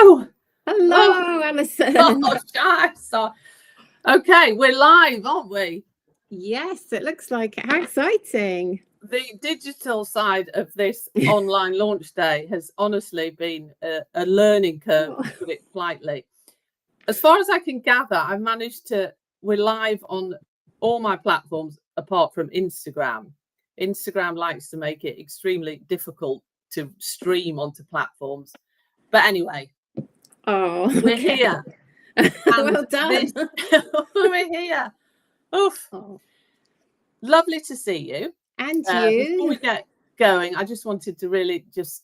Hello. Hello, Alison. Okay, we're live, aren't we? Yes, it looks like it. How exciting. The digital side of this online launch day has honestly been a learning curve, to put it politely. As far as I can gather, we're live on all my platforms apart from Instagram. Instagram likes to make it extremely difficult to stream onto platforms. But anyway, we're here. Well done. We're here. Oof. Oh. Lovely to see you. And you. Before we get going, I just wanted to really just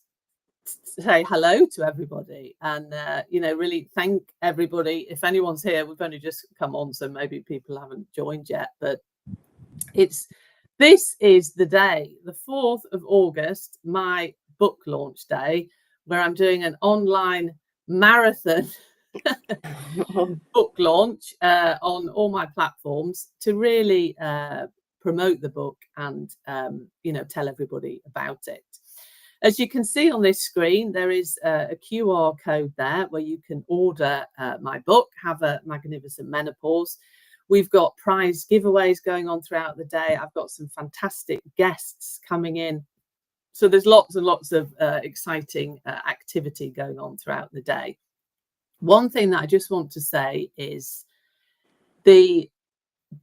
say hello to everybody and, really thank everybody. If anyone's here, we've only just come on, so maybe people haven't joined yet, but this is the day, the 4th of August, my book launch day, where I'm doing an online marathon book launch on all my platforms to really promote the book and tell everybody about it. As you can see on this screen, there is a QR code there where you can order my book, Have a Magnificent Menopause. We've got prize giveaways going on throughout the day. I've got some fantastic guests coming in. So there's lots and lots of exciting activity going on throughout the day. One thing that I just want to say is the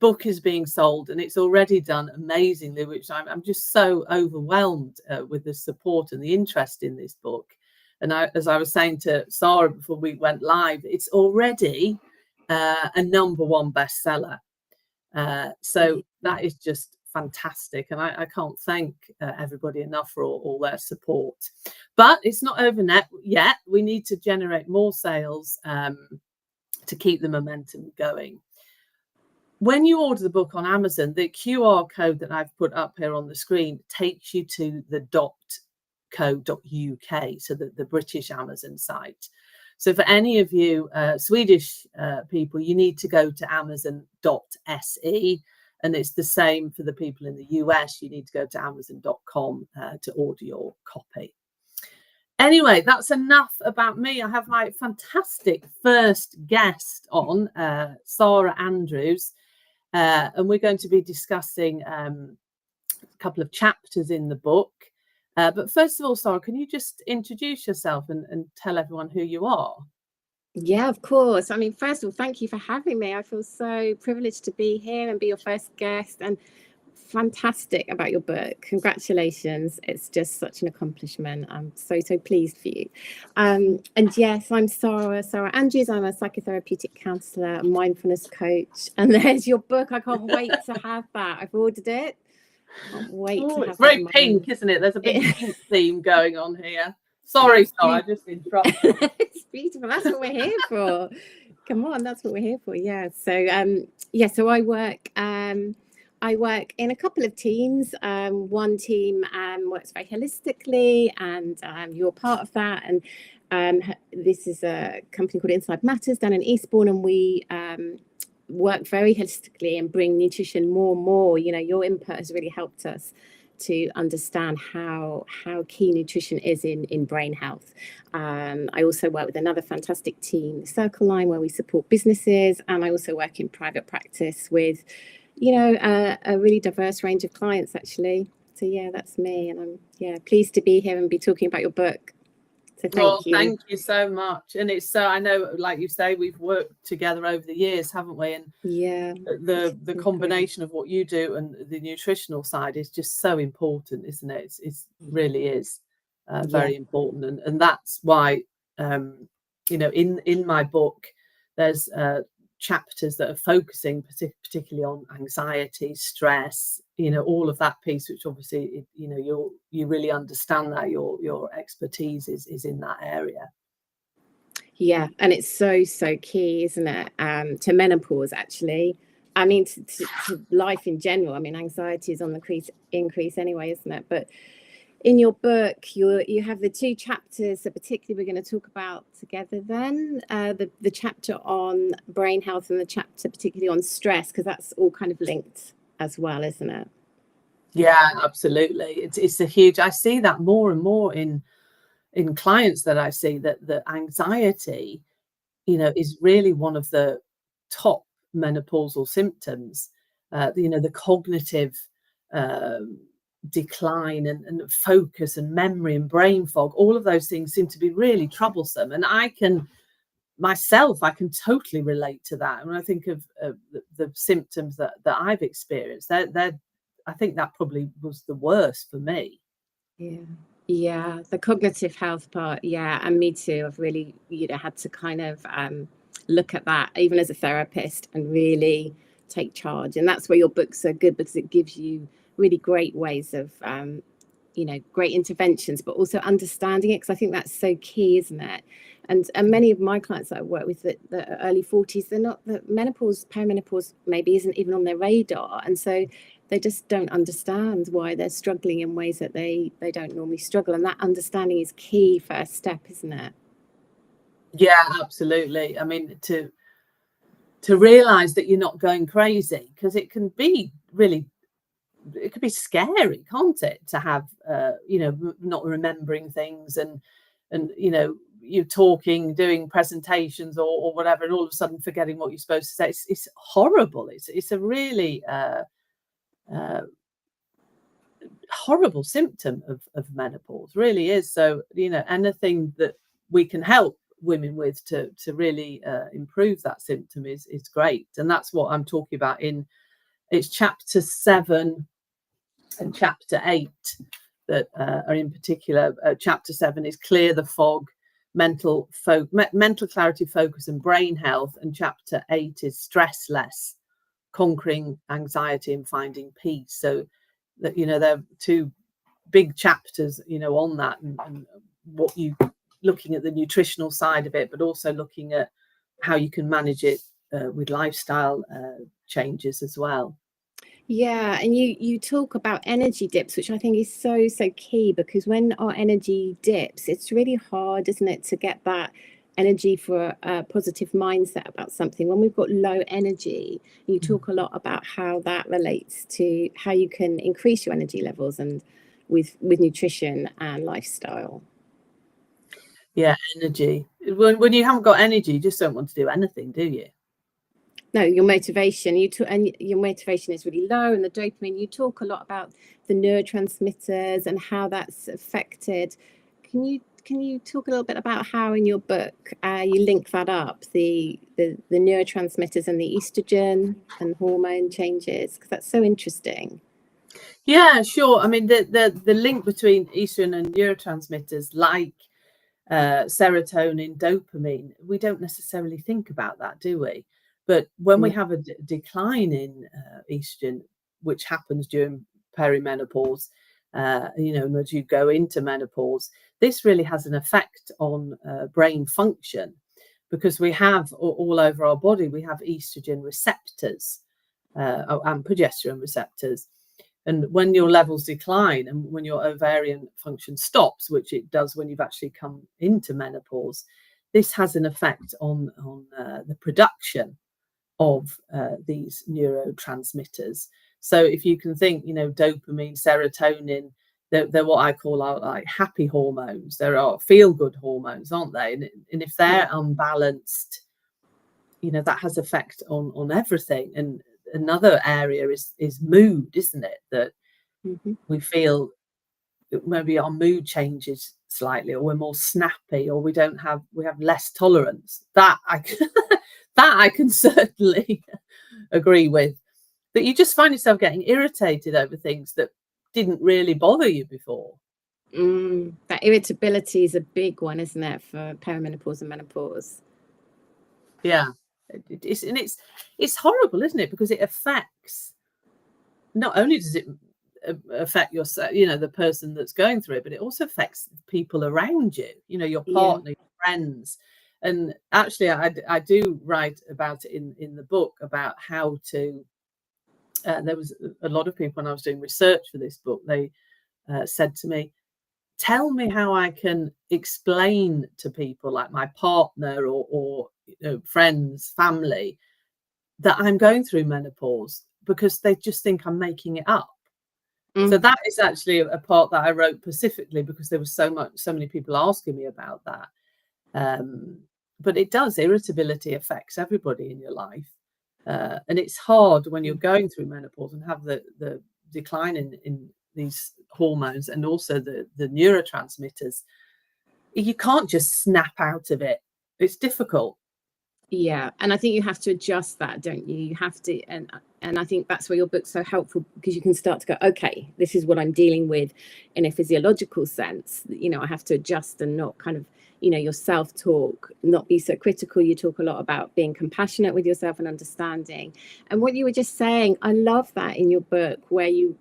book is being sold and it's already done amazingly, which I'm just so overwhelmed with the support and the interest in this book. And as I was saying to Sarah before we went live, it's already a #1 bestseller. So that is just fantastic. And I can't thank everybody enough for all their support. But it's not over yet. We need to generate more sales to keep the momentum going. When you order the book on Amazon, the QR code that I've put up here on the screen takes you to the .co.uk, so the British Amazon site. So for any of you Swedish people, you need to go to amazon.se, and it's the same for the people in the US. You need to go to amazon.com to order your copy. Anyway, that's enough about me. I have my fantastic first guest on, Sarah Andrews, and we're going to be discussing a couple of chapters in the book. But first of all, Sarah, can you just introduce yourself and tell everyone who you are? Yeah, of course. I mean, first of all, thank you for having me. I feel so privileged to be here and be your first guest, and fantastic about your book. Congratulations. It's just such an accomplishment. I'm so pleased for you. And yes, I'm Sarah Andrews. I'm a psychotherapeutic counsellor, a mindfulness coach. And there's your book. I can't wait to have that. I've ordered it. Can't wait to have it's very pink, isn't it? There's a big pink theme going on here. Sorry, Sarah, I just interrupted. It's beautiful. That's what we're here for. Come on, that's what we're here for. Yeah. So so I work in a couple of teams. One team works very holistically, and you're part of that. And this is a company called Inside Matters down in Eastbourne, and we work very holistically and bring nutrition more and more. You know, your input has really helped us to understand how key nutrition is in brain health. I also work with another fantastic team, Circle Line, where we support businesses, and I also work in private practice with a really diverse range of clients, actually. So yeah, that's me, and I'm pleased to be here and be talking about your book. So thank you so much. And it's so, I know, like you say, we've worked together over the years, haven't we? And yeah, the combination of what you do and the nutritional side is just so important, isn't it? It really is very important, and that's why in my book there's chapters that are focusing particularly on anxiety, stress, all of that piece, which obviously you really understand that your expertise is in that area. Yeah, and it's so key, isn't it, to menopause, actually. I mean, to life in general. I mean, anxiety is on the increase anyway, isn't it? But in your book, you have the 2 chapters that particularly we're going to talk about together then, the chapter on brain health and the chapter particularly on stress, because that's all kind of linked as well, isn't it? Yeah, absolutely. It's a huge, I see that more and more in in clients that I see that the anxiety, is really one of the top menopausal symptoms. The cognitive decline and focus and memory and brain fog, all of those things seem to be really troublesome. And I can totally relate to that. When I think of the symptoms that I've experienced, I think that probably was the worst for me. Yeah, the cognitive health part. Yeah, and me too. I've really, had to kind of look at that, even as a therapist, and really take charge. And that's where your books are good, because it gives you really great ways of, great interventions, but also understanding it, because I think that's so key, isn't it? And many of my clients that I work with, that the early 40s, they're not, the perimenopause maybe isn't even on their radar, and so they just don't understand why they're struggling in ways that they don't normally struggle. And that understanding is key first step, isn't it? Yeah, absolutely. I mean, to realize that you're not going crazy, because it can be scary, can't it, to have not remembering things, and you're talking, doing presentations or whatever, and all of a sudden forgetting what you're supposed to say. It's horrible. It's a really horrible symptom of menopause, really is. So anything that we can help women with to really improve that symptom is great. And that's what I'm talking about it's chapter 7 and chapter 8 that are in particular. Chapter 7 is clear the fog, mental clarity, focus and brain health, and chapter 8 is stress less, conquering anxiety and finding peace. So that there are 2 big chapters on that, and what you looking at the nutritional side of it, but also looking at how you can manage it with lifestyle changes as well. Yeah, and you talk about energy dips, which I think is so key, because when our energy dips, it's really hard, isn't it, to get that energy for a positive mindset about something when we've got low energy. You talk a lot about how that relates to how you can increase your energy levels, and with nutrition and lifestyle. Yeah, energy. When you haven't got energy, you just don't want to do anything, do you? No, your motivation, and your motivation is really low, and the dopamine. You talk a lot about the neurotransmitters and how that's affected. Can you talk a little bit about how in your book you link that up, the neurotransmitters and the estrogen and hormone changes, because that's so interesting. Yeah, sure. I mean, the link between estrogen and neurotransmitters like serotonin, dopamine, we don't necessarily think about that, do we? But when we have a decline in estrogen, which happens during perimenopause, and as you go into menopause, this really has an effect on brain function, because we have all over our body, we have estrogen receptors and progesterone receptors. And when your levels decline and when your ovarian function stops, which it does when you've actually come into menopause, this has an effect on the production of these neurotransmitters. So if you can think, dopamine, serotonin, they're what I call like happy hormones. There are feel-good hormones, aren't they? And if they're unbalanced, that has effect on everything. And another area is mood, isn't it? That we feel maybe our mood changes slightly, or we're more snappy, or we have less tolerance. That I can certainly agree with. That you just find yourself getting irritated over things that didn't really bother you before. That irritability is a big one, isn't it, for perimenopause and menopause? Yeah, it's horrible, isn't it? Because it affects, not only does it affect yourself, the person that's going through it, but it also affects people around you, your partner, your friends. And actually, I do write about it in the book, about how to. There was a lot of people when I was doing research for this book. They said to me, "Tell me how I can explain to people like my partner or friends, family, that I'm going through menopause," because they just think I'm making it up. So that is actually a part that I wrote specifically because there was so many people asking me about that. But it does, irritability affects everybody in your life. And it's hard when you're going through menopause and have the decline in these hormones and also the neurotransmitters. You can't just snap out of it. It's difficult. Yeah, and I think you have to adjust that, don't you? You have to, and I think that's where your book's so helpful, because you can start to go, okay, this is what I'm dealing with in a physiological sense. You know, I have to adjust and not kind of, you know, your self-talk, not be so critical. You talk a lot about being compassionate with yourself and understanding. And what you were just saying, I love that in your book, where you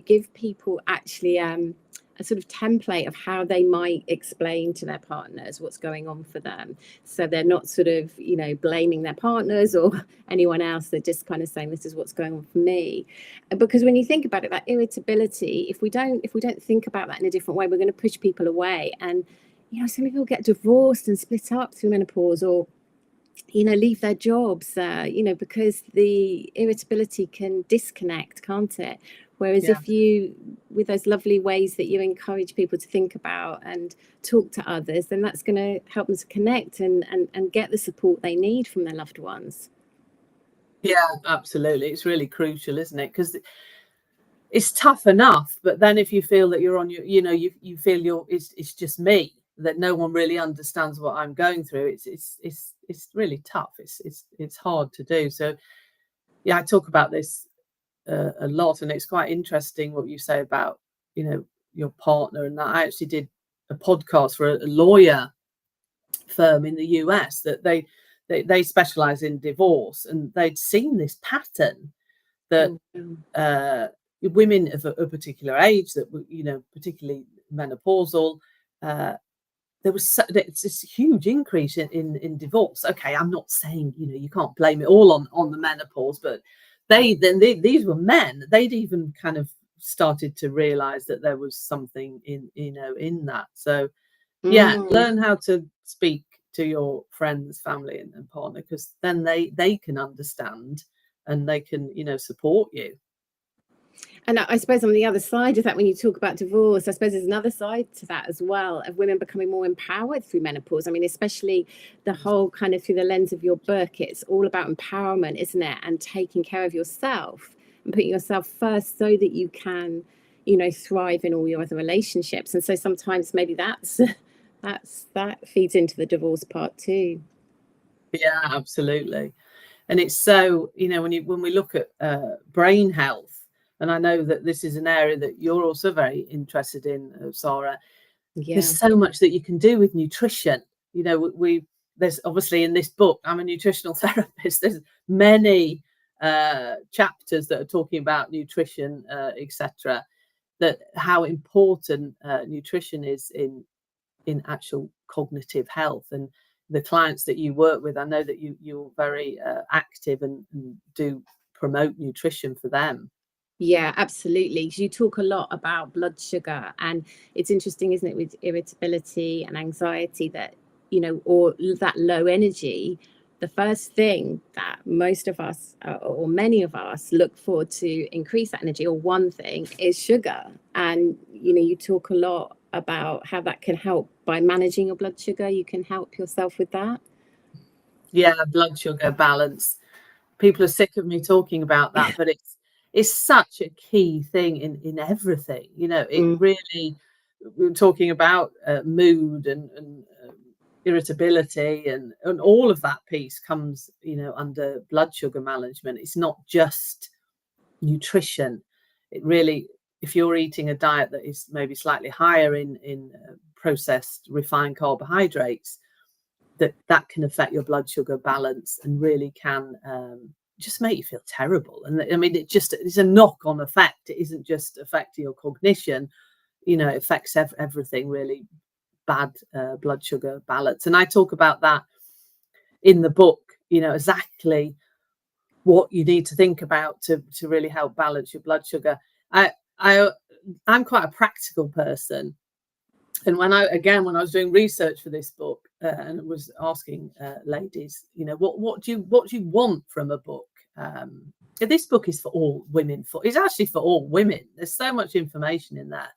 give people actually a sort of template of how they might explain to their partners what's going on for them. So they're not sort of, you know, blaming their partners or anyone else. They're just kind of saying, this is what's going on for me. Because when you think about it, that irritability, if we don't think about that in a different way, we're going to push people away. And, you know, some people get divorced and split up through menopause, or, you know, leave their jobs, you know, because the irritability can disconnect, can't it? Whereas if you, with those lovely ways that you encourage people to think about and talk to others, then that's going to help them to connect and get the support they need from their loved ones. Yeah, absolutely. It's really crucial, isn't it? Because it's tough enough, but then if you feel that you're on your, you know, you feel it's just me, that no one really understands what I'm going through. It's really tough. It's hard to do. So yeah, I talk about this a lot, and it's quite interesting what you say about, you know, your partner. And that I actually did a podcast for a lawyer firm in the US that they specialize in divorce, and they'd seen this pattern that women of a particular age, that were, you know, particularly menopausal, there was it's this huge increase in divorce. Okay, I'm not saying, you know, you can't blame it all on the menopause, but these were men. They'd even kind of started to realize that there was something in, you know, in that. So yeah, learn how to speak to your friends, family, and partner, because then they can understand and they can, you know, support you. And I suppose on the other side of that, when you talk about divorce, I suppose there's another side to that as well, of women becoming more empowered through menopause. I mean, especially the whole kind of through the lens of your book, it's all about empowerment, isn't it? And taking care of yourself and putting yourself first so that you can, you know, thrive in all your other relationships. And so sometimes maybe that feeds into the divorce part too. Yeah, absolutely. And it's so, you know, when we look at brain health, and I know that this is an area that you're also very interested in, Sarah. There's so much that you can do with nutrition. You know, there's obviously in this book, I'm a nutritional therapist. There's many chapters that are talking about nutrition, etc. That how important nutrition is in actual cognitive health. And the clients that you work with, I know that you're very active and do promote nutrition for them. Yeah, absolutely. You talk a lot about blood sugar, and it's interesting, isn't it, with irritability and anxiety, that, you know, or that low energy, the first thing that most of us or many of us look for to increase that energy, or one thing, is sugar. And, you know, you talk a lot about how that can help by managing your blood sugar. You can help yourself with that. Yeah, blood sugar balance. People are sick of me talking about that, but it's such a key thing in everything. You know, it really, we're talking about mood and irritability and all of that piece comes, you know, under blood sugar management. It's not just nutrition. It really, if you're eating a diet that is maybe slightly higher in processed refined carbohydrates, that can affect your blood sugar balance and really can just make you feel terrible. And I mean, it's a knock-on effect. It isn't just affecting your cognition, you know, it affects everything really. Bad blood sugar balance. And I talk about that in the book, you know, exactly what you need to think about to really help balance your blood sugar. I'm quite a practical person. And when I was doing research for this book and was asking ladies, you know, what do you want from a book? This book is for all women. It's actually for all women. There's so much information in there,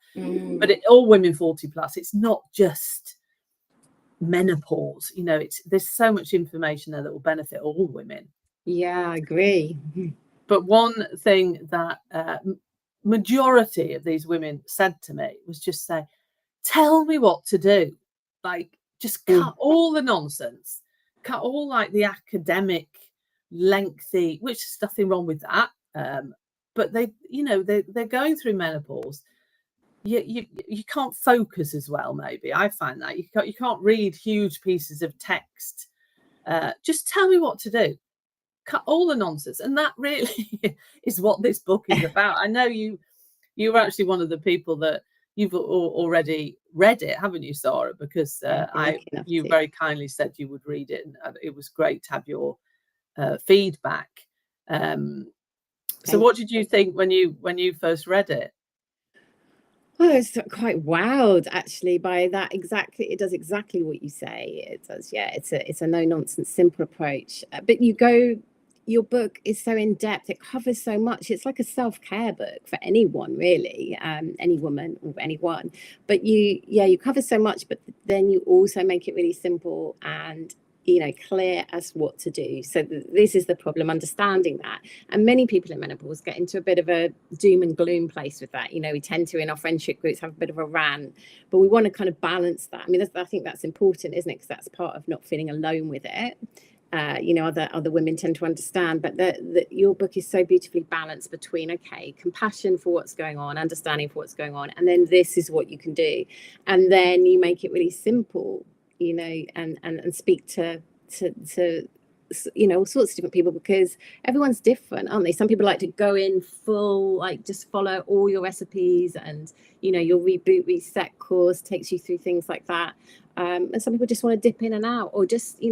but all women 40 plus. It's not just menopause. You know, there's so much information there that will benefit all women. Yeah, I agree. But one thing that majority of these women said to me was just say, tell me what to do. Like, just cut all the nonsense, cut all like the academic, lengthy, which is nothing wrong with that. But they're going through menopause. You can't focus as well. Maybe I find that you can't read huge pieces of text. Just tell me what to do. Cut all the nonsense, and that really is what this book is about. I know you were actually one of the people that you've already read it, haven't you, Sarah? Because you very kindly said you would read it, and it was great to have your feedback. So what did you think when you first read it? Well, it's quite wowed actually by that. It does exactly what you say. It does. Yeah, it's a no nonsense, simple approach. But your book is so in depth. It covers so much. It's like a self-care book for anyone, really, any woman or anyone. But you cover so much, but then you also make it really simple and clear as what to do. So this is the problem, understanding that. And many people in menopause get into a bit of a doom and gloom place with that. We tend to, in our friendship groups, have a bit of a rant, but we want to kind of balance that. I mean, I think that's important, isn't it? Because that's part of not feeling alone with it. Other women tend to understand, but your book is so beautifully balanced between, okay, compassion for what's going on, understanding for what's going on, and then this is what you can do. And then you make it really simple, and speak to all sorts of different people, because everyone's different, aren't they? Some people like to go in full, like just follow all your recipes, and your reboot reset course takes you through things like that. And some people just want to dip in and out, or just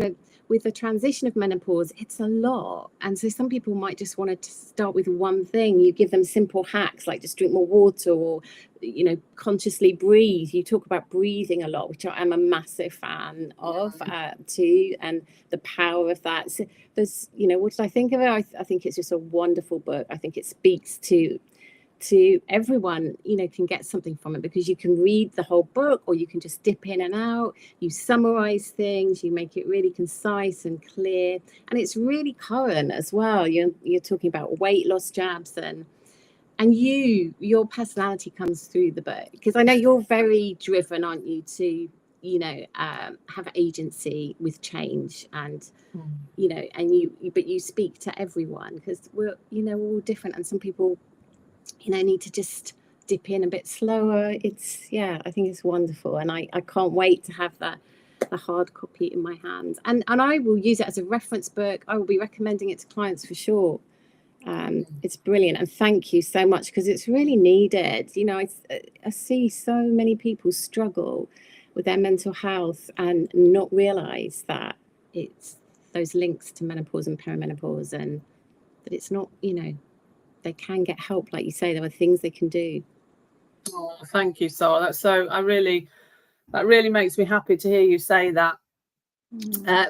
with the transition of menopause, it's a lot. And so some people might just want to start with one thing. You give them simple hacks, like just drink more water, or consciously breathe. You talk about breathing a lot, which I am a massive fan of too, and the power of that. So there's, what did I think of it? I think it's just a wonderful book. I think it speaks to everyone, can get something from it, because you can read the whole book, or you can just dip in and out. You summarize things, you make it really concise and clear, and it's really current as well. You're talking about weight loss jabs, and your personality comes through the book, because I know you're very driven, aren't you, to have agency with change, and but you speak to everyone, because we're all different, and some people need to just dip in a bit slower. I think it's wonderful, and I can't wait to have the hard copy in my hands, and I will use it as a reference book. I will be recommending it to clients for sure. It's brilliant, and thank you so much, because it's really needed. I see so many people struggle with their mental health and not realize that it's those links to menopause and perimenopause, and that it's not, they can get help. Like you say, there are things they can do. Oh, thank you, Sarah. That really makes me happy to hear you say that.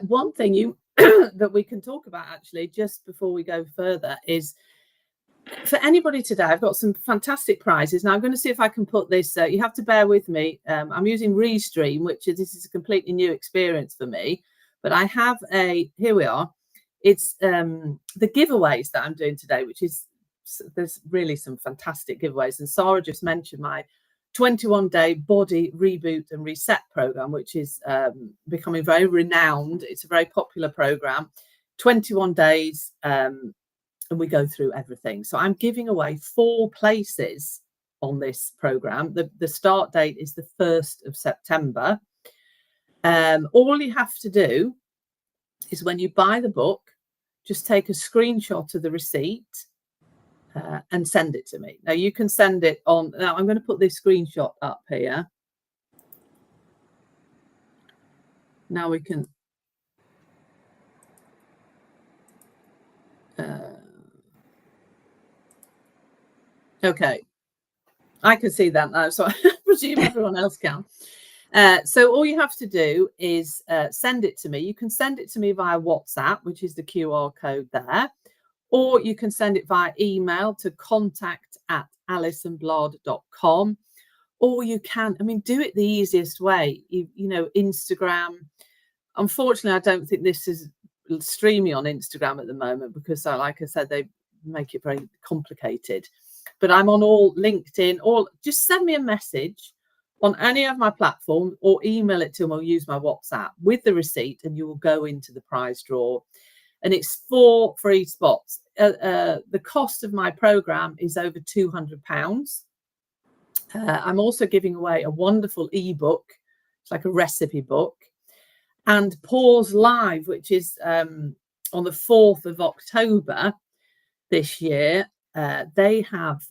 One thing that we can talk about, actually, just before we go further, is for anybody today, I've got some fantastic prizes. Now I'm going to see if I can put this. You have to bear with me. I'm using Restream, this is a completely new experience for me. But I have here we are. It's the giveaways that I'm doing today, which is, there's really some fantastic giveaways. And Sarah just mentioned my 21-day body reboot and reset program, which is becoming very renowned. It's a very popular program. 21 days, and we go through everything. So I'm giving away 4 places on this program. The start date is the 1st of September. All you have to do is, when you buy the book, just take a screenshot of the receipt and send it to me. Now you can send it on. Now I'm going to put this screenshot up here. Now we can. Okay, I can see that now, so I presume everyone else can. So all you have to do is send it to me. You can send it to me via WhatsApp, which is the QR code there, or you can send it via email to contact@alisonblard.com, or you can, I mean, do it the easiest way, you know, Instagram. Unfortunately, I don't think this is streaming on Instagram at the moment because, like I said, they make it very complicated. But I'm on all LinkedIn, or just send me a message on any of my platforms or email it to them or use my WhatsApp with the receipt, and you will go into the prize draw. And it's 4 free spots. The cost of my program is over £200. I'm also giving away a wonderful ebook. It's like a recipe book. And Pause Live, which is on the 4th of October this year, they have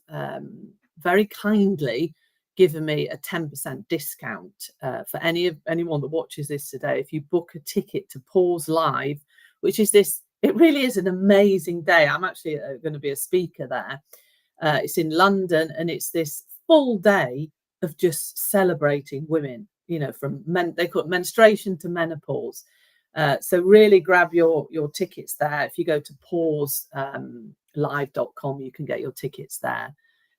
very kindly given me a 10% discount for anyone that watches this today. If you book a ticket to Pause Live, which is this, it really is an amazing day. I'm actually going to be a speaker there. It's in London, and it's this full day of just celebrating women, you know, from they call it menstruation to menopause. So really grab your tickets there. If you go to pauselive.com, you can get your tickets there.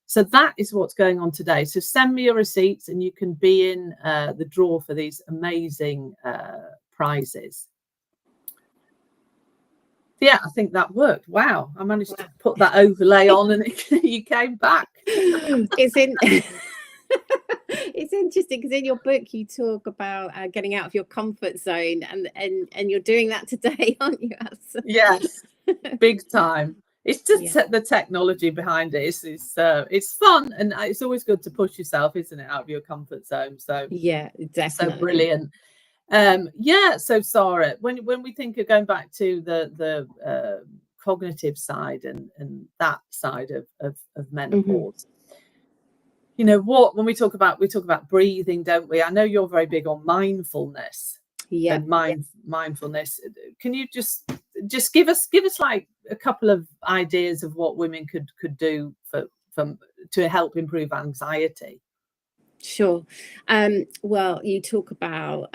So that is what's going on today. So send me your receipts and you can be in the draw for these amazing prizes. Yeah, I think that worked. Wow, I managed to put that overlay on and you came back. It's interesting because in your book you talk about getting out of your comfort zone, and you're doing that today, aren't you, Alison? Yes, big time. It's just the technology behind it. It's fun, and it's always good to push yourself, isn't it, out of your comfort zone? So yeah, definitely. So brilliant. So Sarah, when we think of going back to the cognitive side and that side of menopause, you know, when we talk about breathing, don't we? I know you're very big on mindfulness. And mindfulness. Can you just give us like a couple of ideas of what women could do to help improve anxiety? Sure. Well, you talk about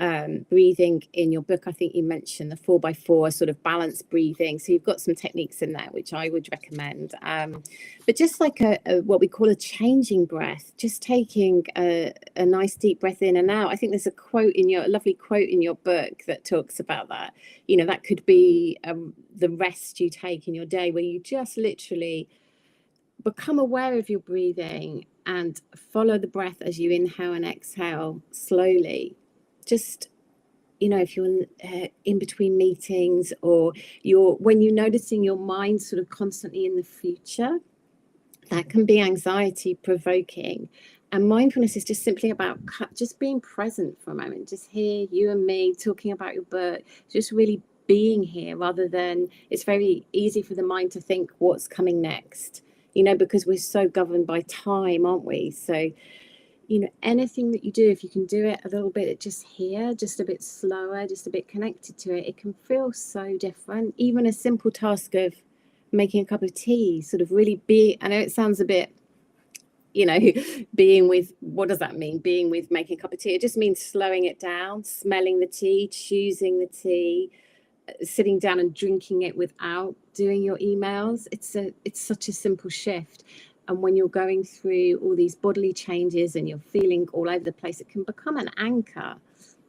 breathing in your book. I think you mentioned the 4x4 sort of balanced breathing. So you've got some techniques in there, which I would recommend. But just like a what we call a changing breath, just taking a nice deep breath in and out. I think there's a lovely quote in your book that talks about that. You know, that could be the rest you take in your day, where you just literally become aware of your breathing and follow the breath as you inhale and exhale slowly. Just, you know, if you're in between meetings, or when you're noticing your mind sort of constantly in the future, that can be anxiety provoking. And mindfulness is just simply about just being present for a moment. Just here, you and me talking about your book, just really being here, rather than, it's very easy for the mind to think what's coming next, you know, because we're so governed by time, aren't we? So, you know, anything that you do, if you can do it a little bit just here, just a bit slower, just a bit connected to it, it can feel so different. Even a simple task of making a cup of tea, sort of really I know it sounds a bit, you know, what does that mean? Being with making a cup of tea. It just means slowing it down, smelling the tea, choosing the tea, sitting down and drinking it without doing your emails. It's such a simple shift. And when you're going through all these bodily changes and you're feeling all over the place, it can become an anchor,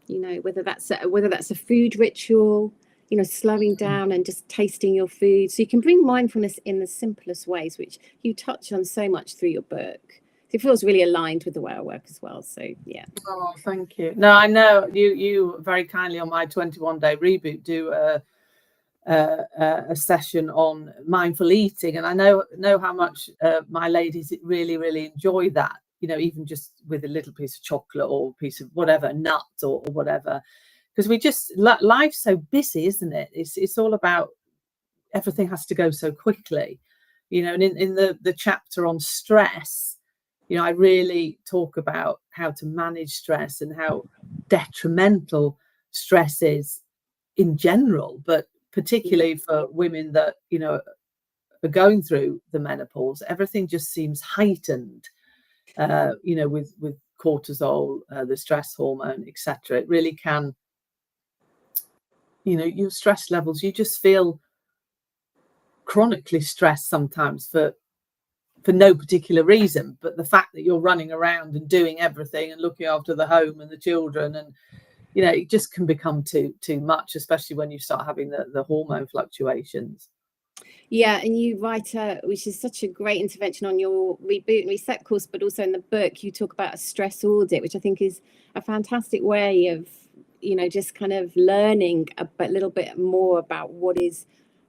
you know, whether that's a food ritual, you know, slowing down and just tasting your food. So you can bring mindfulness in the simplest ways, which you touch on so much through your book. It feels really aligned with the way I work as well. So yeah. Oh, thank you. No, I know you very kindly on my 21-day reboot do a session on mindful eating, and I know how much my ladies really enjoy that. You know, even just with a little piece of chocolate or piece of whatever nut or whatever, because we just life's so busy, isn't it? It's all about everything has to go so quickly. You know, and in the chapter on stress, you know, I really talk about how to manage stress and how detrimental stress is in general, but particularly for women that, you know, are going through the menopause. Everything just seems heightened, you know, with cortisol, the stress hormone, etc. It really can, you know, your stress levels, you just feel chronically stressed sometimes for no particular reason, but the fact that you're running around and doing everything and looking after the home and the children, and it just can become too much, especially when you start having the hormone fluctuations. Yeah, and you write which is such a great intervention on your Reboot and Reset course, but also in the book you talk about a stress audit, which I think is a fantastic way of just kind of learning a little bit more about what is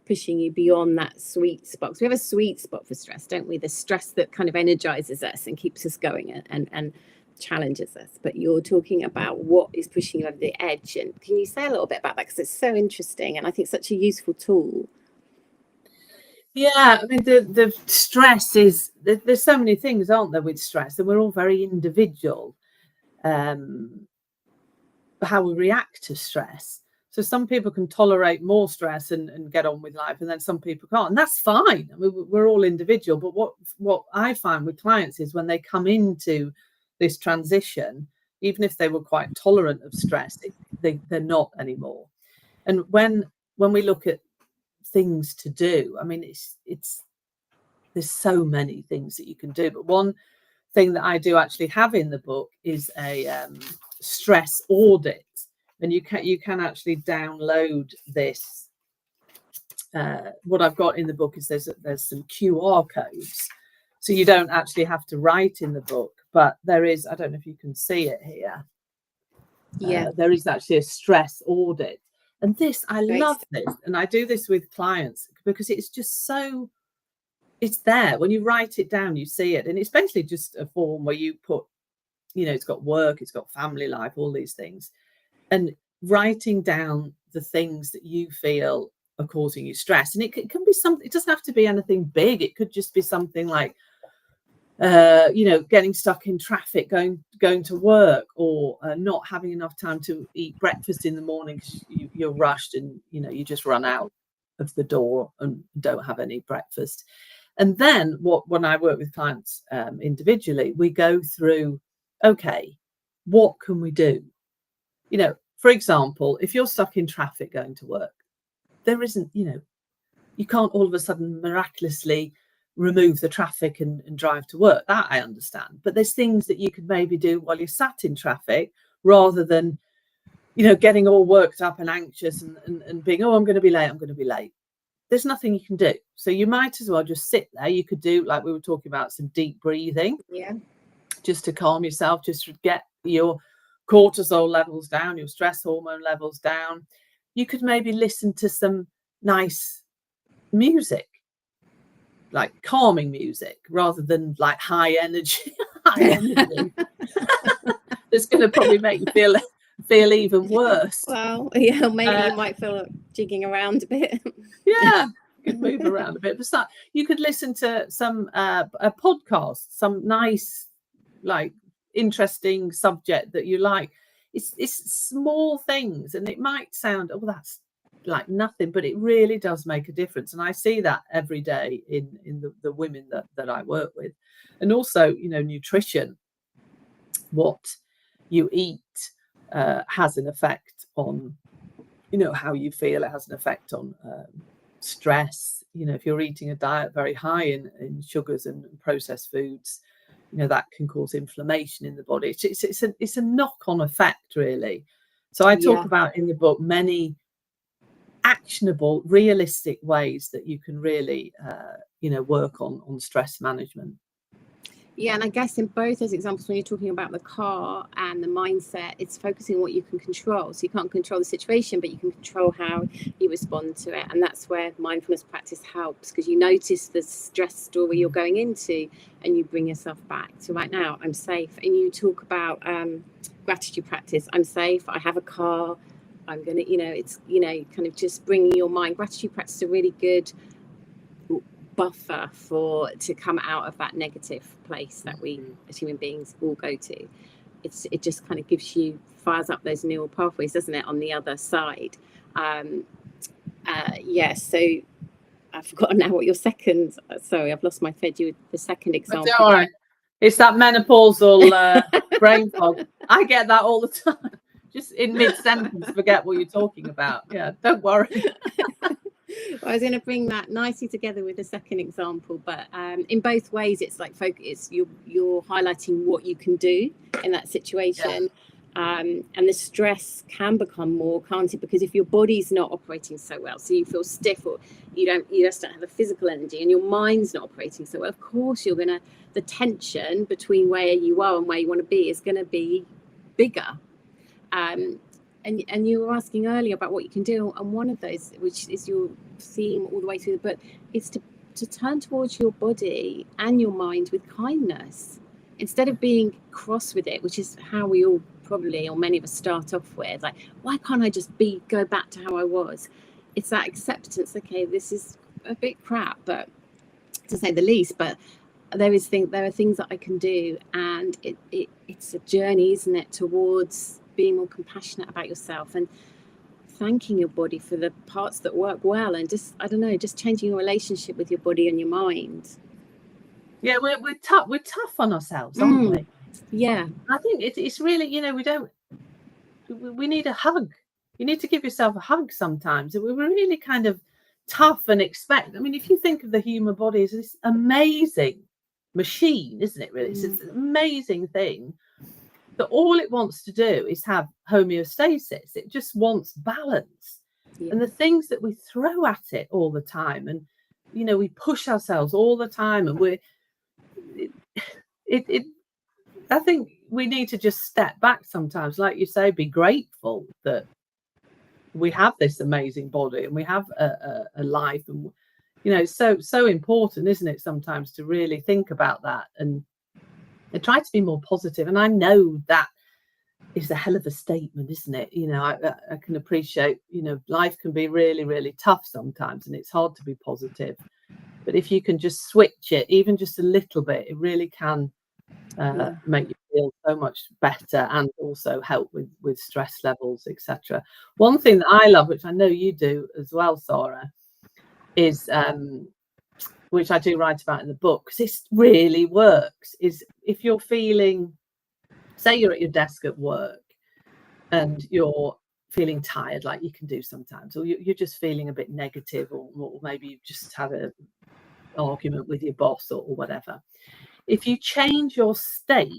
pushing you beyond that sweet spot. Because we have a sweet spot for stress, don't we? The stress that kind of energizes us and keeps us going and challenges us. But you're talking about what is pushing you over the edge. And can you say a little bit about that? Because it's so interesting and I think such a useful tool. Yeah, I mean, the stress is, there's so many things, aren't there, with stress, and we're all very individual, how we react to stress. So some people can tolerate more stress and get on with life, and then some people can't, and that's fine. I mean, we're all individual. But what I find with clients is when they come into this transition, even if they were quite tolerant of stress, they're not anymore. And when we look at things to do, I mean, it's there's so many things that you can do, but one thing that I do actually have in the book is a stress audit, and you can actually download this. What I've got in the book is there's some QR codes, so you don't actually have to write in the book, but there is, I don't know if you can see it here. Yeah, there is actually a stress audit, and I love this, and I do this with clients because it's just so, it's there when you write it down, you see it, and it's basically just a form where you put, it's got work, it's got family life, all these things, and writing down the things that you feel are causing you stress. And it can be something, it doesn't have to be anything big. It could just be something like getting stuck in traffic going to work, or not having enough time to eat breakfast in the morning because you're rushed and you just run out of the door and don't have any breakfast. And then when I work with clients individually, we go through, okay, what can we do? For example, if you're stuck in traffic going to work, there isn't, you can't all of a sudden miraculously remove the traffic and drive to work. That I understand. But there's things that you could maybe do while you're sat in traffic, rather than, getting all worked up and anxious and being, oh, I'm going to be late. There's nothing you can do. So you might as well just sit there. You could do, like we were talking about, some deep breathing. Yeah. Just to calm yourself, just to get your cortisol levels down, your stress hormone levels down. You could maybe listen to some nice music, like calming music, rather than like high energy. That's going to probably make you feel even worse. Well, yeah, maybe you might feel like jigging around a bit. Yeah, you could move around a bit. But you could listen to some a podcast, some nice, like, interesting subject that you like. It's small things, and it might sound, oh, that's like nothing, but it really does make a difference. And I see that every day in the women that I work with. And also, nutrition, what you eat has an effect on, how you feel. It has an effect on stress. If you're eating a diet very high in sugars and processed foods, that can cause inflammation in the body. It's a knock-on effect, really. So I talk about in the book many actionable, realistic ways that you can really work on stress management. Yeah, and I guess in both those examples, when you're talking about the car and the mindset, it's focusing on what you can control. So you can't control the situation, but you can control how you respond to it. And that's where mindfulness practice helps, because you notice the stress story you're going into and you bring yourself back to right now, I'm safe. And you talk about gratitude practice. I'm safe. I have a car. I'm going to, it's, kind of just bringing your mind. Gratitude practice is a really good buffer to come out of that negative place that we as human beings all go to. It just kind of fires up those neural pathways, doesn't it, on the other side. So I've forgotten now what your second, sorry, I've lost my thread. You the second example. All right. It's that menopausal brain fog. I get that all the time. Just in mid-sentence, forget what you're talking about. Yeah, don't worry. Well, I was going to bring that nicely together with the second example, but in both ways, it's like focus. You're highlighting what you can do in that situation, and the stress can become more, can't it? Because if your body's not operating so well, so you feel stiff, or you just don't have a physical energy, and your mind's not operating so well, of course the tension between where you are and where you want to be is going to be bigger. And you were asking earlier about what you can do, and one of those, which is your theme all the way through the book, is to turn towards your body and your mind with kindness instead of being cross with it, which is how we all probably, or many of us, start off with, like, why can't I just go back to how I was? It's that acceptance. Okay, this is a bit crap, but to say the least, but there are things that I can do, and it's a journey, isn't it, towards being more compassionate about yourself and thanking your body for the parts that work well, and just changing your relationship with your body and your mind. Yeah, we're tough on ourselves, aren't we? Yeah, I think it's really, we need a hug. You need to give yourself a hug sometimes. We're really kind of tough and expect. I mean, if you think of the human body as this amazing machine, isn't it? Really, it's an amazing thing that all it wants to do is have homeostasis. It just wants balance. And the things that we throw at it all the time, and we push ourselves all the time, and I think we need to just step back sometimes, like you say, be grateful that we have this amazing body and we have a life, and so important, isn't it, sometimes to really think about that and try to be more positive. And I know that is a hell of a statement, isn't it? I can appreciate, life can be really, really tough sometimes, and it's hard to be positive. But if you can just switch it, even just a little bit, it really can make you feel so much better, and also help with stress levels, etc. One thing that I love, which I know you do as well, Sarah, is which I do write about in the book, because this really works, is if you're feeling, say you're at your desk at work and you're feeling tired, like you can do sometimes, or you're just feeling a bit negative, or maybe you've just had an argument with your boss or whatever. If you change your state,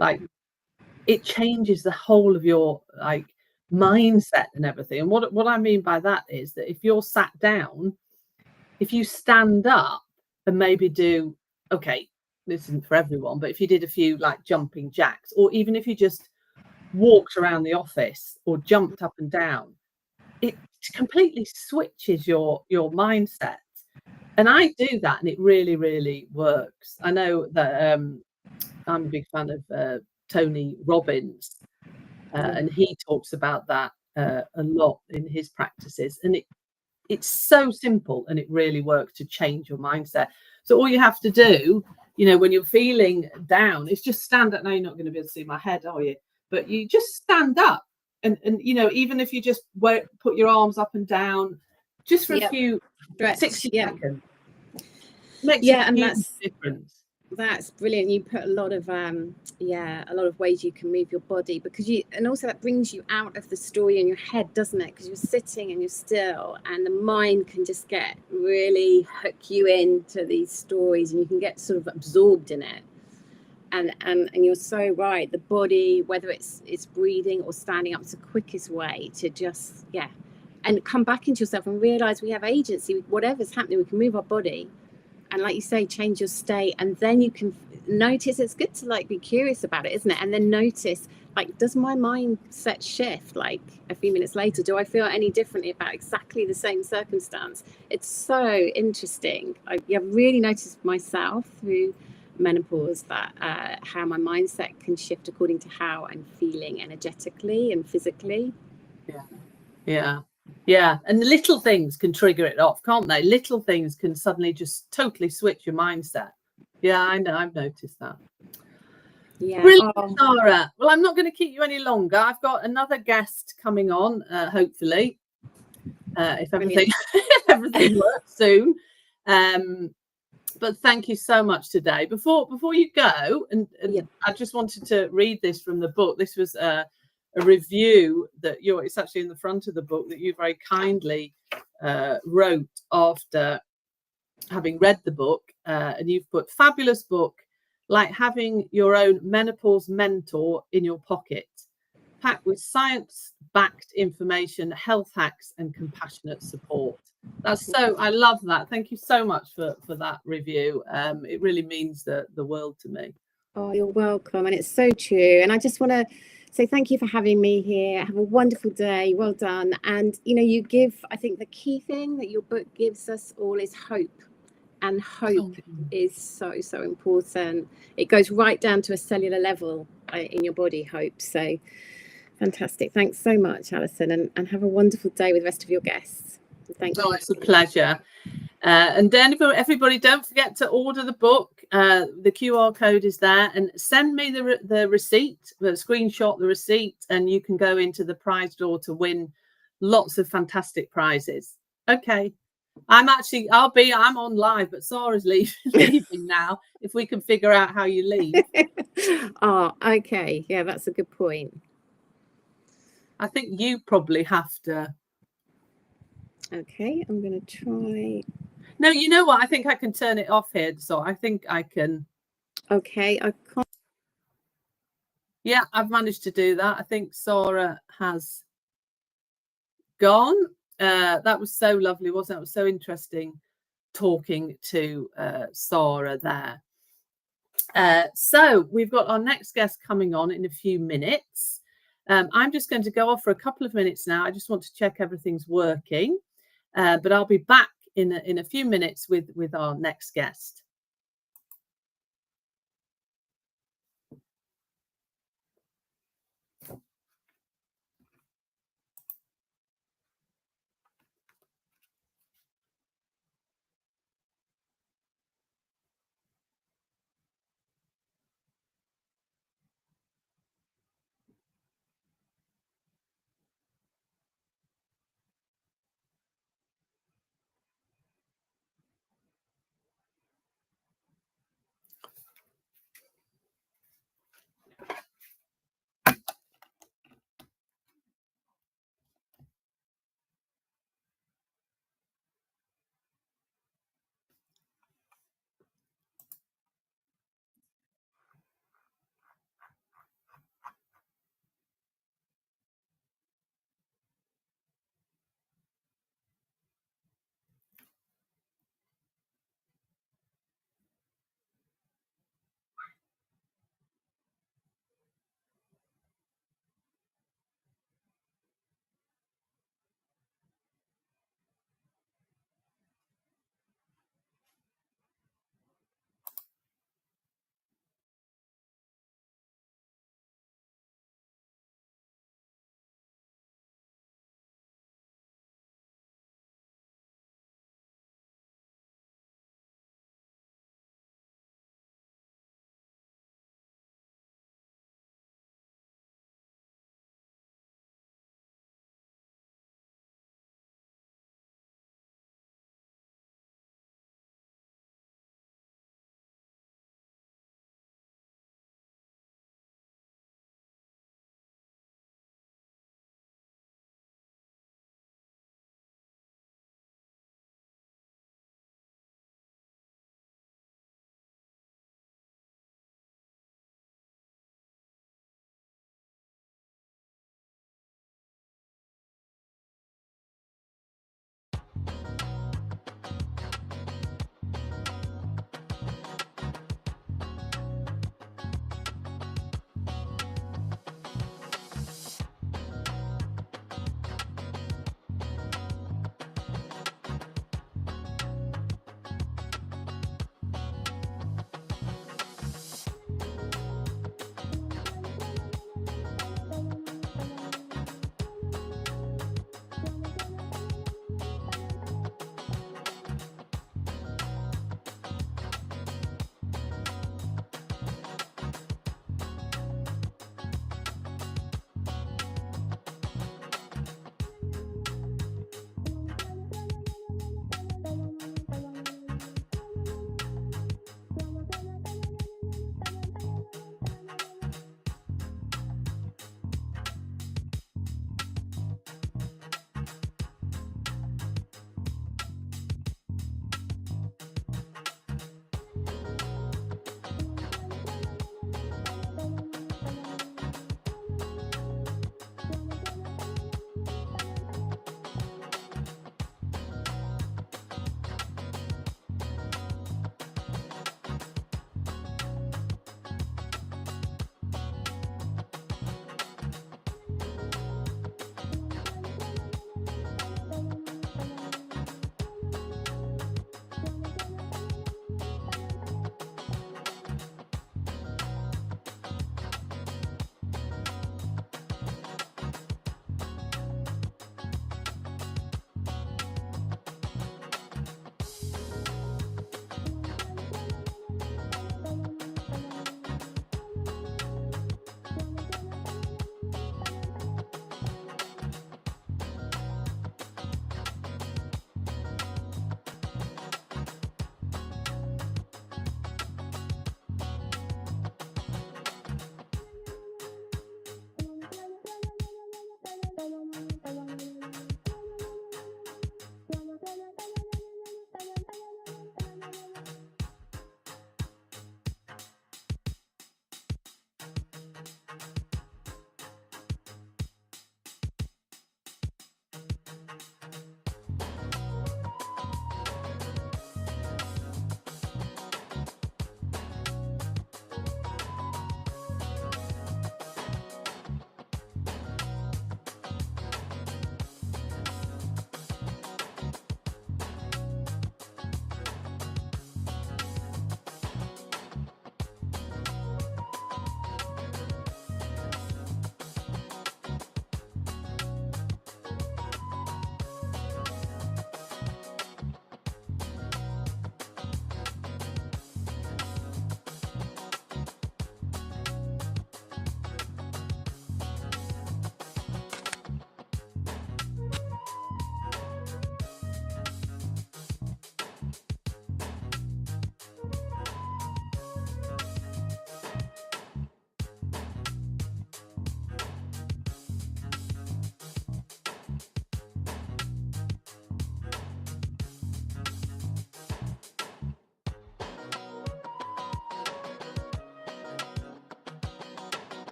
like, it changes the whole of your mindset and everything. And what I mean by that is that if you're sat down, if you stand up and maybe do, okay, this isn't for everyone, but if you did a few jumping jacks, or even if you just walked around the office or jumped up and down, it completely switches your mindset. And I do that, and it really, really works. I know that I'm a big fan of Tony Robbins, and he talks about that a lot in his practices. And it's so simple, and it really works to change your mindset. So all you have to do, when you're feeling down, is just stand up. Now, you're not going to be able to see my head, are you? But you just stand up, and even if you just put your arms up and down, just for a few 60 seconds. Makes a huge difference. That's brilliant. You put a lot of ways you can move your body, and also that brings you out of the story in your head, doesn't it? Because you're sitting and you're still, and the mind can just really hook you into these stories, and you can get sort of absorbed in it. And you're so right. The body, whether it's breathing or standing up, is the quickest way to just and come back into yourself and realize we have agency. Whatever's happening, we can move our body. And like you say, change your state, and then you can notice. It's good to be curious about it, isn't it? And then notice, does my mindset shift a few minutes later? Do I feel any differently about exactly the same circumstance? It's so interesting. I've really noticed myself through menopause that how my mindset can shift according to how I'm feeling energetically and physically. Yeah, and the little things can trigger it off, can't they? Little things can suddenly just totally switch your mindset. Yeah, I know. I've noticed that. Yeah. Brilliant, Sarah. Well, I'm not going to keep you any longer. I've got another guest coming on, hopefully, if everything works soon. But thank you so much today. Before you go, and I just wanted to read this from the book. This was a a review that it's actually in the front of the book that you very kindly wrote after having read the book, and you've put, fabulous book, like having your own menopause mentor in your pocket, packed with science-backed information, health hacks, and compassionate support. I love that. Thank you so much for that review. It really means the world to me. Oh, you're welcome. And it's so true. And I just want to say thank you for having me here. Have a wonderful day. Well done. And, you give, I think the key thing that your book gives us all is hope. And hope is so, so important. It goes right down to a cellular level in your body, hope. So fantastic. Thanks so much, Alison. And have a wonderful day with the rest of your guests. Thank you. It's a pleasure. And then everybody, don't forget to order the book. The QR code is there, and send me the receipt, screenshot the receipt, and you can go into the prize draw to win lots of fantastic prizes. Okay, I'm on live, but Sarah's leaving now. If we can figure out how you leave. Oh, okay. Yeah, that's a good point. I think you probably have to. Okay, I'm going to try. No, you know what? I think I can turn it off here. So I think I can. Okay, I can't. Yeah, I've managed to do that. I think Sarah has gone. That was so lovely, wasn't it? It was so interesting talking to Sarah there. So we've got our next guest coming on in a few minutes. I'm just going to go off for a couple of minutes now. I just want to check everything's working. But I'll be back in a few minutes with our next guest.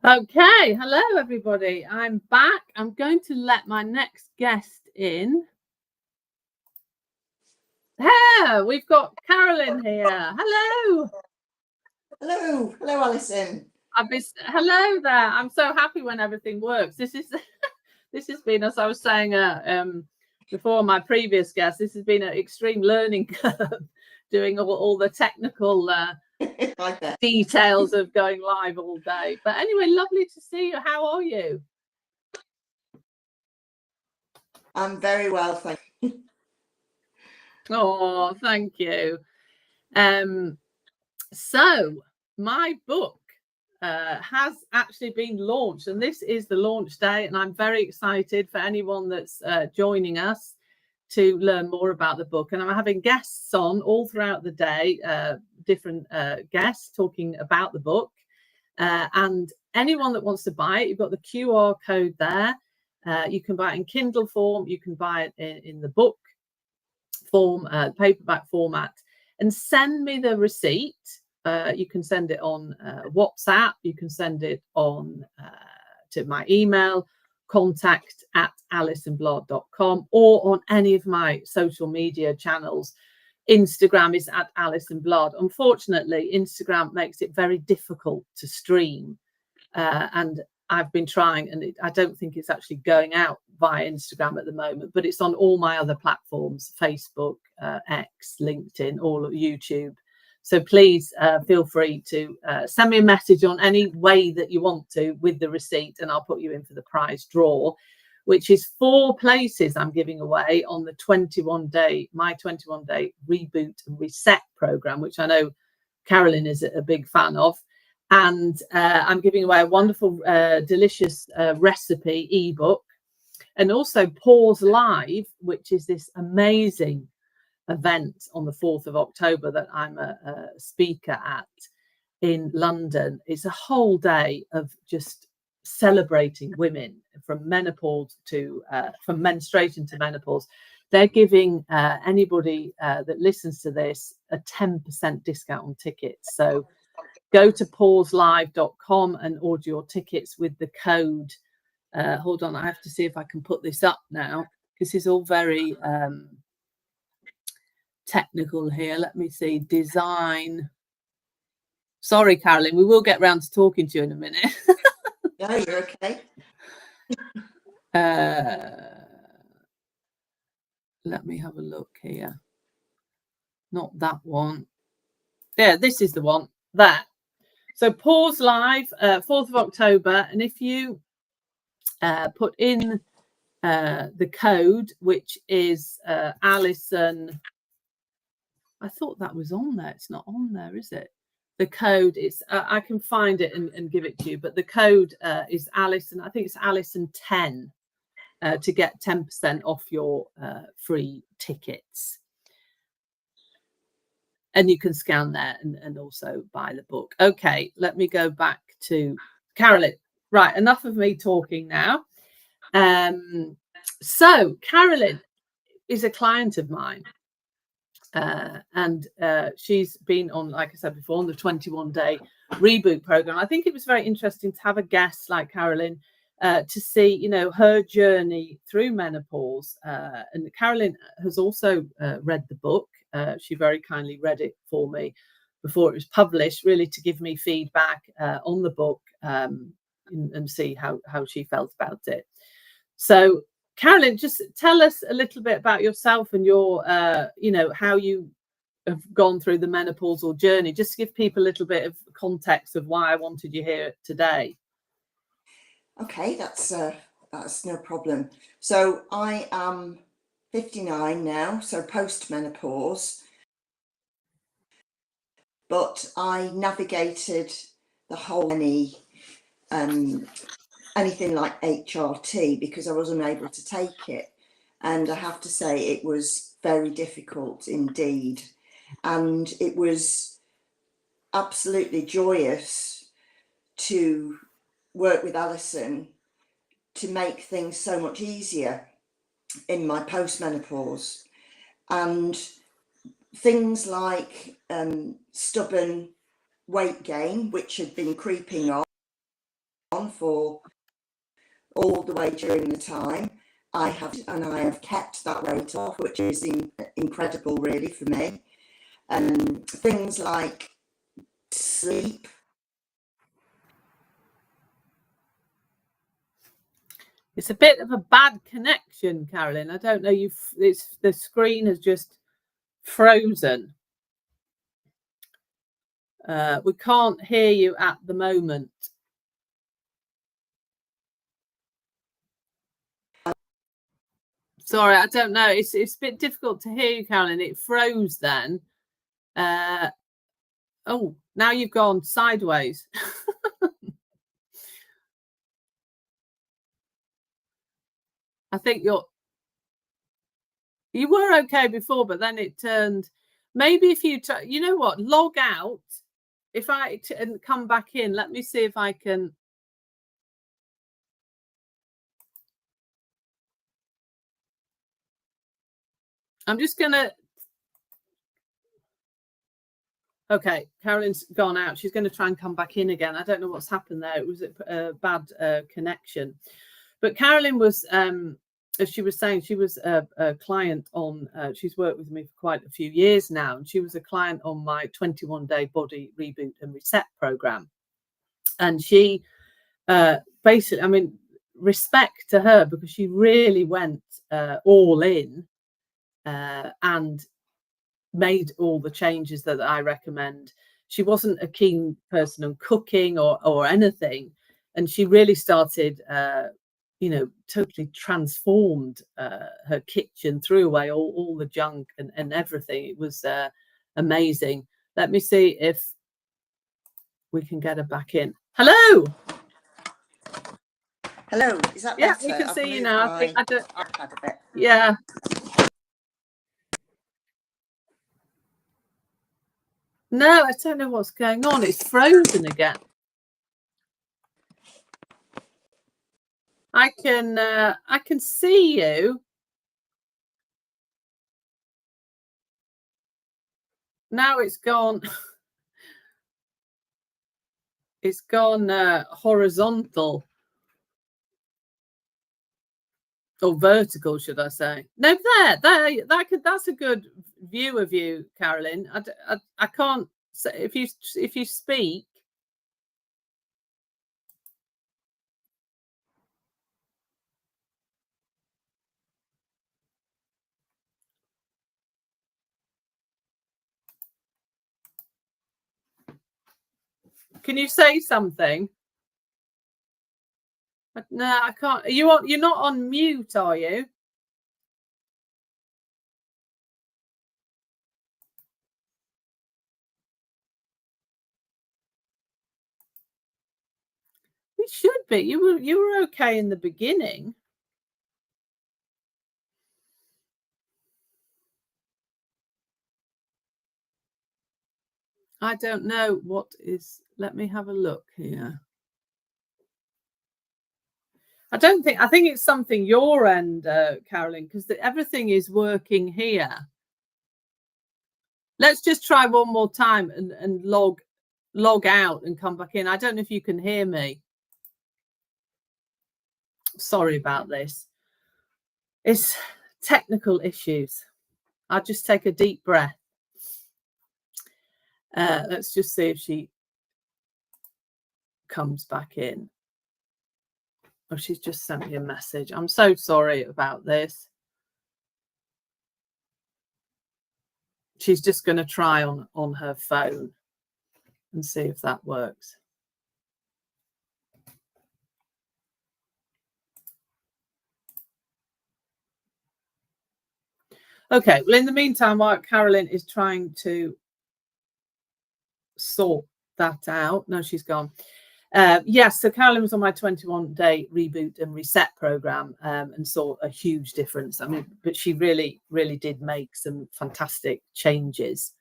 Okay, hello everybody. I'm back. I'm going to let my next guest in. Here, we've got Carolyn here. Hello. Hello, Alison. Hello there. I'm so happy when everything works. This has been, as I was saying before my previous guest, this has been an extreme learning curve, doing all the technical details of going live all day. But anyway, lovely to see you. How are you? I'm very well, thank you. Oh, thank you. So my book has actually been launched, and this is the launch day, and I'm very excited for anyone that's joining us to learn more about the book. And I'm having guests on all throughout the day, different guests talking about the book, and anyone that wants to buy it, you've got the QR code there. You can buy it in Kindle form, you can buy it in the book form, paperback format, and send me the receipt. You can send it on WhatsApp, you can send it on to my email, contact@alisonblard.com, or on any of my social media channels. Instagram is @alisonblard. Unfortunately, Instagram makes it very difficult to stream, and I've been trying, and I don't think it's actually going out via Instagram at the moment, but it's on all my other platforms: Facebook, X, LinkedIn, all of YouTube. So please feel free to send me a message on any way that you want to with the receipt, and I'll put you in for the prize draw, which is 4 places I'm giving away on the 21-day reboot and reset program, which I know Carolyn is a big fan of. And I'm giving away a wonderful, delicious recipe ebook, and also Pause Live, which is this amazing event on the 4th of October that I'm a speaker at in London. It's a whole day of just celebrating women from menopause to from menstruation to menopause. They're giving anybody that listens to this a 10% discount on tickets. So go to pauselive.com and order your tickets with the code. Hold on, I have to see if I can put this up now. This is all very technical here. Let me see. Design. Sorry, Carolyn, we will get round to talking to you in a minute. No, you're okay. Let me have a look here. Not that one. Yeah, this is the one. There. So Pause Live, 4th of October. And if you put in the code, which is Alison. I thought that was on there. It's not on there, is it? The code is, I can find it and give it to you, but the code is Alison. I think it's Alison 10 to get 10% off your free tickets. And you can scan there and also buy the book. Okay, let me go back to Carolyn. Right, enough of me talking now. So Carolyn is a client of mine, and she's been on, like I said before, on the 21-day reboot program. I think it was very interesting to have a guest like Carolyn to see, you know, her journey through menopause. And Carolyn has also read the book. She very kindly read it for me before it was published, really to give me feedback on the book and see how she felt about it. So Carolyn, just tell us a little bit about yourself and your, you know, how you have gone through the menopausal journey. Just give people a little bit of context of why I wanted you here today. Okay, that's no problem. So I am 59 now, so post-menopause, but I navigated the whole anything like HRT because I wasn't able to take it. And I have to say it was very difficult indeed. And it was absolutely joyous to work with Alison to make things so much easier in my post-menopause. And things like stubborn weight gain, which had been creeping on, for all the way during the time. I have kept that weight off, which is incredible, really, for me. Things like sleep. It's a bit of a bad connection, Carolyn. I don't know. The screen has just frozen. We can't hear you at the moment. Sorry, I don't know. It's a bit difficult to hear you, Carolyn. It froze then. Oh, now you've gone sideways. I think you were okay before, but then it turned. Maybe if you you know what, log out. If I and come back in, let me see if I can. I'm just gonna. Okay, Carolyn's gone out. She's going to try and come back in again. I don't know what's happened there. It was a bad connection. But Carolyn was, as she was saying, she was a client on, she's worked with me for quite a few years now. And she was a client on my 21-day body reboot and reset program. And she basically, I mean, respect to her, because she really went all in and made all the changes that I recommend. She wasn't a keen person on cooking or anything, and she really started totally transformed her kitchen, threw away all the junk and everything. It was amazing. Let me see if we can get her back in. Hello. Is that better? Yeah, we can see you now. I think I don't. iPad a bit. Yeah. No, I don't know what's going on. It's frozen again. I can see you. Now it's gone. It's gone horizontal. Or vertical, should I say? No, that's a good view of you, Carolyn. I can't say if you speak. Can you say something? No, I can't. You're not on mute, are you? It should be. You were okay in the beginning. I don't know what is. Let me have a look here. I think it's something your end, Carolyn, because everything is working here. Let's just try one more time and log out and come back in. I don't know if you can hear me. Sorry about this. It's technical issues. I'll just take a deep breath. Let's just see if she comes back in. Oh, she's just sent me a message. I'm so sorry about this. She's just going to try on her phone and see if that works. Okay, well, in the meantime, while Carolyn is trying to sort that out. No, she's gone. Yes, so Carolyn was on my 21-day reboot and reset program and saw a huge difference. I mean, but she really, really did make some fantastic changes.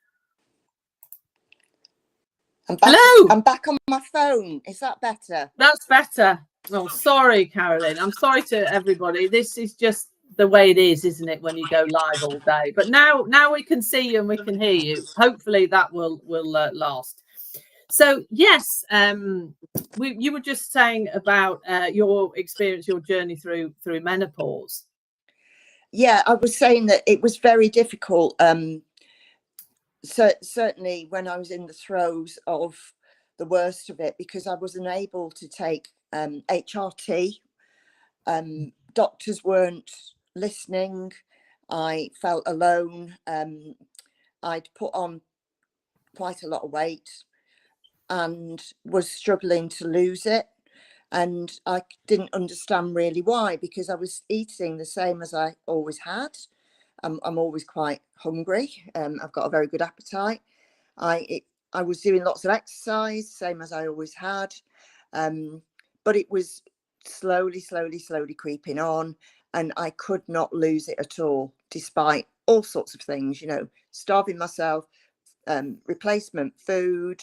Hello. I'm back on my phone. Is that better? That's better. Oh, sorry, Carolyn. I'm sorry to everybody. This is just the way it is, isn't it, when you go live all day? But now we can see you and we can hear you. Hopefully that will last. So yes, you were just saying about your experience, your journey through menopause. Yeah, I was saying that it was very difficult. So certainly when I was in the throes of the worst of it, because I wasn't able to take HRT. Doctors weren't listening. I felt alone. I'd put on quite a lot of weight and was struggling to lose it. And I didn't understand really why, because I was eating the same as I always had. I'm always quite hungry. I've got a very good appetite. I was doing lots of exercise, same as I always had. But it was slowly creeping on, and I could not lose it at all, despite all sorts of things, starving myself, replacement food,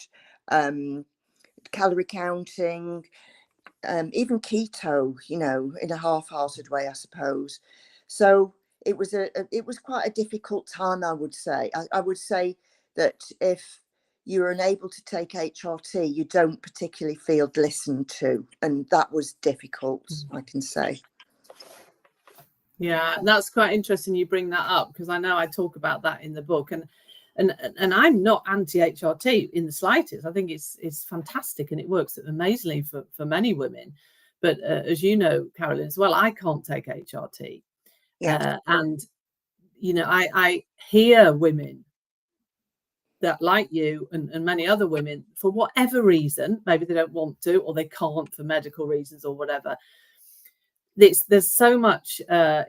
calorie counting, even keto, in a half-hearted way, I suppose. So it was quite a difficult time, I would say. I would say that if you're unable to take HRT, you don't particularly feel listened to, and that was difficult, I can say. Yeah, that's quite interesting you bring that up, because I know I talk about that in the book, and I'm not anti-HRT in the slightest. I think it's fantastic and it works amazingly for many women. But as you know, Carolyn, as well, I can't take HRT. Yeah. And, I hear women that, like you and many other women, for whatever reason, maybe they don't want to, or they can't for medical reasons or whatever. There's so much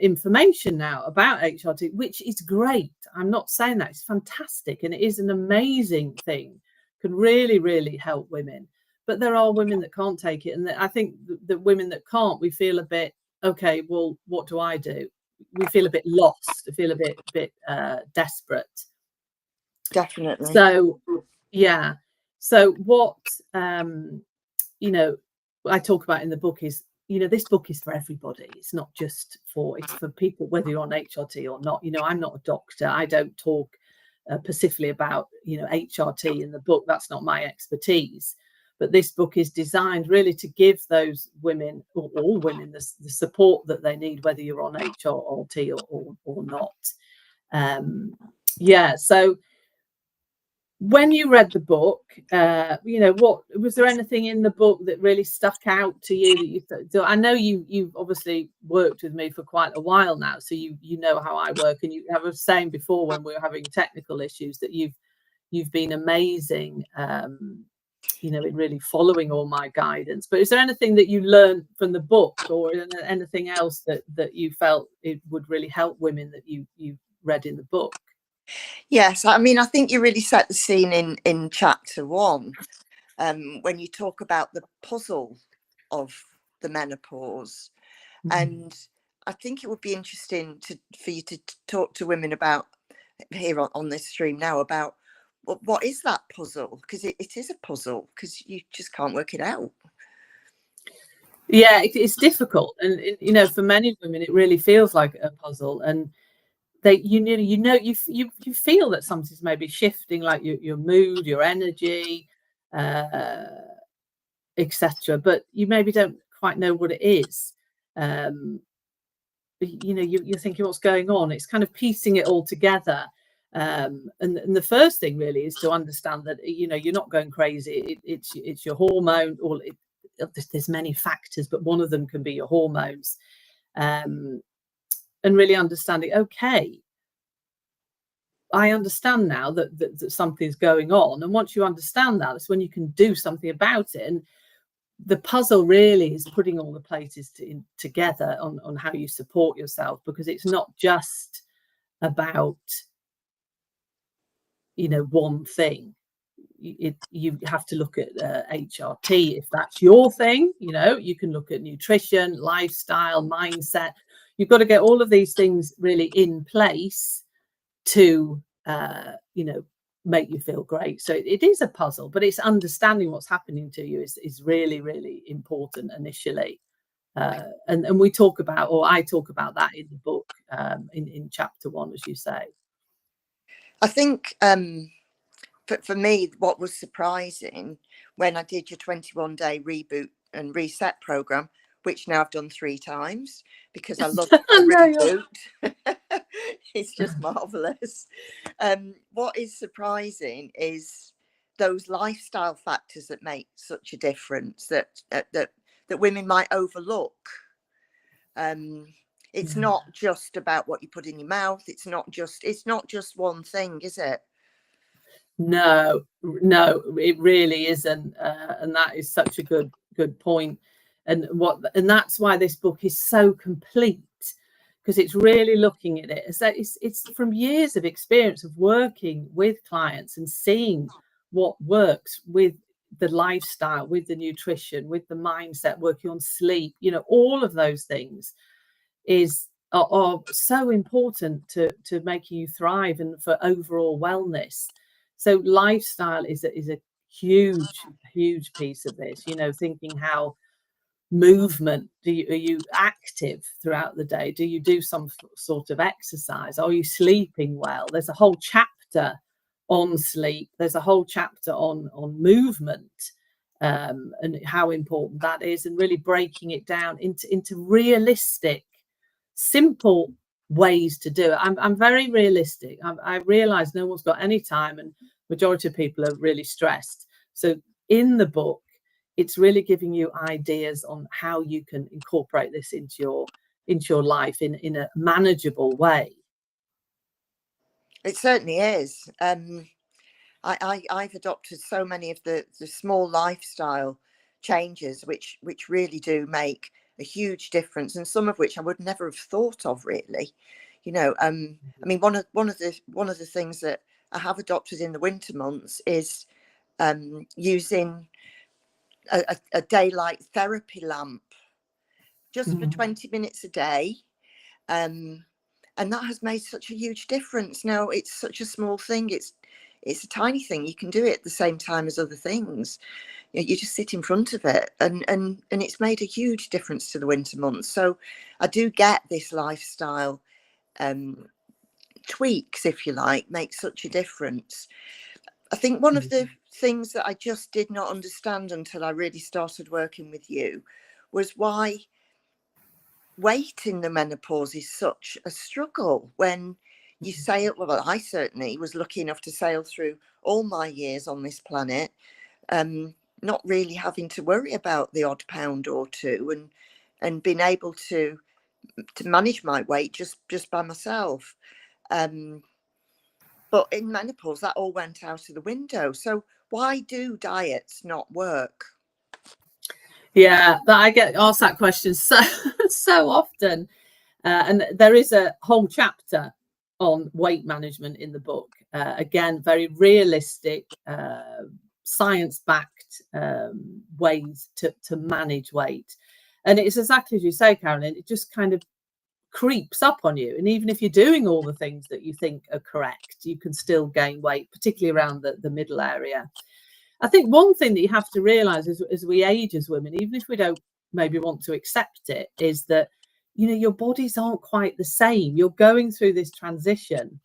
information now about HRT, which is great. I'm not saying that. It's fantastic, and it is an amazing thing. Can really help women. But there are women that can't take it, and I think the women that can't, we feel a bit, okay, well, what do I do? We feel a bit lost. We feel a bit desperate. Definitely. So yeah. So what I talk about in the book is, this book is for everybody. It's not just it's for people, whether you're on HRT or not. I'm not a doctor. I don't talk specifically about, HRT in the book. That's not my expertise. But this book is designed really to give those women, or all women, the support that they need, whether you're on HRT or not. Yeah. So when you read the book, what was there anything in the book that really stuck out to you that you thought? I know you've obviously worked with me for quite a while now, so you know how I work, and I was saying before when we were having technical issues that you've been amazing, in really following all my guidance. But is there anything that you learned from the book, or anything else that you felt it would really help women that you read in the book? Yes, I mean, I think you really set the scene in chapter 1, when you talk about the puzzle of the menopause. And I think it would be interesting for you to talk to women about, here on this stream now, about what is that puzzle, because it is a puzzle, because you just can't work it out. Yeah, it's difficult, and for many women it really feels like a puzzle, and they you feel that something's maybe shifting, like your mood, your energy, etc., but you maybe don't quite know what it is. You're thinking, what's going on? It's kind of piecing it all together. And the first thing really is to understand that you're not going crazy. It's your hormone, or there's many factors, but one of them can be your hormones. And really understanding, okay, I understand now that something's going on. And once you understand that, it's when you can do something about it. And the puzzle really is putting all the pieces together on how you support yourself, because it's not just about, one thing. You have to look at HRT if that's your thing. You can look at nutrition, lifestyle, mindset. You've got to get all of these things really in place to make you feel great. So it is a puzzle, but it's understanding what's happening to you is really important initially. And we talk about, or I talk about that in the book, in chapter 1, as you say. I think for me, what was surprising when I did your 21-day reboot and reset program, which now I've done 3 times because I love a reboot. It's just marvelous. What is surprising is those lifestyle factors that make such a difference that women might overlook. It's not just about what you put in your mouth. It's not just one thing, is it? No, it really isn't, and that is such a good point. And that's why this book is so complete, because it's really looking at it as that it's from years of experience of working with clients and seeing what works with the lifestyle, with the nutrition, with the mindset, working on sleep. All of those things are so important to making you thrive and for overall wellness. So lifestyle is a huge piece of this. Thinking how movement, are you active throughout the day? Do you do some sort of exercise? Are you sleeping well? There's a whole chapter on sleep. There's a whole chapter on movement, and how important that is, and really breaking it down into realistic, simple ways to do it. I'm very realistic. I realize no one's got any time, and majority of people are really stressed. So in the book, it's really giving you ideas on how you can incorporate this into your life in a manageable way. It certainly is. I've adopted so many of the small lifestyle changes which really do make a huge difference, and some of which I would never have thought of, really. I mean, one of the things that I have adopted in the winter months is using a daylight therapy lamp just for 20 minutes a day. And that has made such a huge difference. Now, it's such a small thing. It's a tiny thing. You can do it at the same time as other things. You just sit in front of it, and it's made a huge difference to the winter months. So I do get this lifestyle tweaks, if you like, make such a difference. I think one of the things that I just did not understand until I really started working with you was why weight in the menopause is such a struggle when you sail. Well, I certainly was lucky enough to sail through all my years on this planet, not really having to worry about the odd pound or two, and being able to manage my weight just by myself. But in menopause, that all went out of the window. So why do diets not work? Yeah, I get asked that question so often, and there is a whole chapter on weight management in the book. Again, very realistic, science-backed ways to manage weight, and it's exactly as you say, Carolyn. It just kind of creeps up on you, and even if you're doing all the things that you think are correct, you can still gain weight, particularly around the middle area. I think one thing that you have to realize is, as we age as women, even if we don't maybe want to accept it, is that your bodies aren't quite the same. You're going through this transition,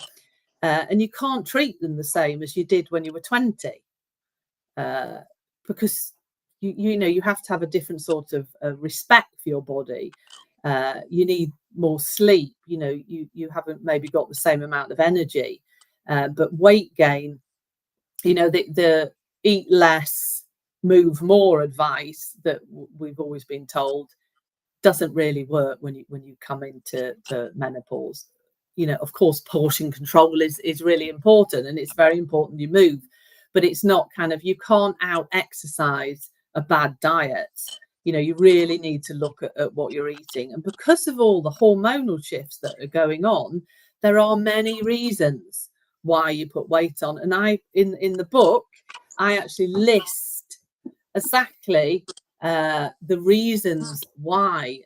and you can't treat them the same as you did when you were 20, because you have to have a different sort of respect for your body. You need more sleep. You haven't maybe got the same amount of energy, but weight gain, the eat less, move more advice that we've always been told doesn't really work when you come into menopause. Of course, portion control is really important, and it's very important you move, but it's not you can't out exercise a bad diet. You really need to look at what you're eating, and because of all the hormonal shifts that are going on, there are many reasons why you put weight on. And I in the book, I actually list exactly the reasons why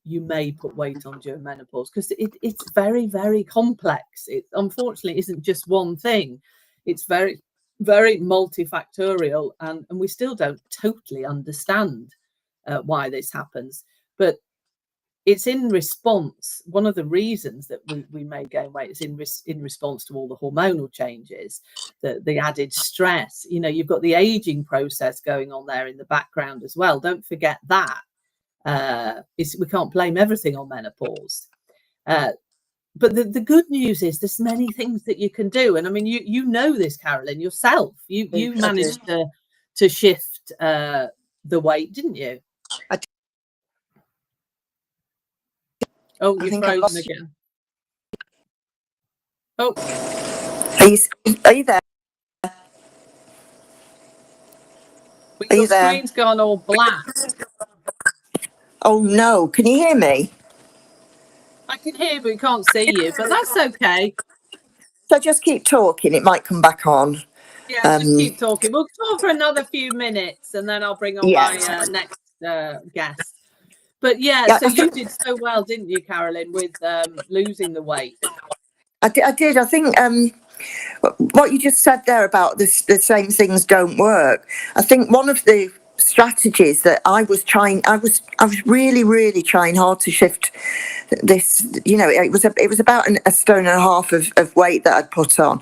you may put weight on during menopause, because it's very, very complex. It unfortunately isn't just one thing. It's very, very multifactorial, and we still don't totally understand why this happens. But it's in response. One of the reasons that we may gain weight is in response to all the hormonal changes, the added stress. You know, you've got the aging process going on there in the background as well. Don't forget that. We can't blame everything on menopause. But the good news is there's many things that you can do. And I mean, you know this, Carolyn, yourself. You managed to shift the weight, didn't you? Oh, you're frozen again. Oh, are you there? Are you there? Your screen's gone all black. Oh no! Can you hear me? I can hear, but we can't see you. But that's okay. So just keep talking. It might come back on. Yeah, just keep talking. We'll talk for another few minutes, and then I'll bring on my next guest. But so you did so well, didn't you, Carolyn, with losing the weight? I did. I think what you just said there about the same things don't work. I think one of the strategies that I was really trying hard to shift this. You know, it was about a stone and a half of weight that I'd put on,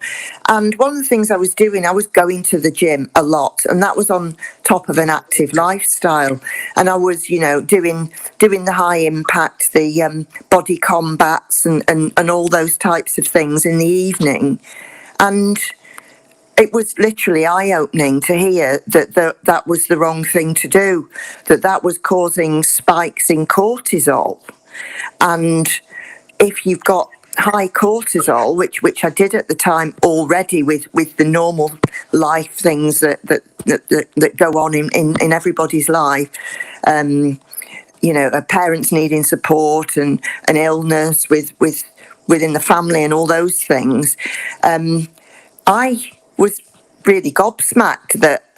and one of the things I was doing, I was going to the gym a lot, and that was on top of an active lifestyle, and I was, you know, doing the high impact, the body combats and all those types of things in the evening, and it was literally eye-opening to hear that was the wrong thing to do, that was causing spikes in cortisol. And if you've got high cortisol, which I did at the time already with the normal life things that go on in everybody's life, you know, parents needing support and an illness within the family and all those things, I was really gobsmacked that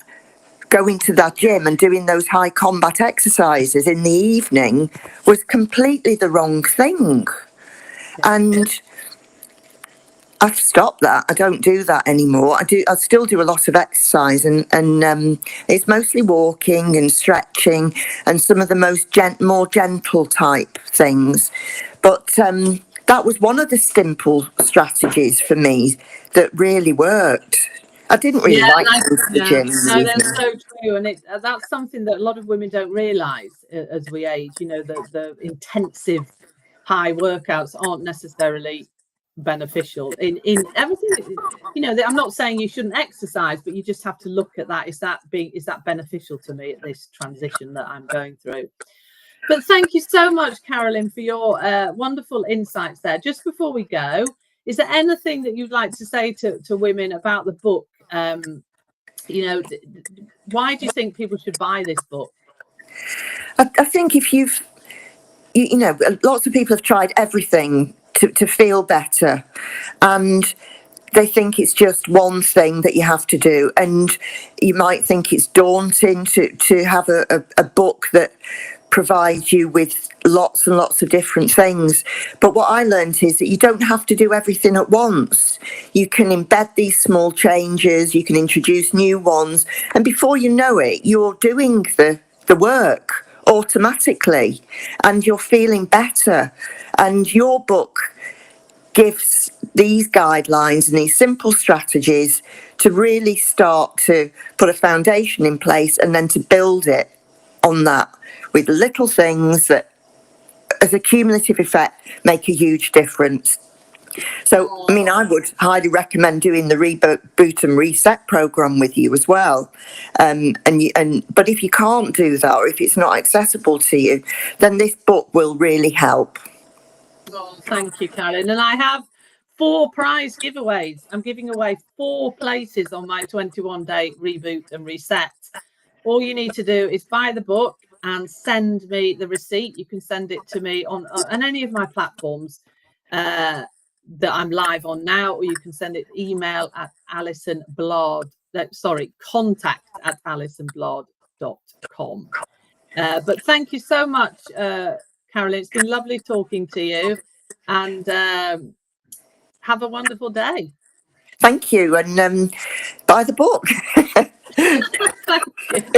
going to that gym and doing those high combat exercises in the evening was completely the wrong thing. And I've stopped that. I don't do that anymore. I still do a lot of exercise, and it's mostly walking and stretching and some of the more gentle type things. But that was one of the simple strategies for me that really worked. I didn't really like going to the gym. No, that's so true, and that's something that a lot of women don't realise as we age. You know, the intensive high workouts aren't necessarily beneficial in everything. You know, I'm not saying you shouldn't exercise, but you just have to look at that. Is that beneficial to me at this transition that I'm going through? But thank you so much, Carolyn, for your wonderful insights there. Just before we go, is there anything that you'd like to say to women about the book? You know, why do you think people should buy this book? I think if you know, lots of people have tried everything to feel better, and they think it's just one thing that you have to do, and you might think it's daunting to have a book that provides you with lots and lots of different things. But what I learned is that you don't have to do everything at once. You can embed these small changes, you can introduce new ones, and before you know it, you're doing the work automatically, and you're feeling better. And your book gives these guidelines and these simple strategies to really start to put a foundation in place, and then to build it on that with little things that, as a cumulative effect, make a huge difference. So, I mean, I would highly recommend doing the Reboot and Reset program with you as well. But if you can't do that, or if it's not accessible to you, then this book will really help. Oh, thank you, Carolyn. And I have 4 prize giveaways. I'm giving away 4 places on my 21-day Reboot and Reset. All you need to do is buy the book and send me the receipt. You can send it to me on any of my platforms that I'm live on now, or you can send it email at contact@alisonblard.com. But thank you so much, Carolyn. It's been lovely talking to you, and have a wonderful day. Thank you, and buy the book. Thank you.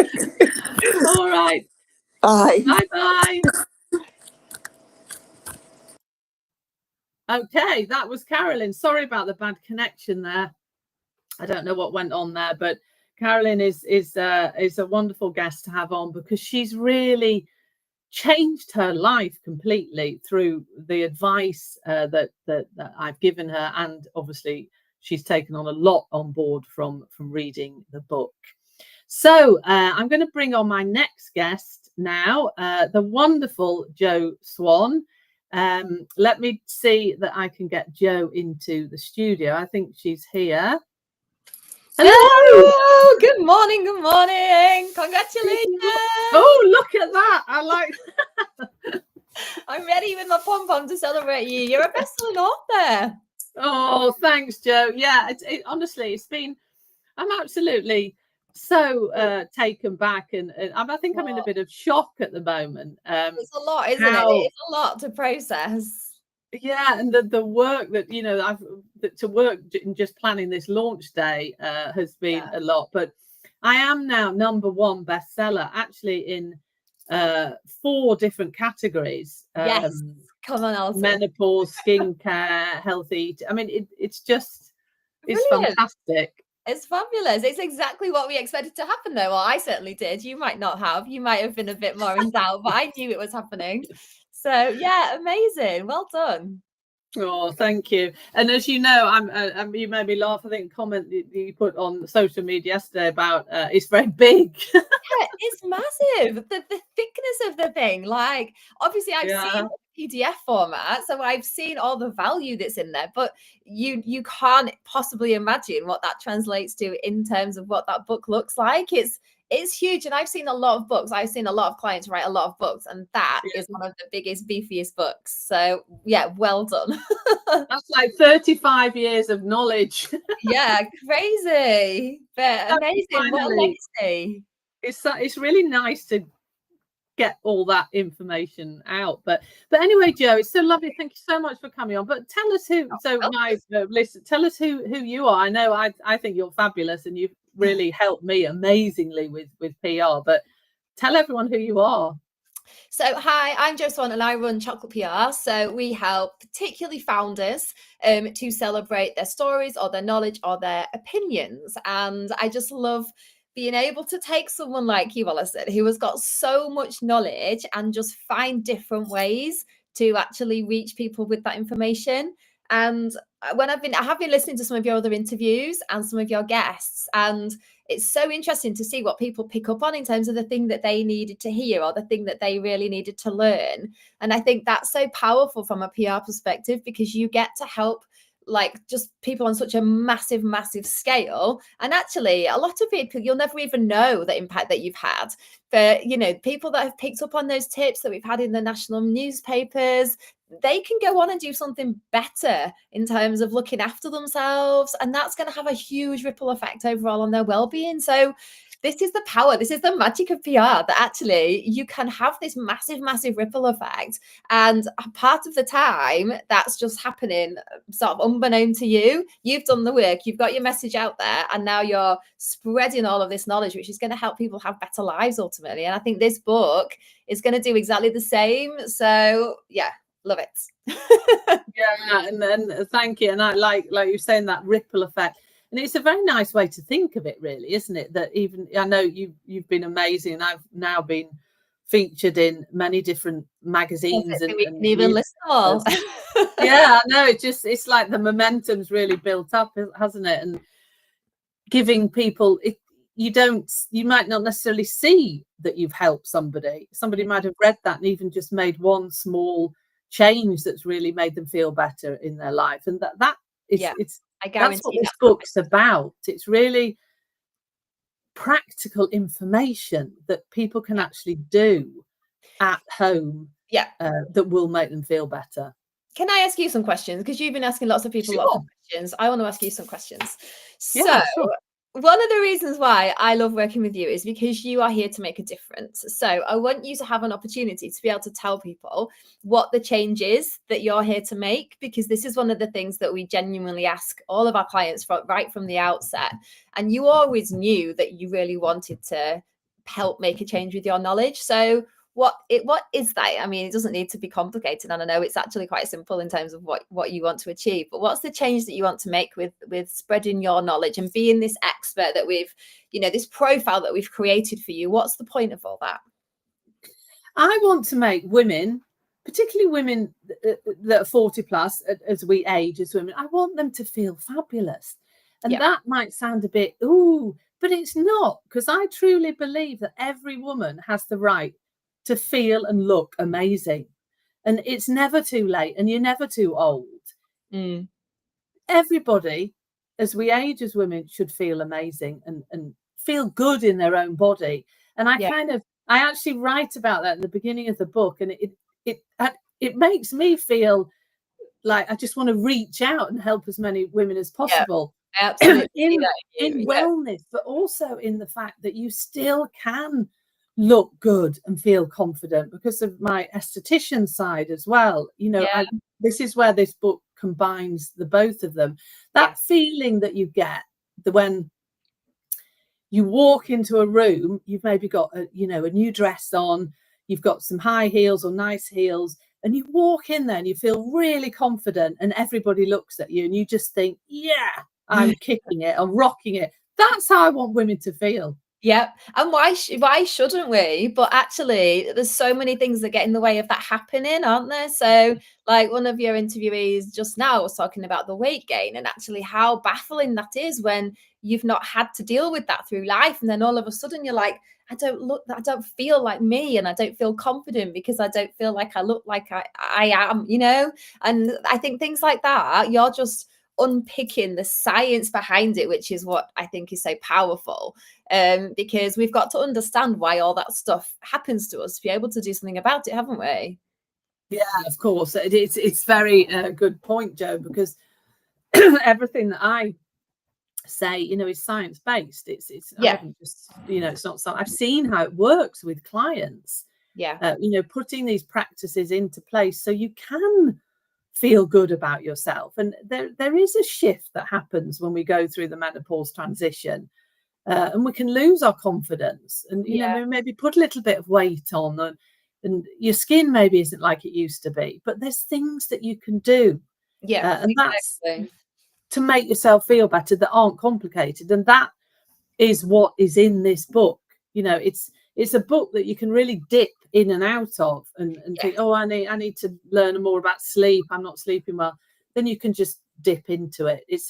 All right. Bye. Bye-bye. Okay, that was Carolyn. Sorry about the bad connection there. I don't know what went on there, but Carolyn is a wonderful guest to have on, because she's really changed her life completely through the advice that I've given her, and obviously she's taken on a lot on board from reading the book. So I'm going to bring on my next guest now, the wonderful Jo Swan. Let me see that I can get Jo into the studio. I think she's here. Hello. Good morning. Good morning. Congratulations. Oh, look at that. I like I'm ready with my pom-pom to celebrate you. You're a best-selling author. Oh, thanks, Jo. Yeah, honestly, it's been, I'm absolutely so taken back, and I think I'm in a bit of shock at the moment. It's a lot, isn't it? It's a lot to process. Yeah, and the work that, you know, to work in just planning this launch day has been a lot. But I am now #1 bestseller, actually, in 4 different categories. Yes, come on, Elsa. Menopause, skincare, healthy. I mean, it's Brilliant. fantastic. It's fabulous. It's exactly what we expected to happen, though. Well, I certainly did. You might not have. You might have been a bit more in doubt, but I knew it was happening. So yeah, amazing. Well done. Oh, thank you. And as you know, I'm you made me laugh. I think a comment you put on social media yesterday about it's very big. Yeah, it's massive. The thickness of the thing. Like, obviously, I've seen the PDF format, so I've seen all the value that's in there. But you can't possibly imagine what that translates to in terms of what that book looks like. It's huge, and I've seen a lot of books. I've seen a lot of clients write a lot of books, and that is one of the biggest, beefiest books. So yeah, well done. That's like 35 years of knowledge. Yeah, crazy, but amazing. What a legacy. It's really nice to get all that information out. But anyway, Jo, it's so lovely. Thank you so much for coming on. But tell us who. So my listen, tell us who you are. I know I think you're fabulous, and you've really helped me amazingly with PR. But tell everyone who you are. So hi, I'm Jo Swan and I run Chocolate PR. So we help particularly founders to celebrate their stories or their knowledge or their opinions. And I just love being able to take someone like you, Alison, who has got so much knowledge, and just find different ways to actually reach people with that information. And when I have been listening to some of your other interviews and some of your guests, and it's so interesting to see what people pick up on in terms of the thing that they needed to hear or the thing that they really needed to learn. And I think that's so powerful from a PR perspective, because you get to help like just people on such a massive scale. And actually a lot of people, you'll never even know the impact that you've had. But you know, people that have picked up on those tips that we've had in the national newspapers, they can go on and do something better in terms of looking after themselves, and that's going to have a huge ripple effect overall on their well-being. So this is the power, this is the magic of PR, that actually you can have this massive ripple effect, and a part of the time that's just happening sort of unbeknown to you. You've done the work, you've got your message out there, and now you're spreading all of this knowledge, which is going to help people have better lives ultimately. And I think this book is going to do exactly the same. So yeah, love it. Yeah, and then thank you. And I like you're saying, that ripple effect. And it's a very nice way to think of it, really, isn't it? That even, I know you've been amazing, and I've now been featured in many different magazines. And we can even list them all. Yeah, I know. It's like the momentum's really built up, hasn't it? And giving people it. You might not necessarily see that you've helped somebody. Somebody might have read that and even just made one small change that's really made them feel better in their life. And that is, that's what this book's about. It's really practical information that people can actually do at home that will make them feel better. Can I ask you some questions? Because you've been asking lots of people lots of questions. I want to ask you some questions. Yeah, sure. One of the reasons why I love working with you is because you are here to make a difference. So I want you to have an opportunity to be able to tell people what the change is that you're here to make, because this is one of the things that we genuinely ask all of our clients right from the outset. And you always knew that you really wanted to help make a change with your knowledge. So what is that? I mean, it doesn't need to be complicated, and I know it's actually quite simple in terms of what you want to achieve. But what's the change that you want to make with spreading your knowledge and being this expert that we've, this profile that we've created for you? What's the point of all that? I want to make women, particularly women that are 40 plus, as we age as women, I want them to feel fabulous. And that might sound a bit, but it's not, because I truly believe that every woman has the right to feel and look amazing. And it's never too late, and you're never too old. Everybody, as we age as women, should feel amazing and feel good in their own body. And I actually write about that in the beginning of the book, and it makes me feel like I just want to reach out and help as many women as possible. Absolutely. in wellness, but also in the fact that you still can look good and feel confident, because of my esthetician side as well. This is where this book combines the both of them. That feeling that you get when you walk into a room, you've maybe got a new dress on, you've got some high heels or nice heels, and you walk in there and you feel really confident, and everybody looks at you and you just think, I'm kicking it, I'm rocking it. That's how I want women to feel. Yep. And why shouldn't we? But actually, there's so many things that get in the way of that happening, aren't there? So, like, one of your interviewees just now was talking about the weight gain, and actually how baffling that is when you've not had to deal with that through life, and then all of a sudden you're like, I don't feel like me, and I don't feel confident because I don't feel like I look like I am, And I think things like that, you're just unpicking the science behind it, which is what I think is so powerful, because we've got to understand why all that stuff happens to us to be able to do something about it, haven't we? Yeah, of course. It's very good point, Jo, because everything that I say, is science based. I haven't just, it's not so. I've seen how it works with clients. Putting these practices into place so you can feel good about yourself. And there is a shift that happens when we go through the menopause transition, and we can lose our confidence, and maybe put a little bit of weight on, and your skin maybe isn't like it used to be, but there's things that you can do, and that's to make yourself feel better, that aren't complicated. And that is what is in this book. It's a book that you can really dip in and out of, and think, I need to learn more about sleep, I'm not sleeping well. Then you can just dip into it. It's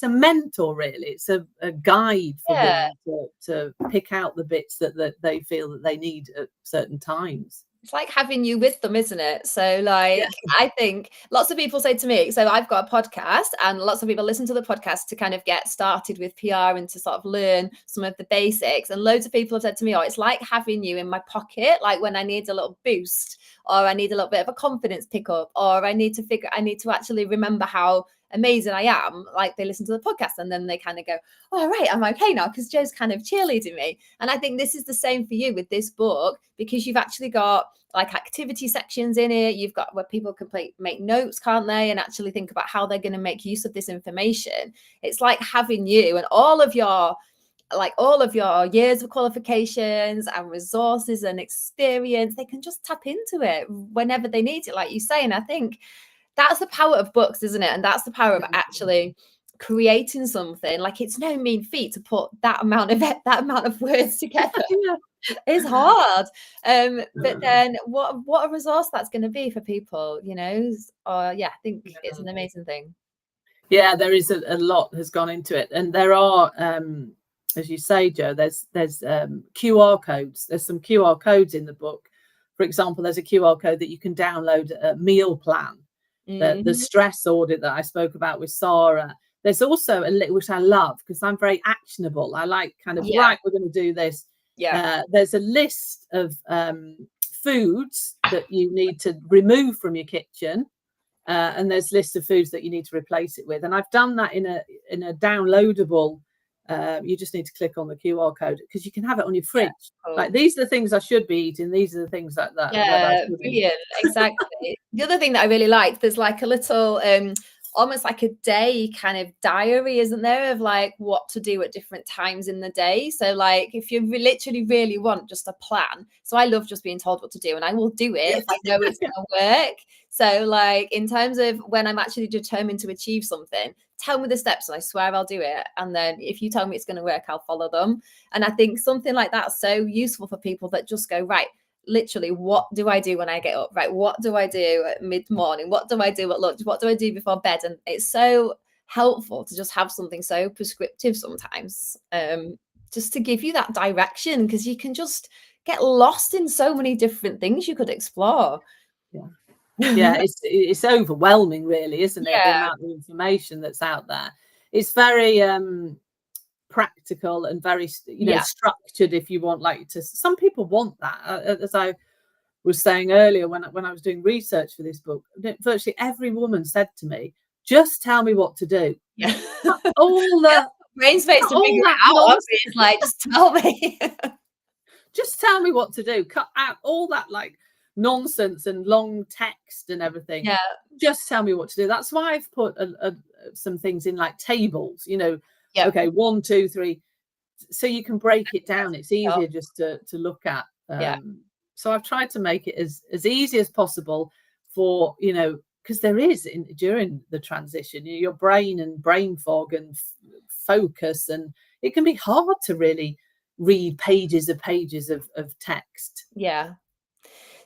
a mentor, really. It's a guide for women to pick out the bits that they feel that they need at certain times. It's like having you with them, isn't it? So I think lots of people say to me, so I've got a podcast, and lots of people listen to the podcast to kind of get started with PR and to sort of learn some of the basics. And loads of people have said to me, it's like having you in my pocket, like when I need a little boost, or I need a little bit of a confidence pickup, or I need to actually remember how amazing I am. Like, they listen to the podcast and then they kind of go, right, I'm okay now because Jo's kind of cheerleading me. And I think this is the same for you with this book, because you've actually got like activity sections in it. You've got where people can make notes, can't they, and actually think about how they're going to make use of this information. It's like having you and all of your years of qualifications and resources and experience. They can just tap into it whenever they need it, like you say. And I think that's the power of books, isn't it? And that's the power of actually creating something. Like, it's no mean feat to put that amount of words together. It's hard. But then what a resource that's going to be for people, I think it's an amazing thing. Yeah, there is a lot has gone into it. And there are, as you say, Jo, there's QR codes. There's some QR codes in the book. For example, there's a QR code that you can download a meal plan. The stress audit that I spoke about with Sarah. There's also which I love, because I'm very actionable. I like kind of, right, we're going to do this. There's a list of foods that you need to remove from your kitchen, and there's lists of foods that you need to replace it with. And I've done that in a downloadable. You just need to click on the QR code, because you can have it on your fridge. Cool. Like, these are the things I should be eating. These are the things that brilliant. Exactly. The other thing that I really like, there's like a little almost like a day kind of diary, isn't there, of like what to do at different times in the day. So like if you literally really want just a plan, so I love just being told what to do, and I will do it if I know it's going to work. So like in terms of when I'm actually determined to achieve something, tell me the steps and I swear I'll do it. And then if you tell me it's going to work, I'll follow them. And I think something like that's so useful for people that just go, right, literally, what do I do when I get up? Right, what do I do at mid-morning? What do I do at lunch? What do I do before bed? And it's so helpful to just have something so prescriptive sometimes, just to give you that direction, because you can just get lost in so many different things you could explore. Yeah, it's overwhelming, really, isn't it? The Yeah. amount of information that's out there. It's very practical and very, you know, structured. If you want, like, to, some people want that. As I was saying earlier, when I was doing research for this book, virtually every woman said to me, "Just tell me what to do." Yeah. All the brain space to figure it out. It's like, just tell me. Just tell me what to do. Cut out all that like nonsense and long text and everything. Yeah. Just tell me what to do. That's why I've put some things in like tables, you know. Yep. Okay, 1, 2, 3. So you can break it down. It's easier just to look at. So I've tried to make it as easy as possible for, you know, because there is during the transition, your brain and brain fog and focus, and it can be hard to really read pages of text. Yeah.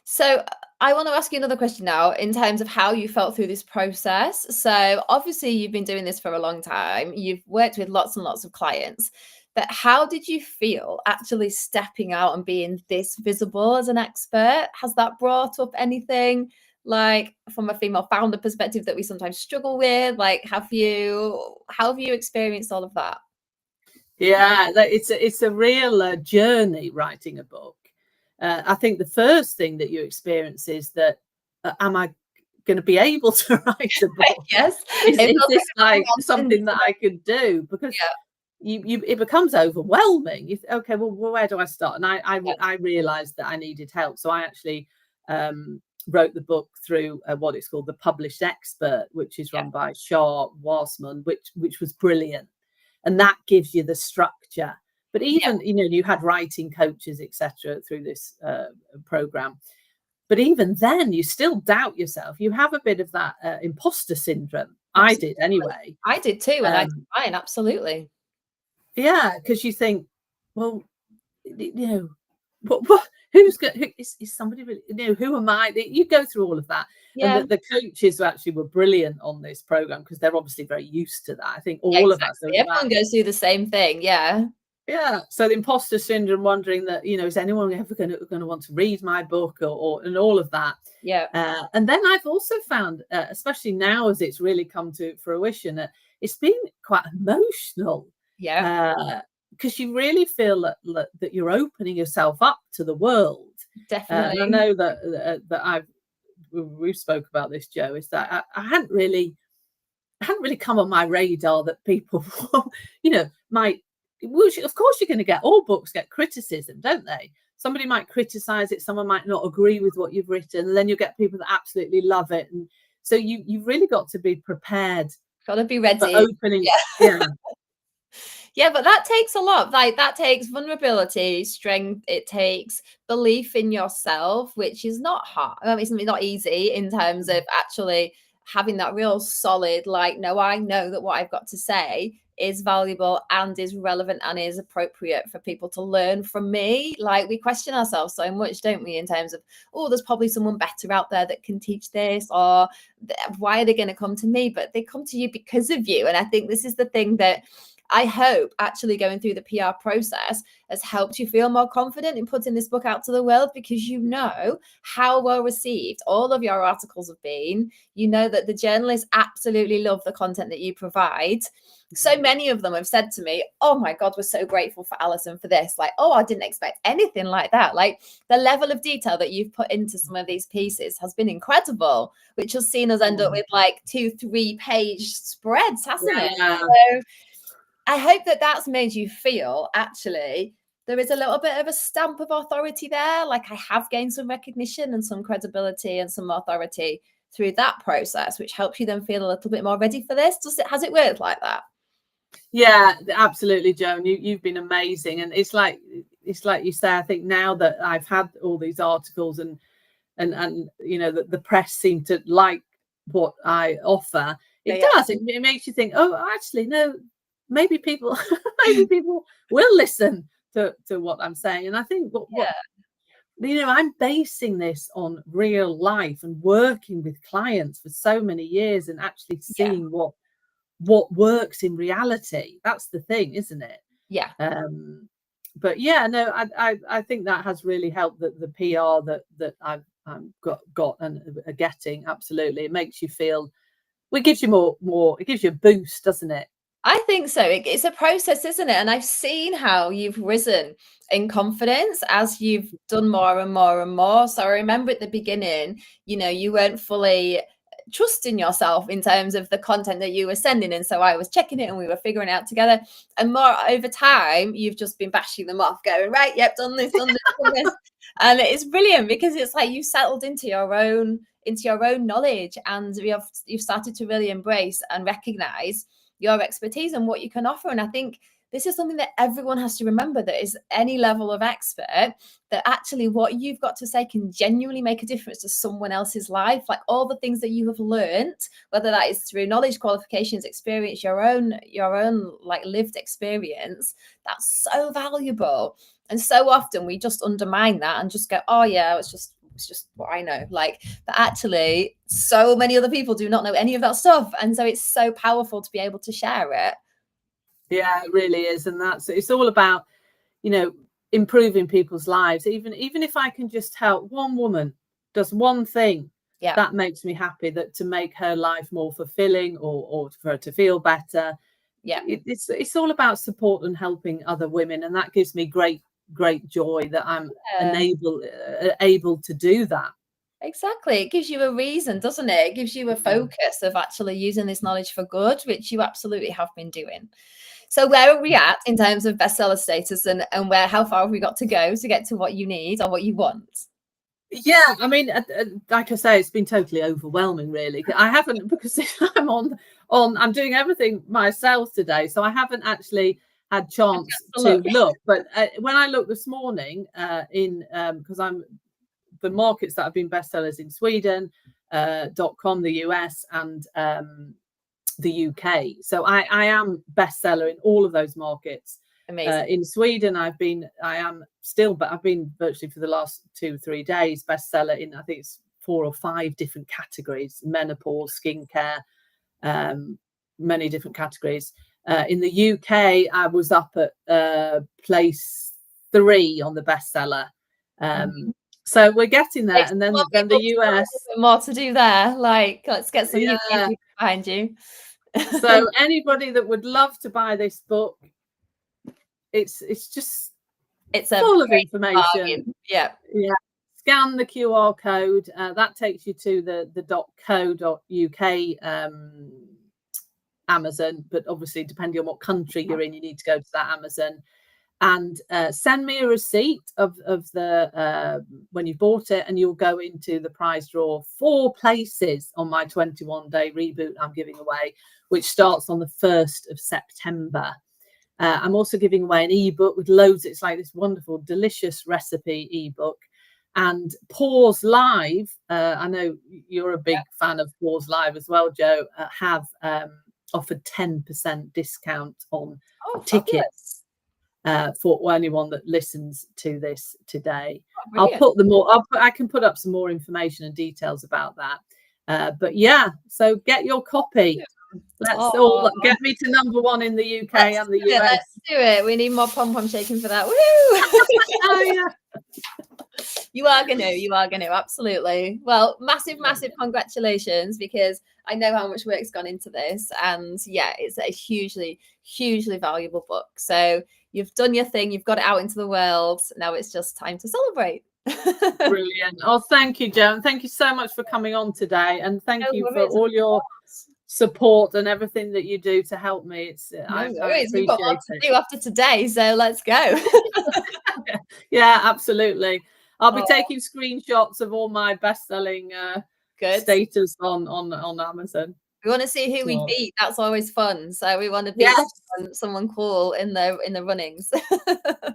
So I want to ask you another question now in terms of how you felt through this process. So obviously you've been doing this for a long time. You've worked with lots and lots of clients. But how did you feel actually stepping out and being this visible as an expert? Has that brought up anything like from a female founder perspective that we sometimes struggle with? Like, how have you experienced all of that? Yeah, it's a real journey writing a book. I think the first thing that you experience is that, am I going to be able to write a book? Yes. Is this like something that I could do? Because it becomes overwhelming. Okay, well, where do I start? And I realized that I needed help. So I actually wrote the book through what it's called the Published Expert, which is run by Shah Wasman, which was brilliant. And that gives you the structure. But even, you know, you had writing coaches, etc., through this program. But even then, you still doubt yourself. You have a bit of that imposter syndrome. Absolutely. I did anyway. I did too. And I did mine, absolutely. Yeah, because you think, well, you know, what who's going? Is somebody really? You know, who am I? You go through all of that. Yeah. And the coaches actually were brilliant on this program because they're obviously very used to that. I think all of us. Everyone goes through the same thing. Yeah. Yeah. So the imposter syndrome, wondering that, you know, is anyone ever going to want to read my book or and all of that. Yeah. And then I've also found, especially now as it's really come to fruition, it's been quite emotional. Yeah. Because you really feel that you're opening yourself up to the world. Definitely. And I know that we've spoke about this, Jo, is that I hadn't really come on my radar that people, you know, of course you're going to get, all books get criticism, don't they? Somebody might criticize it, someone might not agree with what you've written, and then you get people that absolutely love it. And so you've really got to be prepared. Got to be ready. For opening. Yeah. Yeah, but that takes a lot. Like, that takes vulnerability, strength. It takes belief in yourself, which is not hard. I mean, it's not easy in terms of actually having that real solid, like, no, I know that what I've got to say is valuable and is relevant and is appropriate for people to learn from me. Like, we question ourselves so much, don't we, in terms of, oh, there's probably someone better out there that can teach this, or why are they going to come to me? But they come to you because of you. And I think this is the thing that I hope actually going through the PR process has helped you feel more confident in putting this book out to the world, because you know how well received all of your articles have been. You know that the journalists absolutely love the content that you provide. So many of them have said to me, oh my God, we're so grateful for Alison for this. Like, oh, I didn't expect anything like that. Like, the level of detail that you've put into some of these pieces has been incredible, which has seen us end up with like 2-3 page spreads, hasn't it? So I hope that that's made you feel actually there is a little bit of a stamp of authority there. Like, I have gained some recognition and some credibility and some authority through that process, which helps you then feel a little bit more ready for this? Has it worked like that? Yeah, absolutely, Joan. You've been amazing, and it's like you say. I think now that I've had all these articles and you know, the press seem to like what I offer. It does. It makes you think, oh, actually, no, maybe people maybe people will listen to what I'm saying. And I think what you know, I'm basing this on real life and working with clients for so many years and actually seeing what works in reality. That's the thing, isn't it? Yeah. But yeah, no, I think that has really helped, the PR that I've got and are getting. Absolutely, it makes you feel, well, it gives you more, it gives you a boost, doesn't it? I think so. It's a process, isn't it? And I've seen how you've risen in confidence as you've done more and more and more. So I remember at the beginning, you know, you weren't fully trusting yourself in terms of the content that you were sending. And so I was checking it and we were figuring it out together. And more over time, you've just been bashing them off, going, right, yep, done this, done this. And it's brilliant because it's like you settled into your own knowledge, and you've started to really embrace and recognize your expertise and what you can offer. And I think this is something that everyone has to remember, that is any level of expert, that actually what you've got to say can genuinely make a difference to someone else's life. Like all the things that you have learned, whether that is through knowledge, qualifications, experience, your own like lived experience, that's so valuable. And so often we just undermine that and just go, oh yeah, it's just what I know. Like, but actually so many other people do not know any of that stuff, and so it's so powerful to be able to share it. Yeah, it really is. And it's all about, you know, improving people's lives. Even if I can just help one woman does one thing, that makes me happy, that to make her life more fulfilling or for her to feel better. It's all about support and helping other women, and that gives me great joy that I'm able to do that. Exactly. It gives you a reason, doesn't it? It gives you a focus of actually using this knowledge for good, which you absolutely have been doing. So where are we at in terms of bestseller status, and how far have we got to go to get to what you need or what you want? Yeah, I mean, like I say, it's been totally overwhelming, really. I haven't, because I'm doing everything myself today, so I haven't actually had chance to look. But when I looked this morning because the markets that have been bestsellers in Sweden, .com, the US, and the UK. So I am bestseller in all of those markets. Amazing. In Sweden, I've been virtually for the last 2-3 days bestseller in, I think it's 4 or 5 different categories: menopause, skincare, many different categories. In the UK, I was up at place 3 on the bestseller. So we're getting there. And then the US. More to do there. Like, let's get some YouTube behind you. So anybody that would love to buy this book, it's full of information. Bargain. Yeah. Scan the QR code. That takes you to the .co.uk Amazon, but obviously depending on what country you're in, you need to go to that Amazon. And send me a receipt of the when you bought it, and you'll go into the prize draw 4 places on my 21-day reboot I'm giving away, which starts on the 1st of September. I'm also giving away an ebook with loads. It's like this wonderful, delicious recipe ebook. And Pause Live, I know you're a big fan of Pause Live as well, Jo, have offered 10% discount on tickets. For anyone that listens to this today. I'll put them all. I can put up some more information and details about that. But yeah, so get your copy. Let's all get me to #1 in the UK and the US. Let's do it. We need more pom-pom shaking for that. Woo! Oh yeah. You are gonna, absolutely. Well, massive congratulations, because I know how much work's gone into this, and yeah, it's a hugely valuable book. So you've done your thing, you've got it out into the world. Now it's just time to celebrate. Brilliant. Oh, thank you, Joan. Thank you so much for coming on today, and thank you for all your support and everything that you do to help me. I appreciate We've got lots to do after today, so let's go. Yeah, absolutely. I'll be taking screenshots of all my best-selling Good. status on Amazon. We want to see who we So, beat. That's always fun. So we want to beat yes. someone cool in the runnings.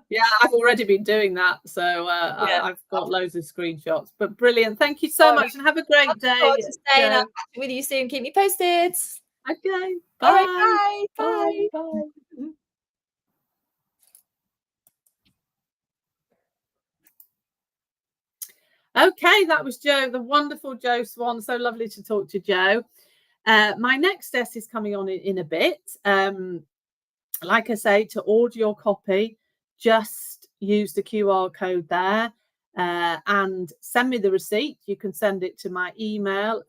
Yeah, I've already been doing that. So Yeah. I've got loads of screenshots. But brilliant. Thank you so much and have a great day. I'll Jo. catch with you soon. Keep me posted. Okay. All right, Bye. bye. Bye. Okay, that was Jo, the wonderful Jo Swan. So lovely to talk to Jo. My next guest is coming on in a bit. Like I say, to order your copy, just use the QR code there and send me the receipt. You can send it to my email,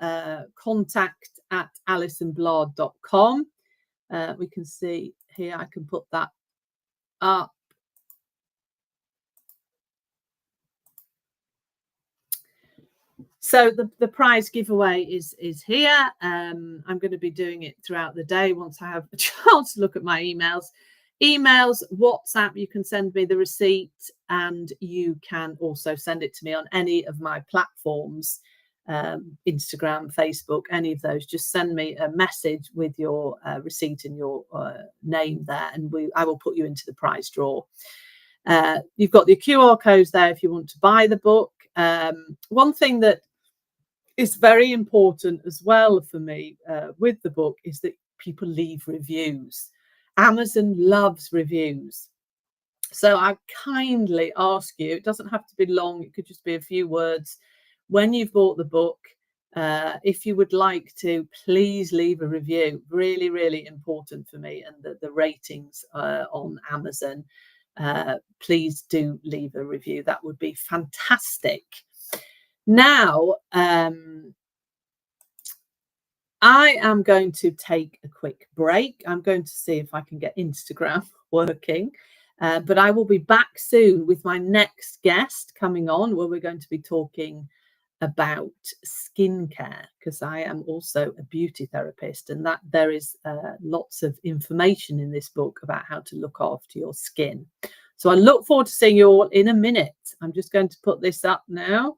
contact@alisonblard.com. We can see here, I can put that up. So the prize giveaway is here. I'm going to be doing it throughout the day once I have a chance to look at my emails. WhatsApp, you can send me the receipt, and you can also send it to me on any of my platforms, Instagram, Facebook, any of those. Just send me a message with your receipt and your name there, and I will put you into the prize draw. You've got the QR codes there if you want to buy the book. One thing that is very important as well for me with the book is that people leave reviews. Amazon loves reviews. So I kindly ask you, it doesn't have to be long, it could just be a few words. When you've bought the book, if you would like to, please leave a review. Really, really important for me. And the ratings on Amazon, please do leave a review. That would be fantastic. Now, I am going to take a quick break. I'm going to see if I can get Instagram working. But I will be back soon with my next guest coming on, where we're going to be talking about skincare, because I am also a beauty therapist, and that there is lots of information in this book about how to look after your skin. So I look forward to seeing you all in a minute. I'm just going to put this up now.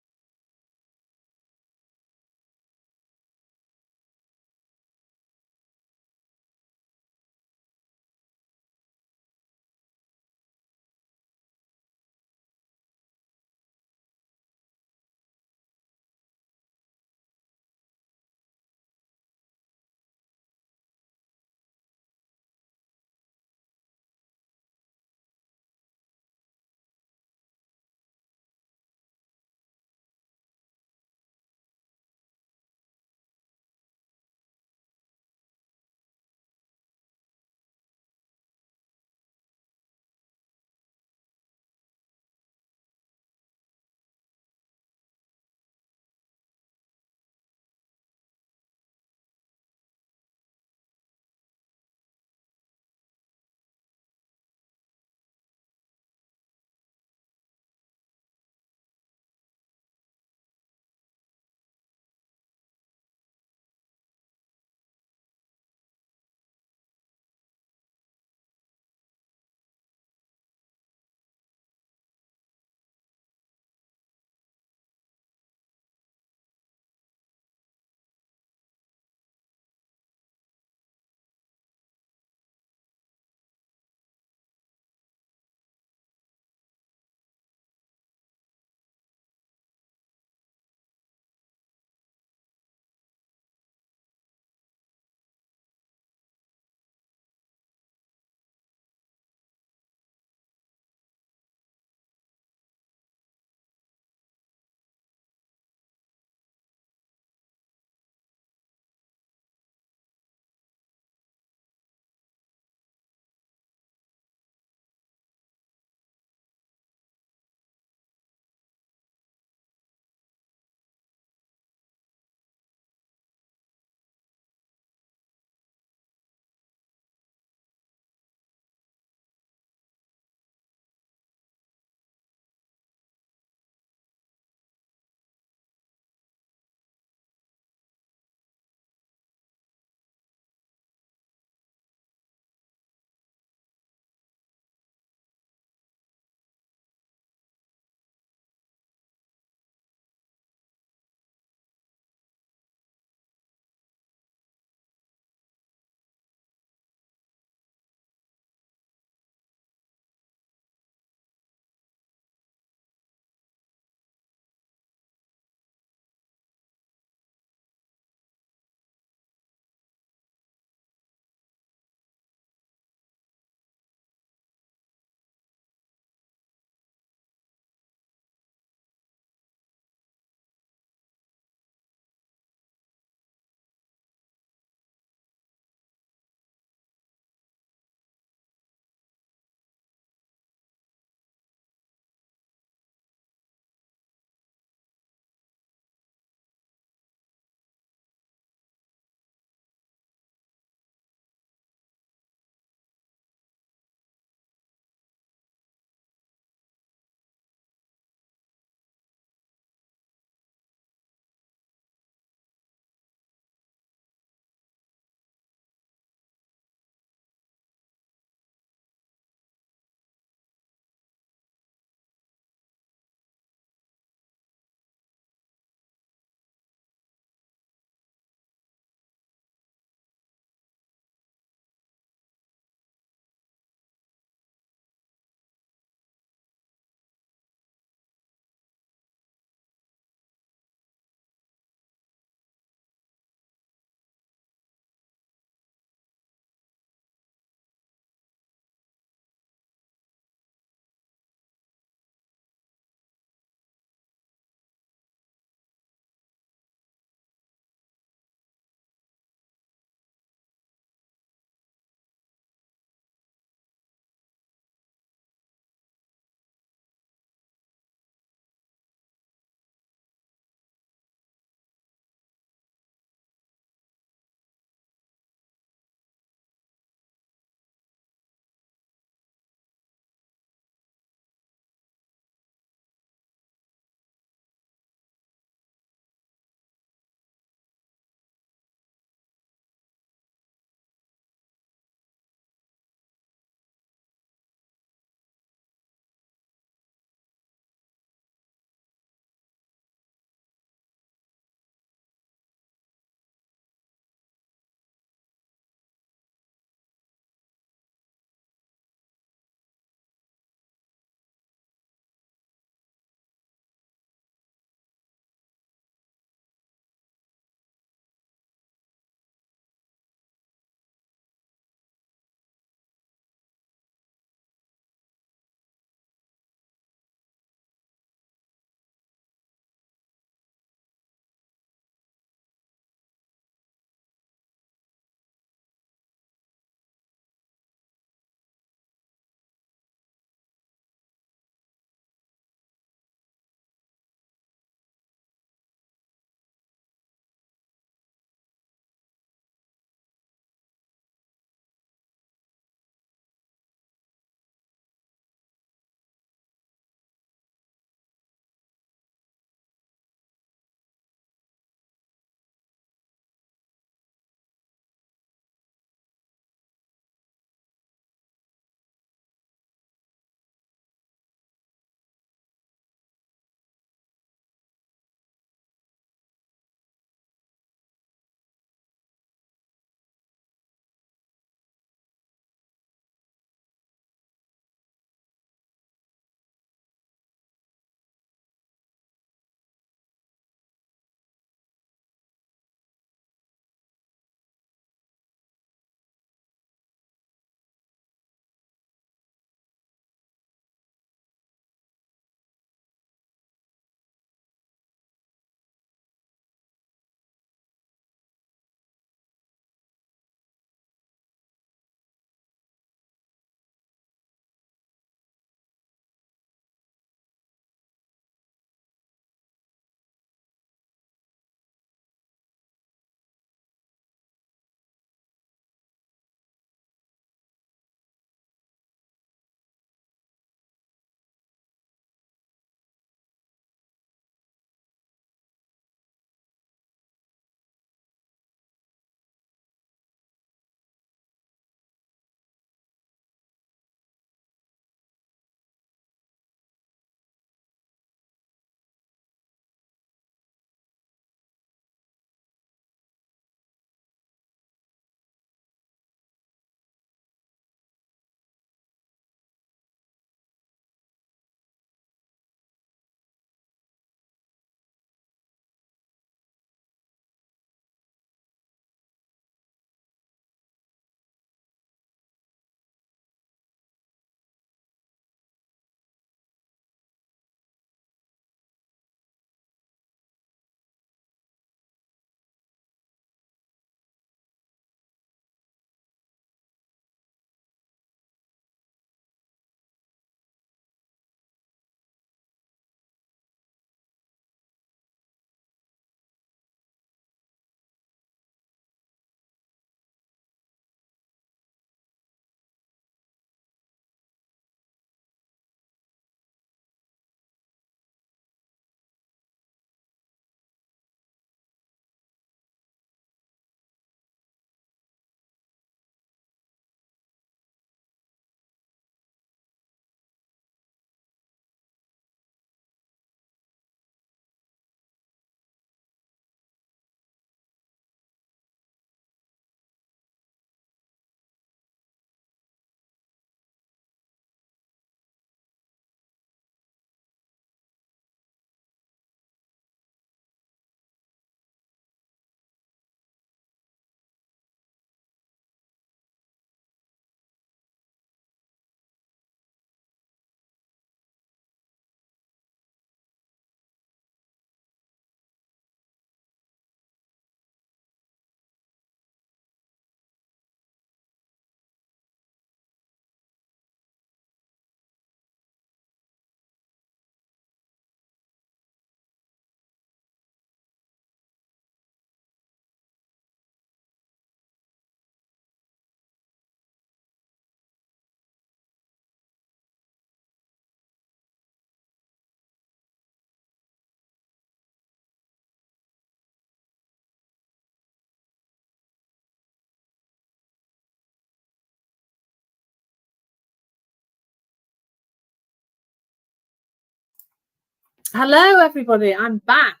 Hello, everybody. I'm back.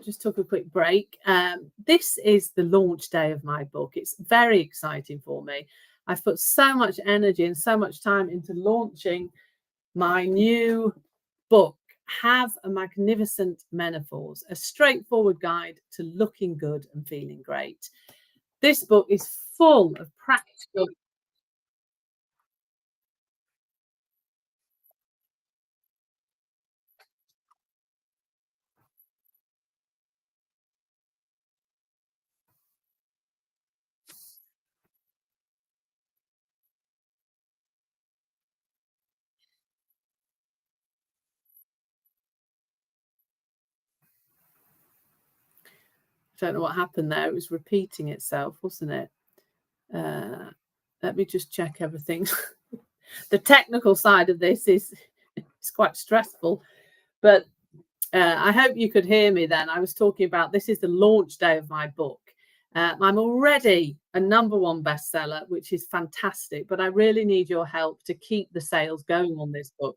Just took a quick break. This is the launch day of my book. It's very exciting for me. I've put so much energy and so much time into launching my new book, Have a Magnificent Menopause, a straightforward guide to looking good and feeling great. This book is full of practical. I don't know what happened there. It was repeating itself, wasn't it? Let me just check everything. The technical side of this is it's quite stressful, but I hope you could hear me then. I was talking about this is the launch day of my book. I'm already a #1 bestseller, which is fantastic, but I really need your help to keep the sales going on this book.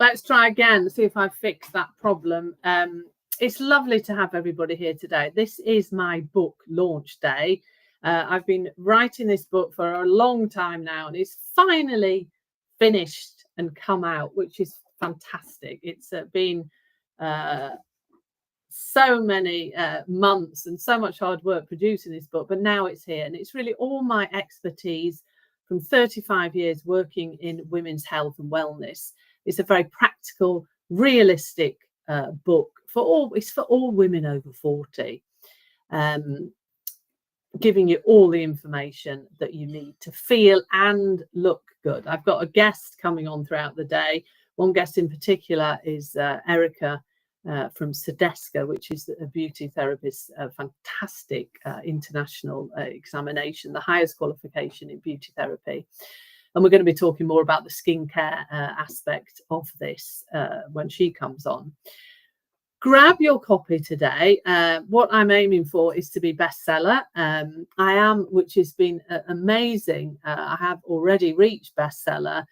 Let's try again, see if I fix that problem. It's lovely to have everybody here today. This is my book launch day. I've been writing this book for a long time now, and it's finally finished and come out, which is fantastic. It's been so many months and so much hard work producing this book, but now it's here, and it's really all my expertise from 35 years working in women's health and wellness. It's a very practical, realistic book for all. It's for all women over 40, giving you all the information that you need to feel and look good. I've got a guest coming on throughout the day. One guest in particular is Erica from Sedesca, which is a beauty therapist, a fantastic international examination, the highest qualification in beauty therapy. And we're going to be talking more about the skincare aspect of this when she comes on. Grab your copy today. What I'm aiming for is to be bestseller. I am, which has been amazing. I have already reached bestseller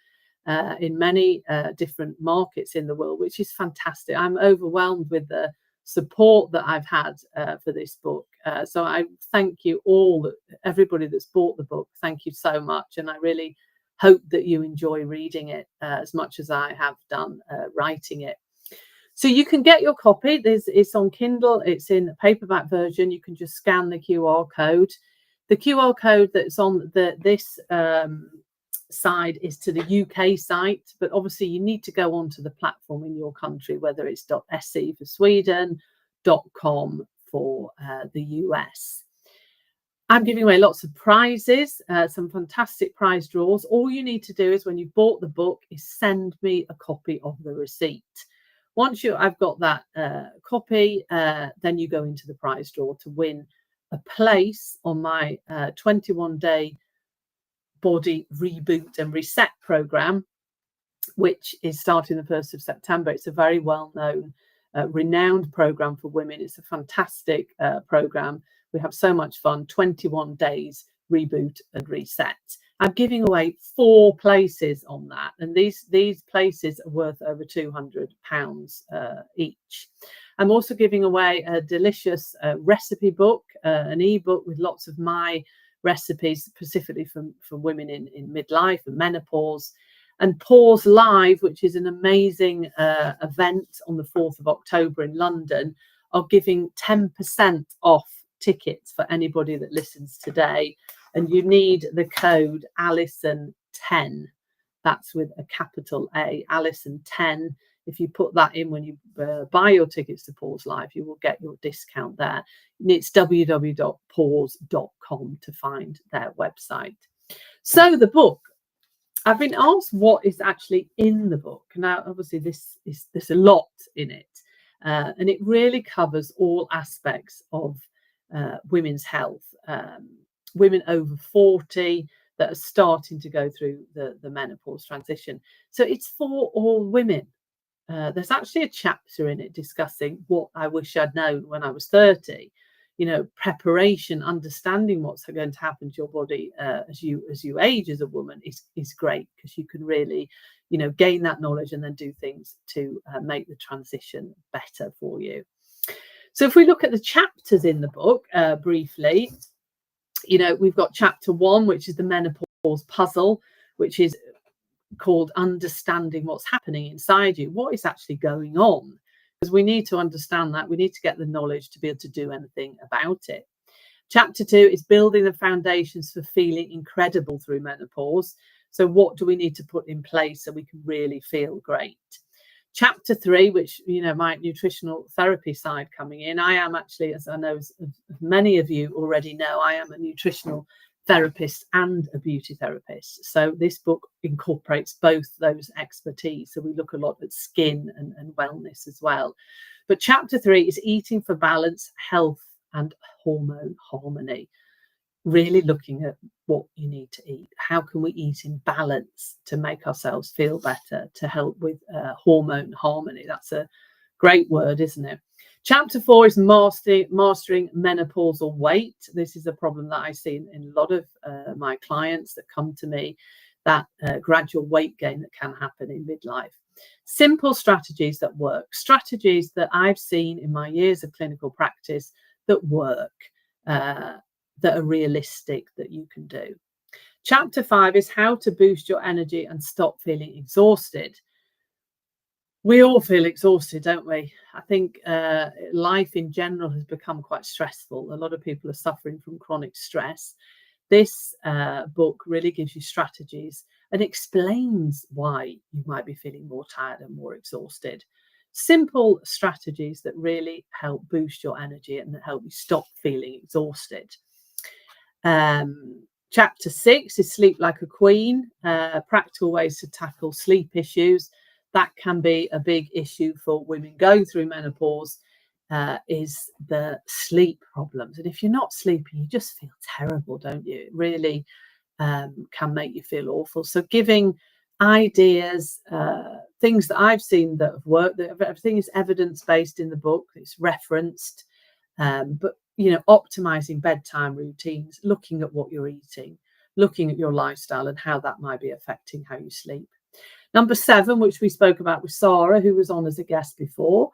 in many different markets in the world, which is fantastic. I'm overwhelmed with the support that I've had for this book. So I thank you all, everybody that's bought the book. Thank you so much. And I really hope that you enjoy reading it as much as I have done writing it. So you can get your copy. It's on Kindle. It's in a paperback version. You can just scan the QR code. The QR code that's on this side is to the UK site, but obviously you need to go onto the platform in your country, whether it's .se for Sweden, .com for the US. I'm giving away lots of prizes, some fantastic prize draws. All you need to do is, when you've bought the book, is send me a copy of the receipt. Once I've got that copy, then you go into the prize draw to win a place on my 21-day body reboot and reset program, which is starting the 1st of September. It's a very well-known, renowned program for women. It's a fantastic program. We have so much fun. 21 days reboot and reset. I'm giving away 4 places on that, and these places are worth over £200 each. I'm also giving away a delicious recipe book, an ebook with lots of my recipes specifically for women in midlife and menopause, and Pause Live, which is an amazing event on the 4th of October in London, are giving 10% off tickets for anybody that listens today. And you need the code Alison10. That's with a capital A, Alison10. If you put that in when you buy your tickets to Pause Live, you will get your discount there. And it's www.pause.com to find their website. So the book, I've been asked what is actually in the book. Now, obviously, there's a lot in it, and it really covers all aspects of women's health. Women over 40 that are starting to go through the menopause transition. So it's for all women. There's actually a chapter in it discussing what I wish I'd known when I was 30. You know, preparation, understanding what's going to happen to your body as you age as a woman is great, because you can really, you know, gain that knowledge and then do things to make the transition better for you. So if we look at the chapters in the book briefly, you know, we've got chapter 1, which is the menopause puzzle, which is called understanding what's happening inside you, what is actually going on, because we need to understand that. We need to get the knowledge to be able to do anything about it. Chapter 2 is building the foundations for feeling incredible through menopause. So what do we need to put in place so we can really feel great? Chapter 3, which, you know, my nutritional therapy side coming in. I am actually, as I know as many of you already know, I am a nutritional therapist and a beauty therapist. So this book incorporates both those expertise. So we look a lot at skin and wellness as well. But chapter 3 is eating for balance, health and hormone harmony. Really looking at what you need to eat. How can we eat in balance to make ourselves feel better, to help with hormone harmony? That's a great word, isn't it? Chapter 4 is mastering menopausal weight. This is a problem that I see in a lot of my clients that come to me, that gradual weight gain that can happen in midlife. Simple strategies that work, strategies that I've seen in my years of clinical practice that work, that are realistic, that you can do. Chapter 5 is how to boost your energy and stop feeling exhausted. We all feel exhausted, don't we? I think life in general has become quite stressful. A lot of people are suffering from chronic stress. This book really gives you strategies and explains why you might be feeling more tired and more exhausted. Simple strategies that really help boost your energy and help you stop feeling exhausted. Chapter 6 is Sleep Like a Queen, practical ways to tackle sleep issues. That can be a big issue for women going through menopause, is the sleep problems. And if you're not sleeping, you just feel terrible, don't you? It really can make you feel awful. So giving ideas, things that I've seen that have worked, that everything is evidence-based in the book, it's referenced, but you know, optimizing bedtime routines, looking at what you're eating, looking at your lifestyle and how that might be affecting how you sleep. Number 7, which we spoke about with Sarah, who was on as a guest before,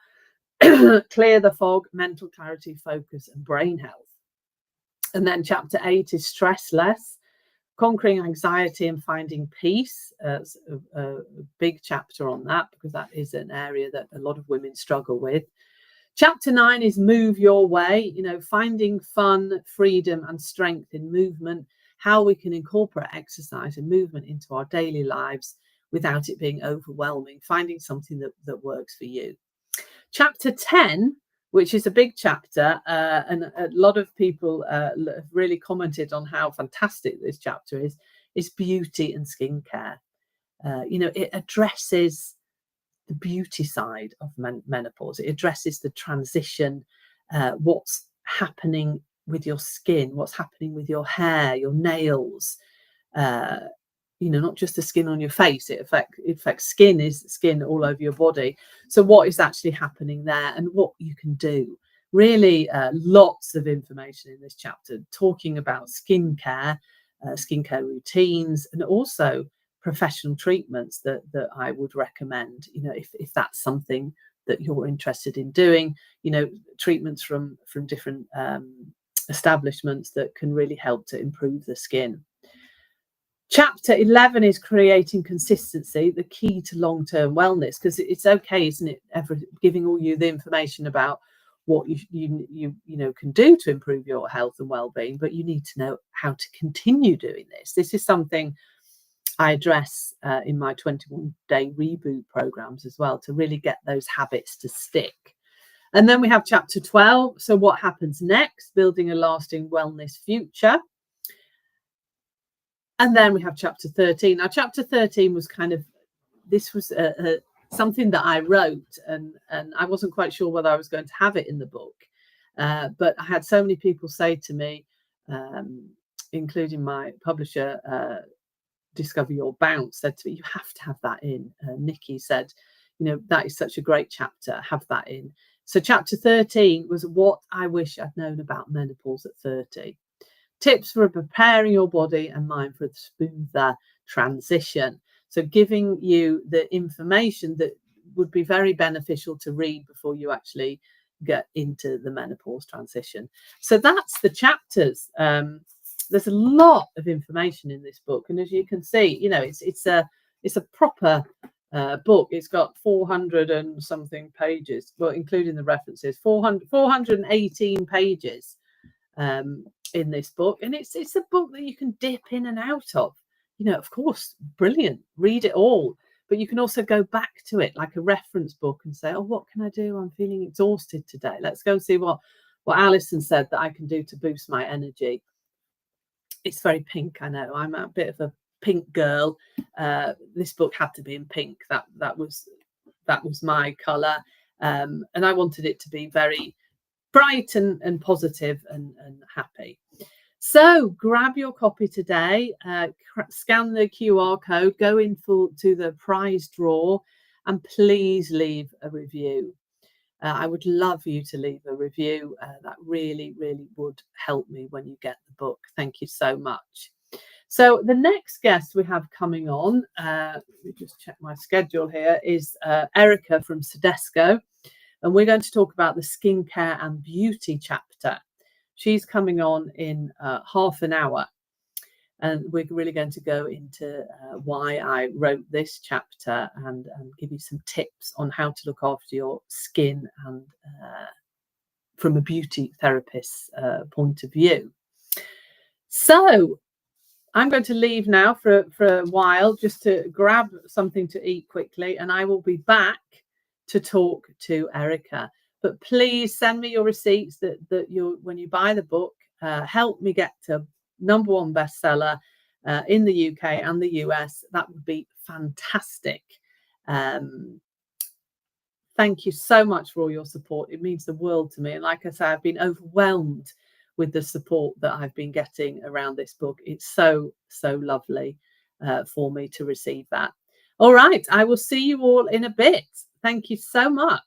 clear the fog, mental clarity, focus and brain health. And then chapter 8 is stress less, Conquering anxiety and finding peace. It's a big chapter on that, because that is an area that a lot of women struggle with. Chapter 9 is Move Your Way, finding fun, freedom and strength in movement, how we can incorporate exercise and movement into our daily lives without it being overwhelming, finding something that works for you. Chapter 10, which is a big chapter, and a lot of people have really commented on how fantastic this chapter is beauty and skincare. It addresses the beauty side of menopause. It addresses the transition, what's happening with your skin, what's happening with your hair, your nails, not just the skin on your face. It affects skin is skin all over your body. So what is actually happening there and what you can do. Really lots of information in this chapter, talking about skincare routines, and also professional treatments that I would recommend, if that's something that you're interested in doing, treatments from different establishments that can really help to improve the skin. Chapter 11 is creating consistency, the key to long-term wellness, because it's okay, isn't it, giving all you the information about what you can do to improve your health and well-being, but you need to know how to continue doing this. This is something I address in my 21-day reboot programs as well, to really get those habits to stick. And then we have chapter 12. So what happens next? Building a lasting wellness future. And then we have chapter 13. Now, chapter 13 was something that I wrote, and I wasn't quite sure whether I was going to have it in the book. But I had so many people say to me, including my publisher, Discover Your Bounce, said to me, you have to have that in. Nikki said, that is such a great chapter, have that in. So chapter 13 was what I wish I'd known about menopause at 30. Tips for preparing your body and mind for a smoother transition. So giving you the information that would be very beneficial to read before you actually get into the menopause transition. So that's the chapters. There's a lot of information in this book, and as you can see, it's a proper book. It's got 400 and something pages, well, including the references, 418 pages in this book, and it's a book that you can dip in and out of. Of course, brilliant, read it all, but you can also go back to it like a reference book and say, oh, what can I do? I'm feeling exhausted today. Let's go and see what Alison said that I can do to boost my energy. It's very pink, I know. I'm a bit of a pink girl. This book had to be in pink. That was my colour, and I wanted it to be very bright and positive and happy. So grab your copy today, scan the QR code, go in to the prize draw, and please leave a review. I would love you to leave a review. That really, really would help me when you get the book. Thank you so much. So the next guest we have coming on, let me just check my schedule here, is Erica from Sedesco. And we're going to talk about the skincare and beauty chapter. She's coming on in half an hour. And we're really going to go into why I wrote this chapter and give you some tips on how to look after your skin and from a beauty therapist's point of view. So I'm going to leave now for a while just to grab something to eat quickly, and I will be back to talk to Erica. But please send me your receipts that you, when you buy the book, help me get to #1 bestseller in the UK and the US. That would be fantastic. Thank you so much for all your support. It means the world to me. And like I say, I've been overwhelmed with the support that I've been getting around this book. It's so lovely for me to receive that. All right, I will see you all in a bit. Thank you so much.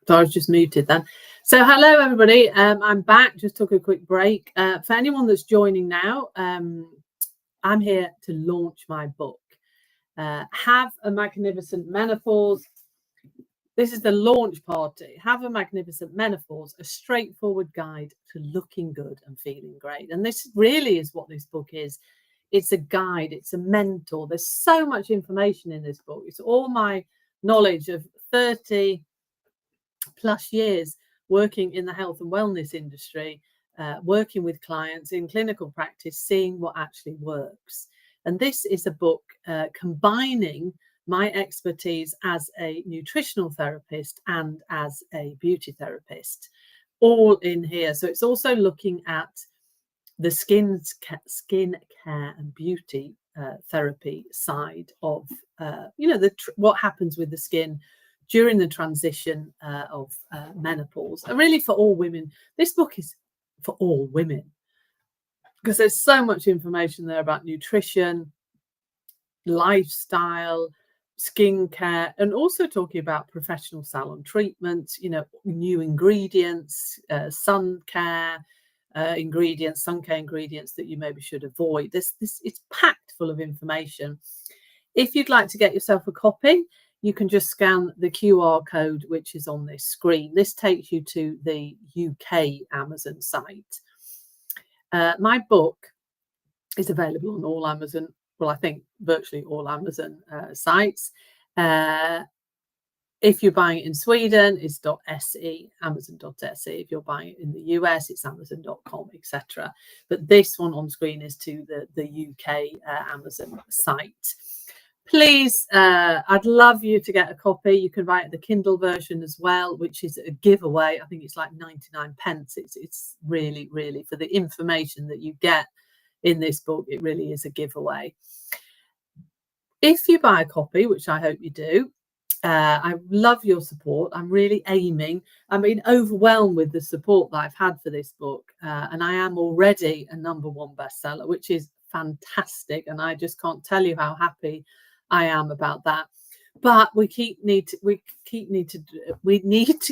So I was just muted then. So hello everybody, I'm back. Just took a quick break. For anyone that's joining now, I'm here to launch my book, Have a Magnificent Menopause. This is the launch party. Have a Magnificent Menopause, a straightforward guide to looking good and feeling great. And this really is what this book is. It's a guide, it's a mentor. There's so much information in this book. It's all my knowledge of 30 plus years working in the health and wellness industry, working with clients in clinical practice, seeing what actually works. And this is a book combining my expertise as a nutritional therapist and as a beauty therapist, all in here. So it's also looking at the skin care and beauty therapy side of, what happens with the skin during the transition of menopause, and really for all women. This book is for all women because there's so much information there about nutrition, lifestyle, skincare, and also talking about professional salon treatments, new ingredients, sun care ingredients that you maybe should avoid. This it's packed full of information. If you'd like to get yourself a copy, you can just scan the QR code which is on this screen. This takes you to the UK Amazon site. My book is available on all Amazon, well, I think virtually all Amazon sites. If you're buying it in Sweden, it's .se, amazon.se. If you're buying it in the US, it's amazon.com, etc. But this one on screen is to the UK Amazon site. Please, I'd love you to get a copy. You can buy it the Kindle version as well, which is a giveaway. I think it's like 99 pence. It's really, really, for the information that you get in this book, it really is a giveaway. If you buy a copy, which I hope you do, I love your support. I'm really aiming. I'm being overwhelmed with the support that I've had for this book. And I am already a #1 bestseller, which is fantastic. And I just can't tell you how happy I am about that. But we need to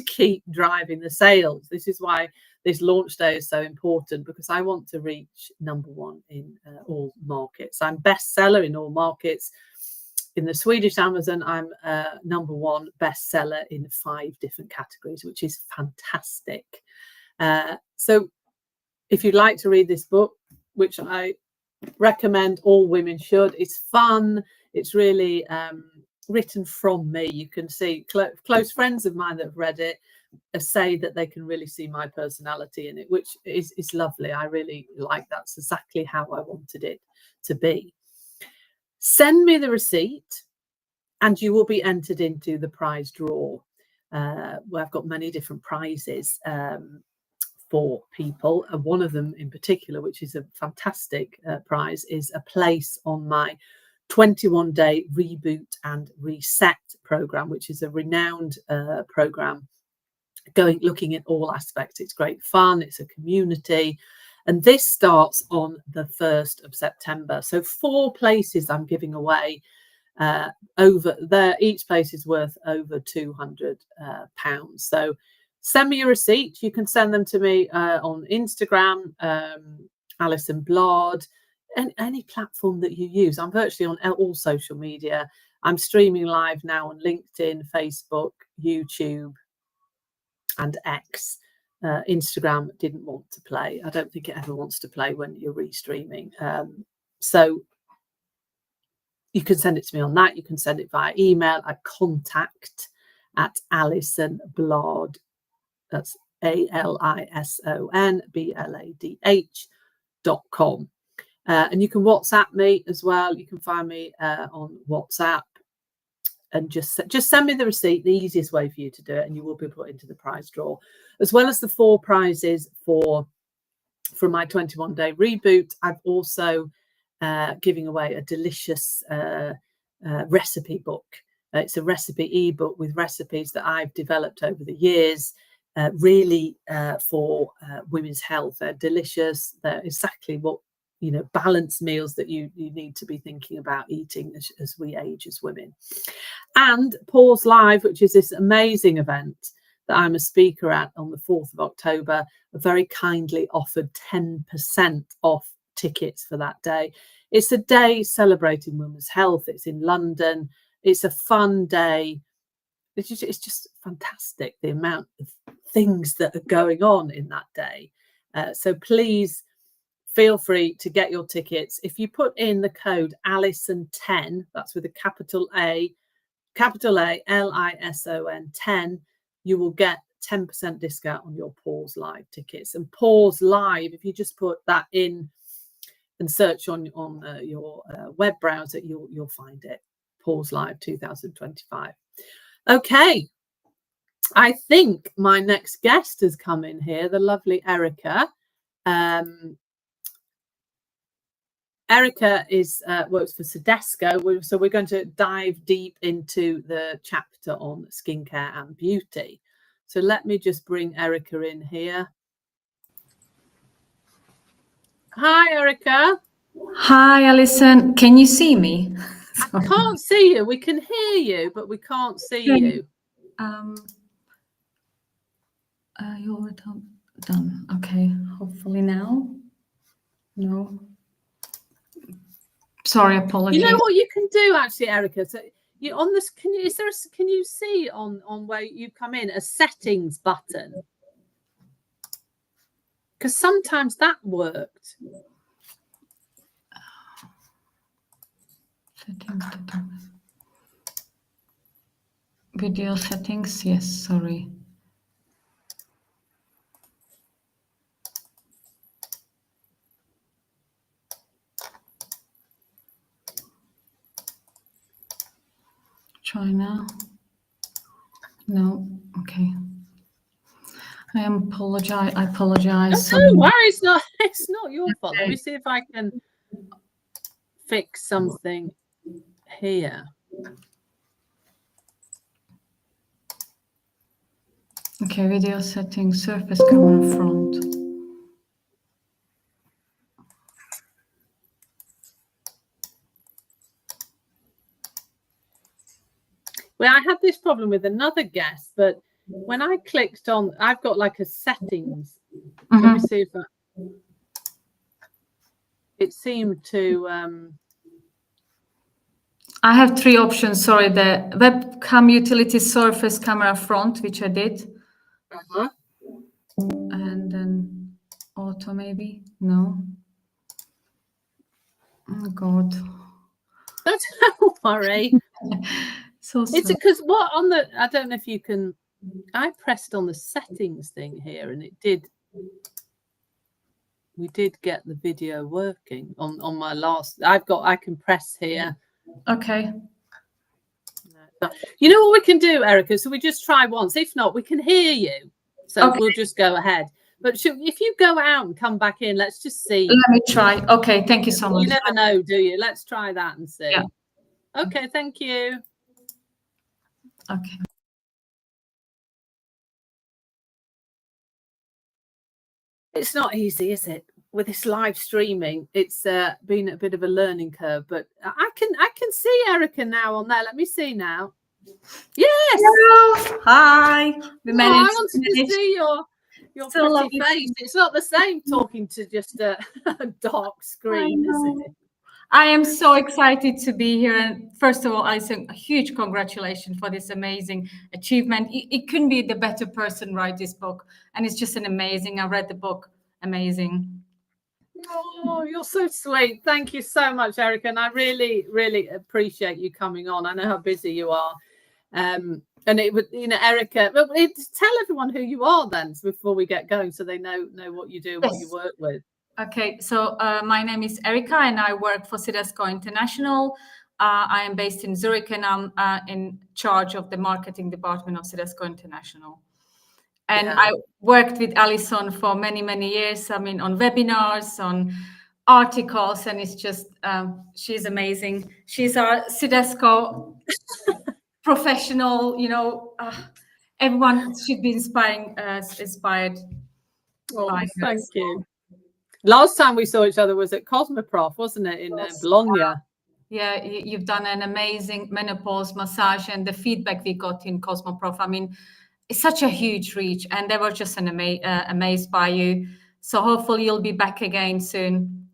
keep driving the sales. This is why this launch day is so important, because I want to reach #1 in all markets. I'm bestseller in all markets. In the Swedish Amazon, I'm #1 bestseller in 5 different categories, which is fantastic. So if you'd like to read this book, which I recommend all women should, it's fun. It's really written from me. You can see close friends of mine that have read it say that they can really see my personality in it, which is lovely. I really like that. It's exactly how I wanted it to be. Send me the receipt and you will be entered into the prize draw, where I've got many different prizes for people. And one of them in particular, which is a fantastic prize, is a place on my 21-day reboot and reset program, which is a renowned program looking at all aspects. It's great fun. It's a community. And this starts on the 1st of September. So 4 places I'm giving away over there. Each place is worth over £200. So send me your receipt. You can send them to me on Instagram, Alison Blard, and any platform that you use. I'm virtually on all social media. I'm streaming live now on LinkedIn, Facebook, YouTube, and X. Instagram didn't want to play. I don't think it ever wants to play when you're restreaming. So you can send it to me on that. You can send it via email at contact@AlisonBlard. That's ALISONBLADH.com. And you can WhatsApp me as well. You can find me on WhatsApp. And just send me the receipt, the easiest way for you to do it, and you will be put into the prize draw, as well as the 4 prizes from my 21-day reboot. I'm also giving away a delicious recipe book. It's a recipe ebook with recipes that I've developed over the years, really for women's health. They're delicious. They're exactly what, balanced meals that you need to be thinking about eating as we age as women. And Pause Live, which is this amazing event that I'm a speaker at on the 4th of October have very kindly offered 10% off tickets for that day. It's a day celebrating women's health. It's in London. It's a fun day. It's just fantastic, the amount of things that are going on in that day. So please feel free to get your tickets. If you put in the code Alison10, that's with a capital A, LISON 10, you will get 10% discount on your Pause Live tickets. And Pause Live, if you just put that in and search on your web browser, you'll find it. Pause Live 2025. Okay, I think my next guest has come in here, the lovely Erica. Erica works for Cdisco, so we're going to dive deep into the chapter on skincare and beauty. So let me just bring Erica in here. Hi, Erica. Hi, Alison. Can you see me? I can't see you. We can hear you, but we can't see you. You're done. Okay. Hopefully now. No. Sorry, apologies. You know what you can do, actually, Erica. So you on this. Can you see on where you come in a settings button? Because sometimes that worked. Settings. Video settings. Yes. Sorry. Try now. No. Okay. I apologize. No, don't worry. It's not your fault. Let me see if I can fix something here. Okay, video settings, surface camera front. Well, I had this problem with another guest, but when I clicked on, I've got like a settings. Let me see if it seemed to. I have 3 options. Sorry, the webcam utility, surface camera front, which I did. And then auto, maybe. No. Oh God. Don't worry. So It's because what on the, I don't know if you can, I pressed on the settings thing here and it did, we did get the video working on my last, I can press here. Okay. You know what we can do, Erica? So we just try once. If not, we can hear you. So Okay. we'll just go ahead. But if you go out and come back in, let's just see. Let me try. Okay, thank you so much. You never know, do you? Let's try that and see. Yeah. Okay, thank you. Okay. It's not easy, is it? With this live streaming, it's been a bit of a learning curve. But I can see Erica now on there. Let me see now. Yes. Hello. Hi. We I managed wanted to see your So pretty lovely. face. It's not the same talking to just a dark screen, is it? I am so excited to be here. And first of all, I say a huge congratulations for this amazing achievement. It couldn't be the better person write this book. And it's just an amazing, I read the book, amazing. Oh, you're so sweet. Thank you so much, Erica. And I really, really appreciate you coming on. I know how busy you are. And it would, Erica, well, tell everyone who you are then before we get going so they know what you do and what you work with. Okay, so my name is Erica and I work for Cdisco International. I am based in Zurich and I'm in charge of the marketing department of Cdisco International. And I worked with Alison for many, many years. I mean, on webinars, on articles, and it's just, she's amazing. She's our Cdisco professional, everyone should be inspired. Oh, thank you. Last time we saw each other was at Cosmoprof, wasn't it, in Bologna? Yeah, you've done an amazing menopause massage and the feedback we got in Cosmoprof. I mean, it's such a huge reach, and they were just amazed by you. So hopefully you'll be back again soon.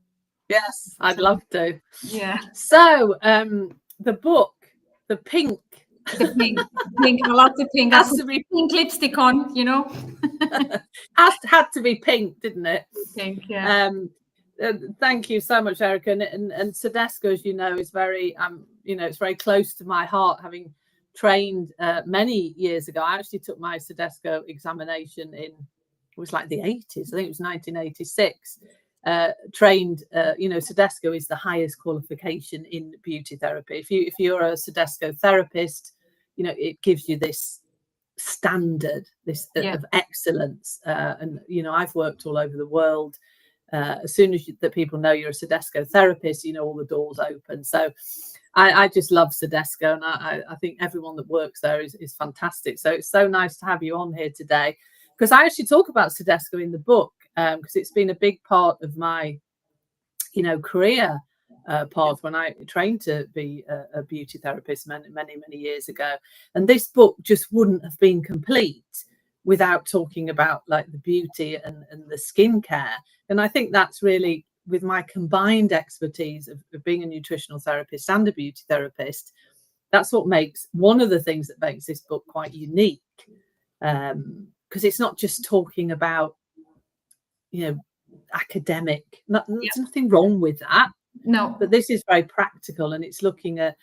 Yes, I'd love to. Yeah. So the book, the pink. The pink, I love the pink. Has to be pink lipstick on, you know. had to be pink, didn't it? Pink, yeah. Thank you so much, Erica. And Sedesco, as you know, is very you know, it's very close to my heart, having trained many years ago. I actually took my Sedesco examination in, it was like the 80s, I think it was 1986. Trained, you know, Sedesco is the highest qualification in beauty therapy. If you're a Sedesco therapist, you know, it gives you this standard, this of excellence. And you know, I've worked all over the world. As soon as that people know you're a Sedesco therapist, you know, all the doors open. So I just love Sedesco, and I think everyone that works there is fantastic. So it's so nice to have you on here today, because I actually talk about Sedesco in the book, because it's been a big part of my, you know, career path when I trained to be a beauty therapist many years ago. And this book just wouldn't have been complete without talking about like the beauty and the skincare. And I think that's really, with my combined expertise of being a nutritional therapist and a beauty therapist, that's what makes, one of the things that makes this book quite unique, because it's not just talking about, you know, academic. There's nothing wrong with that. No, but this is very practical, and it's looking at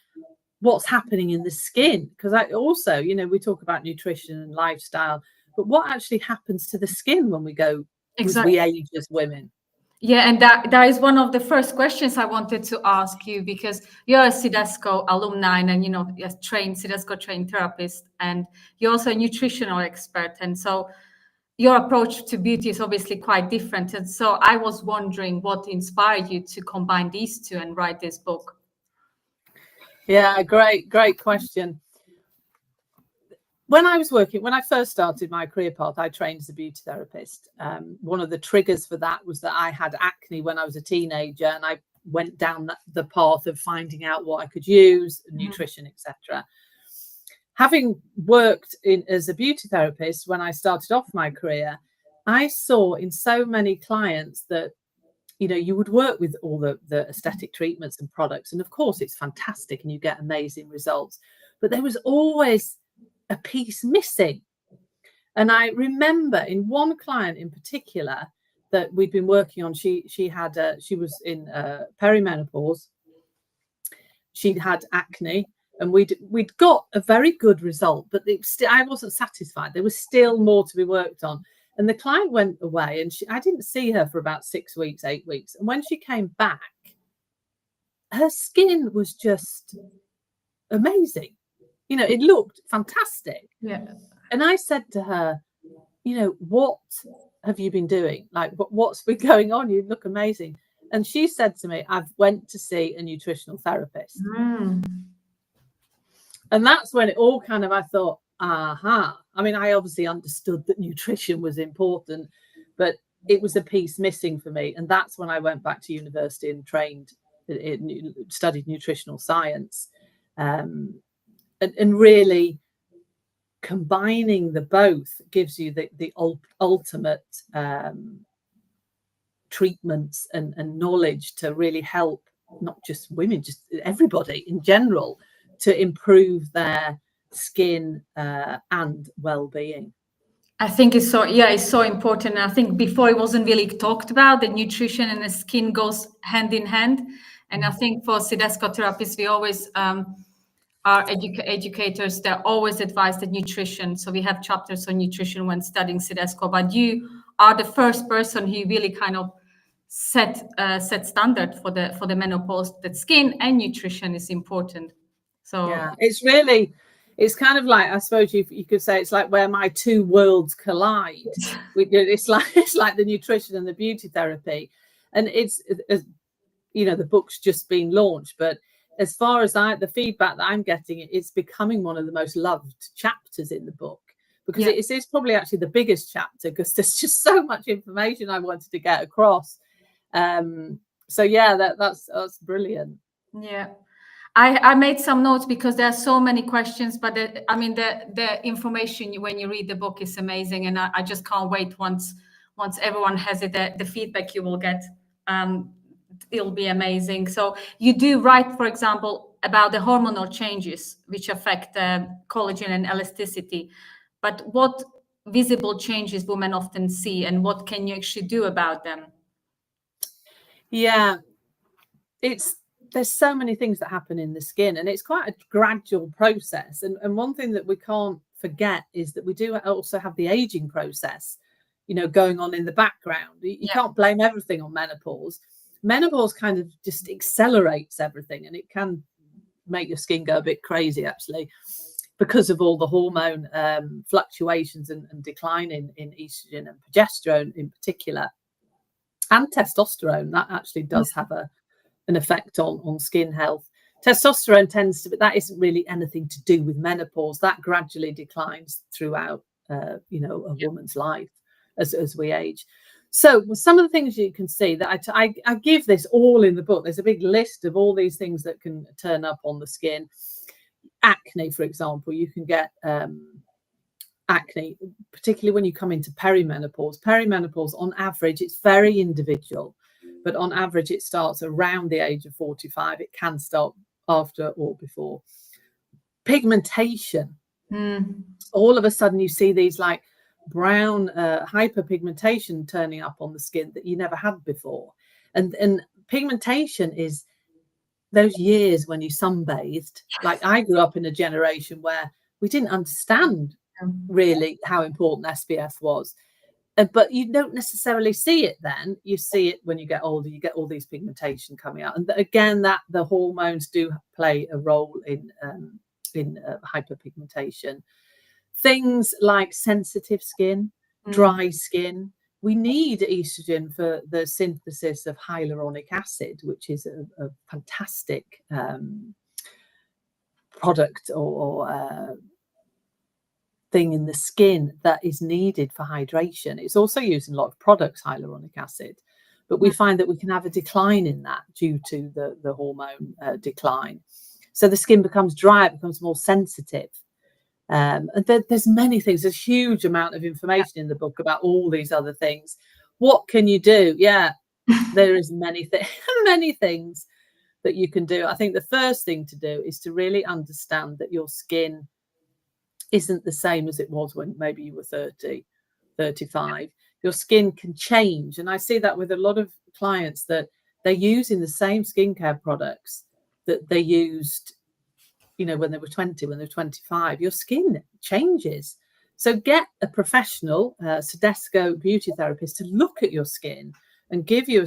what's happening in the skin. Because I also, you know, we talk about nutrition and lifestyle, but what actually happens to the skin when we go, exactly, we age as women? Yeah, and that is one of the first questions I wanted to ask you, because you're a Sedesco alumni and, you know, a Sedesco trained therapist, and you're also a nutritional expert. And so your approach to beauty is obviously quite different. And so I was wondering what inspired you to combine these two and write this book. Yeah, great question. When I first started my career path, I trained as a beauty therapist. One of the triggers for that was that I had acne when I was a teenager, and I went down the path of finding out what I could use, nutrition, etc. Having worked as a beauty therapist when I started off my career, I saw in so many clients that, you know, you would work with all the aesthetic treatments and products, and of course it's fantastic and you get amazing results, but there was always a piece missing. And I remember in one client in particular that we'd been working on, she was in perimenopause, she'd had acne, and we'd got a very good result, but I wasn't satisfied. There was still more to be worked on. And the client went away, and I didn't see her for about 6 weeks, 8 weeks. And when she came back, her skin was just amazing. You know, it looked fantastic. Yeah. And I said to her, you know, what have you been doing? Like, what's been going on? You look amazing. And she said to me, I've went to see a nutritional therapist. And that's when it all kind of, I thought, aha. I mean, I obviously understood that nutrition was important, but it was a piece missing for me. And that's when I went back to university and studied nutritional science. And really combining the both gives you the ultimate treatments and knowledge to really help not just women, just everybody in general, to improve their skin and well-being. I think it's so important. I think before it wasn't really talked about, that nutrition and the skin goes hand in hand. And I think for Sedesco therapists, we always our educators, they're always advised that nutrition. So we have chapters on nutrition when studying Sedesco, but you are the first person who really kind of set standard for the menopause, that skin and nutrition is important. So yeah, it's kind of like, I suppose you could say it's like where my two worlds collide. It's like the nutrition and the beauty therapy. And it's, you know, the book's just been launched, but as far as the feedback that I'm getting, it's becoming one of the most loved chapters in the book, because it's probably actually the biggest chapter, because there's just so much information I wanted to get across. So yeah, that's brilliant. Yeah. I made some notes because there are so many questions, but the information when you read the book is amazing, and I just can't wait once everyone has it. The feedback you will get, it'll be amazing. So you do write, for example, about the hormonal changes which affect collagen and elasticity, but what visible changes women often see, and what can you actually do about them? Yeah, there's so many things that happen in the skin, and it's quite a gradual process. And one thing that we can't forget is that we do also have the aging process, going on in the background. You can't blame everything on menopause. Menopause kind of just accelerates everything, and it can make your skin go a bit crazy, actually, because of all the hormone fluctuations and decline in estrogen and progesterone in particular, and testosterone. That actually does have an effect on skin health. Testosterone tends to, but that isn't really anything to do with menopause. That gradually declines throughout, a woman's life as we age. So some of the things you can see that I give this all in the book. There's a big list of all these things that can turn up on the skin. Acne, for example, you can get acne, particularly when you come into perimenopause. Perimenopause, on average, it's very individual, but on average, it starts around the age of 45. It can start after or before. Pigmentation. All of a sudden, you see these like brown hyperpigmentation turning up on the skin that you never had before. And pigmentation is those years when you sunbathed. Like, I grew up in a generation where we didn't understand really how important SPF was. But you don't necessarily see it then. You see it when you get older. You get all these pigmentation coming out, and again, that the hormones do play a role in hyperpigmentation. Things like sensitive skin, dry skin. We need estrogen for the synthesis of hyaluronic acid, which is a fantastic product or thing in the skin that is needed for hydration. It's also used in a lot of products, hyaluronic acid, but we find that we can have a decline in that due to the hormone decline. So the skin becomes dry, it becomes more sensitive. And there's many things. There's a huge amount of information in the book about all these other things. What can you do? Yeah, there is many things that you can do. I think the first thing to do is to really understand that your skin isn't the same as it was when maybe you were 30, 35. Your skin can change. And I see that with a lot of clients, that they're using the same skincare products that they used, when they were 20, when they were 25. Your skin changes. So get a professional, Sedesco beauty therapist, to look at your skin and give you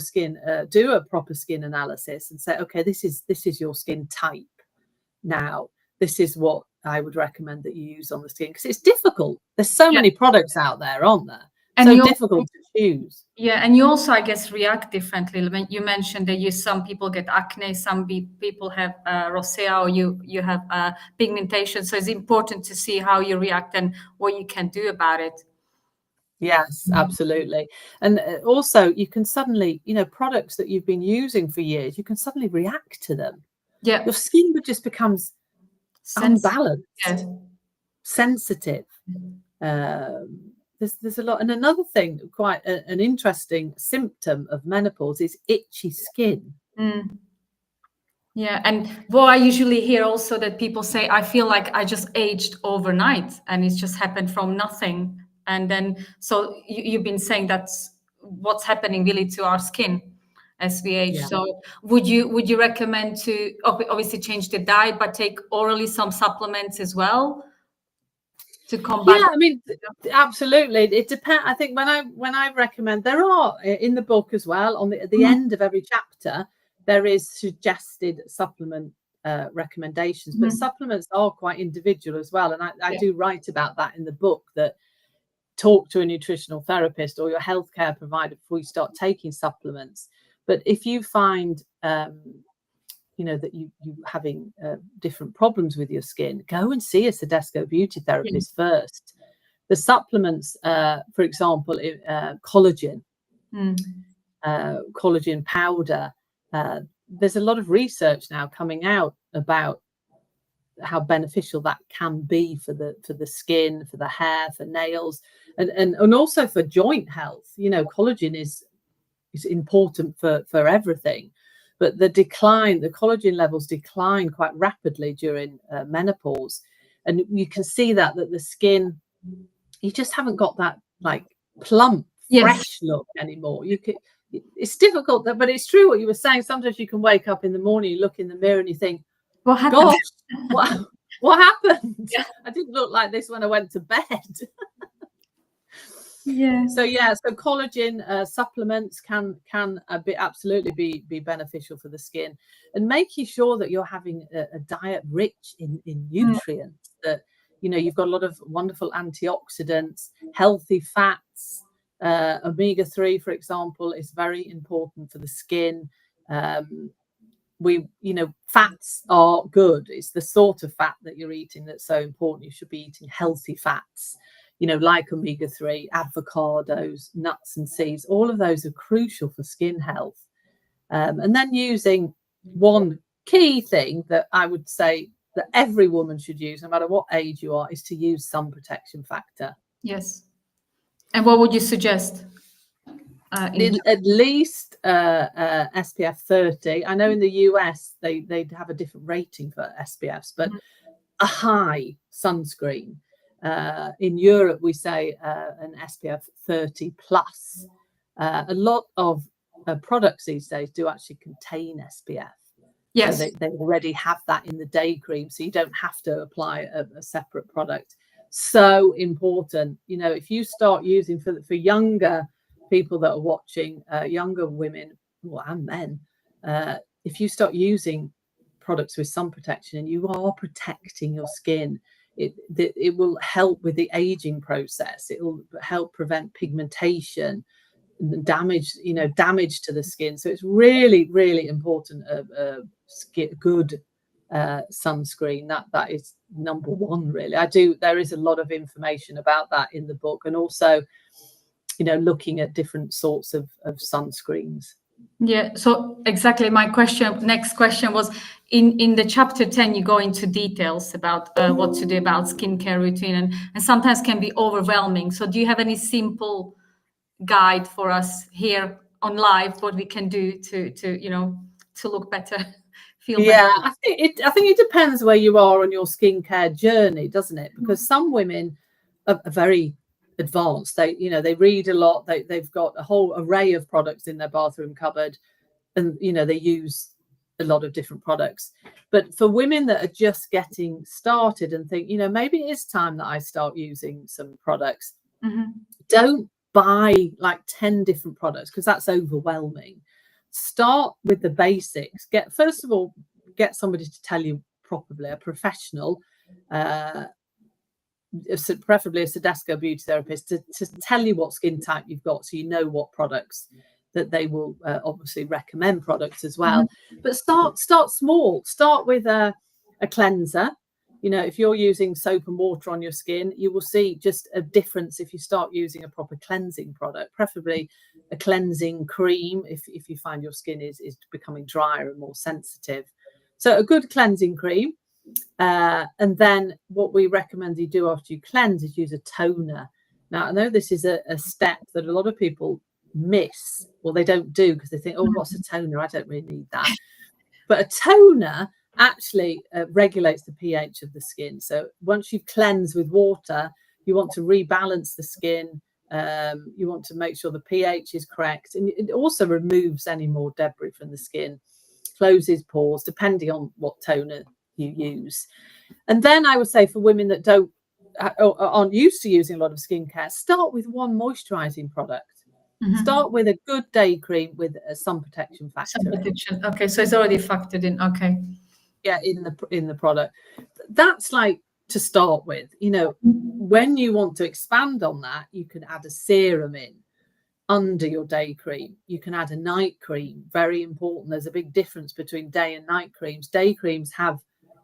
do a proper skin analysis and say, okay, this is your skin type. Now, this is what I would recommend that you use on the skin, because it's difficult. There's so many products out there, aren't there? And so difficult to choose. Yeah, and you also, I guess, react differently. You mentioned that some people get acne, some people have rosacea, or you have pigmentation. So it's important to see how you react and what you can do about it. Yes, absolutely. And also, you can suddenly, products that you've been using for years, you can suddenly react to them. Yeah, your skin just becomes unbalanced, sensitive. There's a lot. And another thing, quite an interesting symptom of menopause, is itchy skin. Yeah, and what I usually hear also, that people say, I feel like I just aged overnight, and it's just happened from nothing. And then, so you've been saying that's what's happening really to our skin as we age. Yeah. So would you recommend to obviously change the diet, but take orally some supplements as well to combat? Yeah, I mean, absolutely. It depends. I think when I recommend, there are in the book as well, on the end of every chapter, there is suggested supplement recommendations, but supplements are quite individual as well. And I do write about that in the book, that talk to a nutritional therapist or your healthcare provider before you start taking supplements. But if you find that you having different problems with your skin, go and see a Sedesco beauty therapist first. The supplements, for example, collagen, collagen powder, there's a lot of research now coming out about how beneficial that can be for the skin, for the hair, for nails, and also for joint health. You know, collagen is important for everything, but the collagen levels decline quite rapidly during menopause, and you can see that the skin, you just haven't got that like plump, fresh look anymore. It's difficult, but it's true what you were saying. Sometimes you can wake up in the morning, you look in the mirror, and you think, What happened? Gosh, what happened? I didn't look like this when I went to bed. So collagen supplements can absolutely be beneficial for the skin, and making sure that you're having a diet rich in nutrients, that you've got a lot of wonderful antioxidants, healthy fats. Omega-3, for example, is very important for the skin. Fats are good. It's the sort of fat that you're eating that's so important. You should be eating healthy fats, like omega-3, avocados, nuts and seeds. All of those are crucial for skin health. And then using one key thing that I would say that every woman should use, no matter what age you are, is to use sun protection factor. Yes. And what would you suggest? At least SPF 30. I know in the US they have a different rating for SPFs, but a high sunscreen. In Europe, we say an SPF 30 plus. A lot of products these days do actually contain SPF. Yes. So they already have that in the day cream, so you don't have to apply a separate product. So important. If you start using for younger people that are watching, younger women and men, if you start using products with sun protection and you are protecting your skin, it will help with the aging process. It will help prevent pigmentation, damage to the skin. So it's really, really important. Good sunscreen, that is number one, really. There is a lot of information about that in the book, and also looking at different sorts of sunscreens. Yeah, so exactly my next question was, in the chapter 10 you go into details about what to do about skincare routine, and sometimes can be overwhelming. So do you have any simple guide for us here on live, what we can do to look better, feel better? I think it depends where you are on your skincare journey, doesn't it? Because some women are very advanced. They read a lot. They've got a whole array of products in their bathroom cupboard, and they use a lot of different products. But for women that are just getting started and think, maybe it is time that I start using some products, don't buy like 10 different products, because that's overwhelming. Start with the basics. First of all, get somebody to tell you properly, a professional, preferably a Sedesco beauty therapist, to tell you what skin type you've got, so you know what products that they will obviously recommend products as well. But start small. Start with a cleanser. If you're using soap and water on your skin, you will see just a difference if you start using a proper cleansing product, preferably a cleansing cream if you find your skin is becoming drier and more sensitive. So a good cleansing cream. And then what we recommend you do after you cleanse is use a toner. Now, I know this is a step that a lot of people miss, or they don't do, because they think, oh, what's a toner? I don't really need that. But a toner actually regulates the pH of the skin. So once you've cleansed with water, you want to rebalance the skin. You want to make sure the pH is correct. And it also removes any more debris from the skin, closes pores, depending on what toner you use. And then I would say, for women that aren't used to using a lot of skincare, start with one moisturizing product. Start with a good day cream with a sun protection factor. Okay, so it's already factored in. Okay. Yeah, in the product. That's like to start with. When you want to expand on that, you can add a serum in under your day cream. You can add a night cream. Very important. There's a big difference between day and night creams. Day creams have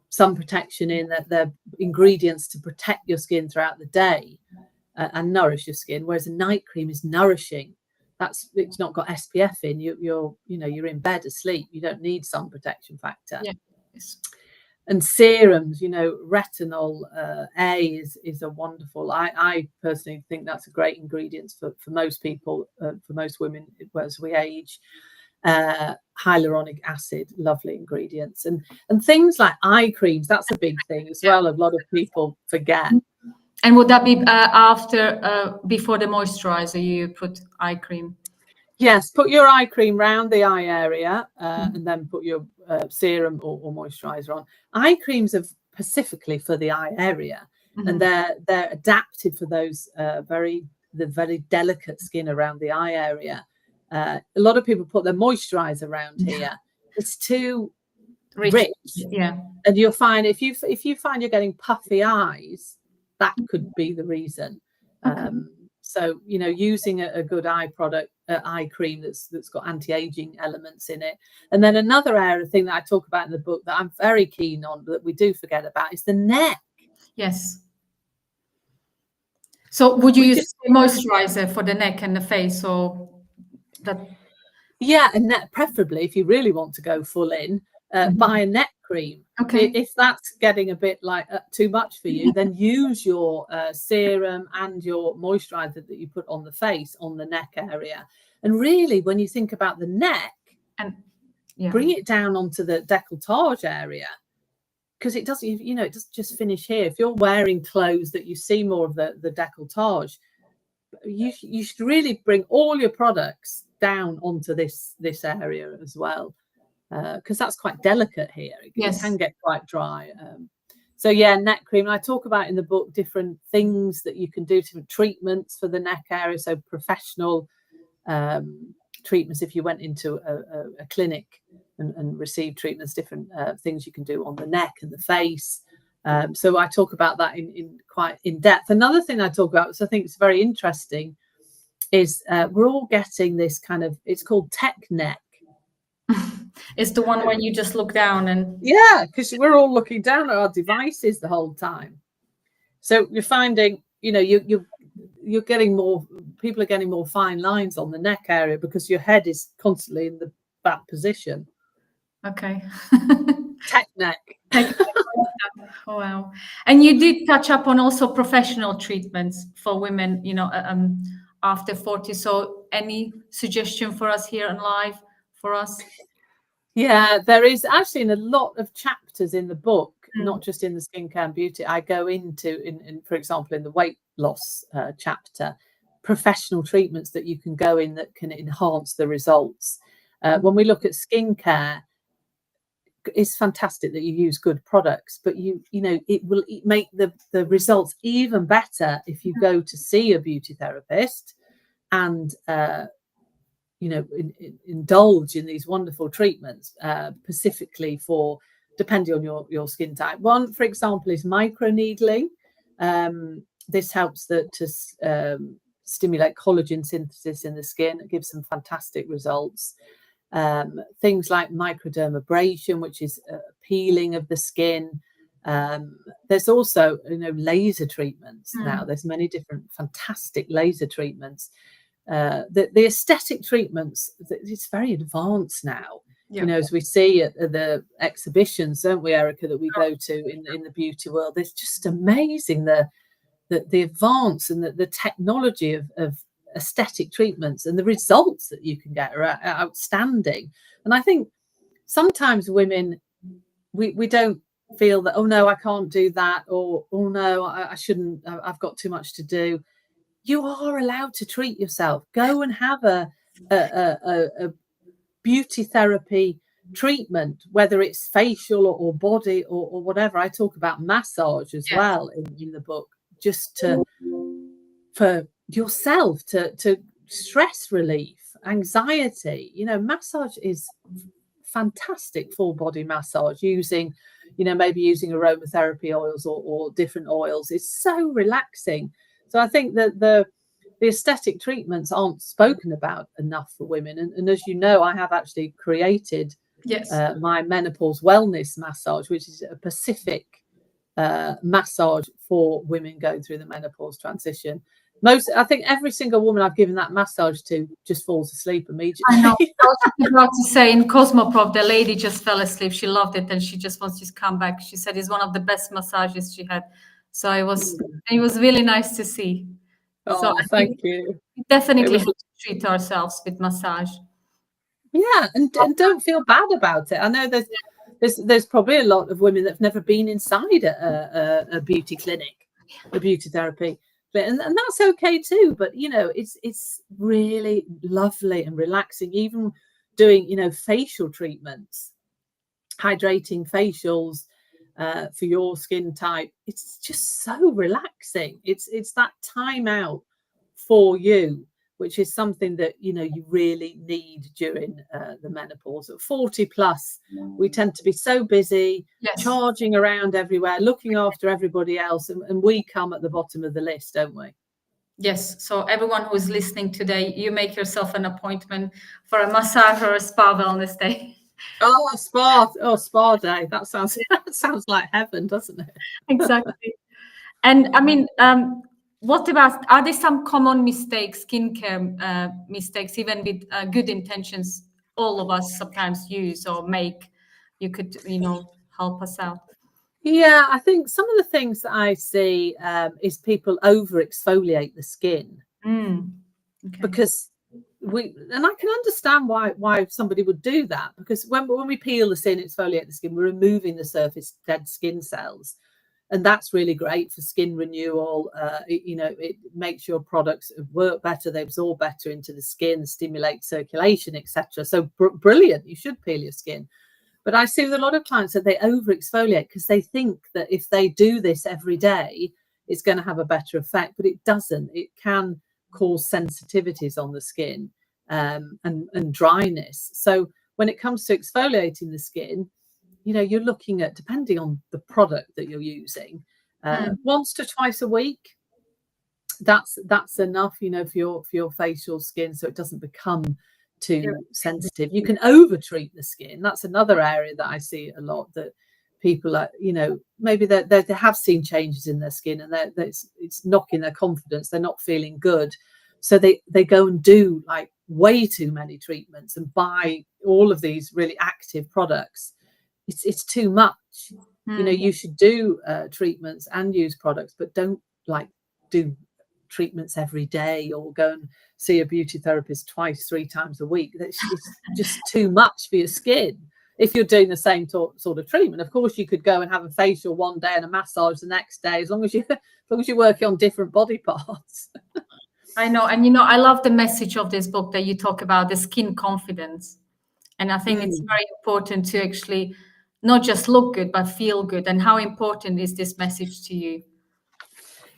sun protection in that, they're ingredients to protect your skin throughout the day and nourish your skin, whereas a night cream is nourishing. it's not got SPF in. You're in bed asleep. You don't need sun protection factor. Yeah. Yes. And serums, retinol A is a wonderful. I personally think that's a great ingredient for most people, for most women as we age. Hyaluronic acid, lovely ingredients, and things like eye creams. That's a big thing as well. A lot of people forget. And would that be before the moisturizer you put eye cream? Yes, put your eye cream round the eye area, and then put your serum or moisturizer on. Eye creams are specifically for the eye area, and they're adapted for those very delicate skin around the eye area. A lot of people put their moisturizer around here. It's too rich. Yeah, and you'll find if you find you're getting puffy eyes, that could be the reason. Okay. So using a good eye product, eye cream that's got anti-aging elements in it. And then another thing that I talk about in the book that I'm very keen on, that we do forget about, is the neck. Yes. So would you use moisturizer for the neck and the face, or that? Yeah, and preferably, if you really want to go full in, buy a neck cream. Okay. If that's getting a bit like too much for you, then use your serum and your moisturizer that you put on the face, on the neck area. And really, when you think about the neck, and bring it down onto the décolletage area, because it doesn't, it doesn't just finish here. If you're wearing clothes that you see more of the décolletage, you should really bring all your products down onto this area as well. Because that's quite delicate here. It can get quite dry. So yeah, neck cream. I talk about in the book different things that you can do, to treatments for the neck area. So professional treatments, if you went into a clinic and received treatments, different things you can do on the neck and the face. So I talk about that in quite in depth. Another thing I talk about, which I think is very interesting, is we're all getting this kind of, it's called tech neck. It's the one when you just look down and because we're all looking down at our devices the whole time. So you're finding, you're getting more, people are getting more fine lines on the neck area because your head is constantly in the back position. Okay. Tech neck. Oh, wow. And you did touch up on also professional treatments for women, after 40. So any suggestion for us here in live for us? Yeah, there is actually in a lot of chapters in the book, not just in the skincare and beauty. I go into, for example, in the weight loss chapter, professional treatments that you can go in that can enhance the results. When we look at skincare, it's fantastic that you use good products, but it will make the results even better if you go to see a beauty therapist and indulge in these wonderful treatments, specifically for, depending on your skin type. One, for example, is microneedling. This helps to stimulate collagen synthesis in the skin. It gives some fantastic results. Things like microdermabrasion, which is peeling of the skin. There's also laser treatments now. There's many different fantastic laser treatments. The aesthetic treatments, it's very advanced now. As we see at the exhibitions, don't we, Erica, that we go to in the beauty world, it's just amazing the advance and the technology of aesthetic treatments, and the results that you can get are outstanding. And I think sometimes women, we don't feel that, oh no, I can't do that, or oh no, I shouldn't, I've got too much to do. You are allowed to treat yourself. Go and have a beauty therapy treatment, whether it's facial or body or whatever. I talk about massage as well in the book, just for yourself, to stress relief, anxiety. Massage is fantastic, full body massage, using maybe using aromatherapy oils or different oils. It's so relaxing. So I think that the aesthetic treatments aren't spoken about enough for women. And as you know, I have actually created my menopause wellness massage, which is a Pacific massage for women going through the menopause transition. I think every single woman I've given that massage to just falls asleep immediately. I know. I was just about to say, in Cosmoprof, the lady just fell asleep. She loved it, and she just wants to come back. She said it's one of the best massages she had. So it was really nice to see. So Oh, I thank think you. we definitely It was, have to treat ourselves with massage. yeah, and don't feel bad about it. I know there's probably a lot of women that've never been inside a beauty clinic, a beauty therapy, and that's okay too. But you know, it's really lovely and relaxing. Even doing, you know, facial treatments, hydrating facials for your skin type, it's just so relaxing. It's that time out for you, which is something that, you know, you really need during the menopause. At 40 plus, we tend to be so busy, Yes. charging around everywhere, looking after everybody else, and we come at the bottom of the list, don't we? Yes. So everyone who is listening today, you make yourself an appointment for a massage or a spa wellness day. Oh, spa day. That sounds like heaven, doesn't it? Exactly. And I mean, what about, are there some common mistakes, skincare mistakes, even with good intentions, all of us sometimes use or make? You could, you know, help us out. Yeah, I think some of the things that I see is people over exfoliate the skin Okay. because and I can understand why somebody would do that, because when we peel the skin, exfoliate the skin, we're removing the surface dead skin cells, and that's really great for skin renewal. You know, it makes your products work better, they absorb better into the skin, stimulate circulation, etc. So brilliant, you should peel your skin. But I see with a lot of clients that they over exfoliate because they think that if they do this every day, it's going to have a better effect, but it doesn't. It can cause sensitivities on the skin and dryness. So when it comes to exfoliating the skin, you know, you're looking at, depending on the product that you're using, once to twice a week. That's enough, you know, for your facial skin, so it doesn't become too sensitive. You can over treat the skin. That's another area that I see a lot, that people are, you know, maybe they have seen changes in their skin and it's knocking their confidence, they're not feeling good, so they go and do like way too many treatments and buy all of these really active products. It's too much. You know, you should do treatments and use products, but don't like do treatments every day or go and see a beauty therapist twice, 3 times a week. It's just too much for your skin. If you're doing the same sort of treatment, of course you could go and have a facial one day and a massage the next day, as long as you're working on different body parts. I know, and you know, I love the message of this book that you talk about, the skin confidence, and I think it's very important to actually not just look good but feel good. And how important is this message to you?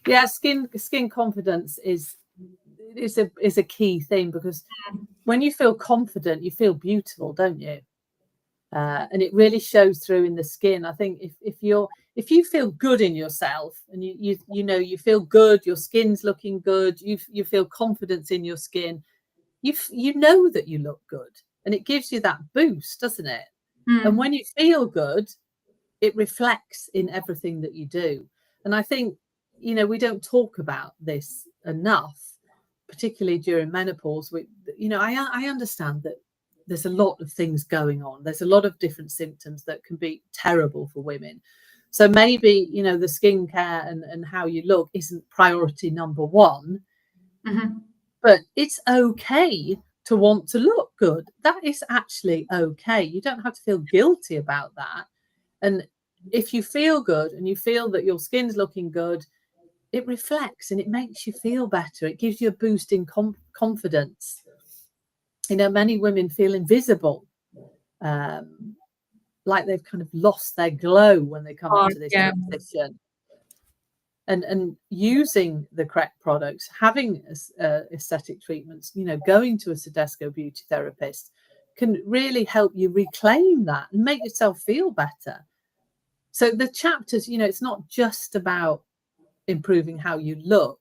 Yeah, skin confidence is a key thing, because when you feel confident, you feel beautiful, don't you? And it really shows through in the skin. I think if you feel good in yourself and you know you feel good, your skin's looking good, you feel confidence in your skin, you know that you look good, and it gives you that boost, doesn't it? And when you feel good, it reflects in everything that you do. And I think, you know, we don't talk about this enough, particularly during menopause. You know, I understand that there's a lot of things going on. There's a lot of different symptoms that can be terrible for women. So maybe, you know, the skincare and how you look isn't priority number one, but it's okay to want to look good. That is actually okay. You don't have to feel guilty about that. And if you feel good and you feel that your skin's looking good, it reflects and it makes you feel better. It gives you a boost in confidence. You know, many women feel invisible, like they've kind of lost their glow when they come into this transition. And using the correct products, having aesthetic treatments, you know, going to a Sedesco beauty therapist can really help you reclaim that and make yourself feel better. So the chapters, you know, it's not just about improving how you look.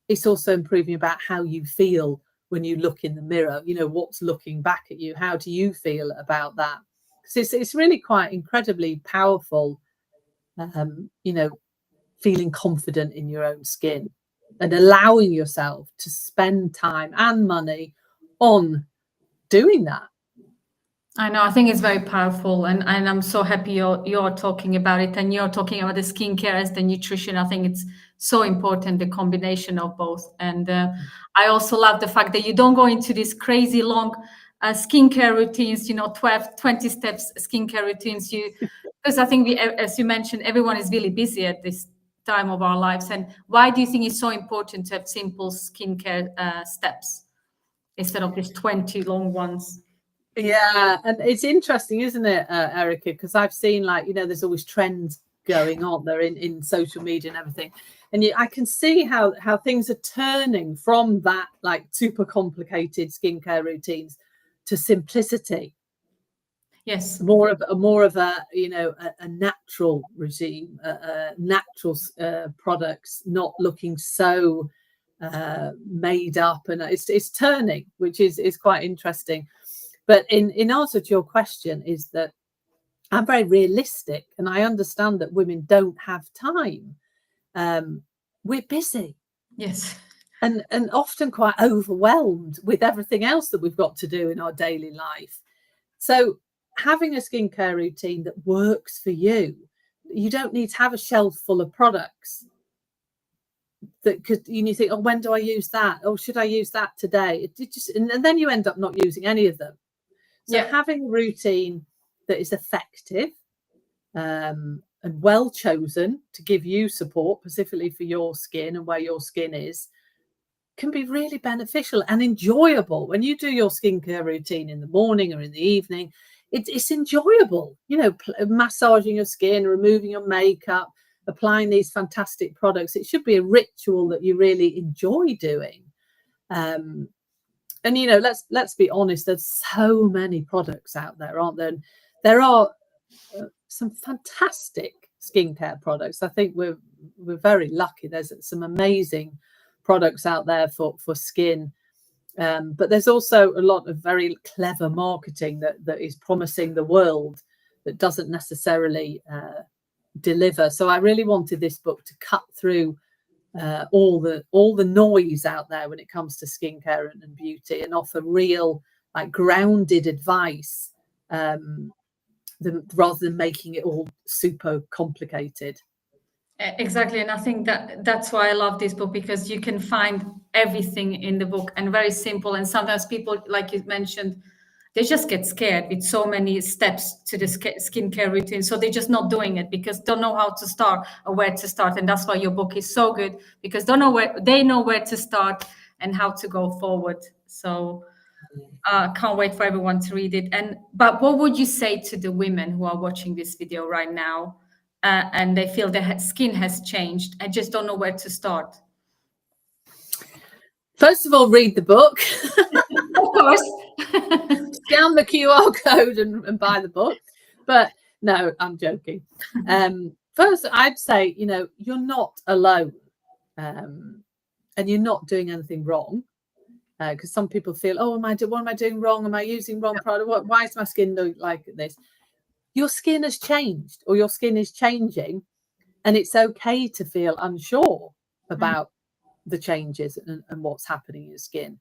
It's also improving about how you feel when you look in the mirror. You know, what's looking back at you? How do you feel about that? Because it's really quite incredibly powerful, you know, feeling confident in your own skin. and allowing yourself to spend time and money on doing that. I know, I think it's very powerful, and I'm so happy you're talking about it, and you're talking about the skincare as the nutrition. I think it's so important, the combination of both. And I also love the fact that you don't go into these crazy long skincare routines, 12, 20 steps skincare routines. Because I think as you mentioned, everyone is really busy at this time of our lives. And why do you think it's so important to have simple skincare steps instead of these 20 long ones? Yeah, and it's interesting, isn't it, Erica? Because I've seen, like, there's always trends going on there in social media and everything, and I can see how things are turning from that, like, super complicated skincare routines to simplicity. Yes, more of a a natural regime, natural products, not looking so made up, and it's turning, which is quite interesting. But in answer to your question, is that I'm very realistic, and I understand that women don't have time. We're busy. yes, and often quite overwhelmed with everything else that we've got to do in our daily life. So having a skincare routine that works for you, you don't need to have a shelf full of products that could, you think, oh, when do I use that? Oh, should I use that today? And then you end up not using any of them. So having a routine that is effective and well chosen to give you support, specifically for your skin and where your skin is, can be really beneficial and enjoyable. When you do your skincare routine in the morning or in the evening, it's enjoyable, massaging your skin, removing your makeup, applying these fantastic products. It should be a ritual that you really enjoy doing. And let's be honest, there's so many products out there, aren't there? And there are some fantastic skincare products. I think we're very lucky. There's some amazing products out there for skin, but there's also a lot of very clever marketing that is promising the world that doesn't necessarily deliver. So I really wanted this book to cut through all the noise out there when it comes to skincare and beauty, and offer real, like, grounded advice, rather than making it all super complicated. Exactly. And I think that's why I love this book, because you can find everything in the book, and very simple. And sometimes people, like you mentioned, they just get scared with so many steps to the skincare routine. So they're just not doing it because don't know how to start or where to start. And that's why your book is so good, because they know where to start and how to go forward. So can't wait for everyone to read it. But what would you say to the women who are watching this video right now, and they feel their skin has changed and just don't know where to start? First of all, read the book. Of course. Scan the QR code and buy the book. But no, I'm joking. First, I'd say, you're not alone, and you're not doing anything wrong. Because some people feel, oh, what am I doing wrong? Am I using wrong product? Why is my skin doing like this? Your skin has changed, or your skin is changing, and it's okay to feel unsure about the changes and what's happening in your skin.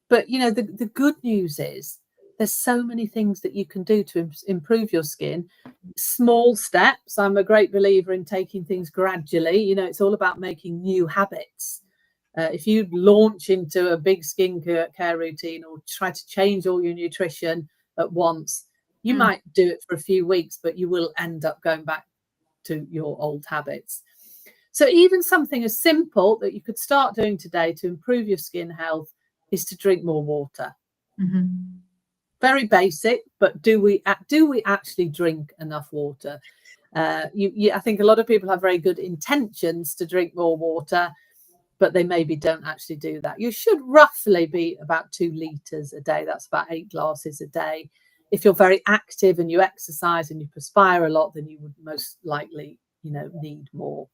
But the good news is there's so many things that you can do to improve your skin. Small steps. I'm a great believer in taking things gradually. It's all about making new habits. If you launch into a big skincare routine or try to change all your nutrition at once, you might do it for a few weeks, but you will end up going back to your old habits. So even something as simple that you could start doing today to improve your skin health is to drink more water. Very basic, but do we actually drink enough water? I think a lot of people have very good intentions to drink more water, but they maybe don't actually do that. You should roughly be about 2 liters a day. That's about 8 glasses a day. If you're very active and you exercise and you perspire a lot, then you would most likely, need more.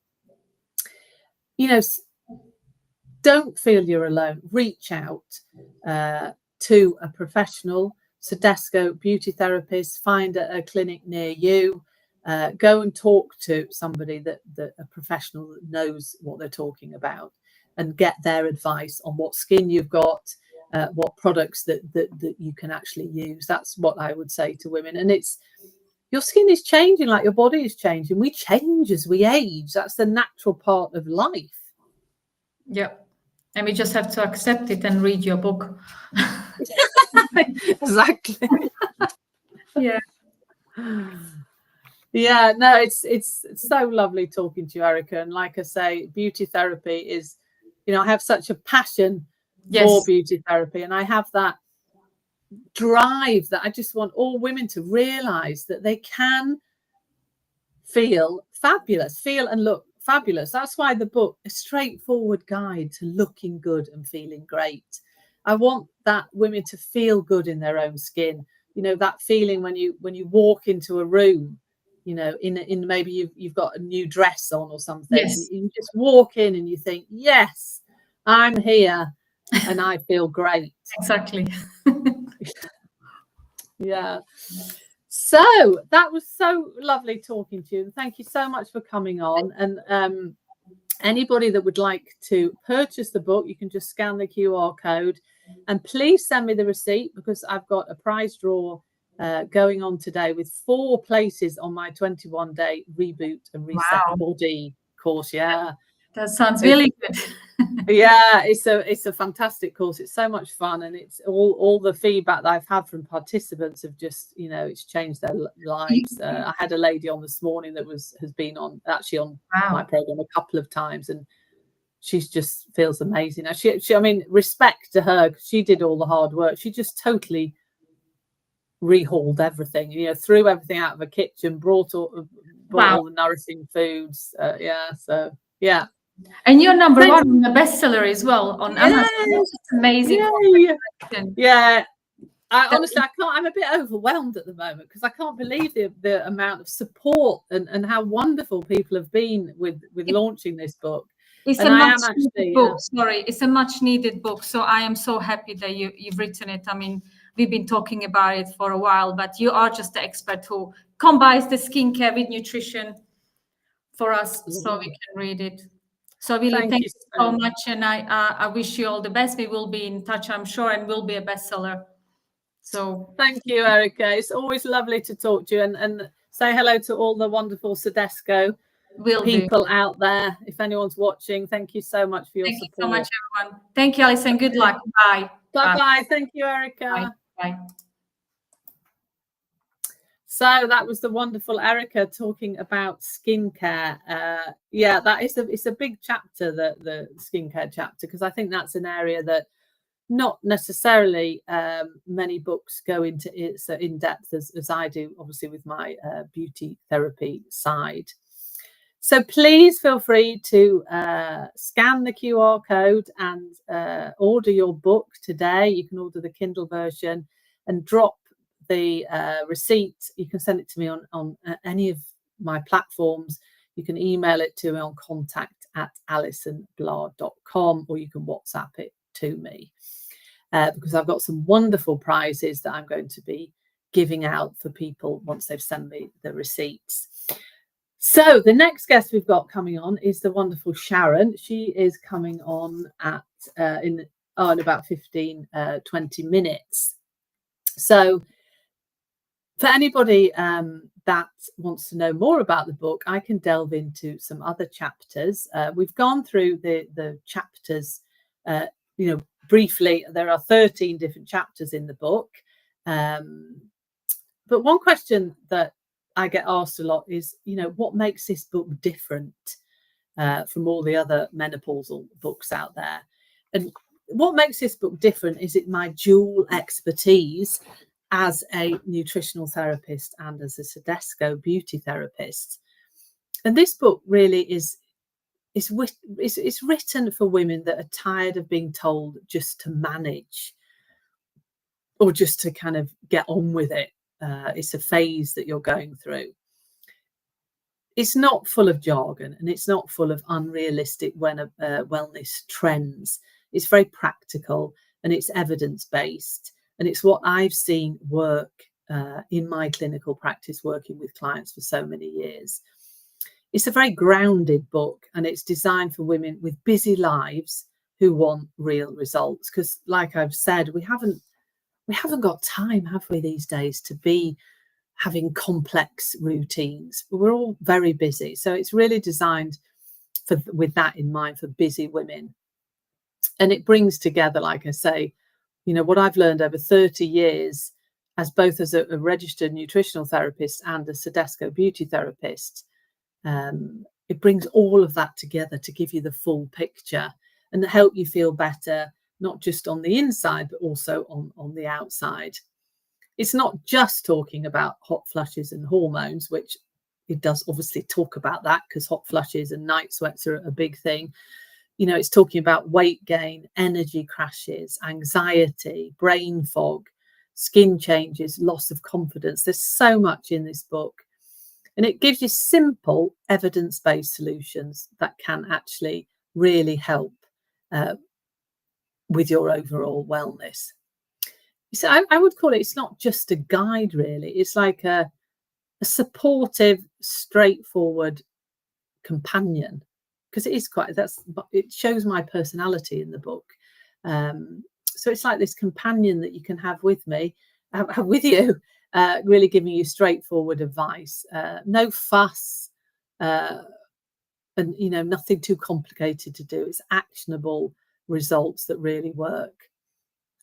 Don't feel you're alone. Reach out to a professional, Sodesco beauty therapist. Find a clinic near you. go and talk to somebody that a professional that knows what they're talking about, and get their advice on what skin you've got, what products that you can actually use. That's what I would say to women. And it's, your skin is changing like your body is changing. We change as we age. That's the natural part of life. Yeah. And we just have to accept it and read your book. Exactly. Yeah. Yeah, no, it's so lovely talking to you, Erica. And like I say, beauty therapy is, I have such a passion for beauty therapy, and I have that drive that I just want all women to realize that they can feel fabulous, feel and look fabulous. That's why the book, a straightforward guide to looking good and feeling great. I want that women to feel good in their own skin. That feeling when you walk into a room, in maybe you've got a new dress on or something. Yes. You just walk in and you think, yes, I'm here and I feel great. Exactly. Yeah. So that was so lovely talking to you. Thank you so much for coming on. And anybody that would like to purchase the book, you can just scan the QR code, and please send me the receipt, because I've got a prize draw going on today with 4 places on my 21-day reboot and reset body course. Yeah, that sounds really good. Yeah, it's a fantastic course. It's so much fun, and it's all the feedback that I've had from participants have just, it's changed their lives. I had a lady on this morning that has been on my program a couple of times, and she just feels amazing. Now she I mean, respect to her, because she did all the hard work. She just totally rehauled everything, threw everything out of her kitchen, brought all the nourishing foods. Yeah. And you're number 1 on the bestseller as well on Amazon. That's just amazing. Yeah. Honestly, I can't. I'm a bit overwhelmed at the moment, because I can't believe the amount of support and how wonderful people have been with launching this book. It's a much needed book. Sorry, it's a much needed book. So I am so happy that you've written it. I mean, we've been talking about it for a while, but you are just the expert who combines the skincare with nutrition for us, so we can read it. So really, thank you so much, and I wish you all the best. We will be in touch, I'm sure, and will be a bestseller. So thank you, Erica. It's always lovely to talk to you, and say hello to all the wonderful Sedesco people out there. If anyone's watching, thank you so much for your support. Thank you so much, everyone. Thank you, Alison. Good luck. Bye. Bye. Thank you, Erica. Bye. So that was the wonderful Erica talking about skincare. It's a big chapter, the skincare chapter, because I think that's an area that not necessarily many books go into it so in depth as I do, obviously, with my beauty therapy side. So please feel free to scan the QR code and order your book today. You can order the Kindle version and drop the receipt. You can send it to me on any of my platforms. You can email it to me on contact@alisonblar.com, or you can WhatsApp it to me, because I've got some wonderful prizes that I'm going to be giving out for people once they've sent me the receipts. So the next guest we've got coming on is the wonderful Sharon. She is coming on in about 15-20 minutes. So for anybody that wants to know more about the book, I can delve into some other chapters. We've gone through the chapters, briefly. There are 13 different chapters in the book. But one question that I get asked a lot is, what makes this book different from all the other menopausal books out there? And what makes this book different is it my dual expertise as a nutritional therapist and as a Sedesco beauty therapist. And this book really is written for women that are tired of being told just to manage or just to kind of get on with it. It's a phase that you're going through. It's not full of jargon, and it's not full of unrealistic wellness trends. It's very practical, and it's evidence-based, and it's what I've seen work in my clinical practice, working with clients for so many years. It's a very grounded book, and it's designed for women with busy lives who want real results. Because, like I've said, we haven't got time, have we, these days, to be having complex routines. We're all very busy, so it's really designed with that in mind, for busy women. And it brings together, like I say, what I've learned over 30 years as both as a registered nutritional therapist and a Sedesco beauty therapist. It brings all of that together to give you the full picture and help you feel better, not just on the inside, but also on the outside. It's not just talking about hot flushes and hormones, which it does obviously talk about that, because hot flushes and night sweats are a big thing. It's talking about weight gain, energy crashes, anxiety, brain fog, skin changes, loss of confidence. There's so much in this book. And it gives you simple evidence-based solutions that can actually really help with your overall wellness. So I would call it, it's not just a guide, really. It's like a supportive, straightforward companion, because it shows my personality in the book. So it's like this companion that you can have with me, have with you, really giving you straightforward advice, no fuss, and nothing too complicated to do. It's actionable results that really work.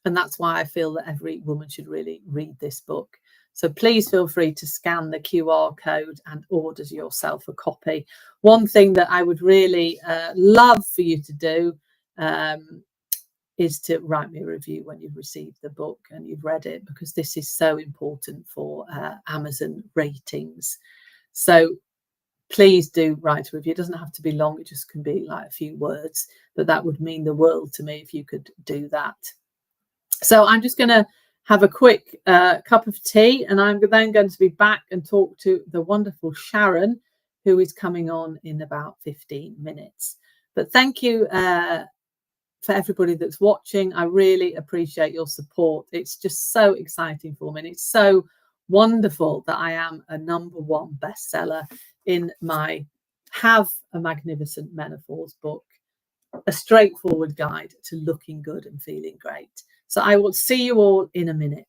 And that's why I feel that every woman should really read this book. So please feel free to scan the QR code and order yourself a copy. One thing that I would really love for you to do is to write me a review when you've received the book and you've read it, because this is so important for Amazon ratings. So please do write a review. It doesn't have to be long. It just can be like a few words, but that would mean the world to me if you could do that. So I'm just going to have a quick cup of tea, and I'm then going to be back and talk to the wonderful Sharon, who is coming on in about 15 minutes. But thank you for everybody that's watching. I really appreciate your support. It's just so exciting for me, and it's so wonderful that I am a #1 bestseller in my Have a Magnificent Menopause book, a straightforward guide to looking good and feeling great. So I will see you all in a minute.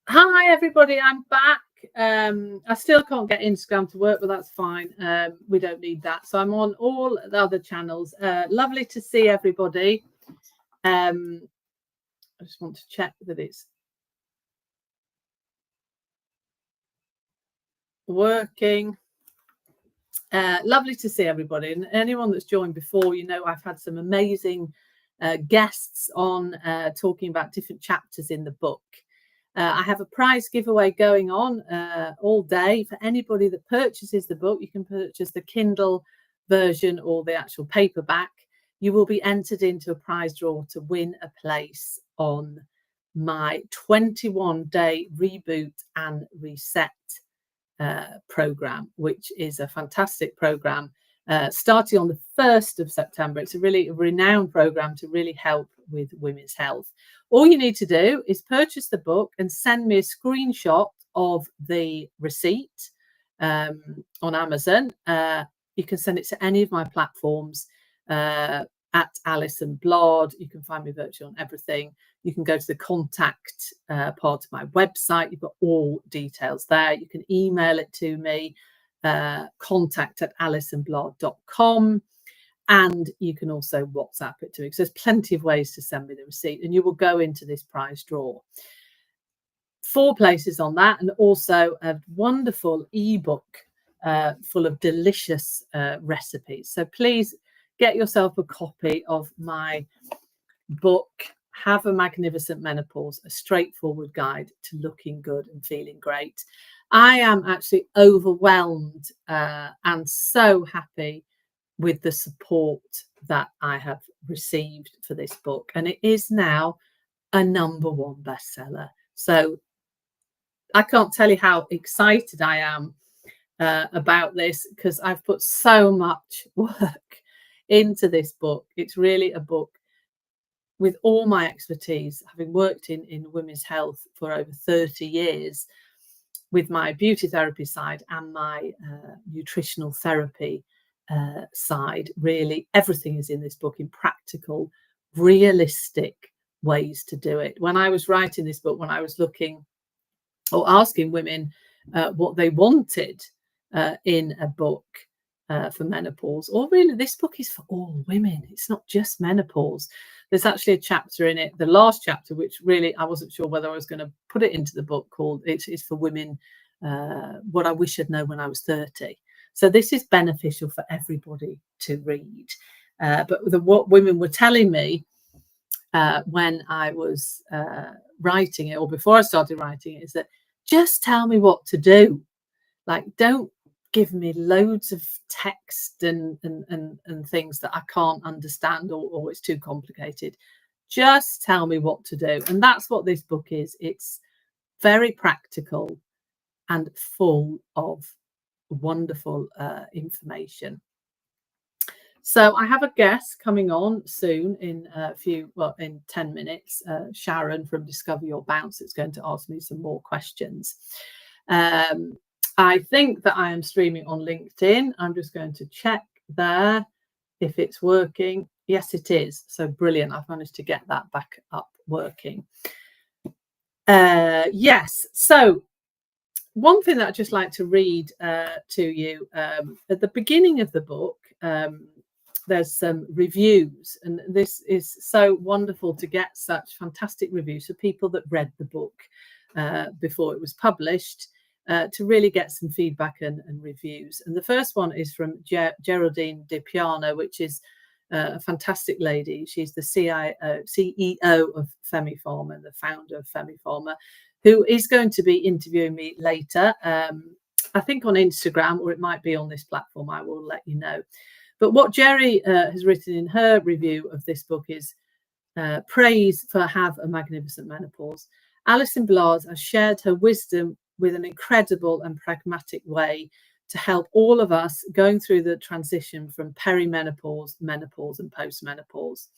Hi everybody, I'm back. I still can't get Instagram to work, but that's fine. We don't need that. So I'm on all the other channels. Lovely to see everybody. I just want to check that it's working. Lovely to see everybody, and anyone that's joined before, you know, I've had some amazing guests on talking about different chapters in the book. I have a prize giveaway going on all day for anybody that purchases the book. You can purchase the Kindle version or the actual paperback. You will be entered into a prize draw to win a place on my 21-day reboot and reset program, which is a fantastic program starting on the 1st of September. It's a really renowned program to really help with women's health. All you need to do is purchase the book and send me a screenshot of the receipt on Amazon. You can send it to any of my platforms at Alison Blood. You can find me virtually on everything. You can go to the contact part of my website. You've got all details there. You can email it to me, contact@alisonblard.com. And you can also WhatsApp it to me. So there's plenty of ways to send me the receipt, and you will go into this prize draw. 4 places on that, and also a wonderful ebook full of delicious recipes. So please get yourself a copy of my book, Have a Magnificent Menopause, a straightforward guide to looking good and feeling great. I am actually overwhelmed and so happy with the support that I have received for this book, and it is now a #1 bestseller. So I can't tell you how excited I am about this, because I've put so much work into this book. It's really a book with all my expertise, having worked in women's health for over 30 years with my beauty therapy side and my nutritional therapy side. Really, everything is in this book in practical, realistic ways to do it. When I was writing this book, when I was looking or asking women what they wanted in a book for menopause, or really this book is for all women, it's not just menopause. There's actually a chapter in it, the last chapter, which really I wasn't sure whether I was going to put it into the book, called It is for Women What I Wish I'd Known When I Was 30. So this is beneficial for everybody to read. But what women were telling me when I was writing it, or before I started writing it, is that just tell me what to do. Like, don't give me loads of text and things that I can't understand, or it's too complicated. Just tell me what to do. And that's what this book is. It's very practical and full of wonderful information. So I have a guest coming on soon in in 10 minutes, Sharon from Discover Your Bounce. It's going to ask me some more questions. I think that I am streaming on LinkedIn. I'm just going to check there if it's working. Yes, it is. So brilliant. I've managed to get that back up working. Yes. So one thing that I'd just like to read to you at the beginning of the book, there's some reviews, and this is so wonderful to get such fantastic reviews for people that read the book before it was published, to really get some feedback and reviews. And the first one is from Geraldine Di Piano, which is a fantastic lady. She's the CEO of FemiPharma and the founder of FemiPharma, who is going to be interviewing me later, I think on Instagram, or it might be on this platform. I will let you know. But what Jerry has written in her review of this book is praise for Have a Magnificent Menopause. Alison Blars has shared her wisdom with an incredible and pragmatic way to help all of us going through the transition from perimenopause, menopause, and postmenopause.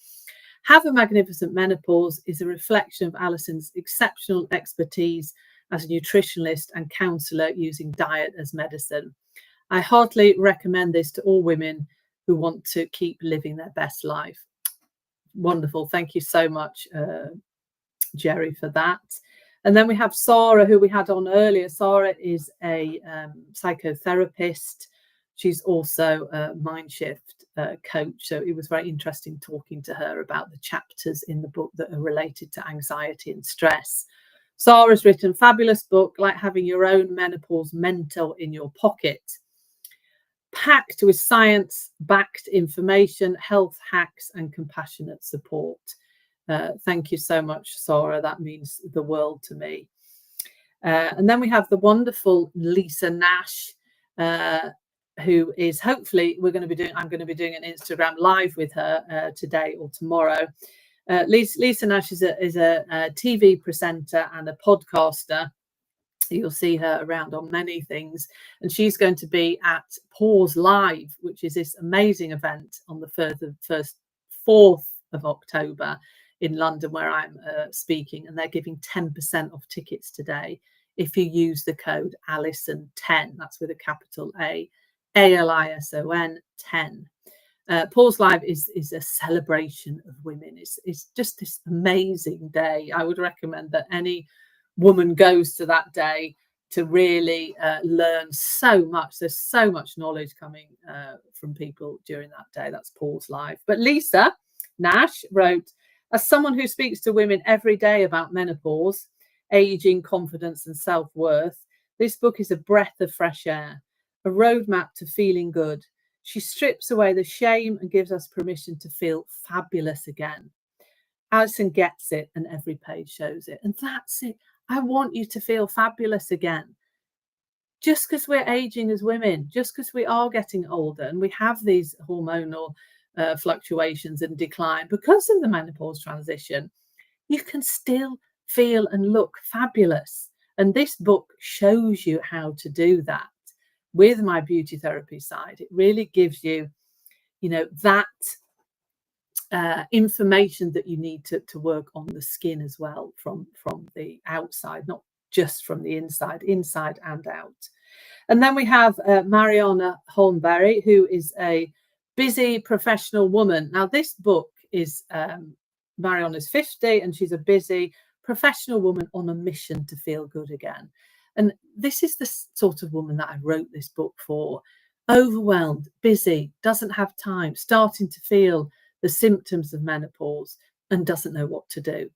Have a Magnificent Menopause is a reflection of Alison's exceptional expertise as a nutritionalist and counsellor using diet as medicine. I heartily recommend this to all women who want to keep living their best life. Wonderful. Thank you so much, Jerry, for that. And then we have Sarah, who we had on earlier. Sarah is a psychotherapist. She's also a Mindshift coach. So it was very interesting talking to her about the chapters in the book that are related to anxiety and stress. Sarah's written a fabulous book, like having your own menopause mentor in your pocket, packed with science-backed information, health hacks, and compassionate support. Thank you so much, Sarah. That means the world to me. And then we have the wonderful Lisa Nash, who is hopefully I'm going to be doing an Instagram live with her today or tomorrow. Lisa Nash is a TV presenter and a podcaster. You'll see her around on many things, and she's going to be at Pause Live, which is this amazing event on the 4th of October in London, where I'm speaking, and they're giving 10% off tickets today if you use the code Alison10. That's with a capital A, ALISON 10. Pause Live is a celebration of women. It's just this amazing day. I would recommend that any woman goes to that day to really learn so much. There's so much knowledge coming from people during that day. That's Pause Live. But Lisa Nash wrote, as someone who speaks to women every day about menopause, aging, confidence, and self-worth, this book is a breath of fresh air, a roadmap to feeling good. She strips away the shame and gives us permission to feel fabulous again. Alison gets it, and every page shows it. And that's it. I want you to feel fabulous again. Just because we're aging as women, just because we are getting older and we have these hormonal fluctuations and decline because of the menopause transition, you can still feel and look fabulous. And this book shows you how to do that with my beauty therapy side. It really gives you, that information that you need to work on the skin as well from the outside, not just from the inside and out. And then we have Mariana Hornberry, who is a busy professional woman. Now, this book is Mariana's 50, and she's a busy professional woman on a mission to feel good again. And this is the sort of woman that I wrote this book for. Overwhelmed, busy, doesn't have time, starting to feel the symptoms of menopause and doesn't know what to do.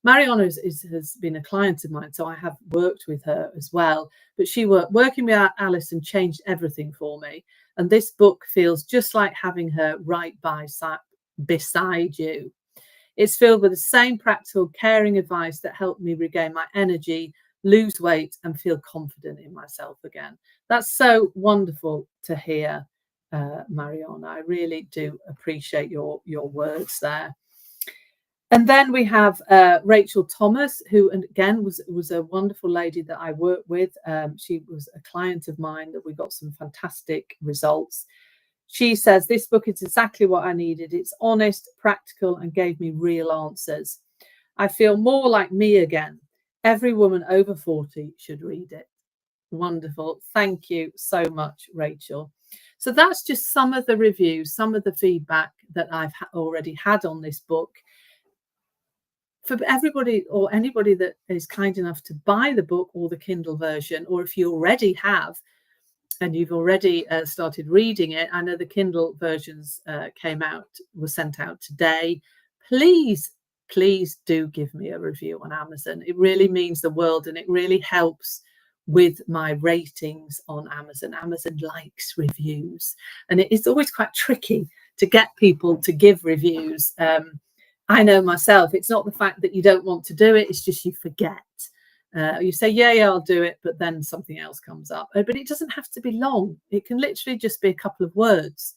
Mariana has been a client of mine, so I have worked with her as well. But working with Alison changed everything for me. And this book feels just like having her right beside you. It's filled with the same practical, caring advice that helped me regain my energy, lose weight, and feel confident in myself again. That's so wonderful to hear, Mariana. I really do appreciate your words there. And then we have Rachel Thomas, who again was a wonderful lady that I worked with. She was a client of mine that we got some fantastic results. She says, this book is exactly what I needed. It's honest, practical, and gave me real answers. I feel more like me again. Every woman over 40 should read it. Wonderful. Thank you so much, Rachel. So that's just some of the reviews, some of the feedback that I've already had on this book. For everybody or anybody that is kind enough to buy the book or the Kindle version, or if you already have and you've already started reading it, I know the Kindle versions were sent out today. Please do give me a review on Amazon. It really means the world, and it really helps with my ratings on Amazon. Amazon likes reviews, and it's always quite tricky to get people to give reviews. I know myself, it's not the fact that you don't want to do it, it's just you forget. You say, yeah, I'll do it, but then something else comes up. But it doesn't have to be long. It can literally just be a couple of words.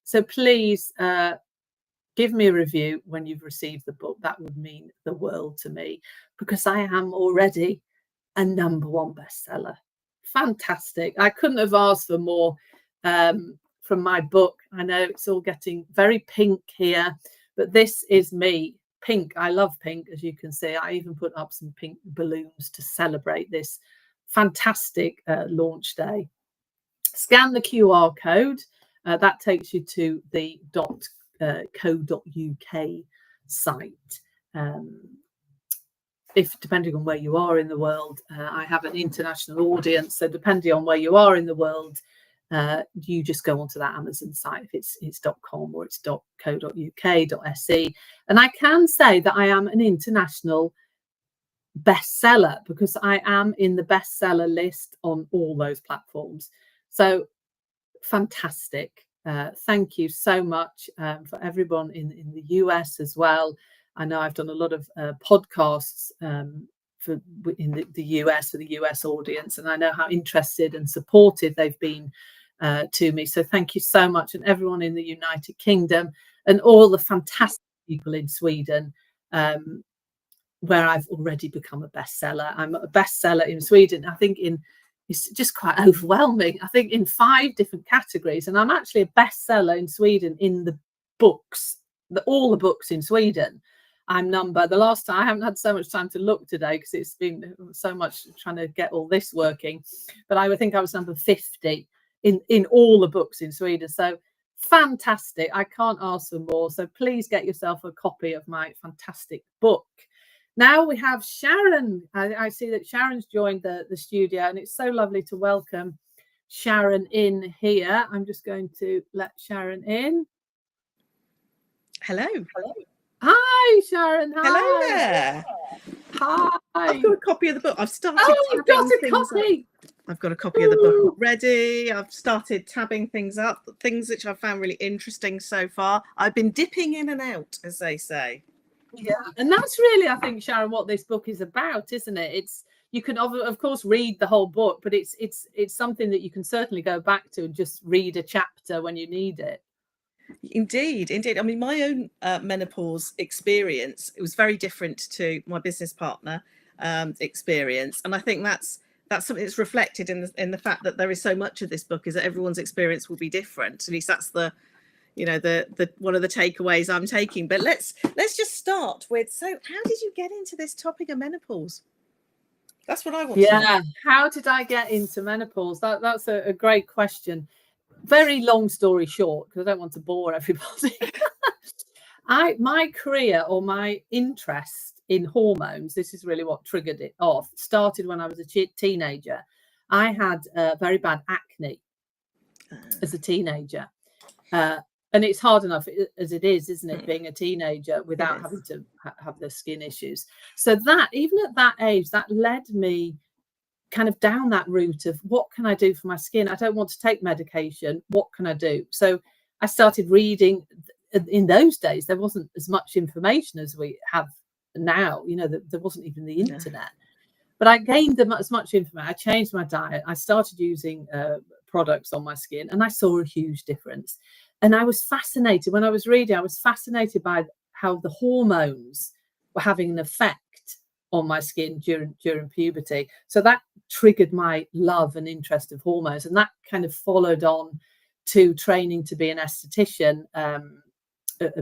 So please give me a review when you've received the book. That would mean the world to me, because I am already a #1 bestseller. Fantastic. I couldn't have asked for more from my book. I know it's all getting very pink here, but this is me. Pink. I love pink, as you can see. I even put up some pink balloons to celebrate this fantastic launch day. Scan the QR code. That takes you to the .co.uk site. if depending on where you are in the world, I have an international audience. So depending on where you are in the world, you just go onto that Amazon site, if it's .com or it's .co.uk.se. And I can say that I am an international bestseller because I am in the bestseller list on all those platforms. So fantastic. Thank you so much for everyone in the US as well. I know I've done a lot of podcasts in the US for the US audience, and I know how interested and supportive they've been to me. So thank you so much, and everyone in the United Kingdom and all the fantastic people in Sweden, where I've already become a bestseller. I'm a bestseller in Sweden. I think it's just quite overwhelming. I think in 5 different categories, and I'm actually a bestseller in Sweden in the books, all the books in Sweden. I'm the last time, I haven't had so much time to look today because it's been so much trying to get all this working, but I would think I was number 50 in all the books in Sweden. So fantastic. I can't ask for more. So please get yourself a copy of my fantastic book. Now we have Sharon. I see that Sharon's joined the studio, and it's so lovely to welcome Sharon in here. I'm just going to let Sharon in. Hello. Hi, Sharon. Hi. Hello there. Hi. I've got a copy of the book. I've started. Oh, you've got a copy. I've got a copy of the book already. I've started tabbing things up, things which I've found really interesting so far. I've been dipping in and out, as they say. Yeah, and that's really, I think, Sharon, what this book is about, isn't it? It's, you can of course read the whole book, but it's something that you can certainly go back to and just read a chapter when you need it. Indeed. I mean, my own menopause experience, it was very different to my business partner experience, and I think that's something that's reflected in the fact that there is so much of this book, is that everyone's experience will be different. At least that's the one of the takeaways I'm taking. But let's just start with, so how did you get into this topic of menopause? That's what I want to know. How did I get into menopause? That's a great question. Very long story short, because I don't want to bore everybody. My career, or my interest in hormones, this is really what triggered it off, started when I was a teenager. I had very bad acne as a teenager. And it's hard enough as it is, isn't it, being a teenager without having to have the skin issues. So that, even at that age, that led me kind of down that route of, what can I do for my skin? I don't want to take medication. What can I do? So I started reading. In those days, there wasn't as much information as we have now. There wasn't even the internet. But I gained as much information. I changed my diet. I started using products on my skin, and I saw a huge difference. And I was fascinated when I was reading. I was fascinated by how the hormones were having an effect on my skin during puberty. So that triggered my love and interest of hormones, and that kind of followed on to training to be an esthetician, a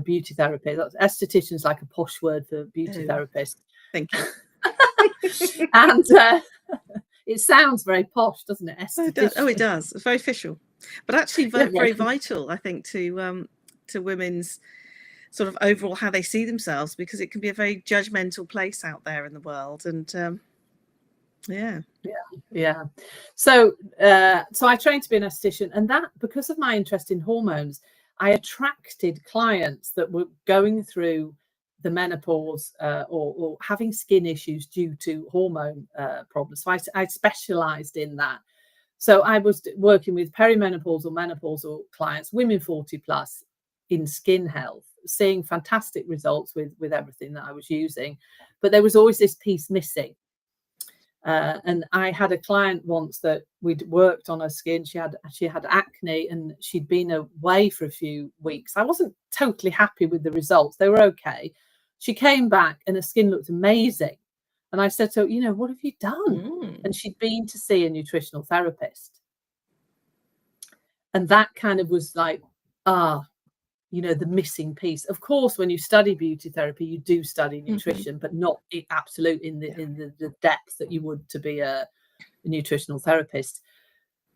beauty therapist. Esthetician is like a posh word for beauty therapist. Thank you. And it sounds very posh, doesn't it? Oh, it does. It's very official, but actually very vital, I think, to women's sort of overall how they see themselves, because it can be a very judgmental place out there in the world. And so I trained to be an esthetician, and that, because of my interest in hormones, I attracted clients that were going through the menopause or having skin issues due to hormone problems. So I specialized in that. So I was working with perimenopausal, menopausal clients, women 40 plus, in skin health, seeing fantastic results with everything that I was using. But there was always this piece missing. And I had a client once that we'd worked on her skin. She had acne, and she'd been away for a few weeks. I wasn't totally happy with the results. They were okay. She came back and her skin looked amazing. And I said to her, what have you done? And she'd been to see a nutritional therapist. And that kind of was like, the missing piece. Of course, when you study beauty therapy, you do study nutrition, but not absolute in the depth that you would to be a nutritional therapist.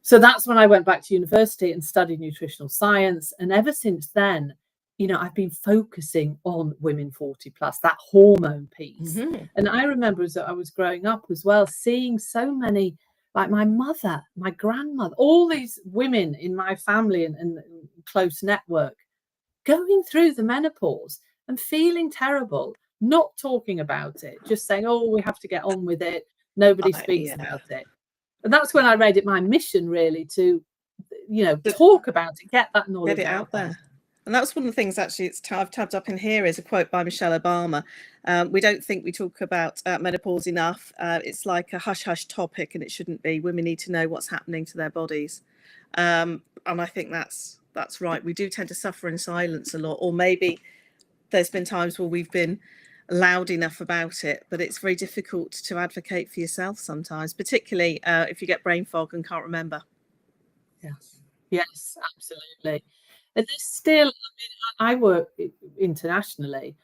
So that's when I went back to university and studied nutritional science. And ever since then, you know, I've been focusing on women 40 plus, that hormone piece. And I remember as I was growing up as well, seeing so many, like my mother, my grandmother, all these women in my family and close network going through the menopause and feeling terrible, not talking about it, just saying, oh, we have to get on with it. Nobody speaks about it. And that's when I made it my mission, really, to, you know, talk about it, get that knowledge out there. And that's one of the things, actually, I've tabbed up in here is a quote by Michelle Obama. We don't think we talk about menopause enough. It's like a hush-hush topic, and it shouldn't be. Women need to know what's happening to their bodies. And I think that's right. We do tend to suffer in silence a lot, or maybe there's been times where we've been loud enough about it, but it's very difficult to advocate for yourself sometimes, particularly if you get brain fog and can't remember. Yes, absolutely. And there's still, I mean, I work internationally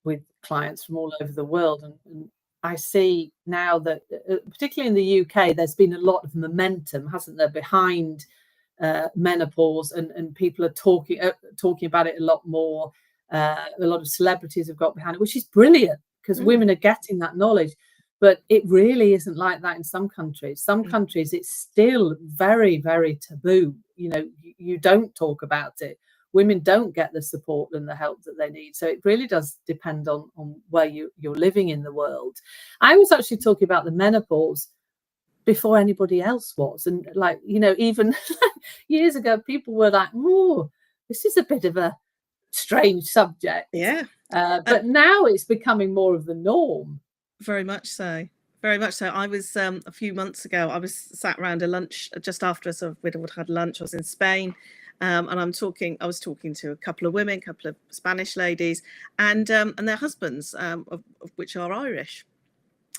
with clients from all over the world, and I see now that, particularly in the UK, there's been a lot of momentum, hasn't there, behind menopause, and people are talking about it a lot more. A lot of celebrities have got behind it, which is brilliant, because women are getting that knowledge. But it really isn't like that in some countries. Some countries, it's still very, very taboo. You know, you don't talk about it. Women don't get the support and the help that they need. So it really does depend on where you're living in the world. I was actually talking about the menopause before anybody else was. And, like, you know, even years ago, people were like, oh, this is a bit of a strange subject. Yeah. But now it's becoming more of the norm. Very much so. Very much so. I was a few months ago, I was sat around a lunch just after we'd had lunch. I was in Spain, and I was talking to a couple of women, a couple of Spanish ladies, and their husbands, of which are Irish,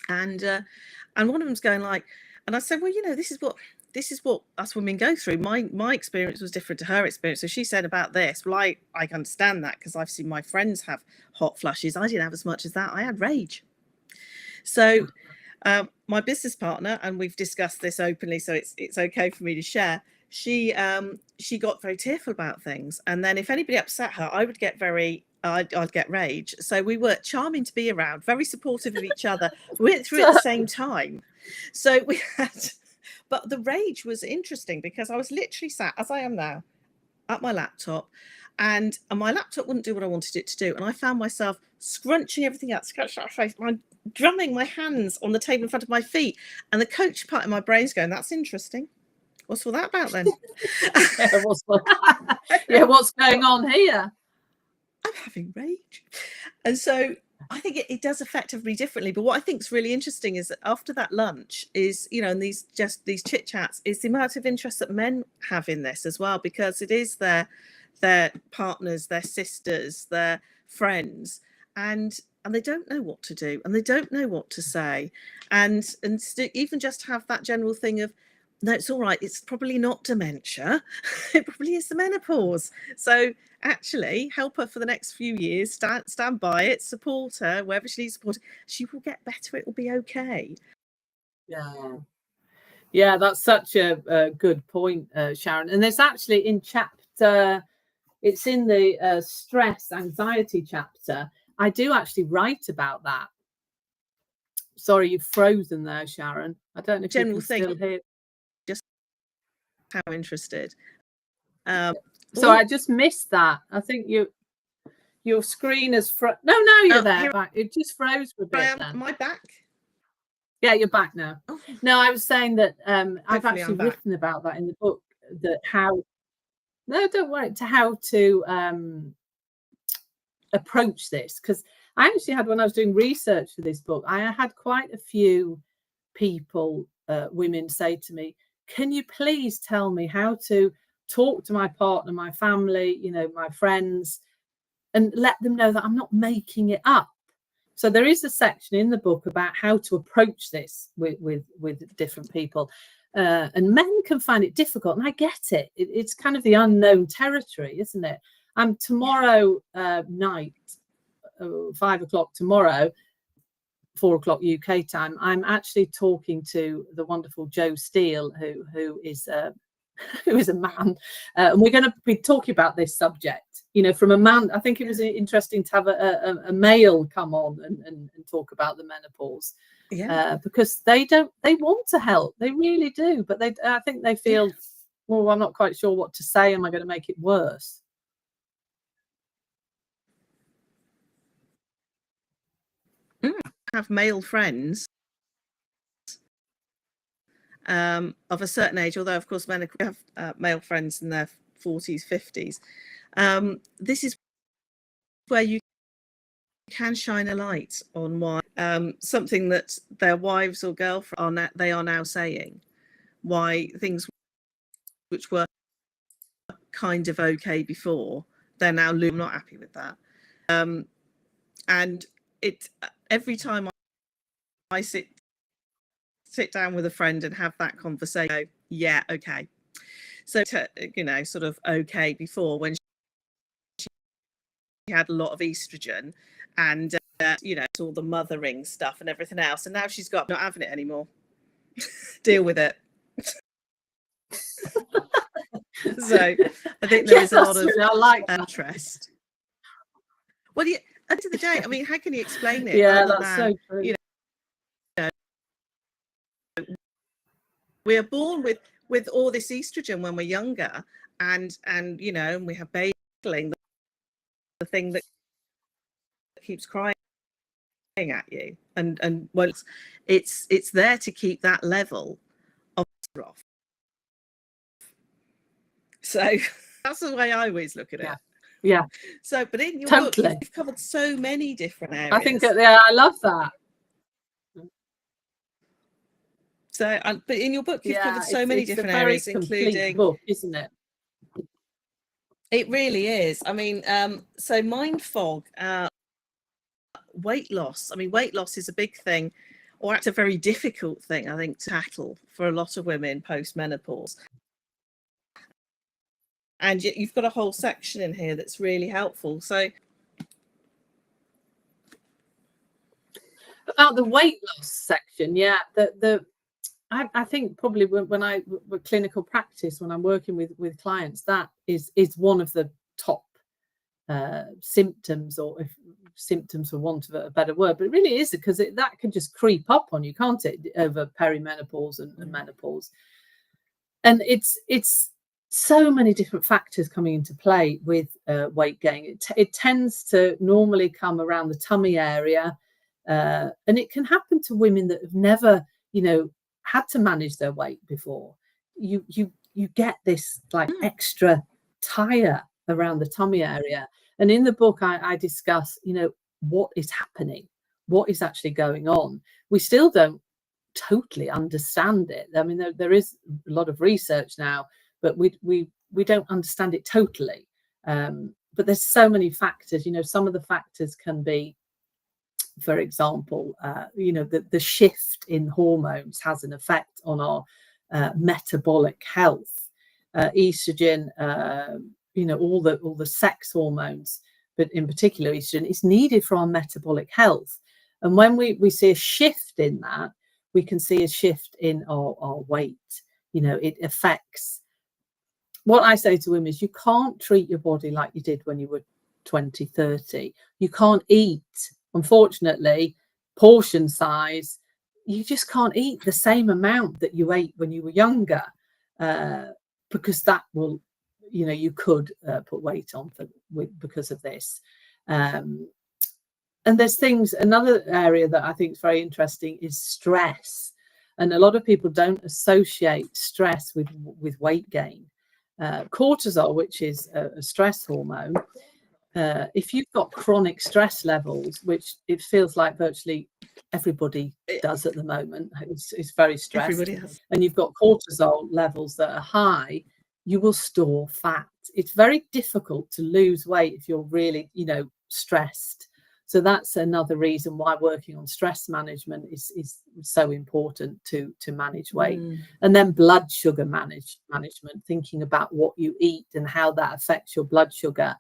and one of them's going like, and I said, well, you know, this is what us women go through. My experience was different to her experience. So she said about this, well, I understand that, because I've seen my friends have hot flushes. I didn't have as much as that. I had rage. So my business partner, and we've discussed this openly, so it's okay for me to share, she got very tearful about things, and then if anybody upset her, I'd get rage. So we were charming to be around, very supportive of each other. We went through it at the same time. So we had, but the rage was interesting, because I was literally sat, as I am now, at my laptop, and my laptop wouldn't do what I wanted it to do, and I found myself scrunching everything up, drumming my hands on the table in front of my feet, and the coach part of my brain's going, that's interesting. What's all that about then? What's going on here? I'm having rage. And so I think it does affect everybody differently. But what I think is really interesting is that after that lunch is, you know, and these chit chats, is the amount of interest that men have in this as well, because it is their partners, their sisters, their friends, and they don't know what to do, and they don't know what to say, and even just have that general thing of, no, it's all right, it's probably not dementia, it probably is the menopause. So actually help her for the next few years, stand by it, support her wherever she needs support. She will get better, it will be okay. Yeah, that's such a good point, Sharon. And there's actually in chapter, it's in the stress anxiety chapter, I do actually write about that. Sorry, you've frozen there, Sharon. I don't know if you can still hear. Just how interested. So I just missed that. I think your screen is no, you're there. Back. It just froze for a bit. Am I back? Yeah, you're back now. Oh. No, I was saying that I've actually written about that in the book. No, don't worry. How to approach this, because I actually had, when I was doing research for this book, I had quite a few people, women, say to me, can you please tell me how to talk to my partner, my family, you know, my friends, and let them know that I'm not making it up. So there is a section in the book about how to approach this with different people, and men can find it difficult, and I get it. It's kind of the unknown territory, isn't it? Tomorrow night, 5 o'clock tomorrow, 4 o'clock UK time, I'm actually talking to the wonderful Jo Steele, who is who is a man, and we're going to be talking about this subject, you know, from a man. I think it was interesting to have a male come on and talk about the menopause, because they want to help, they really do, but I think they feel, well, I'm not quite sure what to say. Am I going to make it worse? Have male friends of a certain age, although of course men have male friends in their 40s, 50s. This is where you can shine a light on why something that their wives or girlfriends are now saying, why things which were kind of okay before, they're now not happy with that. And it every time I sit down with a friend and have that conversation, yeah, okay. So you know, sort of okay before, when she had a lot of estrogen and you know, all the mothering stuff and everything else, and now she's got not having it anymore. Deal with it. So I think there is a lot of interest. Well, at the end of the day, I mean, how can you explain it? Yeah, that's so true. You know, we are born with all this estrogen when we're younger, and you know, and we have baby, the thing that keeps crying at you, and well, it's there to keep that level of off. So that's the way I always look at it. Yeah. So, but in your book, you've covered so many different areas. I think, I love that. So, but in your book, you've covered so many different areas, including book, isn't it? It really is. I mean, so mind fog, weight loss. I mean, weight loss is a big thing, or it's a very difficult thing, I think, to tackle for a lot of women post-menopause. And you've got a whole section in here that's really helpful. So about the weight loss section, I think probably when I with clinical practice, when I'm working with clients, that is one of the top symptoms, or if symptoms for want of a better word, but it really is, because that can just creep up on you, can't it, over perimenopause and menopause. And it's so many different factors coming into play with weight gain. It tends to normally come around the tummy area, and it can happen to women that have never, you know, had to manage their weight before. You get this like extra tire around the tummy area, and in the book I discuss, you know, what is happening, what is actually going on. We still don't totally understand it. I mean, there is a lot of research now, but we don't understand it totally. But there's so many factors. You know, some of the factors can be, for example, you know, the shift in hormones has an effect on our metabolic health. Estrogen, you know, all the sex hormones, but in particular estrogen, is needed for our metabolic health. And when we see a shift in that, we can see a shift in our weight. You know, it affects. What I say to women is, you can't treat your body like you did when you were 20, 30. You can't eat, unfortunately, portion size. You just can't eat the same amount that you ate when you were younger, because that will, you know, you could put weight on because of this. And there's things, another area that I think is very interesting is stress. And a lot of people don't associate stress with weight gain. Cortisol, which is a stress hormone, if you've got chronic stress levels, which it feels like virtually everybody does at the moment, it's very stressed. Everybody has. And you've got cortisol levels that are high, you will store fat. It's very difficult to lose weight if you're really, you know, stressed. So that's another reason why working on stress management is so important to manage weight. And then blood sugar management, thinking about what you eat and how that affects your blood sugar,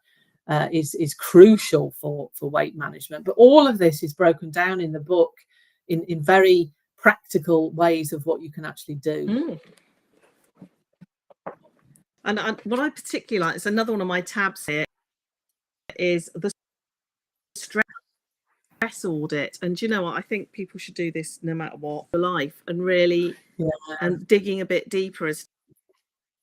is crucial for weight management. But all of this is broken down in the book in very practical ways of what you can actually do. And what I particularly like is another one of my tabs here is the stress audit. And you know what? I think people should do this no matter what for life, and really and digging a bit deeper as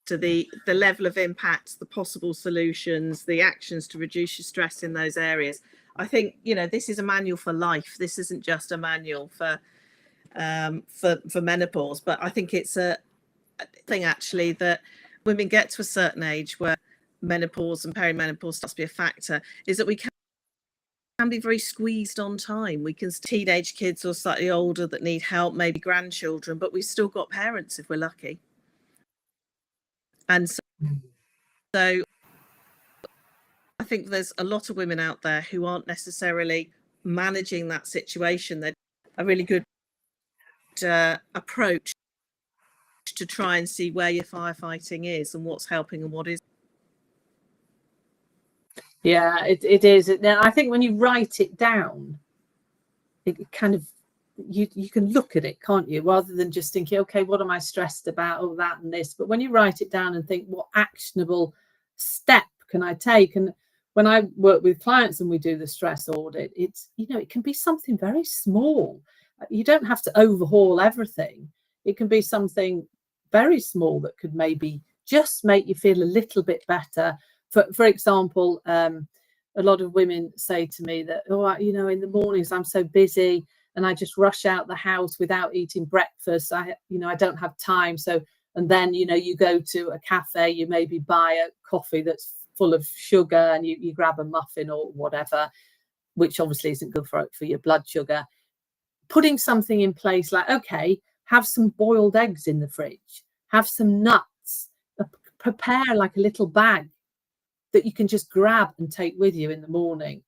to the level of impact, the possible solutions, the actions to reduce your stress in those areas. I think, you know, this is a manual for life. This isn't just a manual for menopause, but I think it's a thing actually that women get to a certain age where menopause and perimenopause starts to be a factor, is that we can be very squeezed on time. We can teenage kids or slightly older that need help, maybe grandchildren, but we've still got parents if we're lucky. And so I think there's a lot of women out there who aren't necessarily managing that situation. They're a really good approach to try and see where your firefighting is and what's helping and what isn't. Yeah, it is. Now, I think when you write it down, it kind of, you can look at it, can't you? Rather than just thinking, okay, what am I stressed about? Oh, that and this. But when you write it down and think, what actionable step can I take? And when I work with clients and we do the stress audit, it's, you know, it can be something very small. You don't have to overhaul everything. It can be something very small that could maybe just make you feel a little bit better. For example, a lot of women say to me that, oh, you know, in the mornings I'm so busy and I just rush out the house without eating breakfast. I don't have time. So, and then, you know, you go to a cafe, you maybe buy a coffee that's full of sugar and you grab a muffin or whatever, which obviously isn't good for your blood sugar. Putting something in place like, okay, have some boiled eggs in the fridge, have some nuts, prepare like a little bag that you can just grab and take with you in the morning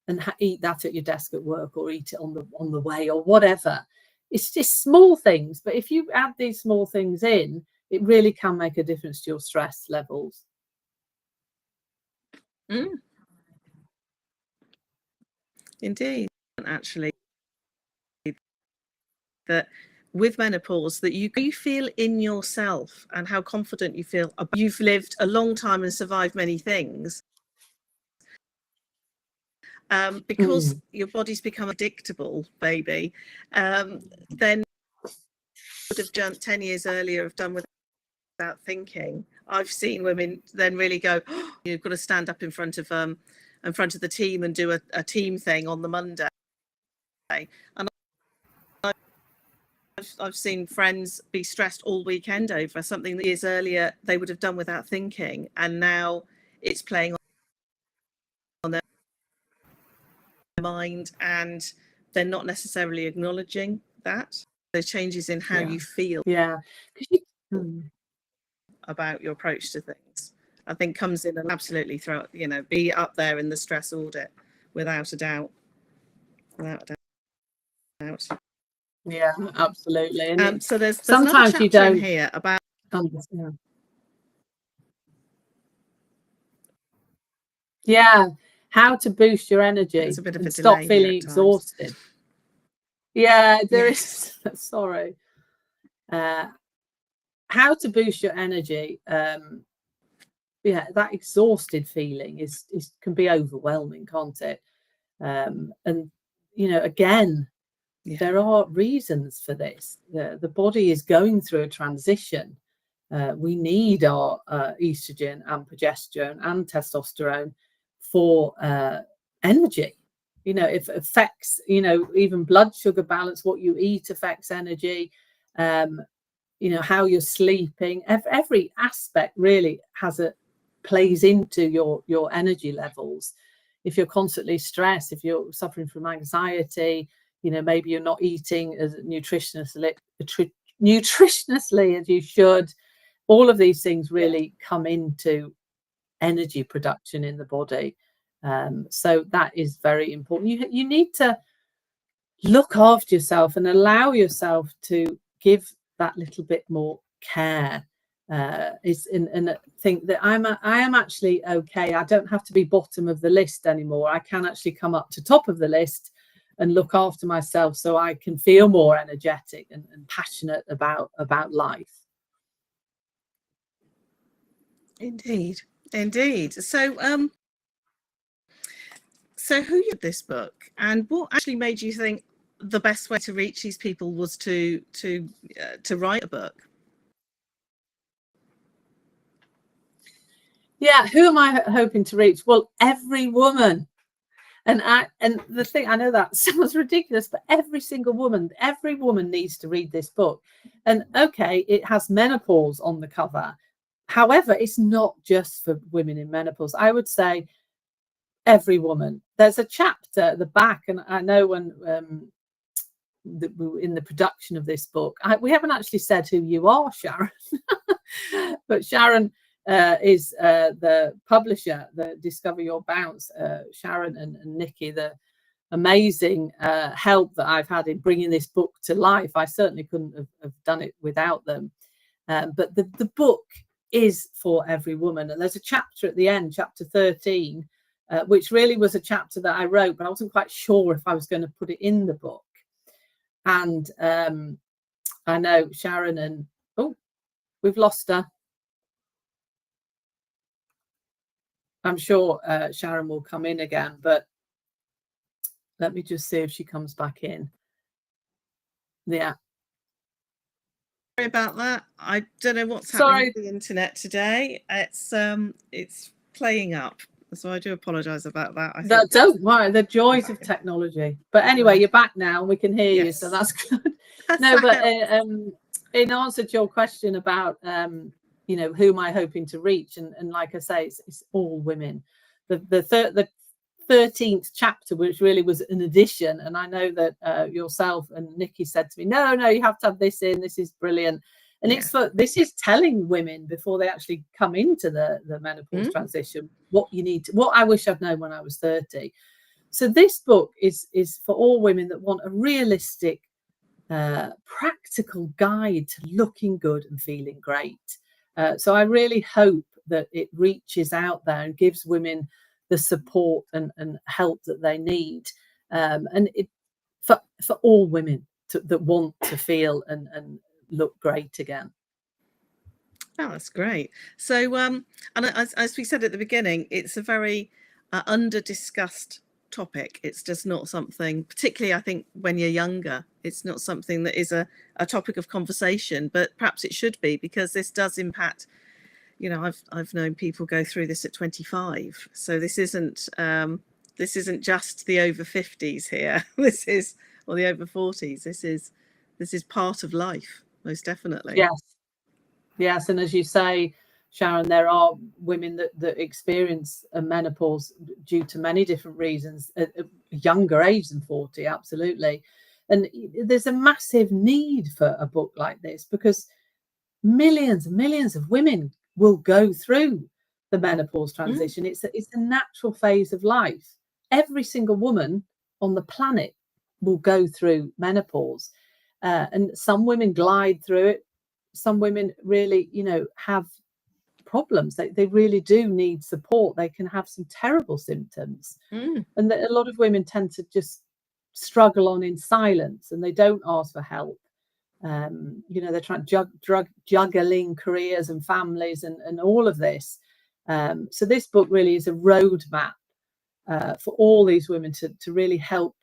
and eat that at your desk at work, or eat it on the way or whatever. It's just small things, but if you add these small things in, it really can make a difference to your stress levels. Indeed, actually, that with menopause, that you feel in yourself and how confident you feel. You've lived a long time and survived many things. Because your body's become predictable, baby, then would have done 10 years earlier, have done without thinking. I've seen women then really go, oh, you've got to stand up in front of the team and do a team thing on the Monday. And I've seen friends be stressed all weekend over something that years earlier they would have done without thinking, and now it's playing on their mind, and they're not necessarily acknowledging that. Those changes in how you feel about your approach to things, I think, comes in and absolutely throw, you know, be up there in the stress audit without a doubt. Yeah, absolutely. And so there's sometimes you don't here about understand. How to boost your energy and stop feeling exhausted. Yeah, there is. Sorry. How to boost your energy. That exhausted feeling can be overwhelming, can't it? And you know, again, there are reasons for this. The body is going through a transition. We need our estrogen and progesterone and testosterone for energy. You know, it affects, you know, even blood sugar balance. What you eat affects energy. You know, how you're sleeping. Every aspect really plays into your energy levels. If you're constantly stressed, if you're suffering from anxiety, you know, maybe you're not eating as nutritionally as you should. All of these things really come into energy production in the body. So that is very important. You need to look after yourself and allow yourself to give that little bit more care. And think that I am actually okay. I don't have to be bottom of the list anymore. I can actually come up to top of the list and look after myself, so I can feel more energetic and passionate about life. Indeed, indeed. So so who did this book, and what actually made you think the best way to reach these people was to write a book? Yeah, who am I hoping to reach? Well, every woman. And the thing, I know that sounds ridiculous, but every woman needs to read this book. And okay, it has menopause on the cover. However, it's not just for women in menopause. I would say every woman. There's a chapter at the back, and I know when in the production of this book, we haven't actually said who you are, Sharon, but Sharon is the publisher, the Discover Your Bounce. Sharon and Nikki, the amazing help that I've had in bringing this book to life. I certainly couldn't have done it without them. But the book is for every woman. And there's a chapter at the end, chapter 13, which really was a chapter that I wrote, but I wasn't quite sure if I was going to put it in the book. And I know Sharon and, oh, we've lost her. I'm sure Sharon will come in again, but let me just see if she comes back in. Yeah. Sorry about that. I don't know what's happening with the internet today. It's playing up, so I do apologise about that. Don't worry, the joys of technology. But anyway, you're back now, and we can hear you, so that's good. No, but in answer to your question about you know, who am I hoping to reach, and like I say, it's all women. The 13th chapter, which really was an addition, and I know that yourself and Nikki said to me, no, you have to have this in, this is brilliant. And it's for, this is telling women before they actually come into the menopause transition what you need to, what I wish I'd known when I was 30. So this book is for all women that want a realistic, practical guide to looking good and feeling great. So I really hope that it reaches out there and gives women the support and help that they need, and it for all women that want to feel and look great again. Oh, that's great. So and as we said at the beginning, it's a very under-discussed topic. It's just not something, particularly I think when you're younger, it's not something that is a topic of conversation, but perhaps it should be, because this does impact, you know, I've known people go through this at 25. So this isn't just the over 50s here. This is, or the over 40s. This is part of life, most definitely. Yes, and as you say, Sharon, there are women that experience a menopause due to many different reasons at a younger age than 40, absolutely. And there's a massive need for a book like this, because millions and millions of women will go through the menopause transition. It's a natural phase of life. Every single woman on the planet will go through menopause, and some women glide through it. Some women really, you know, have problems. They really do need support. They can have some terrible symptoms, and a lot of women tend to just struggle on in silence, and they don't ask for help. You know, they're trying juggling careers and families and all of this. So this book really is a roadmap for all these women to really help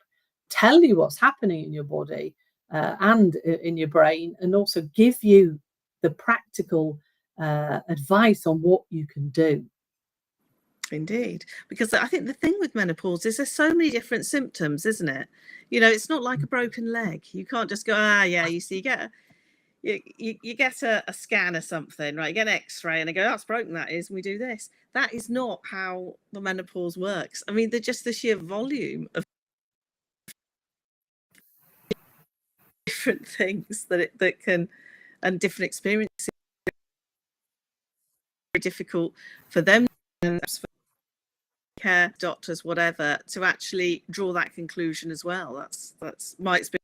tell you what's happening in your body and in your brain, and also give you the practical advice on what you can do. Indeed, because I think the thing with menopause is there's so many different symptoms, isn't it? You know, it's not like a broken leg. You can't just go, yeah, you see, you get a scan or something, right? You get an X-ray and they go, that's broken, that is, and we do this. That is not how the menopause works. I mean, they're just the sheer volume of different things that can, and different experiences, very difficult for them and for care, doctors, whatever, to actually draw that conclusion as well. That's my experience.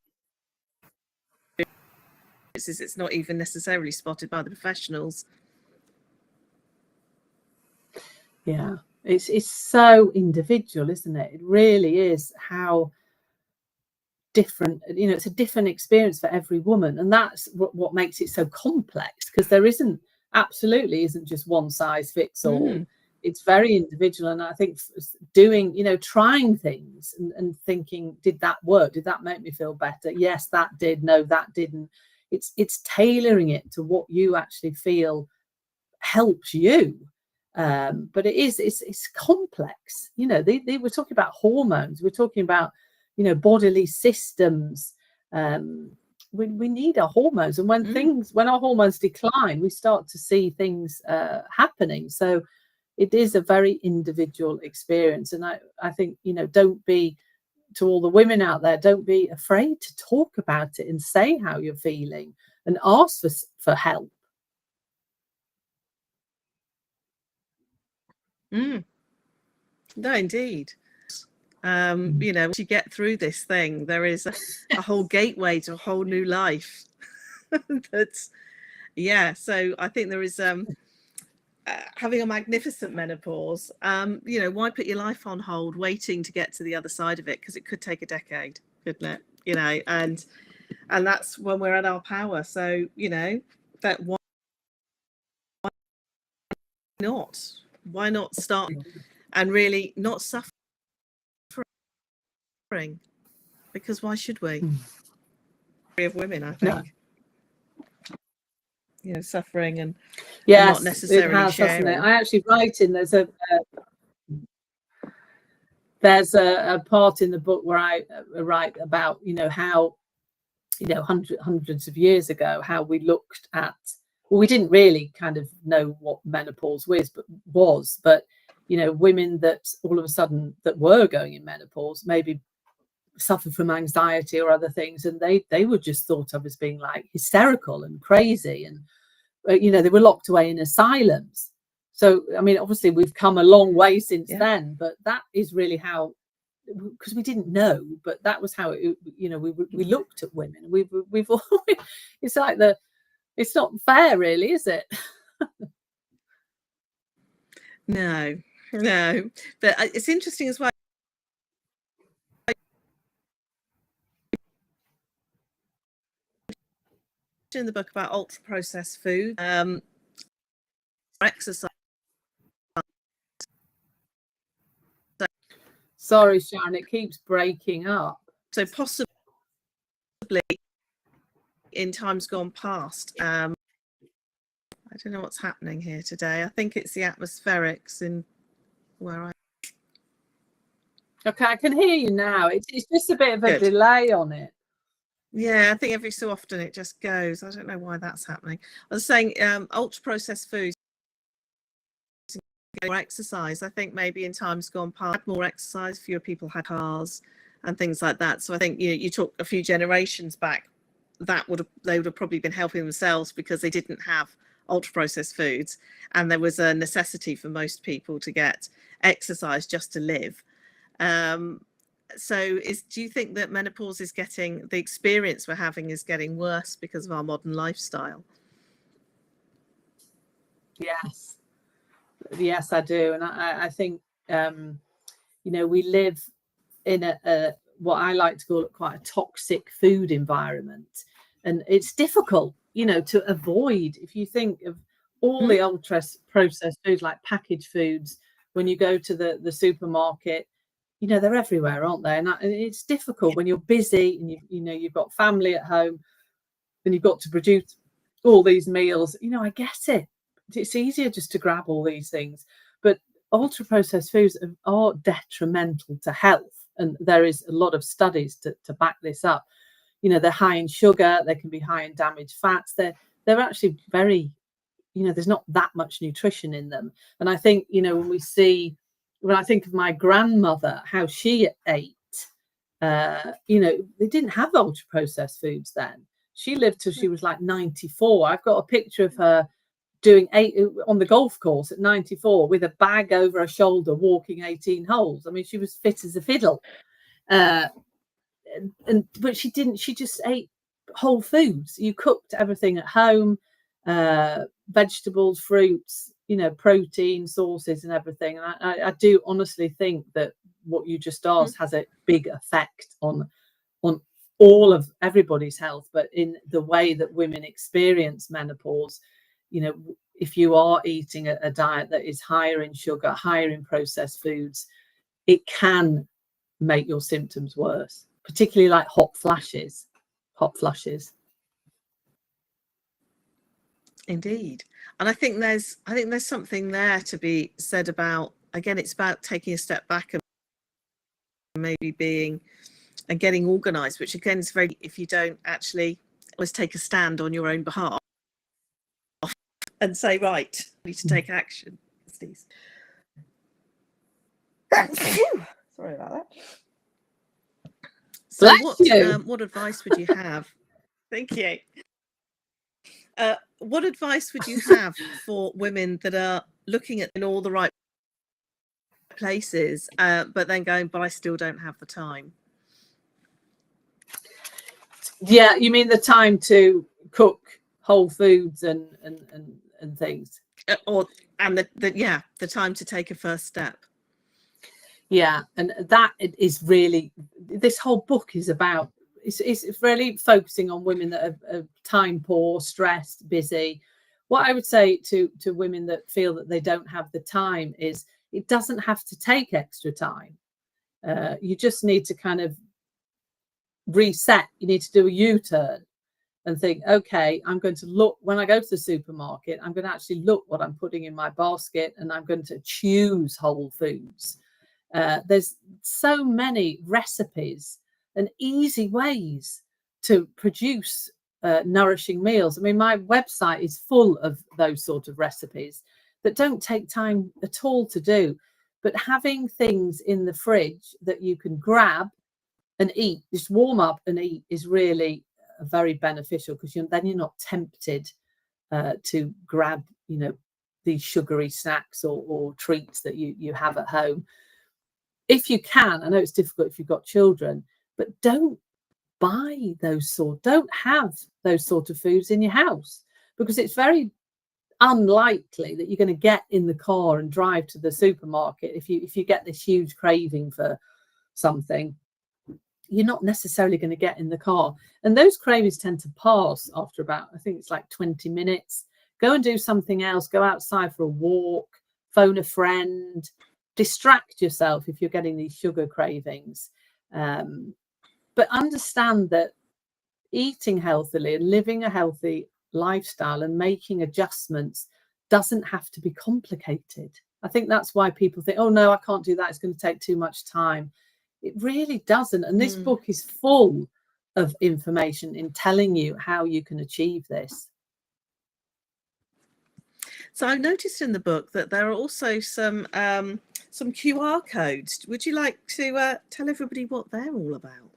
It's not even necessarily spotted by the professionals. Yeah, it's so individual, isn't it? It really is. How different, you know, it's a different experience for every woman, and that's what makes it so complex, because there isn't absolutely isn't just one size fits all. It's very individual. And I think doing, trying things and thinking, did that work? Did that make me feel better? Yes, that did. No, that didn't. It's tailoring it to what you actually feel helps you. But it's complex. They were talking about hormones. We're talking about, bodily systems. We need our hormones, and when our hormones decline, we start to see things happening. So it is a very individual experience. And I think, don't be, to all the women out there, don't be afraid to talk about it and say how you're feeling and ask for help. No, indeed. Once you get through this thing, there is a whole gateway to a whole new life. So I think there is having a magnificent menopause. Why put your life on hold waiting to get to the other side of it? Because it could take a decade, couldn't it? And that's when we're at our power. So that why not start and really not suffering? Because why should we? Of women, I think. No. Suffering and not necessarily it has, sharing. hasn't it? I actually write in there's a part in the book where I write about how hundreds of years ago, how we looked at, we didn't really kind of know what menopause was, but women that all of a sudden that were going in menopause maybe suffered from anxiety or other things, and they were just thought of as being like hysterical and crazy, and they were locked away in asylums. So I mean, obviously we've come a long way since then, but that is really how, because we didn't know, but that was how we looked at women. We've always, it's like it's not fair, really, is it? No, but it's interesting as well. In the book about ultra processed food, exercise. Sorry, Sharon, it keeps breaking up. So possibly in times gone past. I don't know what's happening here today. I think it's the atmospherics in where I. Okay, I can hear you now. It's just a bit of a delay on it. Yeah, I think every so often it just goes. I don't know why that's happening. I was saying ultra processed foods, more exercise. I think maybe in times gone past, more exercise, fewer people had cars and things like that. So I think you talk a few generations back, they would have probably been helping themselves because they didn't have ultra processed foods, and there was a necessity for most people to get exercise just to live. So do you think that menopause is getting, the experience we're having is getting worse because of our modern lifestyle? Yes, I do. And I think, we live in a what I like to call it quite a toxic food environment. And it's difficult, to avoid. If you think of all the ultra processed foods like packaged foods, when you go to the supermarket, they're everywhere, aren't they? And it's difficult when you're busy and you've got family at home and you've got to produce all these meals. I get it. It's easier just to grab all these things, but ultra processed foods are detrimental to health, and there is a lot of studies to back this up. They're high in sugar, they can be high in damaged fats, they're actually very, there's not that much nutrition in them. And I think, when I think of my grandmother, how she ate, they didn't have ultra processed foods then. She lived till she was like 94. I've got a picture of her doing on the golf course at 94 with a bag over her shoulder, walking 18 holes. I mean, she was fit as a fiddle. But she didn't. She just ate whole foods. You cooked everything at home, vegetables, fruits, protein sources and everything. And I do honestly think that what you just asked has a big effect on all of everybody's health, but in the way that women experience menopause, if you are eating a diet that is higher in sugar, higher in processed foods, it can make your symptoms worse, particularly like hot flushes. Indeed. And I think there's something there to be said about, again, it's about taking a step back and maybe being and getting organized, which again is very, if you don't actually always take a stand on your own behalf and say, right, I need to take action. Sorry about that. So Bless what advice would you have? Thank you. What advice would you have for women that are looking at in all the right places, but then going, but I still don't have the time? Yeah, you mean the time to cook whole foods and things? The time to take a first step. Yeah, and that is really, this whole book is about, it's really focusing on women that are time poor, stressed, busy. What I would say to women that feel that they don't have the time is, it doesn't have to take extra time. You just need to kind of reset. You need to do a U-turn and think, okay, I'm going to look, when I go to the supermarket, I'm going to actually look what I'm putting in my basket, and I'm going to choose whole foods. There's so many recipes and easy ways to produce nourishing meals. I mean, my website is full of those sort of recipes that don't take time at all to do, but having things in the fridge that you can grab and eat, just warm up and eat, is really very beneficial, because then you're not tempted to grab, these sugary snacks or treats that you have at home. If you can, I know it's difficult if you've got children, but don't have those sort of foods in your house, because it's very unlikely that you're going to get in the car and drive to the supermarket. If you get this huge craving for something, you're not necessarily going to get in the car, and those cravings tend to pass after about, I think it's like 20 minutes. Go and do something else, go outside for a walk, phone a friend, distract yourself if you're getting these sugar cravings. But understand that eating healthily and living a healthy lifestyle and making adjustments doesn't have to be complicated. I think that's why people think, oh no, I can't do that, it's going to take too much time. It really doesn't. And this book is full of information in telling you how you can achieve this. So I noticed in the book that there are also some QR codes. Would you like to tell everybody what they're all about?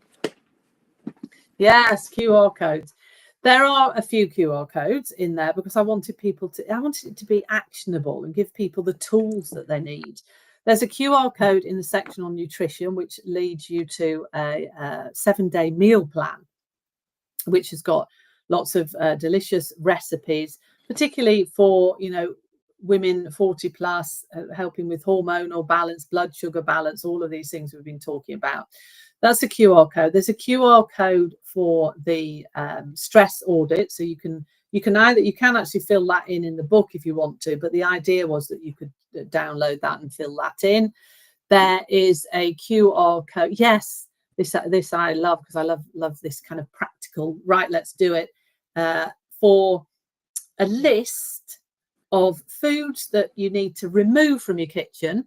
Yes, QR codes. There are a few QR codes in there because I wanted it to be actionable and give people the tools that they need. There's a QR code in the section on nutrition, which leads you to a 7-day meal plan, which has got lots of delicious recipes, particularly for, women 40 plus, helping with hormonal balance, blood sugar balance, all of these things we've been talking about. That's a QR code. There's a QR code for the stress audit. So you can actually fill that in the book if you want to, but the idea was that you could download that and fill that in. There is a QR code. Yes, this I love, because I love this kind of practical, right, let's do it, for a list of foods that you need to remove from your kitchen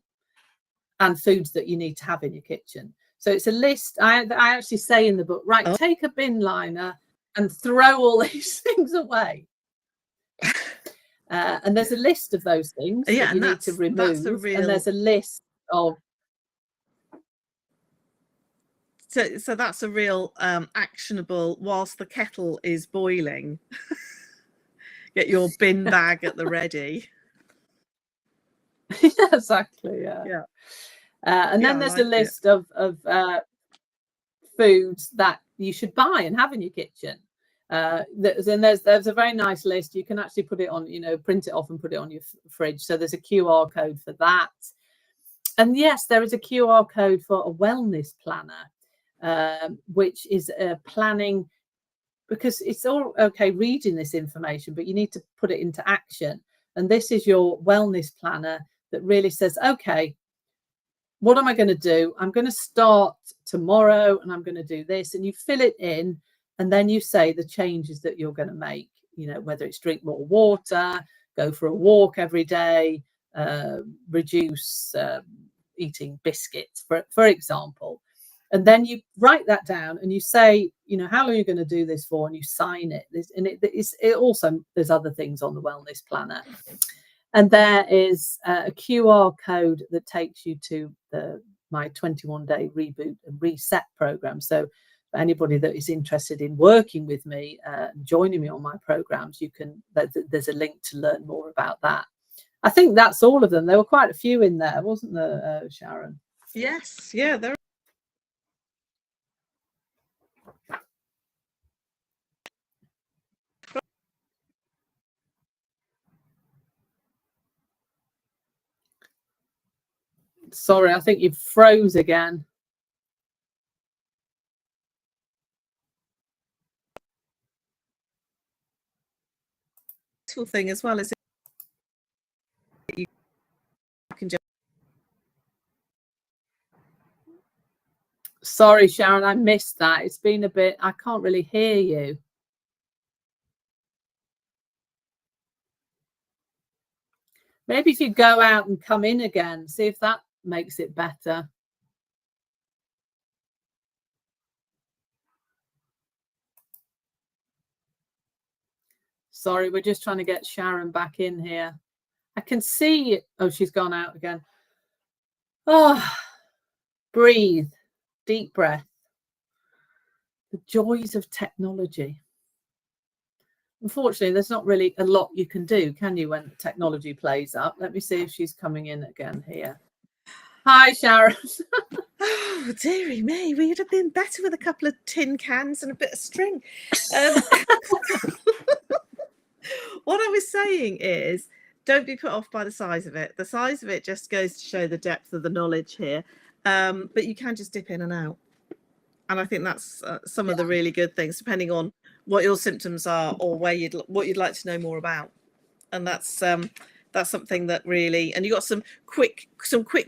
and foods that you need to have in your kitchen. So it's a list. I actually say in the book, right, take a bin liner and throw all these things away. And there's a list of those things that you need to remove. And there's a list of. So that's a real actionable, whilst the kettle is boiling. Get your bin bag at the ready. Yeah, exactly. Yeah. And then there's a list of foods that you should buy and have in your kitchen. There's a very nice list. You can actually put it on, print it off and put it on your fridge. So there's a QR code for that. And yes, there is a QR code for a wellness planner, which is planning, because it's all okay reading this information, but you need to put it into action. And this is your wellness planner that really says, okay, what am I going to do? I'm going to start tomorrow and I'm going to do this. And you fill it in, and then you say the changes that you're going to make, you know, whether it's drink more water, go for a walk every day, reduce eating biscuits, for example. And then you write that down and you say, you know, how long are you going to do this for? And you sign it. And it also, there's other things on the wellness planner. And there is a QR code that takes you to my 21-day reboot and reset program. So for anybody that is interested in working with me, joining me on my programs, there's a link to learn more about that. I think that's all of them. There were quite a few in there, wasn't there, Sharon? Yes, yeah, there. Sorry, I think you froze again. Thing as well is you can just. Sorry, Sharon, I missed that. It's been a bit, I can't really hear you. Maybe if you go out and come in again, see if that makes it better. Sorry, we're just trying to get Sharon back in here. I can see, oh, she's gone out again. Oh, breathe, deep breath. The joys of technology. Unfortunately, there's not really a lot you can do, can you, when technology plays up? Let me see if she's coming in again here. Hi, Sharon. Oh, dearie me, we'd have been better with a couple of tin cans and a bit of string. What I was saying is, don't be put off by the size of it. The size of it just goes to show the depth of the knowledge here. But you can just dip in and out. And I think that's some of the really good things, depending on what your symptoms are or what you'd like to know more about. And that's something that really, and you got some quick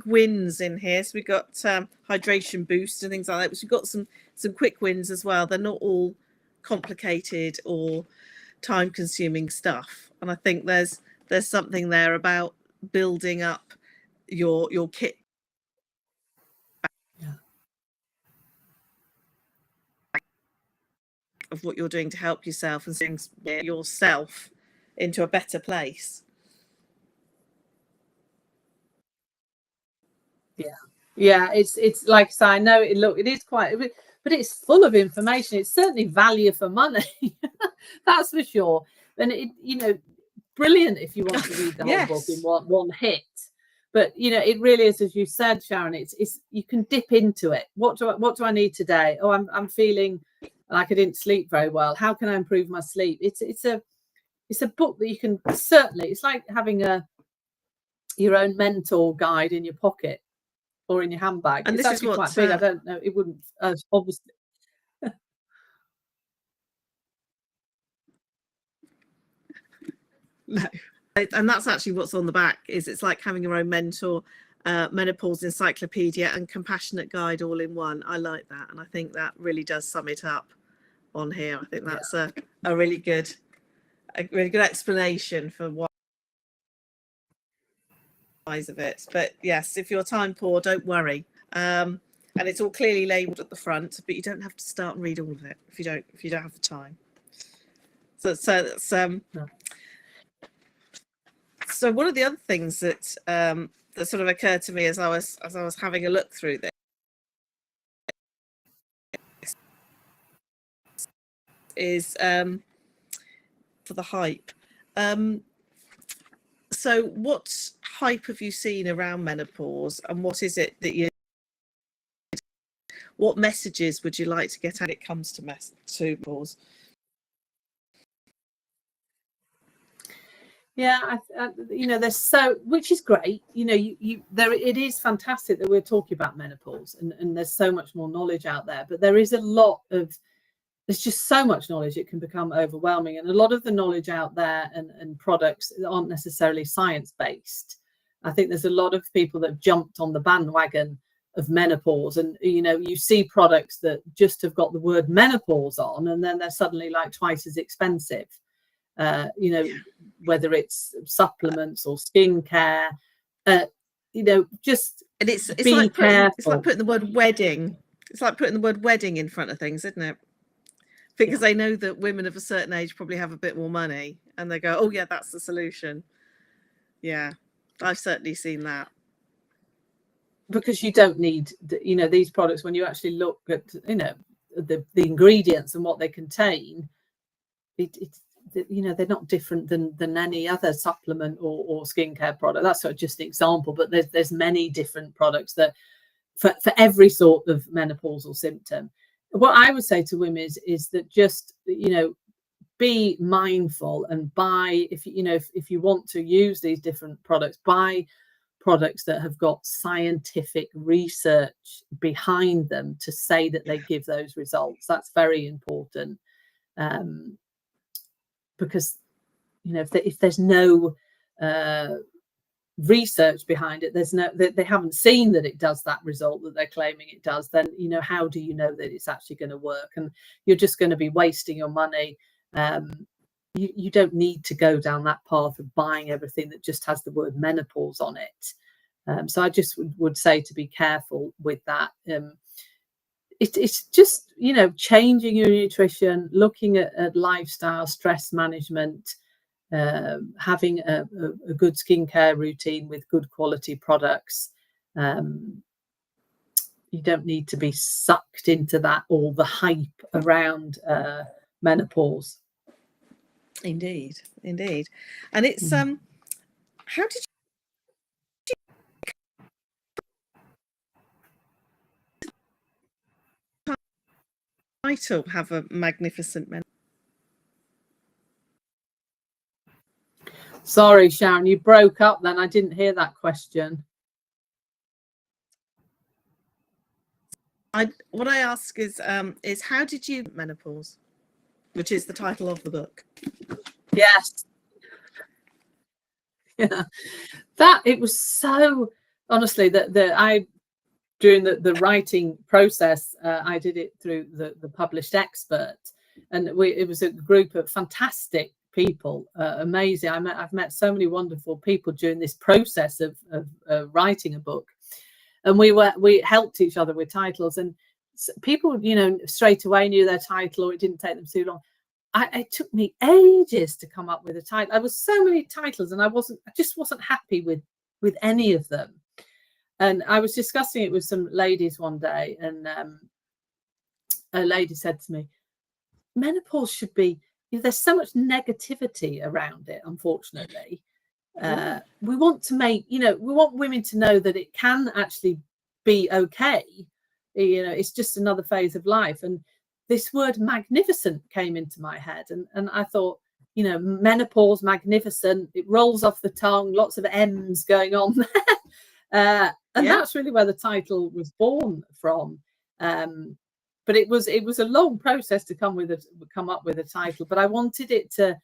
wins in here. So we've got hydration boost and things like that. But we've got some quick wins as well. They're not all complicated or time-consuming stuff. And I think there's something there about building up your kit. Of what you're doing to help yourself and things yourself into a better place. Yeah, it's like I know it is quite, but it's full of information. It's certainly value for money. That's for sure. And it, you know, brilliant if you want to read the whole book in one hit. But you know, it really is, as you said, Sharon. It's you can dip into it. What do I need today? Oh, I'm feeling like I didn't sleep very well. How can I improve my sleep? It's a book that you can certainly. It's like having your own mentor guide in your pocket or in your handbag. And it's actually quite big. I don't know. It wouldn't obviously. No, and that's actually what's on the back. It's like having your own mentor, menopause encyclopedia and compassionate guide all in one. I like that, and I think that really does sum it up on here. I think that's a really good explanation for why of it. But yes, if you're time poor, don't worry. And it's all clearly labelled at the front, but you don't have to start and read all of it if you don't have the time. So that's So one of the other things that sort of occurred to me as I was having a look through this is for the hype. So what hype have you seen around menopause, and what is it that what messages would you like to get out when it comes to menopause? Yeah, you know, there's which is great. You know, it is fantastic that we're talking about menopause, and there's so much more knowledge out there. But there is a lot of there's just so much knowledge, it can become overwhelming. And a lot of the knowledge out there and products aren't necessarily science-based. I think there's a lot of people that have jumped on the bandwagon of menopause, and you see products that just have got the word menopause on, and then they're suddenly like twice as expensive. Whether it's supplements or skincare, just and it's be like careful. It's like putting the word wedding. It's like putting the word wedding in front of things, isn't it? Because they know that women of a certain age probably have a bit more money, and they go, "Oh yeah, that's the solution." Yeah, I've certainly seen that. Because you don't need, these products, when you actually look at, the ingredients and what they contain, they're not different than any other supplement or skincare product. That's sort of just an example, but there's many different products that for every sort of menopausal symptom. What I would say to women is that just, be mindful and buy, if you want to use these different products, buy products that have got scientific research behind them to say that they give those results. That's very important, because if there's no research behind it, they haven't seen that it does that result that they're claiming it does, then how do you know that it's actually going to work? And you're just going to be wasting your money. You don't need to go down that path of buying everything that just has the word menopause on it. So I just would say to be careful with that. It's just, changing your nutrition, looking at lifestyle, stress management, having a good skincare routine with good quality products. You don't need to be sucked into that, all the hype around menopause. Indeed. And it's how did you title have a magnificent menopause? Sorry, Sharon, you broke up then. I didn't hear that question. What I ask is how did you menopause, which is the title of the book? Yes. Yeah, that it was so, honestly, that I, during the writing process, I did it through the published expert, and it was a group of fantastic people, amazing. I've met so many wonderful people during this process of writing a book, and we helped each other with titles, and people straight away knew their title, or it didn't take them too long. It took me ages to come up with a title. There was so many titles, and I just wasn't happy with any of them. And I was discussing it with some ladies one day, and a lady said to me, menopause should be, there's so much negativity around it, unfortunately. We want to make, we want women to know that it can actually be okay. It's just another phase of life. And this word magnificent came into my head, and I thought, menopause, magnificent, it rolls off the tongue, lots of M's going on there. And that's really where the title was born from. But it was a long process to come up with a title, but I wanted it to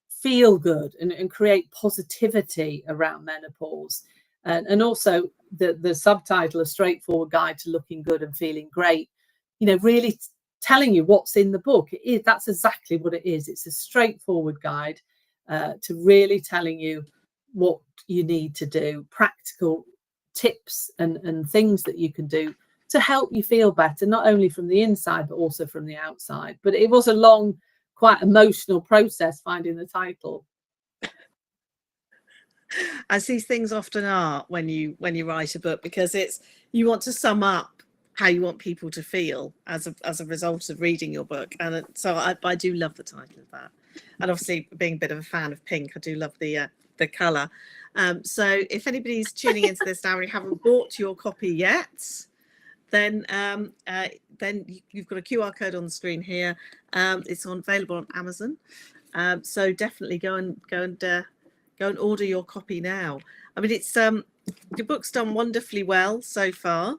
feel good and create positivity around menopause. And also the subtitle, A Straightforward Guide to Looking Good and Feeling Great, really telling you what's in the book. That's exactly what it is. It's a straightforward guide to really telling you what you need to do, practical tips and things that you can do to help you feel better, not only from the inside but also from the outside. But it was a long, quite emotional process finding the title. As these things often are when you write a book, because you want to sum up how you want people to feel as a result of reading your book. And so I do love the title of that. And obviously, being a bit of a fan of pink, I do love the colour. So if anybody's tuning into this now and you haven't bought your copy yet, then you've got a QR code on the screen here. It's available on Amazon. So definitely go and order your copy now. I mean, it's your book's done wonderfully well so far.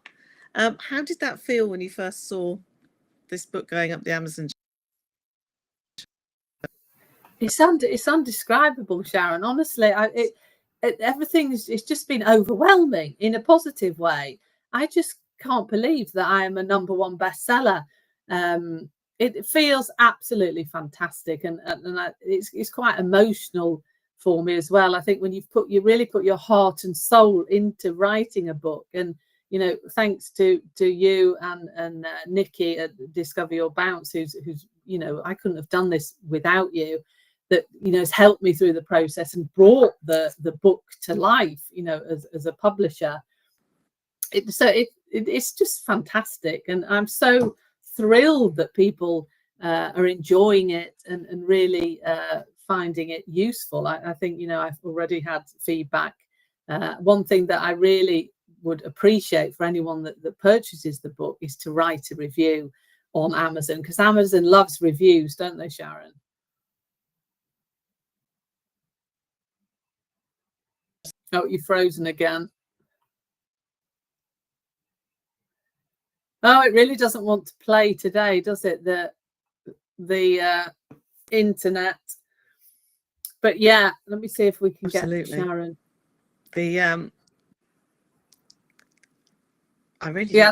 How did that feel when you first saw this book going up the Amazon? It's undescribable, Sharon. Honestly, it's just been overwhelming in a positive way. I just can't believe that I am a #1 bestseller. It feels absolutely fantastic, and it's quite emotional for me as well. I think when you really put your heart and soul into writing a book, and thanks to you and Nikki at Discover Your Bounce, who's I couldn't have done this without you. That has helped me through the process and brought the book to life. As a publisher, it's just fantastic, and I'm so thrilled that people are enjoying it and really finding it useful. I think I've already had feedback. One thing that I really would appreciate for anyone that purchases the book is to write a review on Amazon, because Amazon loves reviews, don't they, Sharon? Oh, you're frozen again. Oh, it really doesn't want to play today, does it? The internet. But yeah, let me see if we can get Sharon. I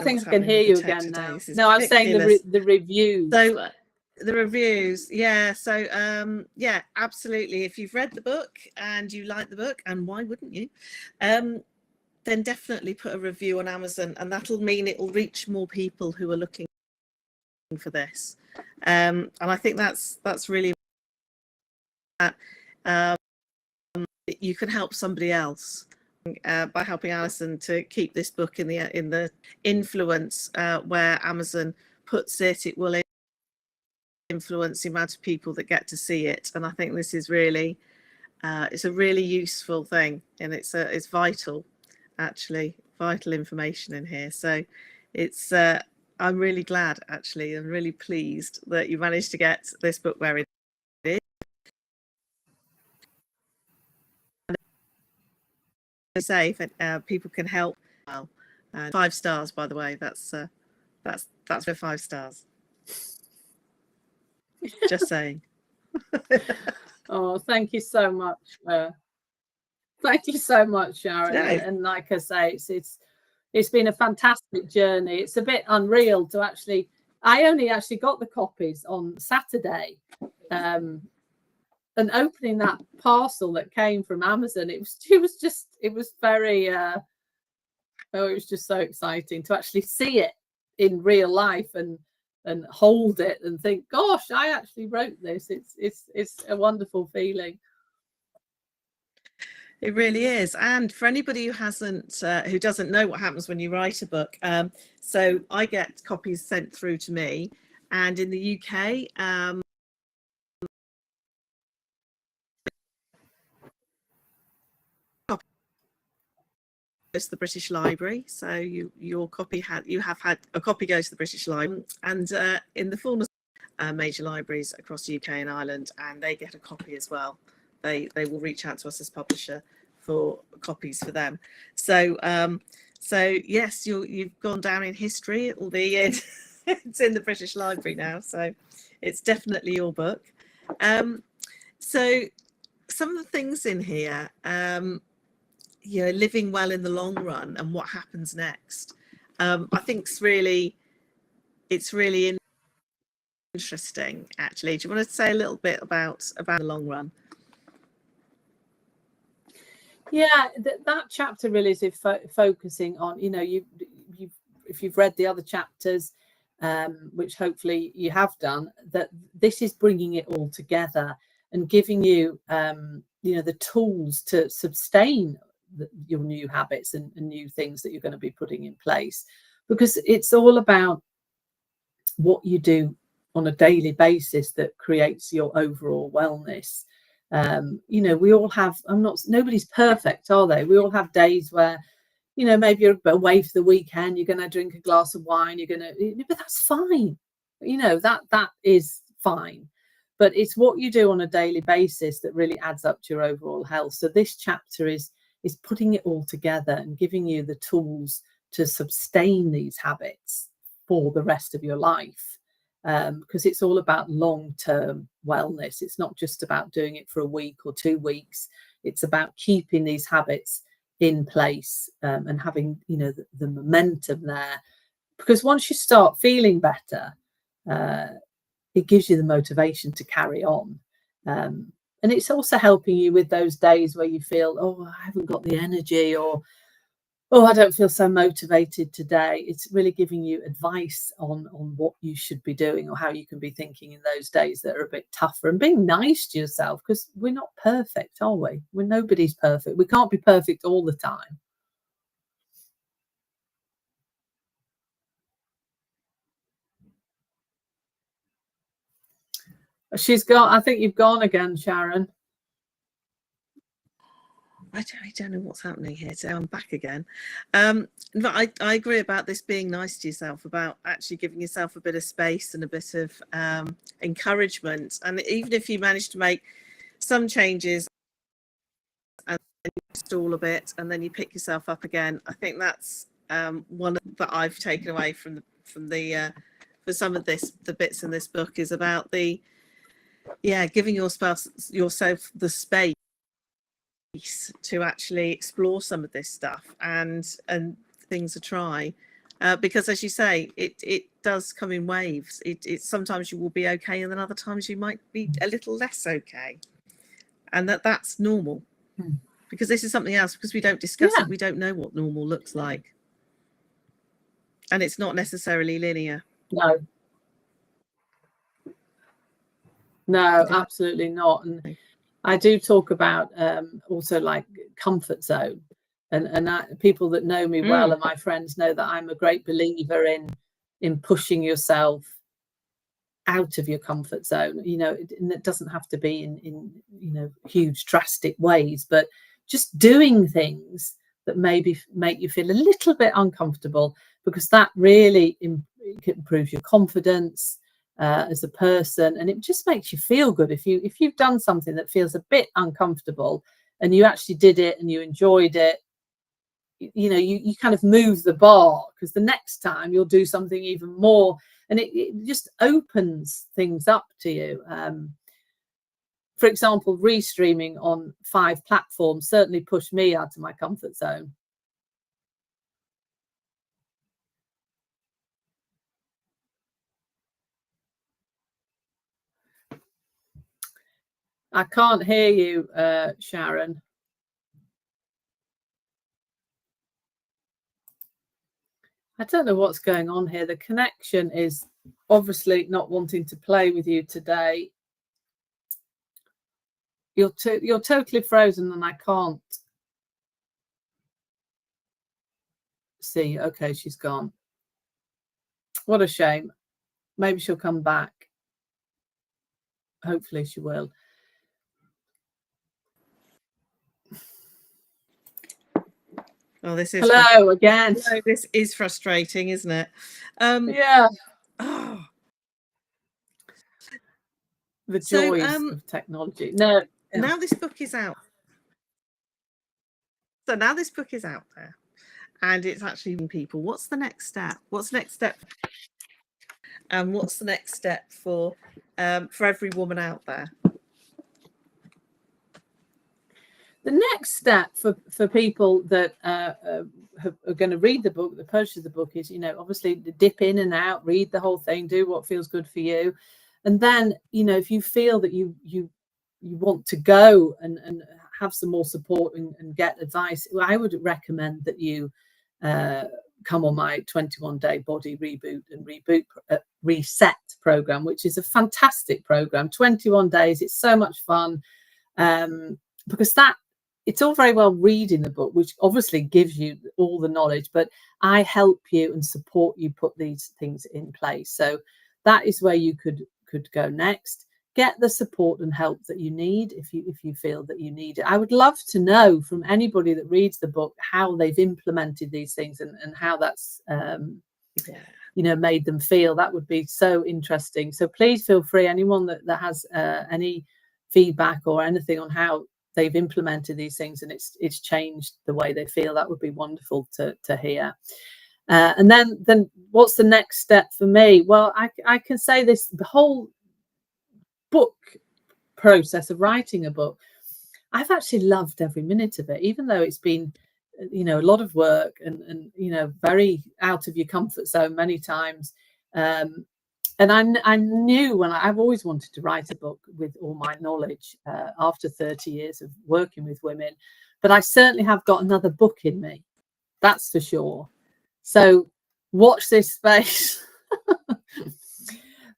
think I can hear you again now. No, I was saying the reviews. So the reviews, yeah. So yeah, absolutely. If you've read the book and you like the book, and why wouldn't you? Then definitely put a review on Amazon, and that'll mean it will reach more people who are looking for this. And I think that's really you can help somebody else by helping Alison to keep this book in the influence where Amazon puts it. It will influence the amount of people that get to see it, and I think this is really it's a really useful thing, and it's vital, actually, vital information in here. So it's I'm really glad, actually, and really pleased that you managed to get this book where it is. Say if people can help, well, 5 stars, by the way. That's for 5 stars. Just saying. Oh, thank you so much. Thank you so much, Sharon. No. And like I say, it's been a fantastic journey. It's a bit unreal to actually. I only actually got the copies on Saturday, and opening that parcel that came from Amazon, it was very it was just so exciting to actually see it in real life and hold it and think, gosh, I actually wrote this. It's a wonderful feeling. It really is. And for anybody who doesn't know what happens when you write a book, so I get copies sent through to me, and in the UK, goes to the British Library. So your copy have had a copy goes to the British Library, and in the fullness major libraries across the UK and Ireland, and they get a copy as well. They will reach out to us as publisher for copies for them. So yes, you've gone down in history. It will be it's in the British Library now, so it's definitely your book. So some of the things in here, living well in the long run and what happens next, I think it's really interesting, actually. Do you want to say a little bit about the long run? Yeah, that chapter really is focusing on, if you've read the other chapters, which hopefully you have done, that this is bringing it all together and giving you, the tools to sustain your new habits and new things that you're going to be putting in place, because it's all about what you do on a daily basis that creates your overall wellness. We all have, nobody's perfect, are they? We all have days where, maybe you're away for the weekend, you're going to drink a glass of wine, but that's fine. That is fine. But it's what you do on a daily basis that really adds up to your overall health. So this chapter is putting it all together and giving you the tools to sustain these habits for the rest of your life. because it's all about long-term wellness. It's not just about doing it for a week or 2 weeks. It's about keeping these habits in place, and having, you know, the momentum there. Because once you start feeling better, it gives you the motivation to carry on. And it's also helping you with those days where you feel, oh, I haven't got the energy, or, oh, I don't feel so motivated today. It's really giving you advice on what you should be doing, or how you can be thinking in those days that are a bit tougher, and being nice to yourself, because we're not perfect, are we? Nobody's perfect. We can't be perfect all the time. She's gone. I think you've gone again, Sharon. I don't know what's happening here. So I'm back again. But I agree about this being nice to yourself, about actually giving yourself a bit of space and a bit of encouragement. And even if you manage to make some changes and you stall a bit and then you pick yourself up again, I think that's one that I've taken away from the for some of the bits in this book, is about giving yourself the space to actually explore some of this stuff and things to try, because as you say, it does come in waves. It sometimes you will be okay, and then other times you might be a little less okay, and that's normal. Because this is something else, because we don't discuss it, we don't know what normal looks like, and it's not necessarily linear. No, absolutely not. And I do talk about also like comfort zone, and people that know me well and my friends know that I'm a great believer in pushing yourself out of your comfort zone. You know, and it doesn't have to be in you know, huge drastic ways, but just doing things that maybe make you feel a little bit uncomfortable, because that really improves your confidence as a person, and it just makes you feel good. If you've done something that feels a bit uncomfortable and you actually did it and you enjoyed it, you know, you kind of move the bar, because the next time you'll do something even more, and it just opens things up to you. For example, restreaming on 5 platforms certainly pushed me out of my comfort zone. I can't hear you, Sharon. I don't know what's going on here. The connection is obviously not wanting to play with you today. You're totally frozen, and I can't see. Okay, she's gone. What a shame. Maybe she'll come back. Hopefully she will. Oh, this is hello again. No, this is frustrating, isn't it? Yeah. Oh. The joys of technology. No. Yeah. Now this book is out. So now this book is out there, and it's actually people. What's the next step? What's the next step? And what's the next step for every woman out there? The next step for people that are going to read the book, the purchase of the book, is, you know, obviously dip in and out, read the whole thing, do what feels good for you, and then, you know, if you feel that you want to go and have some more support and get advice, I would recommend that you come on my 21-day body reboot and reset program, which is a fantastic program. 21 days, it's so much fun, because it's all very well reading the book, which obviously gives you all the knowledge, but I help you and support you put these things in place. So that is where you could go next. Get the support and help that you need if you feel that you need it. I would love to know from anybody that reads the book how they've implemented these things and how that's you know, made them feel. That would be so interesting. So please feel free, anyone that has any feedback or anything on how they've implemented these things and it's changed the way they feel, that would be wonderful to hear. And then what's the next step for me? Well, I can say this, the whole book process of writing a book, I've actually loved every minute of it, even though it's been, you know, a lot of work and you know, very out of your comfort zone many times. And I knew when I've always wanted to write a book with all my knowledge after 30 years of working with women, but I certainly have got another book in me, that's for sure. So watch this space.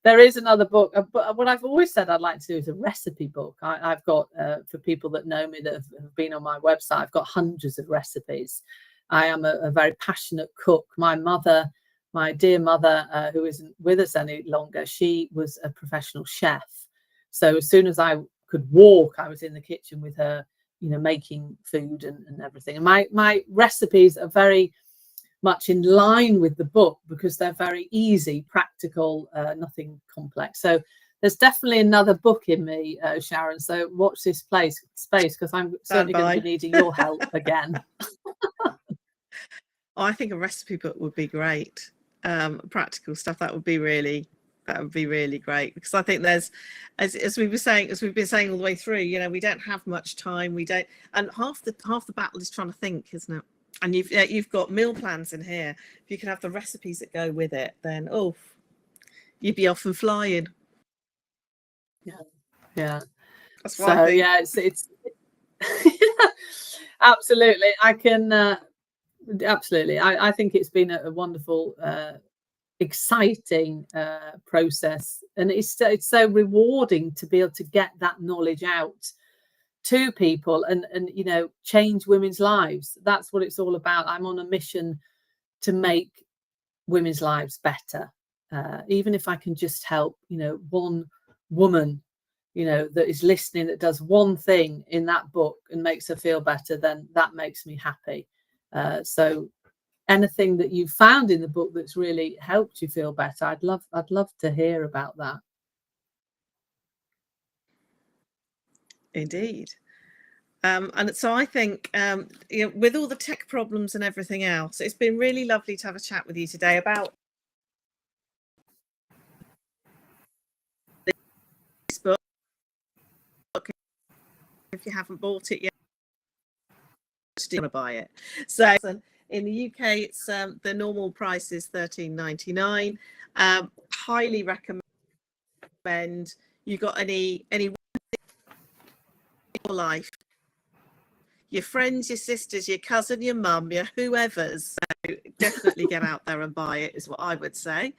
There is another book, but what I've always said I'd like to do is a recipe book. I've got, for people that know me that have been on my website, I've got hundreds of recipes. I am a very passionate cook. My mother, my dear mother, who isn't with us any longer, she was a professional chef. So as soon as I could walk, I was in the kitchen with her, you know, making food and everything. And my recipes are very much in line with the book because they're very easy, practical, nothing complex. So there's definitely another book in me, Sharon. So watch this space because I'm certainly going to be needing your help again. I think a recipe book would be great. Practical stuff, that would be really great, because I think there's, as we've been saying all the way through, you know, we don't have much time. We don't, and half the battle is trying to think, isn't it? And you've got meal plans in here. If you could have the recipes that go with it, then you'd be off and flying. Yeah. That's what I think. Yeah, it's absolutely. I can absolutely. I think it's been a wonderful, exciting process, and it's so rewarding to be able to get that knowledge out to people and you know, change women's lives. That's what it's all about. I'm on a mission to make women's lives better, even if I can just help, you know, one woman, you know, that is listening, that does one thing in that book and makes her feel better, then that makes me happy. So anything that you found in the book that's really helped you feel better, I'd love to hear about that. Indeed. And so I think, you know, with all the tech problems and everything else, it's been really lovely to have a chat with you today about this book. If you haven't bought it yet, you want to buy it. So in the UK, it's the normal price is £13.99. Highly recommend. You got any life, your friends, your sisters, your cousin, your mum, your whoever's, so definitely get out there and buy it, is what I would say.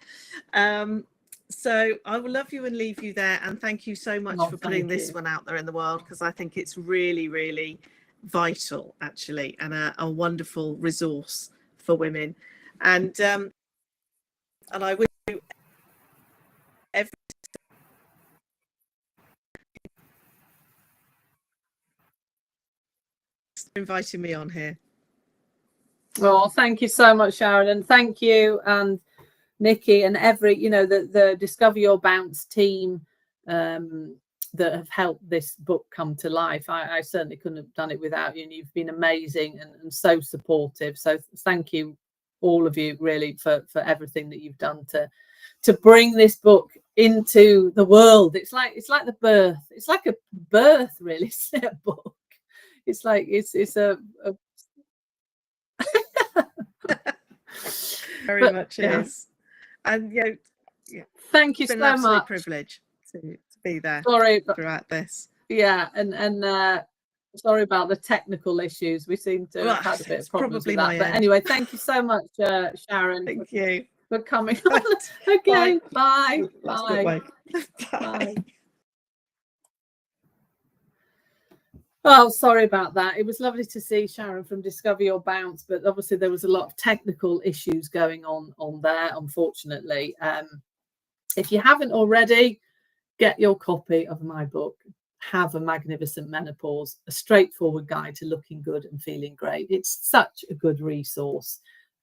So I will love you and leave you there, and thank you so much for putting this one out there in the world, because I think it's really, really vital, actually, and a wonderful resource for women. And I wish you every inviting me on here. Well, thank you so much, Sharon, and thank you and Nikki and every, you know, the Discover Your Bounce team that have helped this book come to life. I certainly couldn't have done it without you, and you've been amazing and so supportive. So thank you, all of you, really, for everything that you've done to bring this book into the world. It's like the birth. It's like a birth, really, isn't it, a book? It's like it's a very much is. And you know, thank you it's been so an absolute much. privilege to be there. Sorry throughout this. Yeah, and sorry about the technical issues. We seem to have had a bit of problems with that. But anyway, thank you so much, Sharon. Thank you for coming on. Okay, bye. Bye. Bye. Oh, sorry about that. It was lovely to see Sharon from Discover Your Bounce, but obviously there was a lot of technical issues going on there, unfortunately. If you haven't already, get your copy of my book, Have a Magnificent Menopause, a straightforward guide to looking good and feeling great. It's such a good resource.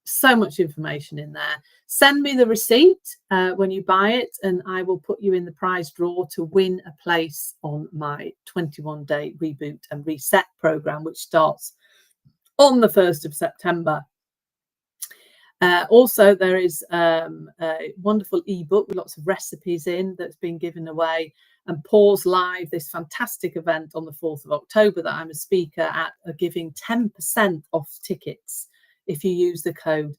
So much information in there. Send me the receipt when you buy it, and I will put you in the prize draw to win a place on my 21-day reboot and reset program, which starts on the 1st of September. Also, there is a wonderful ebook with lots of recipes in that's been given away. And Pause Live, this fantastic event on the 4th of October that I'm a speaker at, are giving 10% off tickets if you use the code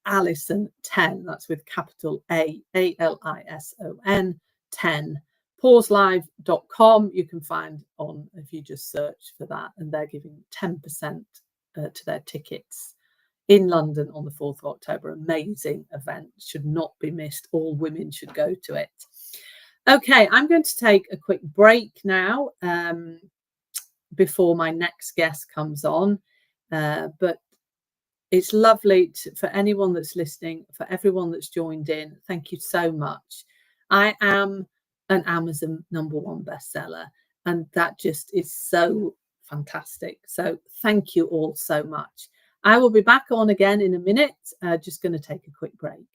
Alison10. That's with capital ALISON 10. Pauselive.com you can find on, if you just search for that, and they're giving 10% to their tickets in London on the 4th of October. Amazing event, should not be missed. All women should go to it. Okay, I'm going to take a quick break now before my next guest comes on. But it's lovely for anyone that's listening, for everyone that's joined in. Thank you so much. I am an Amazon #1 bestseller, and that just is so fantastic. So thank you all so much. I will be back on again in a minute. Just going to take a quick break.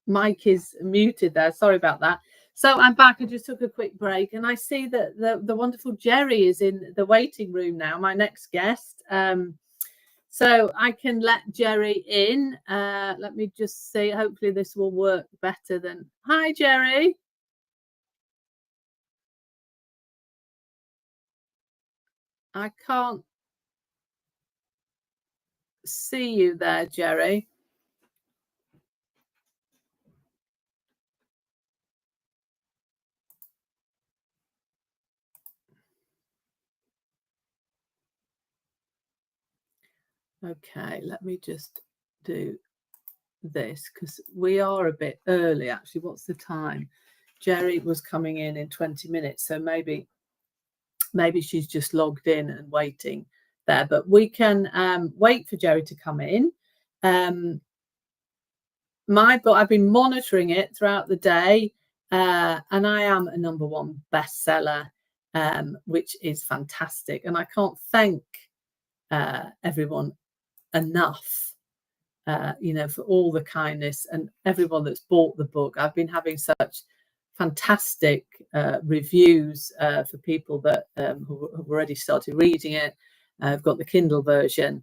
mic is muted there. Sorry about that. So I'm back. I just took a quick break, and I see that the wonderful Jerry is in the waiting room now, my next guest. So I can let Jerry in. Let me just see. Hopefully this will work better than... Hi, Jerry. I can't see you there, Jerry. Okay, let me just do this because we are a bit early. Actually, what's the time? Jerry was coming in 20 minutes, so maybe she's just logged in and waiting there. But we can wait for Jerry to come in. My book, I've been monitoring it throughout the day, and I am a #1 bestseller, which is fantastic. And I can't thank everyone enough, for all the kindness and everyone that's bought the book. I've been having such fantastic reviews for people that who have already started reading it. I've got the Kindle version.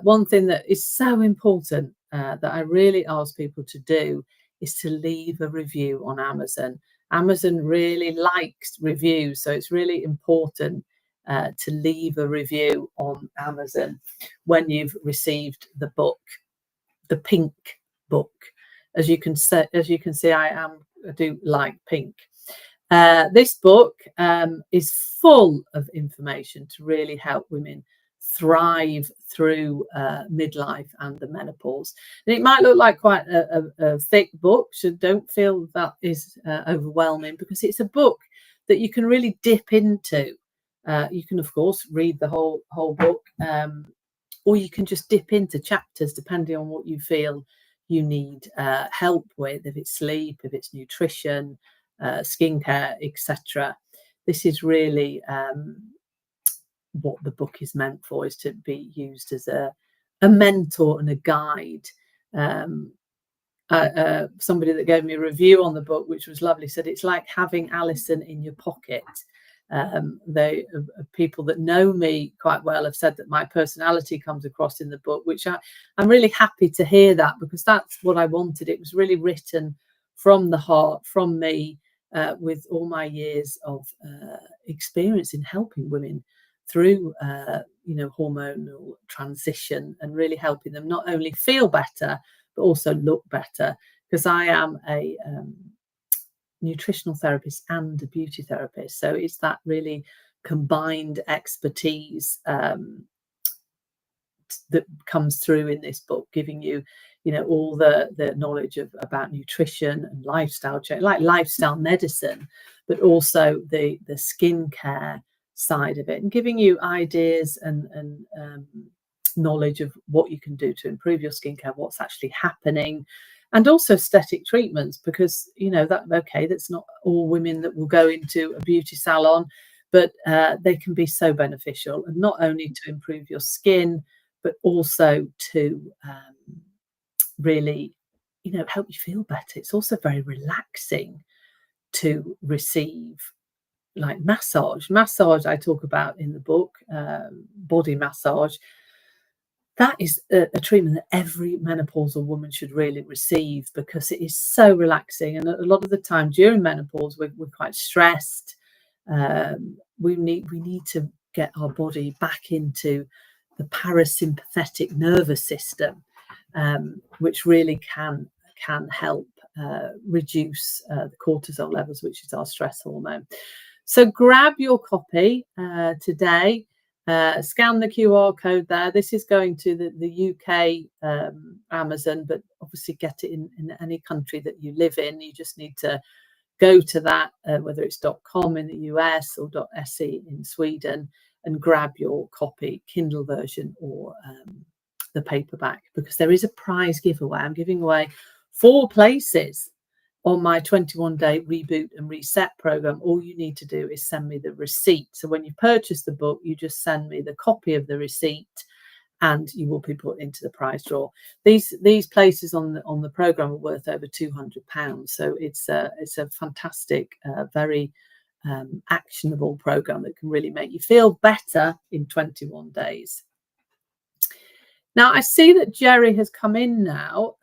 One thing that is so important that I really ask people to do is to leave a review on Amazon. Amazon really likes reviews, so it's really important to leave a review on Amazon when you've received the book, the pink book. As you can see, I do like pink. This book is full of information to really help women thrive through midlife and the menopause. And it might look like quite a thick book, so don't feel that is overwhelming, because it's a book that you can really dip into. You can, of course, read the whole book, or you can just dip into chapters depending on what you feel you need help with, if it's sleep, if it's nutrition, skincare, etc. This is really what the book is meant for, is to be used as a mentor and a guide. Somebody that gave me a review on the book, which was lovely, said it's like having Alison in your pocket. People that know me quite well have said that my personality comes across in the book, which I'm really happy to hear that, because that's what I wanted. It was really written from the heart, from me, with all my years of experience in helping women through hormonal transition, and really helping them not only feel better but also look better, because I am a nutritional therapist and a beauty therapist, so it's that really combined expertise that comes through in this book, giving you all the knowledge about nutrition and lifestyle change, like lifestyle medicine, but also the skincare side of it, and giving you ideas and knowledge of what you can do to improve your skincare, what's actually happening, and also aesthetic treatments, because that's not all women that will go into a beauty salon, but they can be so beneficial, and not only to improve your skin, but also to really help you feel better. It's also very relaxing to receive, like massage I talk about in the book, body massage. That is a treatment that every menopausal woman should really receive, because it is so relaxing. And a lot of the time during menopause, we're quite stressed. We need to get our body back into the parasympathetic nervous system, which really can help reduce the cortisol levels, which is our stress hormone. So grab your copy today. Scan the QR code there. This is going to the UK Amazon, but obviously get it in any country that you live in. You just need to go to that, whether it's .com in the US or .se in Sweden, and grab your copy, Kindle version or the paperback, because there is a prize giveaway. I'm giving away 4 places on my 21-day reboot and reset program. All you need to do is send me the receipt. So when you purchase the book, you just send me the copy of the receipt, and you will be put into the prize draw. These places on the program are worth over £200, so it's a fantastic, very actionable program that can really make you feel better in 21 days. Now I see that Jerry has come in now.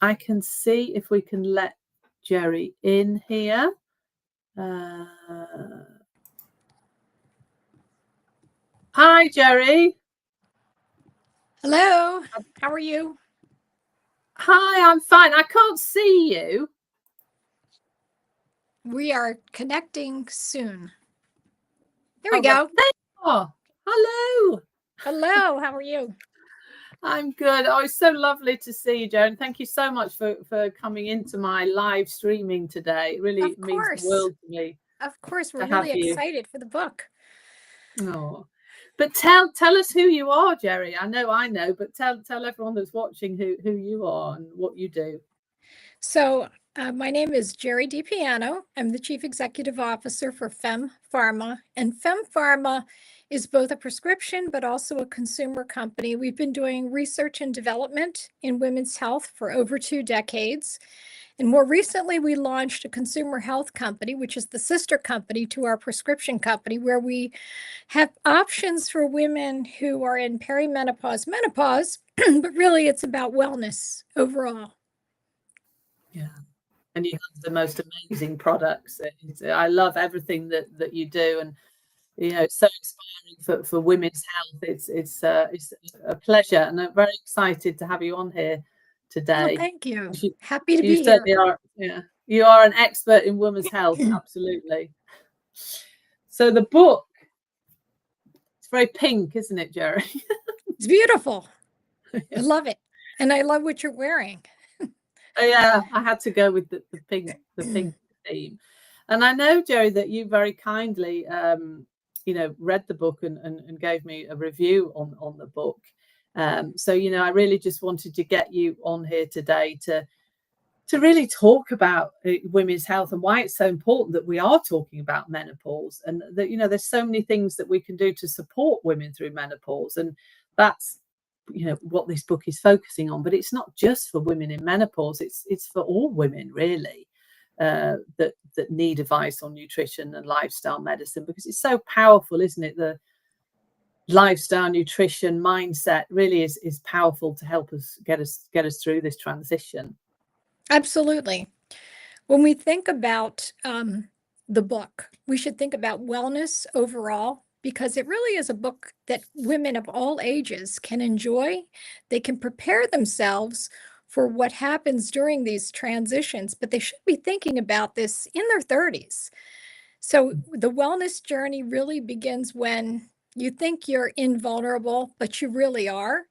I can see if we can let Jerry in here. Hi, Jerry. Hello, how are you? Hi, I'm fine. I can't see you. We are connecting soon. There we go. There you are. Hello. Hello, how are you? I'm good. Oh, it's so lovely to see you, Joan. Thank you so much for coming into my live streaming today. It really means the world to me. Of course, we're really excited for the book. Oh, but tell us who you are, Jerry. I know, but tell everyone that's watching who you are and what you do. So my name is Jerry DiPiano. I'm the Chief Executive Officer for Fem Pharma, and Fem Pharma is both a prescription but also a consumer company. We've been doing research and development in women's health for over 2 decades. And more recently, we launched a consumer health company, which is the sister company to our prescription company, where we have options for women who are in perimenopause, menopause, but really it's about wellness overall. Yeah. And you have the most amazing products. I love everything that you do, and it's so inspiring for women's health. It's a pleasure, and I'm very excited to have you on here today. Oh, thank you. Happy to be you certainly here. Are. Yeah, you are an expert in women's health. Absolutely. So the book, it's very pink, isn't it, Jerry? It's beautiful. I love it, and I love what you're wearing. Yeah, I had to go with the pink theme. And I know, Jerry, that you very kindly read the book and gave me a review on the book. So I really just wanted to get you on here today to really talk about women's health and why it's so important that we are talking about menopause, and that there's so many things that we can do to support women through menopause, and that's what this book is focusing on. But it's not just for women in menopause, it's for all women really, that need advice on nutrition and lifestyle medicine, because it's so powerful, isn't it? The lifestyle, nutrition, mindset really is powerful to help us get us through this transition. Absolutely. When we think about the book, we should think about wellness overall, because it really is a book that women of all ages can enjoy. They can prepare themselves for what happens during these transitions, but they should be thinking about this in their 30s. So the wellness journey really begins when you think you're invulnerable, but you really are.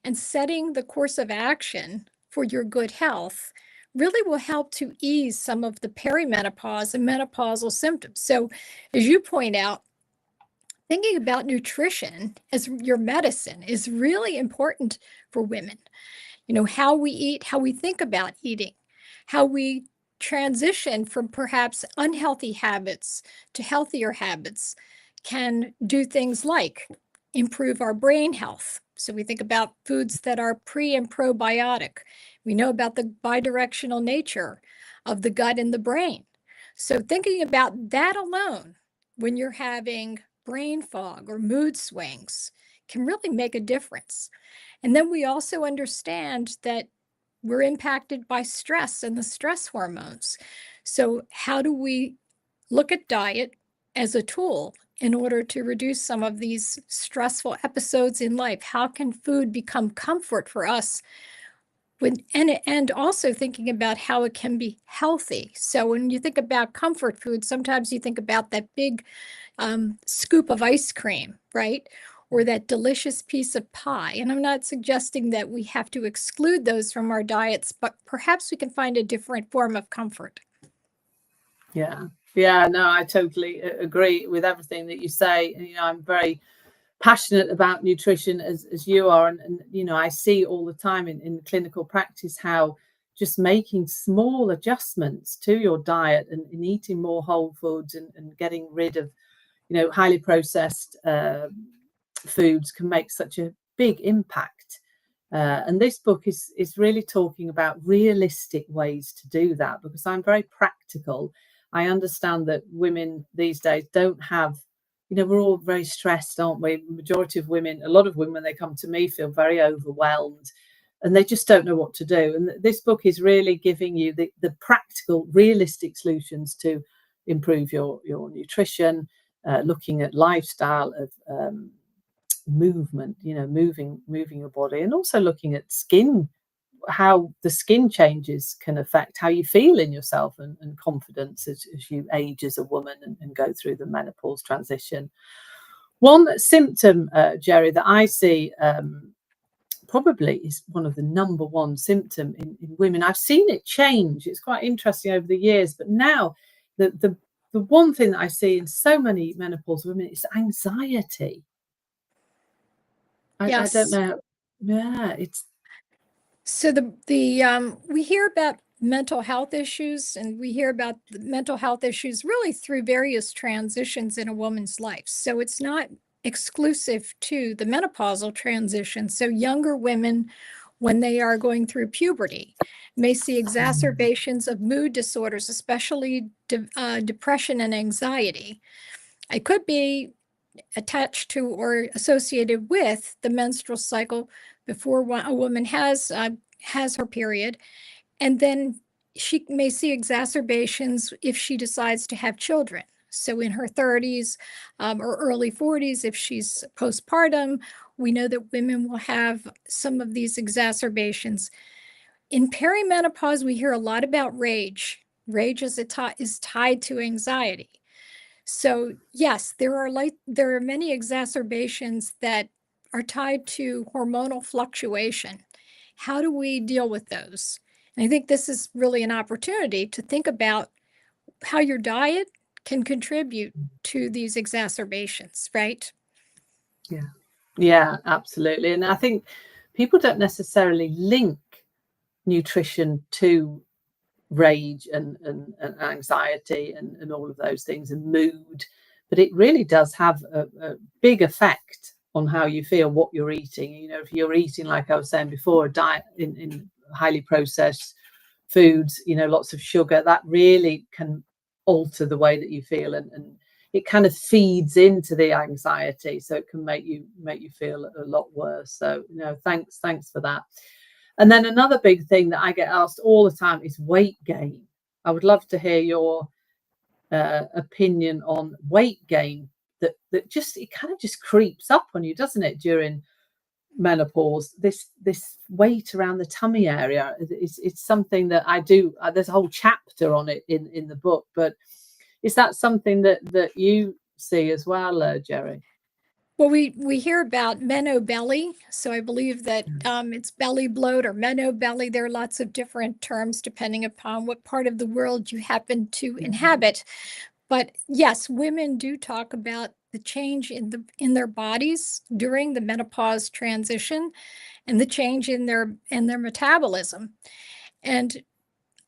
And setting the course of action for your good health really will help to ease some of the perimenopause and menopausal symptoms. So as you point out, thinking about nutrition as your medicine is really important for women. How we eat, how we think about eating, how we transition from perhaps unhealthy habits to healthier habits can do things like improve our brain health. So we think about foods that are pre and probiotic. We know about the bidirectional nature of the gut and the brain. So thinking about that alone when you're having brain fog or mood swings can really make a difference. And then we also understand that we're impacted by stress and the stress hormones. So how do we look at diet as a tool in order to reduce some of these stressful episodes in life? How can food become comfort for us? And also thinking about how it can be healthy. So when you think about comfort food, sometimes you think about that big scoop of ice cream, right? Or that delicious piece of pie. And I'm not suggesting that we have to exclude those from our diets, but perhaps we can find a different form of comfort. Yeah, no, I totally agree with everything that you say. I'm very passionate about nutrition as you are, and I see all the time in clinical practice how just making small adjustments to your diet and eating more whole foods and getting rid of highly processed foods can make such a big impact. And this book is really talking about realistic ways to do that, because I'm very practical. I understand that women these days don't have, we're all very stressed, aren't we? The majority of women, a lot of women, when they come to me, feel very overwhelmed and they just don't know what to do. And this book is really giving you the practical, realistic solutions to improve your nutrition, looking at lifestyle of movement, moving your body, and also looking at skin, how the skin changes can affect how you feel in yourself and confidence as you age as a woman and go through the menopause transition. One symptom, Jerry, that I see probably is one of the number one symptom in women. I've seen it change. It's quite interesting over the years, but now the one thing that I see in so many menopause women is anxiety. Yes. I don't know. Yeah, it's so we hear about mental health issues, and we hear about the mental health issues really through various transitions in a woman's life. So it's not exclusive to the menopausal transition. So younger women, when they are going through puberty, may see exacerbations of mood disorders, especially depression and anxiety. It could be attached to or associated with the menstrual cycle before a woman has her period, and then she may see exacerbations if she decides to have children. So in her 30s or early 40s, if she's postpartum, we know that women will have some of these exacerbations. In perimenopause, we hear a lot about rage. Rage is tied to anxiety. So yes, there are many exacerbations that are tied to hormonal fluctuation. How do we deal with those? And I think this is really an opportunity to think about how your diet can contribute to these exacerbations, right? Yeah, absolutely. And I think people don't necessarily link nutrition to rage and anxiety and all of those things, and mood, but it really does have a big effect on how you feel, what you're eating. If you're eating, like I was saying before, a diet in highly processed foods, lots of sugar, that really can alter the way that you feel, and it kind of feeds into the anxiety, so it can make you feel a lot worse. So thanks for that. And then another big thing that I get asked all the time is weight gain. I would love to hear your opinion on weight gain. That it kind of just creeps up on you, doesn't it, during menopause? This weight around the tummy area, it's something that I do. There's a whole chapter on it in the book. But is that something that you see as well, Jerry? Well, we hear about menobelly, so I believe that it's belly bloat or menobelly. There are lots of different terms depending upon what part of the world you happen to inhabit. But yes, women do talk about the change in their bodies during the menopause transition, and the change in their metabolism. And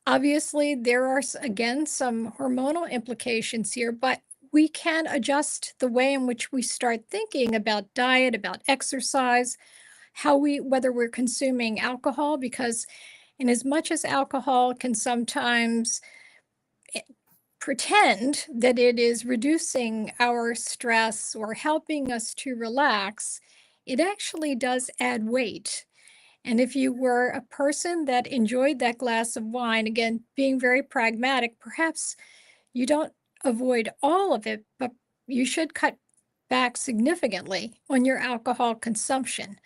obviously, there are again some hormonal implications here, but we can adjust the way in which we start thinking about diet, about exercise, whether we're consuming alcohol, because in as much as alcohol can sometimes pretend that it is reducing our stress or helping us to relax, it actually does add weight. And if you were a person that enjoyed that glass of wine, again, being very pragmatic, perhaps you don't avoid all of it, but you should cut back significantly on your alcohol consumption.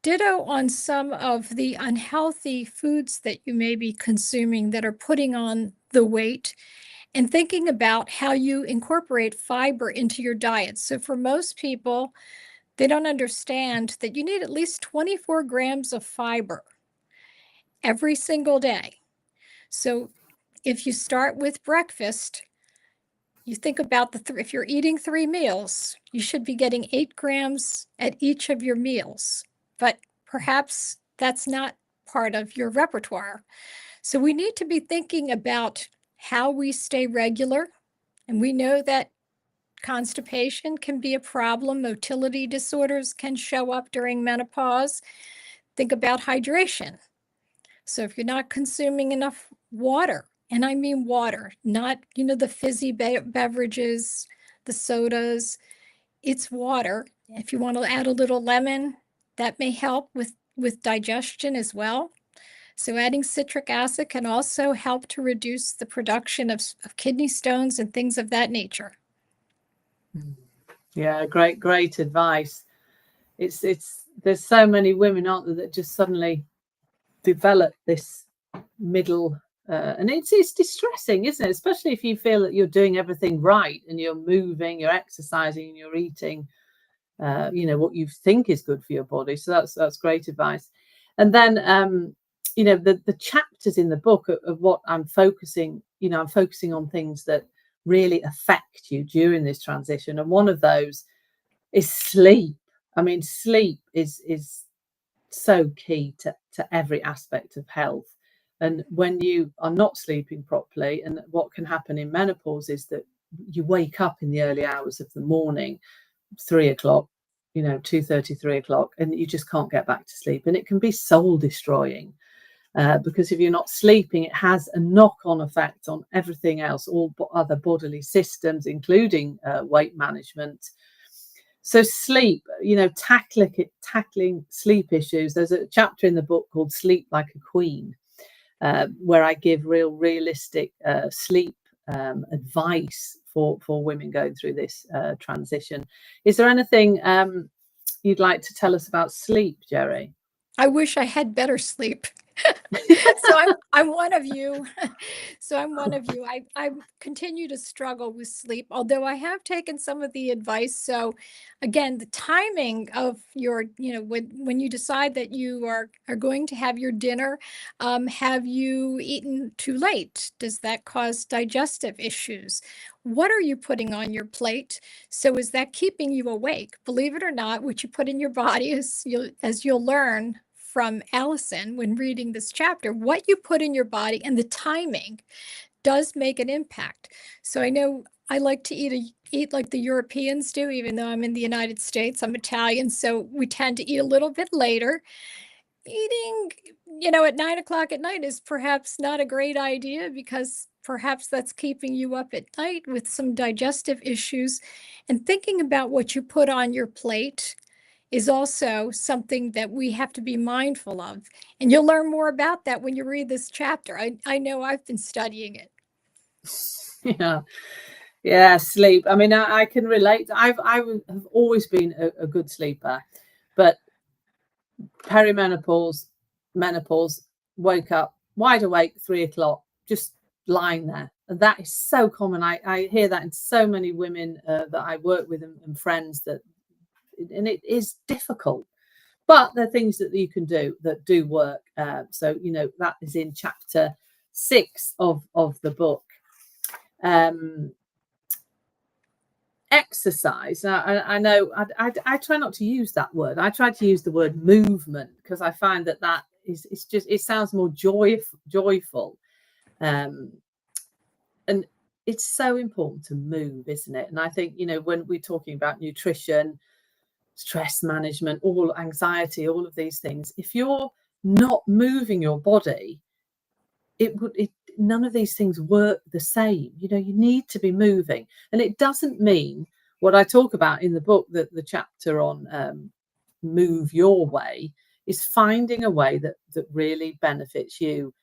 Ditto on some of the unhealthy foods that you may be consuming that are putting on the weight, and thinking about how you incorporate fiber into your diet. So for most people, they don't understand that you need at least 24 grams of fiber every single day. So if you start with breakfast, you think about if you're eating 3 meals, you should be getting 8 grams at each of your meals. But perhaps that's not part of your repertoire. So we need to be thinking about how we stay regular. And we know that Constipation can be a problem. Motility disorders can show up during menopause. Think about hydration. So if you're not consuming enough water, and I mean water, not, the fizzy beverages, the sodas, it's water. If you want to add a little lemon, that may help with digestion as well. So adding citric acid can also help to reduce the production of kidney stones and things of that nature. Yeah, great advice. It's there's so many women, aren't there, that just suddenly develop this middle and it's distressing, isn't it? Especially if you feel that you're doing everything right and you're moving, you're exercising, and you're eating what you think is good for your body. So that's great advice. And then the chapters in the book of what I'm focusing on things that really affect you during this transition, and one of those is sleep. I mean, sleep is so key to every aspect of health. And when you are not sleeping properly, and what can happen in menopause is that you wake up in the early hours of the morning, 3 o'clock, 2:30, 3 o'clock, and you just can't get back to sleep. And it can be soul destroying because if you're not sleeping, it has a knock-on effect on everything else, all other bodily systems, including weight management. So sleep, tackling sleep issues. There's a chapter in the book called Sleep Like a Queen, where I give realistic sleep advice for women going through this transition. Is there anything you'd like to tell us about sleep, Jerry? I wish I had better sleep. So I'm one of you. So I'm one of you. I continue to struggle with sleep, although I have taken some of the advice. So again, the timing of your, when you decide that you are going to have your dinner, have you eaten too late? Does that cause digestive issues? What are you putting on your plate? So is that keeping you awake? Believe it or not, what you put in your body is, as you'll learn from Allison when reading this chapter, what you put in your body and the timing does make an impact. So I know I like to eat like the Europeans do, even though I'm in the United States. I'm Italian, so we tend to eat a little bit later. Eating, at 9 o'clock at night is perhaps not a great idea, because perhaps that's keeping you up at night with some digestive issues. And thinking about what you put on your plate is also something that we have to be mindful of. And you'll learn more about that when you read this chapter. I know I've been studying it. Yeah, sleep. I mean, I can relate. I have always been a good sleeper, but perimenopause, menopause, woke up wide awake, 3 o'clock, just lying there. And that is so common. I hear that in so many women that I work with and friends, and it is difficult, but there are things that you can do that do work. So that is in chapter 6 of the book. Exercise. Now, I know I try not to use that word. I try to use the word movement, because I find that is, it's just, it sounds more joyful, and it's so important to move, isn't it? And I think when we're talking about nutrition, stress management, all anxiety, all of these things, if you're not moving your body, none of these things work the same. You need to be moving. And it doesn't mean what I talk about in the book, that the chapter on move your way, is finding a way that really benefits you,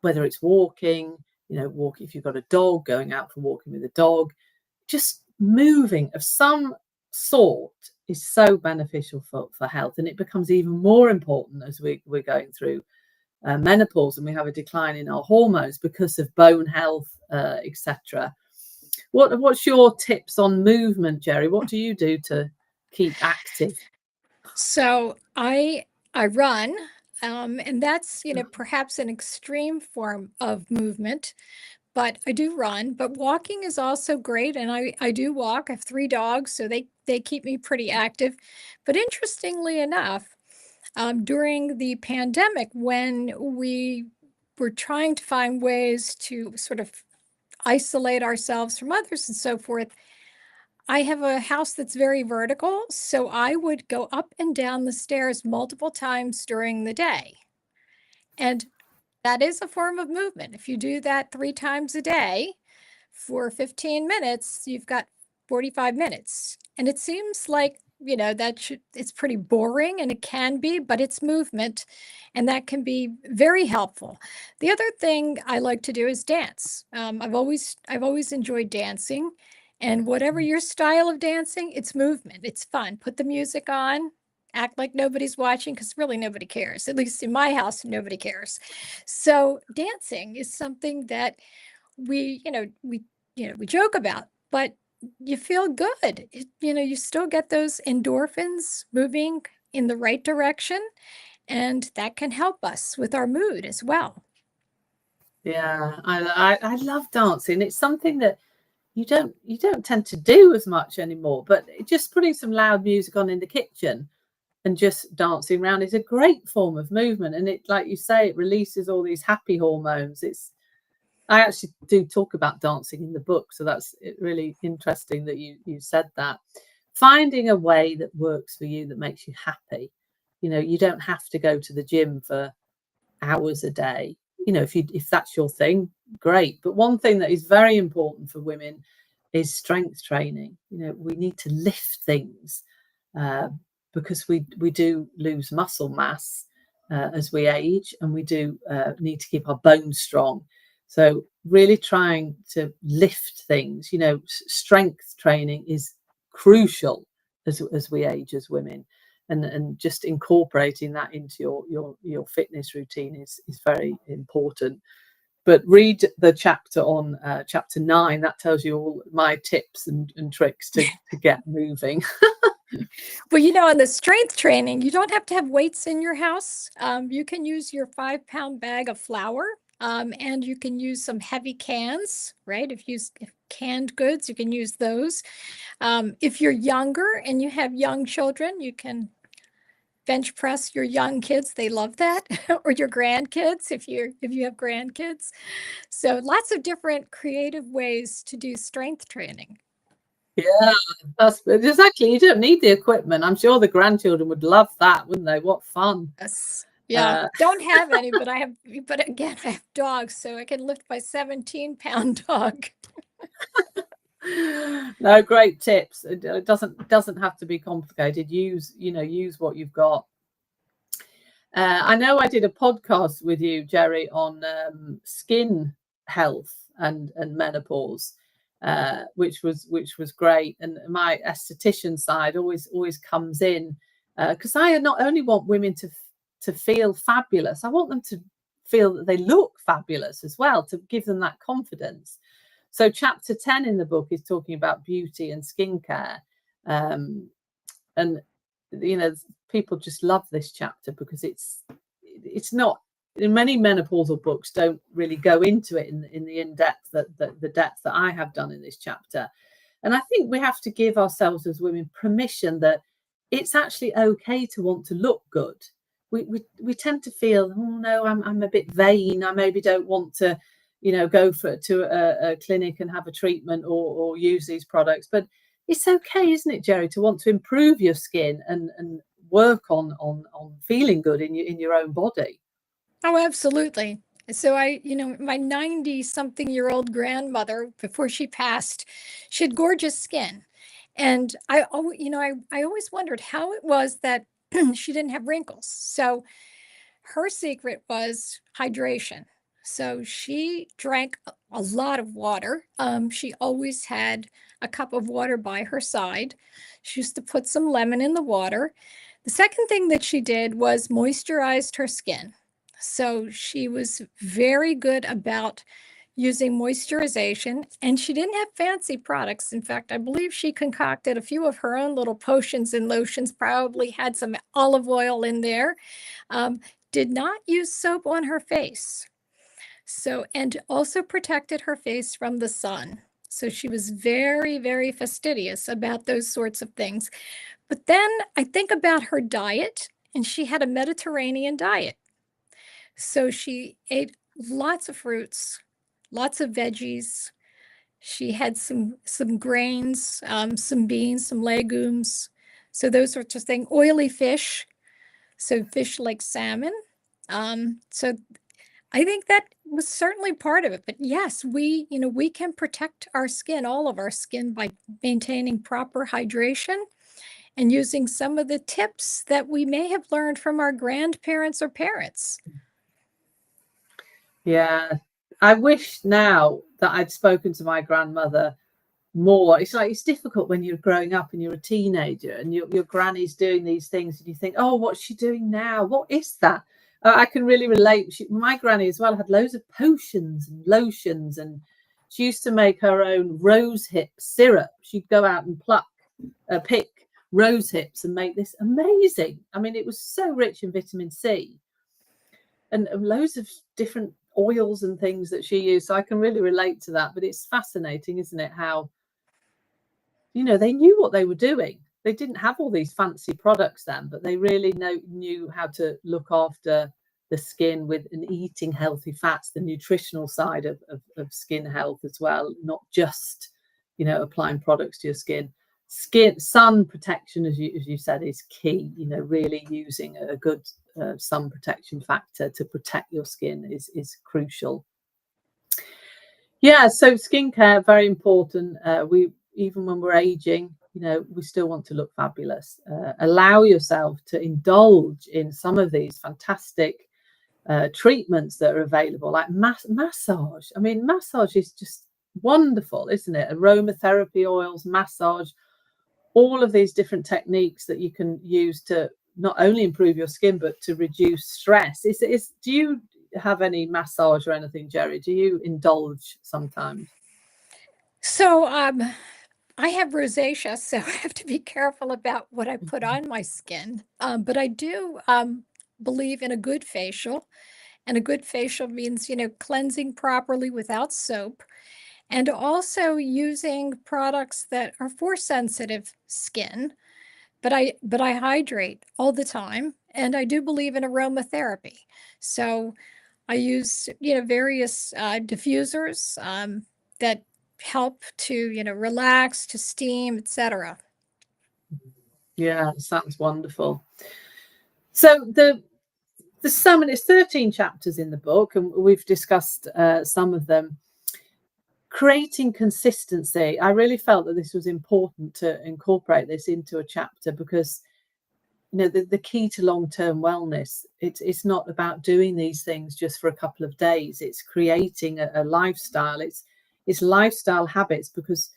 whether it's walking, walk if you've got a dog, going out for walking with a dog, just moving of some sort is so beneficial for health. And it becomes even more important as we're going through menopause, and we have a decline in our hormones because of bone health, etc. What's your tips on movement, Jerry? What do you do to keep active? So I run, and that's perhaps an extreme form of movement, but I do run. But walking is also great, and I do walk. I have 3 dogs, so they keep me pretty active. But interestingly enough, during the pandemic, when we were trying to find ways to sort of isolate ourselves from others and so forth, I have a house that's very vertical, so I would go up and down the stairs multiple times during the day. And that is a form of movement. If you do that 3 times a day for 15 minutes, you've got 45 minutes. And it seems like, it's pretty boring, and it can be, but it's movement, and that can be very helpful. The other thing I like to do is dance. I've always enjoyed dancing, and whatever your style of dancing, it's movement. It's fun. Put the music on, act like nobody's watching, because really nobody cares. At least in my house, nobody cares. So dancing is something that we joke about, but you feel good. You still get those endorphins moving in the right direction, and that can help us with our mood as well. Yeah, I love dancing. It's something that you don't tend to do as much anymore, but just putting some loud music on in the kitchen and just dancing around is a great form of movement. And it, like you say, it releases all these happy hormones. I actually do talk about dancing in the book, so that's really interesting that you said that. Finding a way that works for you, that makes you happy. You don't have to go to the gym for hours a day. If that's your thing, great. But one thing that is very important for women is strength training. We need to lift things because we do lose muscle mass as we age, and we do need to keep our bones strong. So really trying to lift things, strength training is crucial as we age as women, and just incorporating that into your fitness routine is very important. But read the chapter on chapter 9. That tells you all my tips and tricks to get moving. Well, in the strength training, you don't have to have weights in your house. You can use your 5-pound bag of flour. And you can use some heavy cans, right? If canned goods, you can use those. If you're younger and you have young children, you can bench press your young kids. They love that. Or your grandkids, if you have grandkids. So lots of different creative ways to do strength training. Yeah, that's exactly. You don't need the equipment. I'm sure the grandchildren would love that, wouldn't they? What fun. Yes. Yeah, don't have any, but again, I have dogs, so I can lift my 17-pound dog. No, great tips. It doesn't have to be complicated. Use what you've got. I know I did a podcast with you, Jerry, on skin health and menopause, which was great. And my esthetician side always comes in because I not only want women to feel fabulous, I want them to feel that they look fabulous as well, to give them that confidence. So chapter 10 in the book is talking about beauty and skincare, and people just love this chapter because it's not, many menopausal books don't really go into it in the in-depth the depth that I have done in this chapter. And I think we have to give ourselves as women permission that it's actually okay to want to look good. We tend to feel, oh no, I'm a bit vain, I maybe don't want to go to a clinic and have a treatment or use these products. But it's okay, isn't it, Jerry, to want to improve your skin and work on feeling good in your own body? Oh, absolutely. So my 90-something-year-old grandmother, before she passed, she had gorgeous skin. And I always wondered how it was that she didn't have wrinkles. So her secret was hydration. So she drank a lot of water. She always had a cup of water by her side. She used to put some lemon in the water. The second thing that she did was moisturized her skin. So she was very good about using moisturization, and she didn't have fancy products. In fact, I believe she concocted a few of her own little potions and lotions, probably had some olive oil in there. Did not use soap on her face. So, and also protected her face from the sun. So she was very, very fastidious about those sorts of things. But then I think about her diet, and she had a Mediterranean diet. So she ate lots of fruits, lots of veggies, She had some grains, some beans, some legumes. So those sorts of things. Oily fish. So fish like salmon. So I think that was certainly part of it. But yes, we can protect our skin, all of our skin, by maintaining proper hydration and using some of the tips that we may have learned from our grandparents or parents. Yeah, I wish now that I'd spoken to my grandmother more. It's like, it's difficult when you're growing up and you're a teenager and your granny's doing these things and you think, oh, what's she doing now? What is that? I can really relate. My granny as well had loads of potions and lotions, and she used to make her own rose hip syrup. She'd go out and pick rose hips and make this amazing. I mean, it was so rich in vitamin C and loads of different oils and things that she used. So I can really relate to that. But it's fascinating, isn't it, how they knew what they were doing. They didn't have all these fancy products then, but they really knew how to look after the skin and eating healthy fats, the nutritional side of skin health as well, not just, applying products to your skin. Sun protection, as you said, is key. Really using a good sun protection factor to protect your skin is crucial. Yeah, so skincare, very important. Even when we're aging, we still want to look fabulous. Allow yourself to indulge in some of these fantastic treatments that are available, like massage. I mean, massage is just wonderful, isn't it? Aromatherapy oils, massage, all of these different techniques that you can use to not only improve your skin, but to reduce stress. Do you have any massage or anything, Jerry? Do you indulge sometimes? So I have rosacea, so I have to be careful about what I put on my skin. But I do believe in a good facial. And a good facial means, cleansing properly without soap, and also using products that are for sensitive skin. But I hydrate all the time, and I do believe in aromatherapy. So I use, various diffusers that help to, relax, to steam, etc. Yeah, sounds wonderful. So there's so many, 13 chapters in the book, and we've discussed some of them. Creating consistency. I really felt that this was important to incorporate this into a chapter because the key to long-term wellness, it's not about doing these things just for a couple of days. It's creating a lifestyle. It's lifestyle habits, because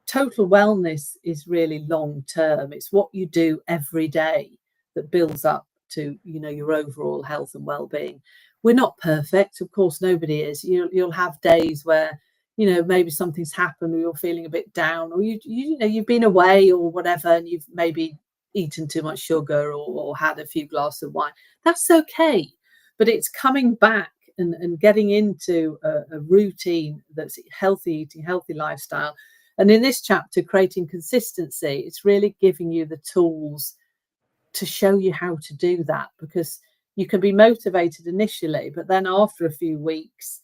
total wellness is really long-term. It's what you do every day that builds up to your overall health and well-being. We're not perfect, of course, nobody is. You'll have days where maybe something's happened, or you're feeling a bit down, or you've been away or whatever, and you've maybe eaten too much sugar or had a few glasses of wine. That's okay, but it's coming back and getting into a routine that's healthy eating, healthy lifestyle. And in this chapter, creating consistency, it's really giving you the tools to show you how to do that, because you can be motivated initially, but then after a few weeks,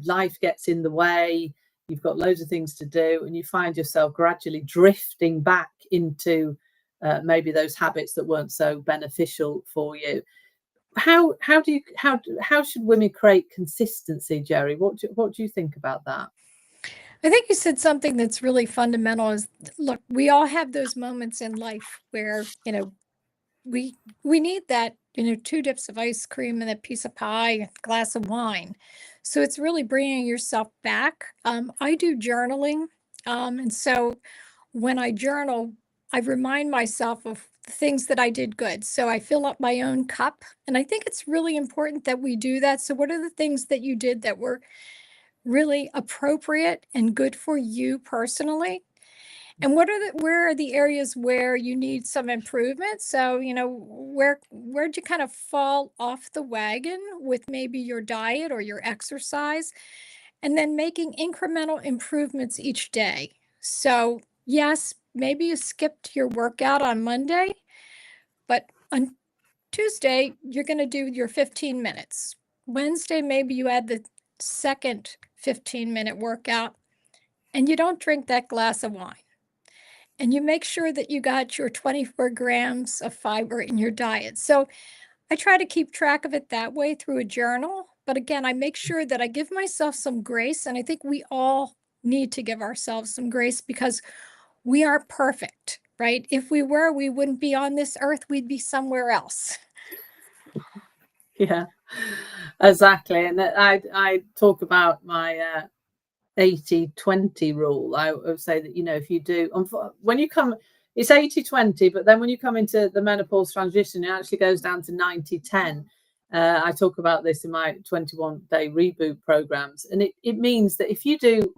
life gets in the way. You've got loads of things to do, and you find yourself gradually drifting back into maybe those habits that weren't so beneficial for you. How should women create consistency, Jerry? What do you think about that? I think you said something that's really fundamental is, look, we all have those moments in life where, we need that, 2 dips of ice cream and a piece of pie, a glass of wine. So it's really bringing yourself back. I do journaling. And so when I journal, I remind myself of the things that I did good. So I fill up my own cup. And I think it's really important that we do that. So what are the things that you did that were really appropriate and good for you personally? And where are the areas where you need some improvement? So, where'd you kind of fall off the wagon with maybe your diet or your exercise? And then making incremental improvements each day. So, yes, maybe you skipped your workout on Monday, but on Tuesday, you're going to do your 15 minutes. Wednesday, maybe you add the second 15-minute workout. and you don't drink that glass of wine. And you make sure that you got your 24 grams of fiber in your diet. So I try to keep track of it that way through a journal. But again, I make sure that I give myself some grace. And I think we all need to give ourselves some grace because we aren't perfect, right? If we were, we wouldn't be on this earth. We'd be somewhere else. Yeah, exactly. And I talk about my 80-20 rule. I would say that, you know, if you do, when you come, it's 80-20, but then when you come into the menopause transition, it actually goes down to 90-10. I talk about this in my 21-day reboot programs. And it means that if you do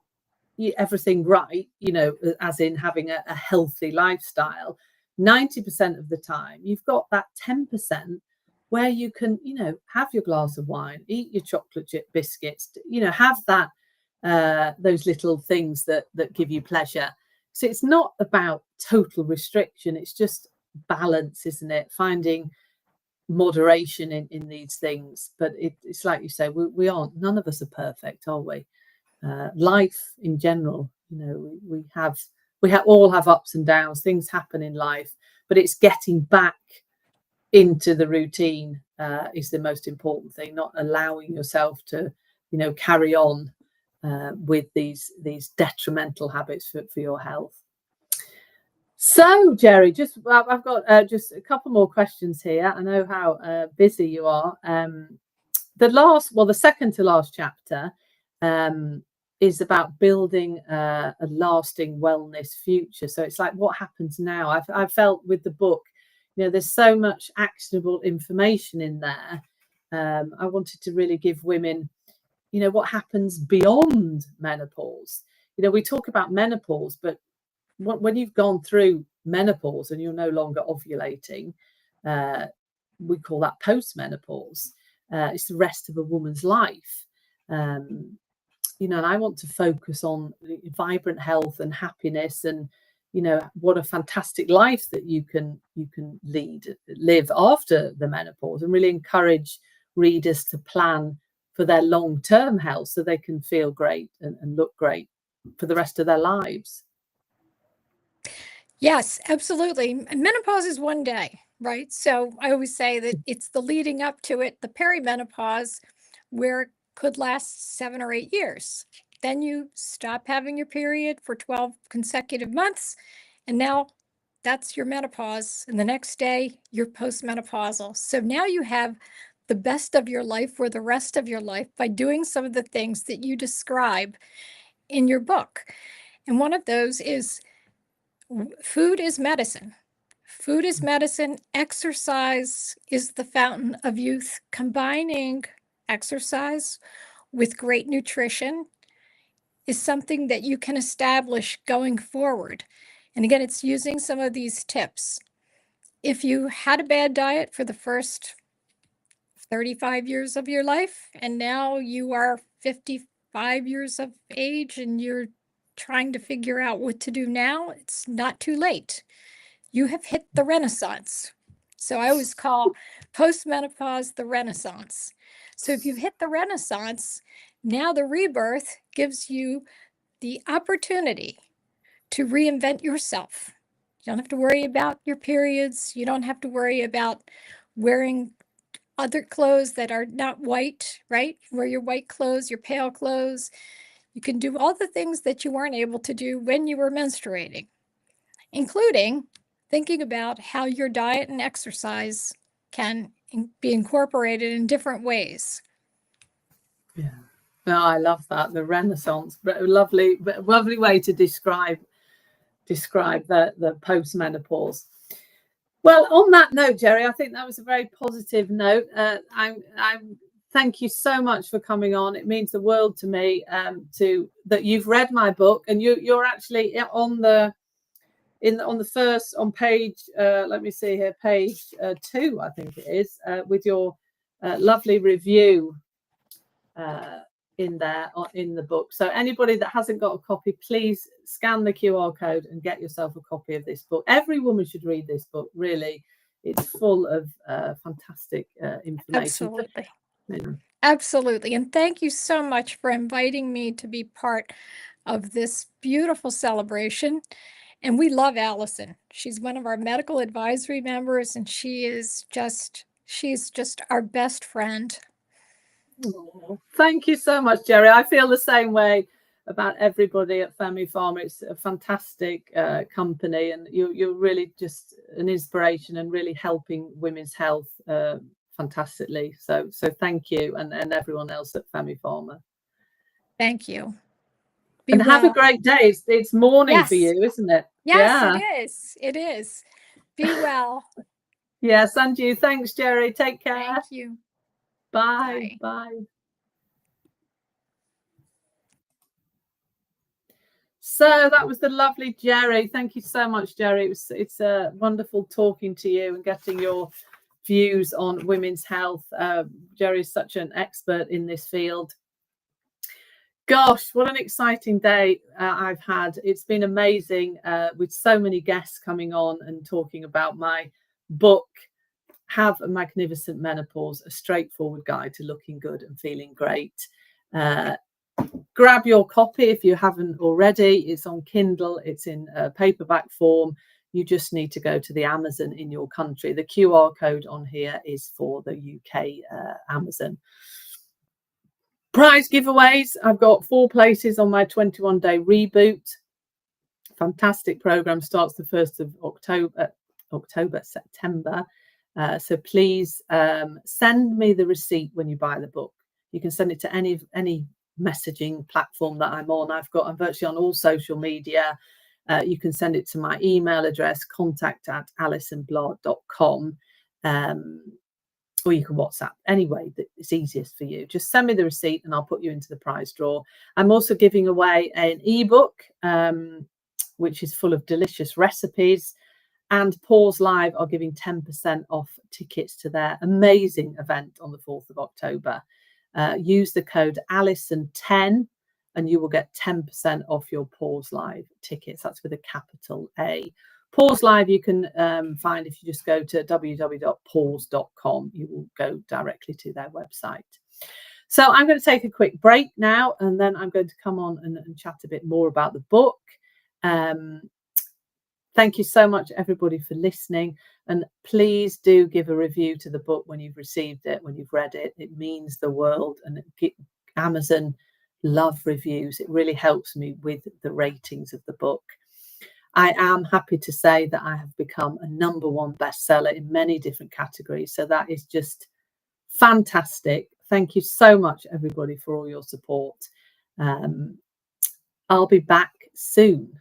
everything right, you know, as in having a healthy lifestyle, 90% of the time, you've got that 10% where you can, you know, have your glass of wine, eat your chocolate chip biscuits, you know, have that those little things that give you pleasure. So it's not about total restriction, it's just balance, isn't it? Finding moderation in these things. But it's like you say, we aren't, none of us are perfect, are we? Life in general, you know, we all have ups and downs, things happen in life, but it's getting back into the routine is the most important thing, not allowing yourself to, you know, carry on with these detrimental habits for your health. So, Jerry, I've got just a couple more questions here. I know how busy you are. The second to last chapter is about building a lasting wellness future. So it's like, what happens now? I've felt with the book, you know, there's so much actionable information in there. I wanted to really give women, you know, what happens beyond menopause. You know, we talk about menopause, but when you've gone through menopause and you're no longer ovulating, we call that post-menopause. It's the rest of a woman's life. You know, and I want to focus on vibrant health and happiness, and, you know, what a fantastic life that you can live after the menopause, and really encourage readers to plan for their long-term health so they can feel great and look great for the rest of their lives. Yes, absolutely. Menopause is one day, right? So I always say that it's the leading up to it, the perimenopause, where it could last 7 or 8 years. Then you stop having your period for 12 consecutive months, and now that's your menopause. And the next day, you're postmenopausal. So now you have the best of your life for the rest of your life by doing some of the things that you describe in your book. And one of those is food is medicine. Food is medicine. Exercise is the fountain of youth. Combining exercise with great nutrition is something that you can establish going forward. And again, it's using some of these tips. If you had a bad diet for the first 35 years of your life, and now you are 55 years of age and you're trying to figure out what to do now, it's not too late. You have hit the Renaissance. So I always call postmenopause the Renaissance. So if you've hit the Renaissance, now the rebirth gives you the opportunity to reinvent yourself. You don't have to worry about your periods. You don't have to worry about wearing other clothes that are not white, right? Wear your white clothes, your pale clothes. You can do all the things that you weren't able to do when you were menstruating, including thinking about how your diet and exercise can be incorporated in different ways. Yeah. No, I love that. The Renaissance, lovely way to describe the post-menopause. Well, on that note, Jerry, I think that was a very positive note. I thank you so much for coming on. It means the world to me that you've read my book, and you're actually on page. Let me see here, page 2, I think it is, with your lovely review in there in the book. So anybody that hasn't got a copy, please scan the QR code and get yourself a copy of this book. Every woman should read this book, really. It's full of fantastic information. Absolutely. And thank you so much for inviting me to be part of this beautiful celebration. And we love Allison. She's one of our medical advisory members, and she's just our best friend. Oh, thank you so much, Jerry. I feel the same way about everybody at Family Farm. It's a fantastic company, and you're really just an inspiration and really helping women's health fantastically. So thank you, and everyone else at Family Farmer. Thank you. And have a great day. It's morning for you, isn't it? Yes, it is. It is. Be well. Yes, and you. Thanks, Jerry. Take care. Thank you. Bye. Bye. So that was the lovely Jerry. Thank you so much, Jerry. It's wonderful talking to you and getting your views on women's health. Jerry is such an expert in this field. Gosh, what an exciting day I've had. It's been amazing with so many guests coming on and talking about my book, Have a Magnificent Menopause, a straightforward guide to looking good and feeling great. Grab your copy if you haven't already. It's on Kindle. It's in paperback form. You just need to go to the Amazon in your country. The QR code on here is for the UK Amazon. Prize giveaways. I've got 4 places on my 21-day reboot. Fantastic program. Starts the 1st of September. So please send me the receipt when you buy the book. You can send it to any messaging platform that I'm on. I'm virtually on all social media. You can send it to my email address, contact@alisonblard.com, or you can WhatsApp. Anyway, it's easiest for you. Just send me the receipt and I'll put you into the prize draw. I'm also giving away an ebook, which is full of delicious recipes. And Pause Live are giving 10% off tickets to their amazing event on the 4th of October. Use the code Alison10 and you will get 10% off your Pause Live tickets. That's with a capital A. Pause Live you can find if you just go to www.pause.com. You will go directly to their website. So I'm going to take a quick break now, and then I'm going to come on and chat a bit more about the book. Thank you so much, everybody, for listening. And please do give a review to the book when you've received it, when you've read it. It means the world. And Amazon love reviews. It really helps me with the ratings of the book. I am happy to say that I have become a #1 bestseller in many different categories. So that is just fantastic. Thank you so much, everybody, for all your support. I'll be back soon.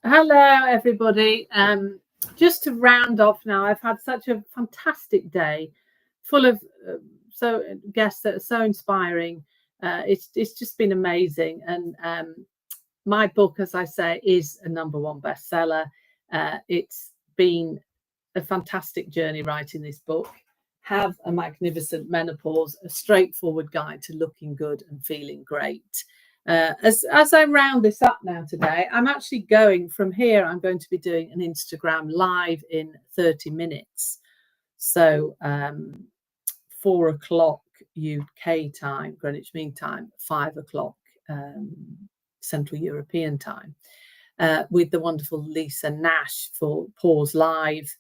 Hello, everybody. Just to round off now, I've had such a fantastic day, full of guests that are so inspiring. It's just been amazing, and my book, as I say, is a #1 bestseller. It's been a fantastic journey writing this book. Have a Magnificent Menopause, a straightforward guide to looking good and feeling great. As I round this up now today, I'm actually going from here. I'm going to be doing an Instagram live in 30 minutes. So 4 o'clock UK time, Greenwich Mean Time, 5 o'clock Central European time, with the wonderful Lisa Nash for Pause Live,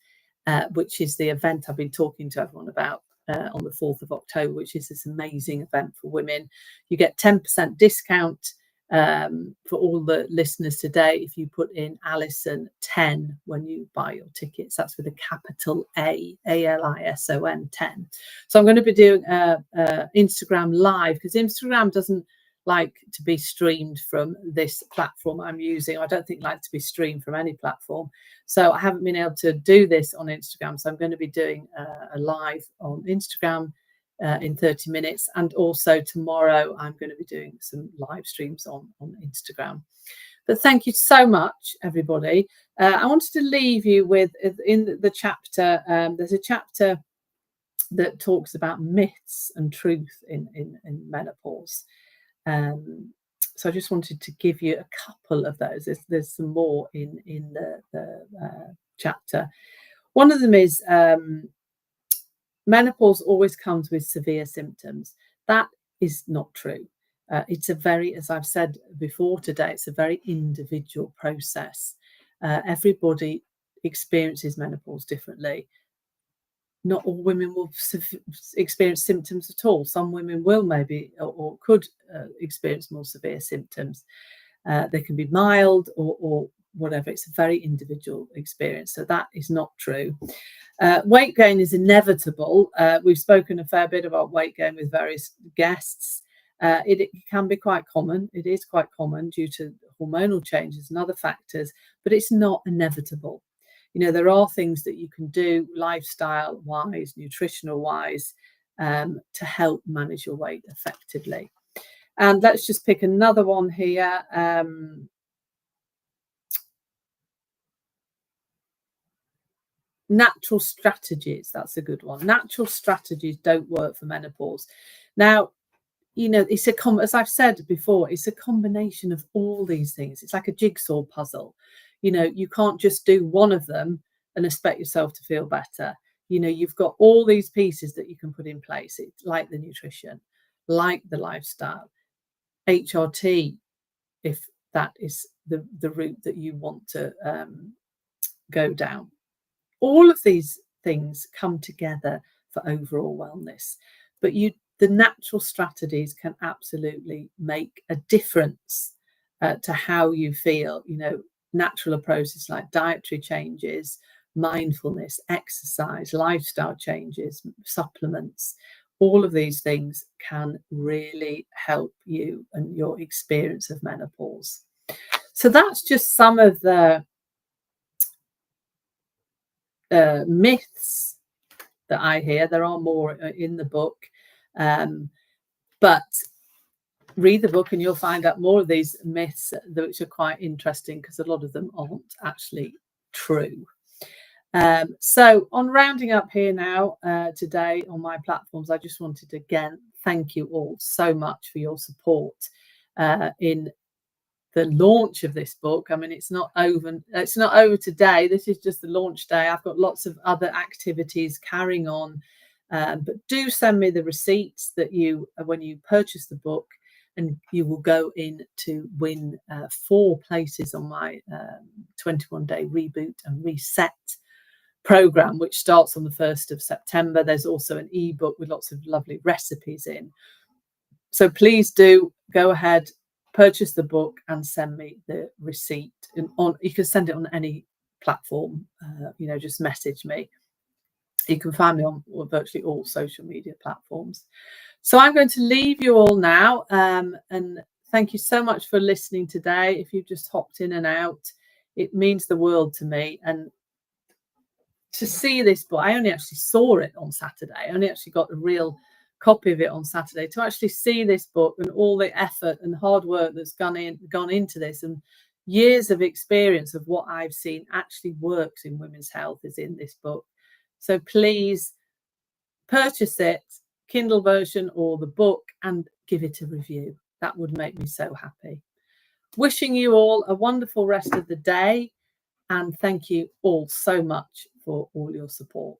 which is the event I've been talking to everyone about on the 4th of October, which is this amazing event for women. You get 10% discount for all the listeners today if you put in Alison 10 when you buy your tickets. That's with a capital A, ALISON 10. So I'm going to be doing Instagram live, because Instagram doesn't like to be streamed from this platform I'm using. I don't think like to be streamed from any platform. So I haven't been able to do this on Instagram. So I'm going to be doing a live on Instagram in 30 minutes. And also tomorrow, I'm going to be doing some live streams on Instagram. But thank you so much, everybody. I wanted to leave you with, in the chapter, there's a chapter that talks about myths and truth in menopause. So I just wanted to give you a couple of those. There's some more in the chapter. One of them is menopause always comes with severe symptoms. That is not true. It's a very, as I've said before today, it's a very individual process. Everybody experiences menopause differently. Not all women will experience symptoms at all. Some women will maybe or could experience more severe symptoms. They can be mild or whatever. It's a very individual experience. So that is not true. Weight gain is inevitable. We've spoken a fair bit about weight gain with various guests. It can be quite common. It is quite common due to hormonal changes and other factors, but it's not inevitable. You know, there are things that you can do lifestyle-wise, nutritional-wise, to help manage your weight effectively. And let's just pick another one here. Natural strategies, that's a good one. Natural strategies don't work for menopause. Now, you know, it's as I've said before, it's a combination of all these things. It's like a jigsaw puzzle. You know, you can't just do one of them and expect yourself to feel better. You know, you've got all these pieces that you can put in place. It's like the nutrition, like the lifestyle, HRT, if that is the route that you want to go down. All of these things come together for overall wellness, but the natural strategies can absolutely make a difference to how you feel. You know, natural approaches like dietary changes, mindfulness, exercise, lifestyle changes, supplements, all of these things can really help you and your experience of menopause. So that's just some of the myths that I hear. There are more in the book, but read the book and you'll find out more of these myths, which are quite interesting because a lot of them aren't actually true. So on rounding up here now today on my platforms, I just wanted to again thank you all so much for your support in the launch of this book. I mean, it's not over today. This is just the launch day. I've got lots of other activities carrying on, but do send me the receipts that when you purchase the book, and you will go in to win 4 places on my 21-day reboot and reset program, which starts on the 1st of September. There's also an ebook with lots of lovely recipes in. So please do go ahead, purchase the book and send me the receipt. And you can send it on any platform, you know, just message me. You can find me on virtually all social media platforms. So I'm going to leave you all now, and thank you so much for listening today. If you've just hopped in and out, It means the world to me. And to see this book, I only actually saw it on Saturday. I only actually got a real copy of it on Saturday. To actually see this book and all the effort and hard work that's gone into this, and years of experience of what I've seen actually works in women's health is in this book. So please purchase it, Kindle version or the book, and give it a review. That would make me so happy. Wishing you all a wonderful rest of the day, and thank you all so much for all your support.